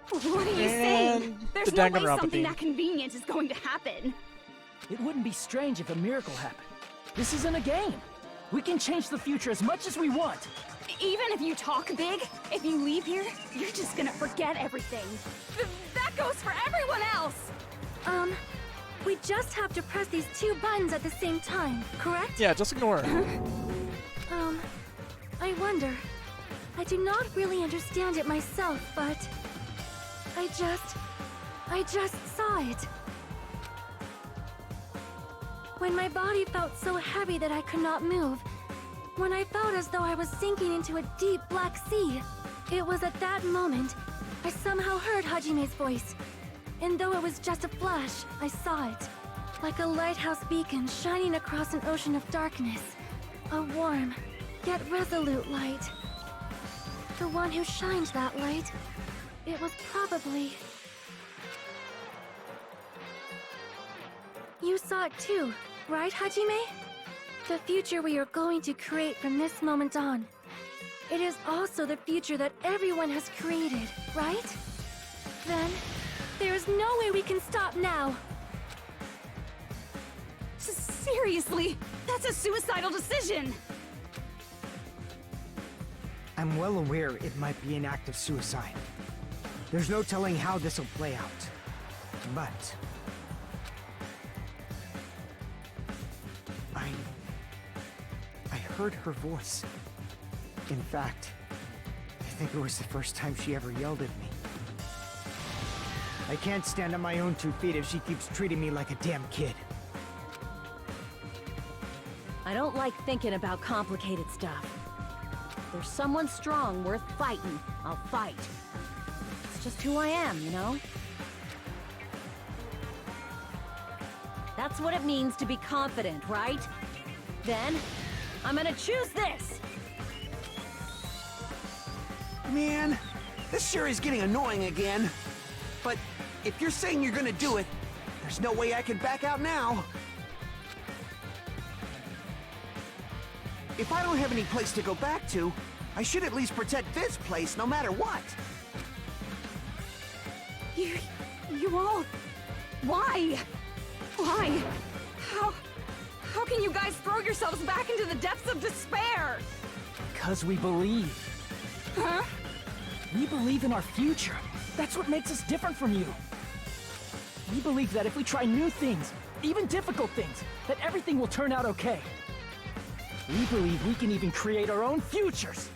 What are you saying? There's no way something that convenient is going to happen. It wouldn't be strange if a miracle happened. This isn't a game. We can change the future as much as we want. Even if you talk big, if you leave here, you're just gonna forget everything. That goes for everyone else! We just have to press these two buttons at the same time, correct? Yeah, just ignore it. I wonder. I do not really understand it myself, but I just saw it. When my body felt so heavy that I could not move, when I felt as though I was sinking into a deep black sea, it was at that moment I somehow heard Hajime's voice. And though it was just a flash, I saw it. Like a lighthouse beacon shining across an ocean of darkness. A warm, yet resolute light. The one who shined that light, it was probably... You saw it too, right, Hajime? The future we are going to create from this moment on. It is also the future that everyone has created, right? Then, there is no way we can stop now. Seriously, that's a suicidal decision! I'm well aware it might be an act of suicide. There's no telling how this will play out. But... I heard her voice. In fact, I think it was the first time she ever yelled at me. I can't stand on my own 2 feet if she keeps treating me like a damn kid. I don't like thinking about complicated stuff. If there's someone strong worth fighting, I'll fight. It's just who I am, you know? That's what it means to be confident, right? Then, I'm gonna choose this! Man, this sure is getting annoying again. But if you're saying you're gonna do it, there's no way I can back out now. If I don't have any place to go back to, I should at least protect this place no matter what. You all... Why? Why? How can you guys throw yourselves back into the depths of despair? Because we believe. Huh? We believe in our future. That's what makes us different from you. We believe that if we try new things, even difficult things, that everything will turn out okay. We believe we can even create our own futures.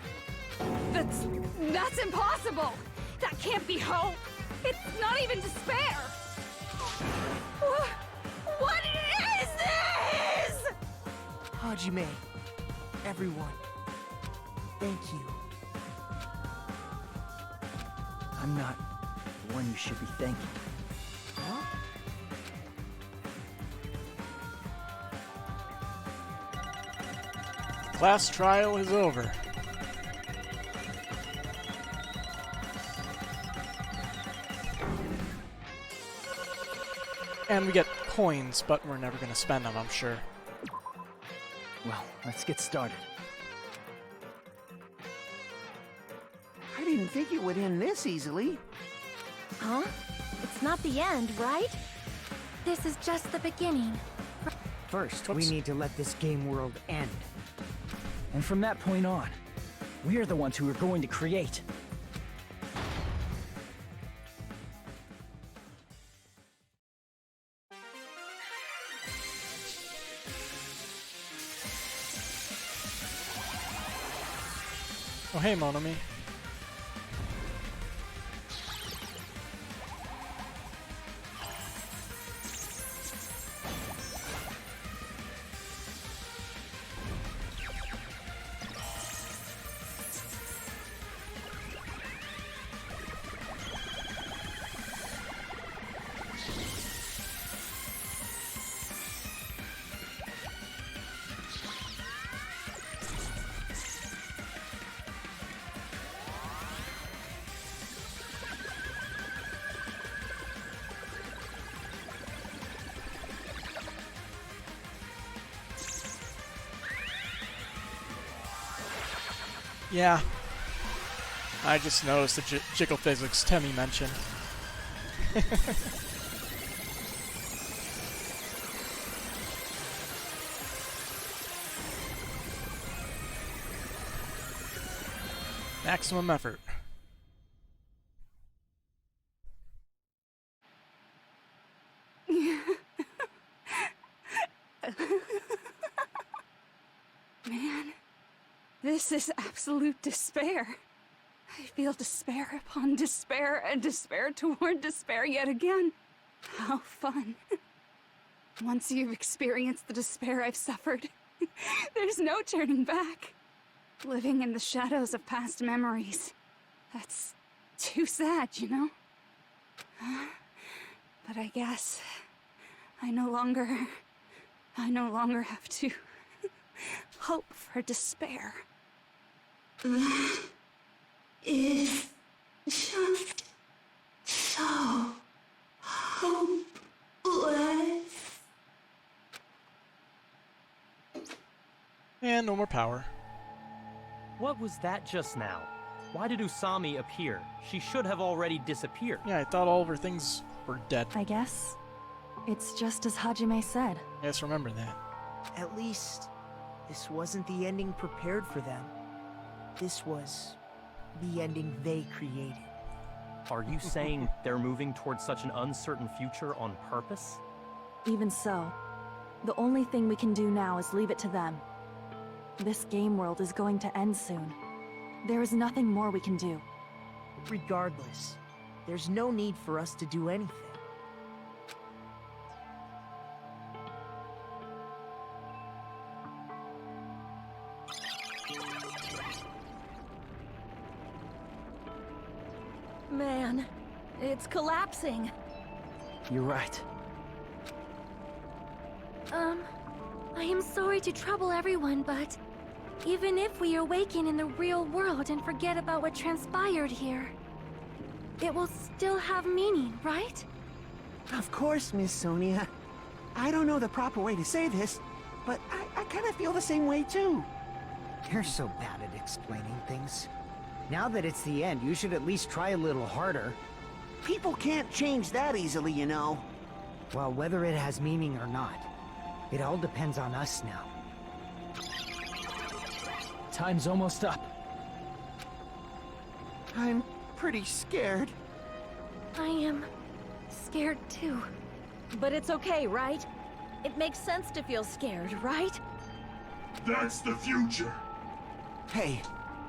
That's impossible! That can't be hope! It's not even despair! What is this?! Hajime, everyone, thank you. I'm not the one you should be thanking. Huh? Class trial is over. And we get coins, but we're never going to spend them, I'm sure. Well, let's get started. I didn't think it would end this easily. Huh? It's not the end, right? This is just the beginning. First, we need to let this game world end. And from that point on, we're the ones who are going to create. Oh, hey, Monami. Yeah. I just noticed the jiggle physics Temmie mentioned. Maximum effort. Man, This is absolute despair. I feel despair upon despair and despair toward despair yet again. How fun. Once you've experienced the despair I've suffered, there's no turning back. Living in the shadows of past memories. That's too sad, you know? But I guess I no longer have to hope for despair. That is just so hopeless. And no more power. What was that just now? Why did Usami appear? She should have already disappeared. Yeah, I thought all of her things were dead. I guess it's just as Hajime said. Yes, remember that. At least, this wasn't the ending prepared for them. This was the ending they created. Are you saying they're moving towards such an uncertain future on purpose? Even so, the only thing we can do now is leave it to them. This game world is going to end soon. There is nothing more we can do. Regardless, there's no need for us to do anything. Man, it's collapsing. You're right. I am sorry to trouble everyone, but even if we awaken in the real world and forget about what transpired here, it will still have meaning, right? Of course, Miss Sonia. I don't know the proper way to say this, but I kind of feel the same way too. You're so bad at explaining things. Now that it's the end, you should at least try a little harder. People can't change that easily, you know. Well, whether it has meaning or not, it all depends on us now. Time's almost up. I'm pretty scared. I am scared too. But it's okay, right? It makes sense to feel scared, right? That's the future. Hey,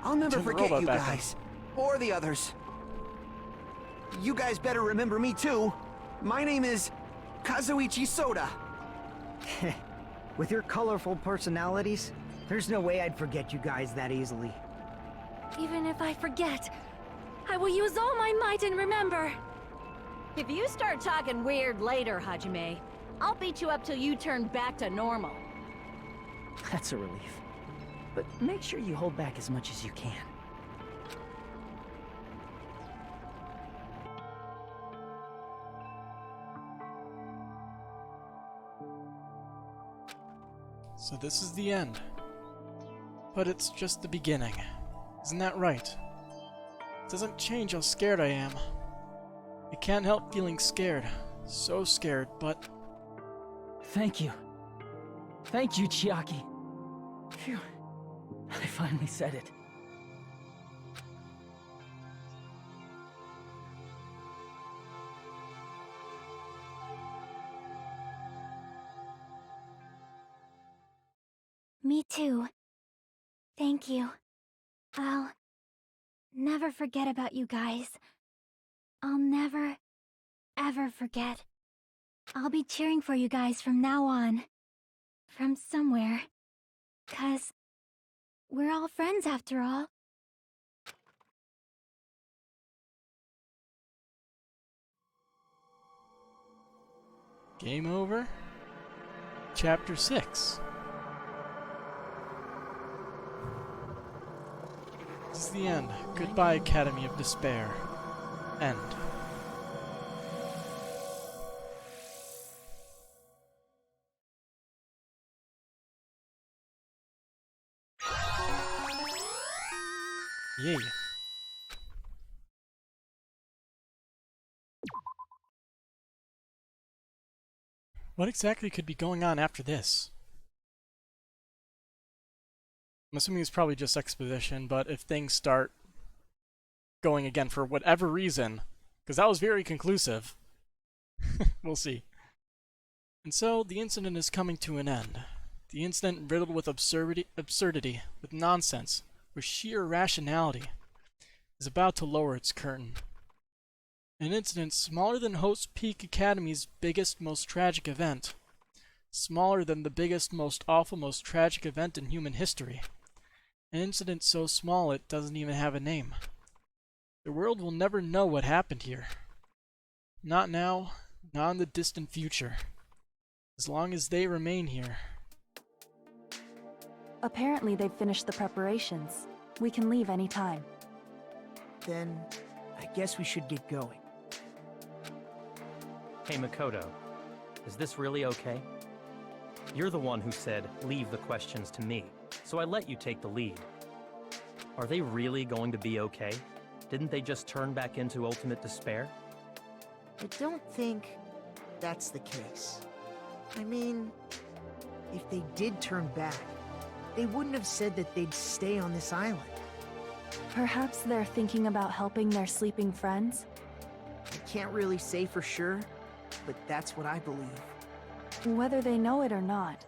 I'll never forget you guys. Or the others. You guys better remember me too. My name is Kazuichi Soda. With your colorful personalities, there's no way I'd forget you guys that easily. Even if I forget, I will use all my might and remember. If you start talking weird later, Hajime, I'll beat you up till you turn back to normal. That's a relief. But make sure you hold back as much as you can. So this is the end. But it's just the beginning. Isn't that right? It doesn't change how scared I am. I can't help feeling scared. So scared, but... Thank you. Thank you, Chiaki. Phew. I finally said it. Me too. Thank you. I'll never forget about you guys. I'll never, ever forget. I'll be cheering for you guys from now on. From somewhere. 'Cause we're all friends after all. Game over? Chapter 6. This is the end. Goodbye, Academy of Despair. End. Yay. What exactly could be going on after this? I'm assuming it's probably just exposition, but if things start going again for whatever reason, because that was very conclusive, we'll see. And so, the incident is coming to an end. The incident riddled with absurdity, with nonsense, with sheer irrationality, is about to lower its curtain. An incident smaller than Hope's Peak Academy's biggest, most tragic event. Smaller than the biggest, most awful, most tragic event in human history. An incident so small it doesn't even have a name. The world will never know what happened here. Not now, not in the distant future. As long as they remain here. Apparently they've finished the preparations. We can leave any time. Then, I guess we should get going. Hey Makoto, is this really okay? You're the one who said, leave the questions to me, so I let you take the lead. Are they really going to be okay? Didn't they just turn back into ultimate despair? I don't think that's the case. I mean, if they did turn back, they wouldn't have said that they'd stay on this island. Perhaps they're thinking about helping their sleeping friends? I can't really say for sure, but that's what I believe. Whether they know it or not,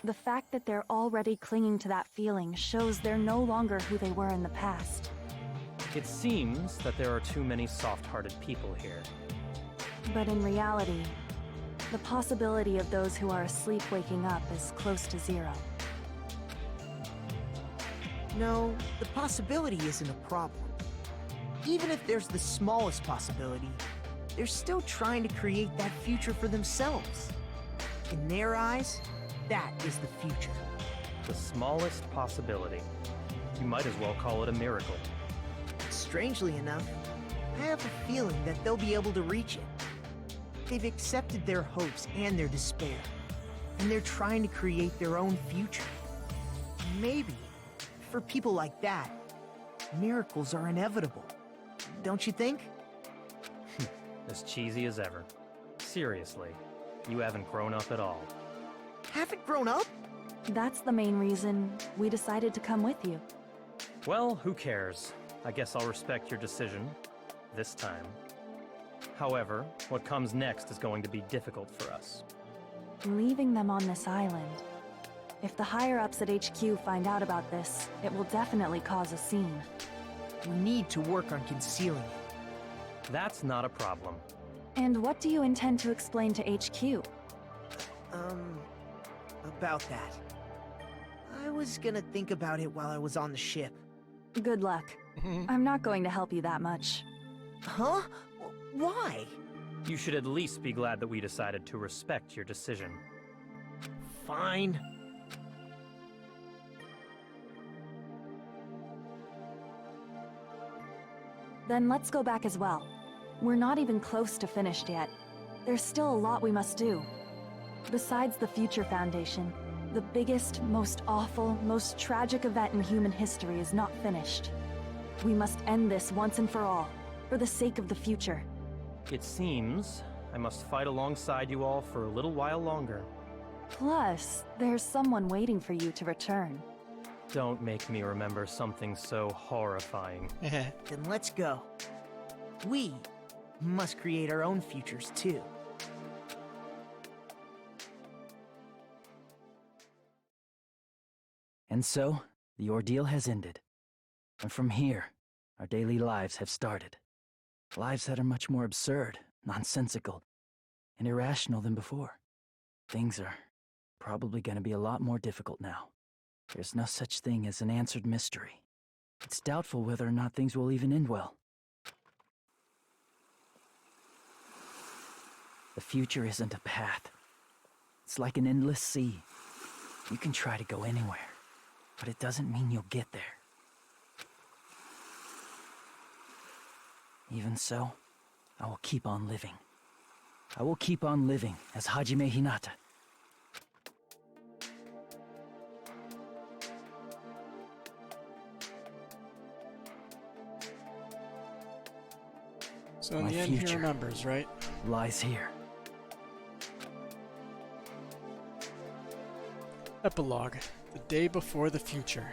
the fact that they're already clinging to that feeling shows they're no longer who they were in the past. It seems that there are too many soft-hearted people here. But in reality, the possibility of those who are asleep waking up is close to zero. No, the possibility isn't a problem. Even if there's the smallest possibility, they're still trying to create that future for themselves. In their eyes, that is the future. The smallest possibility. You might as well call it a miracle. Strangely enough, I have a feeling that they'll be able to reach it. They've accepted their hopes and their despair, and they're trying to create their own future. Maybe, for people like that, miracles are inevitable. Don't you think? As cheesy as ever. Seriously, you haven't grown up at all. Haven't grown up? That's the main reason we decided to come with you. Well, who cares? I guess I'll respect your decision. This time. However, what comes next is going to be difficult for us. Leaving them on this island. If the higher-ups at HQ find out about this, it will definitely cause a scene. We need to work on concealing it. That's not a problem. And what do you intend to explain to HQ? About that. I was gonna think about it while I was on the ship. Good luck. I'm not going to help you that much. Huh? Why? You should at least be glad that we decided to respect your decision. Fine. Then let's go back as well. We're not even close to finished yet. There's still a lot we must do. Besides the Future Foundation, the biggest, most awful, most tragic event in human history is not finished. We must end this once and for all, for the sake of the future. It seems I must fight alongside you all for a little while longer. Plus, there's someone waiting for you to return. Don't make me remember something so horrifying. Then let's go. We must create our own futures too. And so, the ordeal has ended. And from here, our daily lives have started. Lives that are much more absurd, nonsensical, and irrational than before. Things are probably going to be a lot more difficult now. There's no such thing as an answered mystery. It's doubtful whether or not things will even end well. The future isn't a path. It's like an endless sea. You can try to go anywhere, but it doesn't mean you'll get there. Even so, I will keep on living. I will keep on living as Hajime Hinata. So in the end, he remembers, right? Lies here. Epilogue. The day before the future.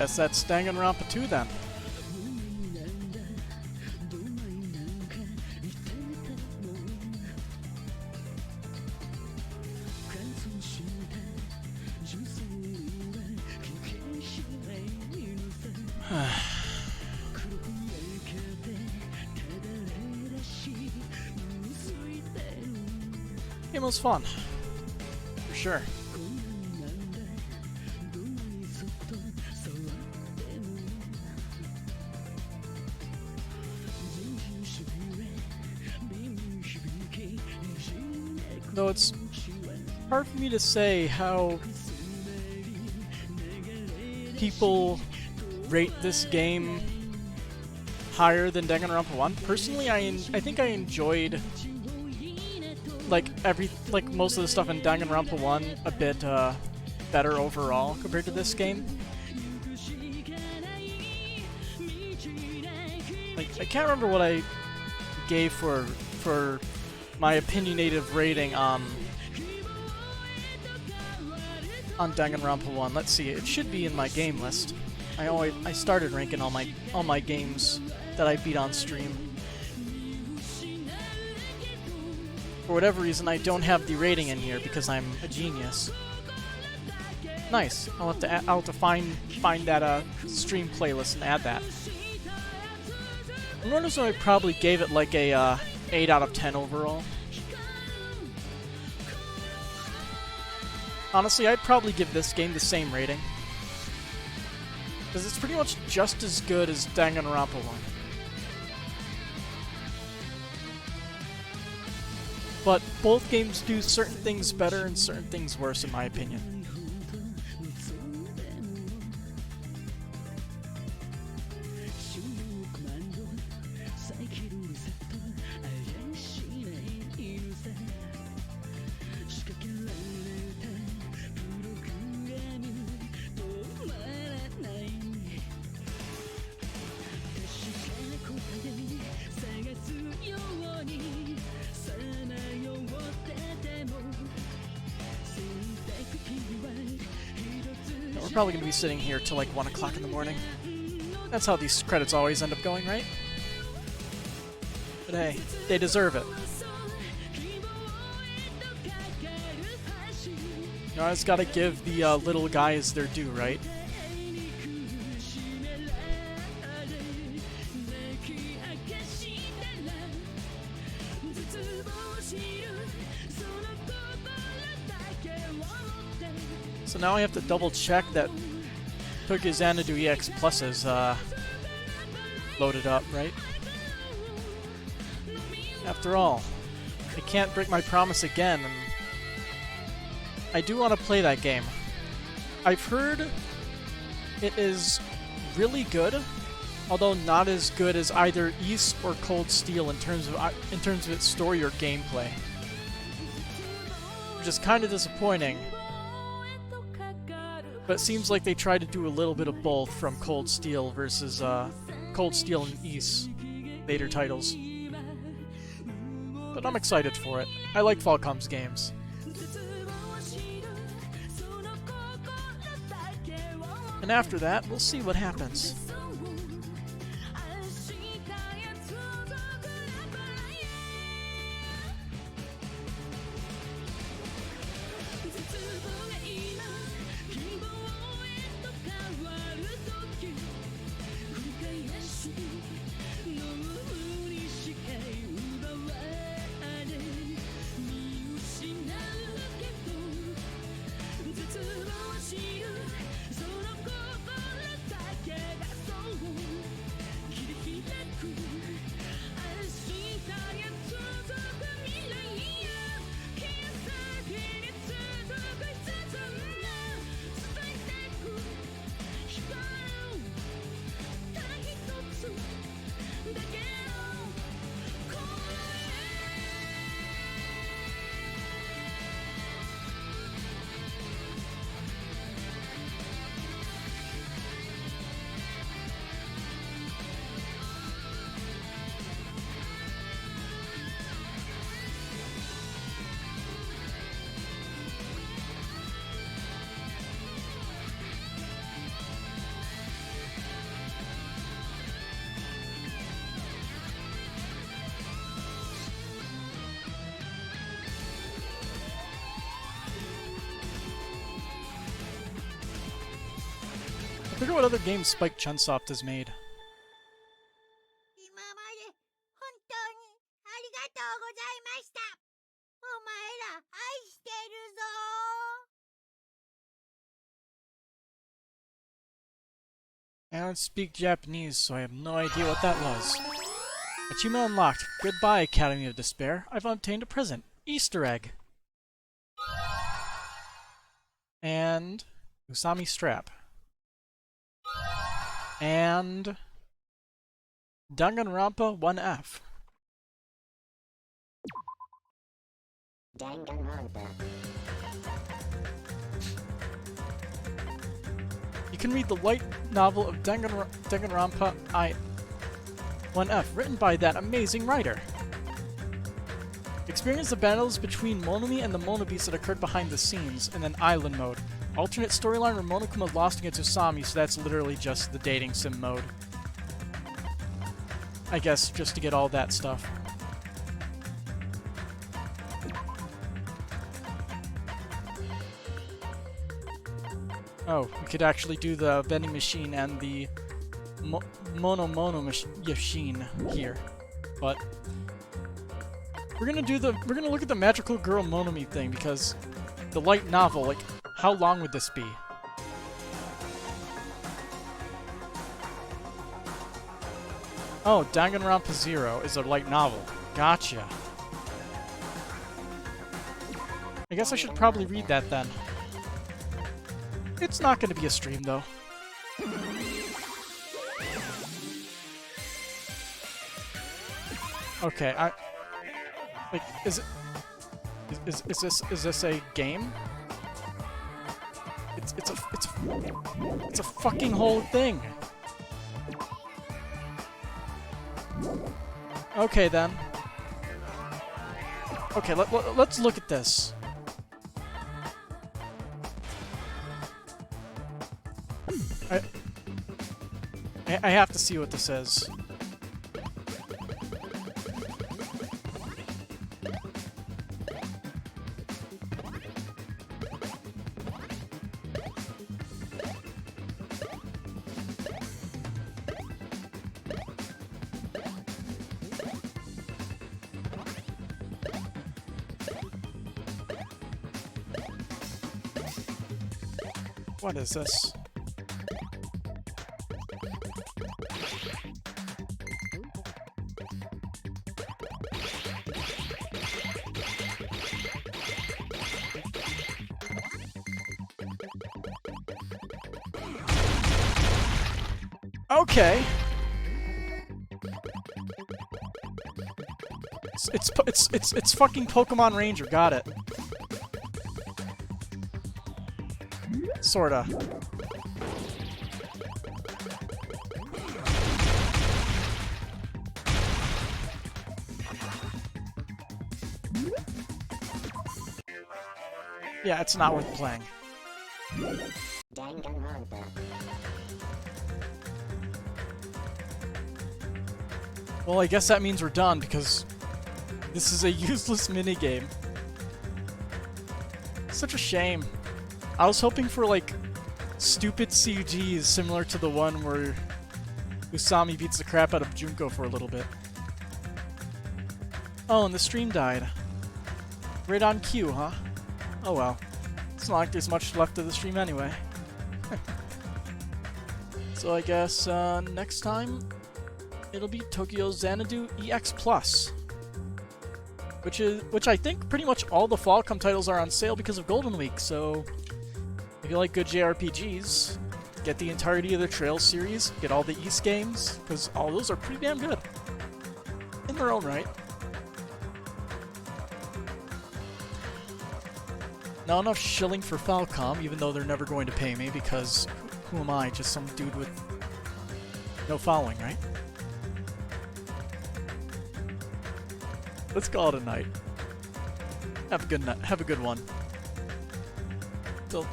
Guess that's Danganronpa 2 then. Game was fun, for sure. Though it's hard for me to say how people rate this game higher than Danganronpa 1. Personally, I think I enjoyed like most of the stuff in Danganronpa 1 a bit better overall compared to this game. Like, I can't remember what I gave for my opinionative rating on Danganronpa 1. Let's see, it should be in my game list. I started ranking all my games that I beat on stream. For whatever reason, I don't have the rating in here because I'm a genius. Nice. I'll have to find that stream playlist and add that. I noticed I probably gave it like a 8 out of 10 overall. Honestly, I'd probably give this game the same rating, because it's pretty much just as good as Danganronpa 1. But both games do certain things better and certain things worse, in my opinion. We're probably going to be sitting here till like 1 o'clock in the morning. That's how these credits always end up going, right? But hey, they deserve it. You always gotta give the little guys their due, right? So now I have to double check that Tokyo Xanadu EX Plus is loaded up, right? After all, I can't break my promise again, and I do want to play that game. I've heard it is really good, although not as good as either Ys or Cold Steel in terms of its story or gameplay, which is kind of disappointing. But it seems like they tried to do a little bit of both from Cold Steel versus Cold Steel and Ys later titles. But I'm excited for it. I like Falcom's games. And after that, we'll see what happens. Look at what other games Spike Chunsoft has made. I don't speak Japanese, so I have no idea what that was. Achievement unlocked. Goodbye, Academy of Despair. I've obtained a present. Easter egg. And Usami strap. And Danganronpa 1F. Danganronpa. You can read the light novel of Danganronpa 1F, written by that amazing writer. Experience the battles between Monomi and the Monobeast that occurred behind the scenes, and then Island Mode. Alternate storyline where Monokuma lost against Usami, so that's literally just the dating sim mode. I guess, just to get all that stuff. Oh, we could actually do the vending machine and the mono machine here, but we're gonna look at the magical girl Monomi thing, because the light novel, like, how long would this be? Oh, Danganronpa 0 is a light novel. Gotcha. I guess I should probably read that then. It's not gonna be a stream though. Okay, like, is this a game? It's a fucking whole thing. Okay then. Okay, let's look at this. I have to see what this is. What is this? Okay. It's fucking Pokemon Ranger. Got it. Sorta. Yeah, it's not worth playing. Danganronpa. Well, I guess that means we're done, because this is a useless minigame. Such a shame. I was hoping for, like, stupid CGs similar to the one where Usami beats the crap out of Junko for a little bit. Oh, and the stream died. Right on cue, huh? Oh well. It's not like there's much left of the stream anyway. So I guess next time it'll be Tokyo Xanadu EX Plus, which I think pretty much all the Falcom titles are on sale because of Golden Week. So if you like good JRPGs, get the entirety of the Trails series, get all the East games, because all those are pretty damn good in their own right. Not enough shilling for Falcom, even though they're never going to pay me, because who am I? Just some dude with no following, right? Let's call it a night. Have a good night. Have a good one.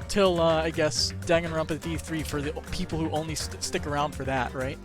Till I guess Danganronpa D3 for the people who only stick around for that, right?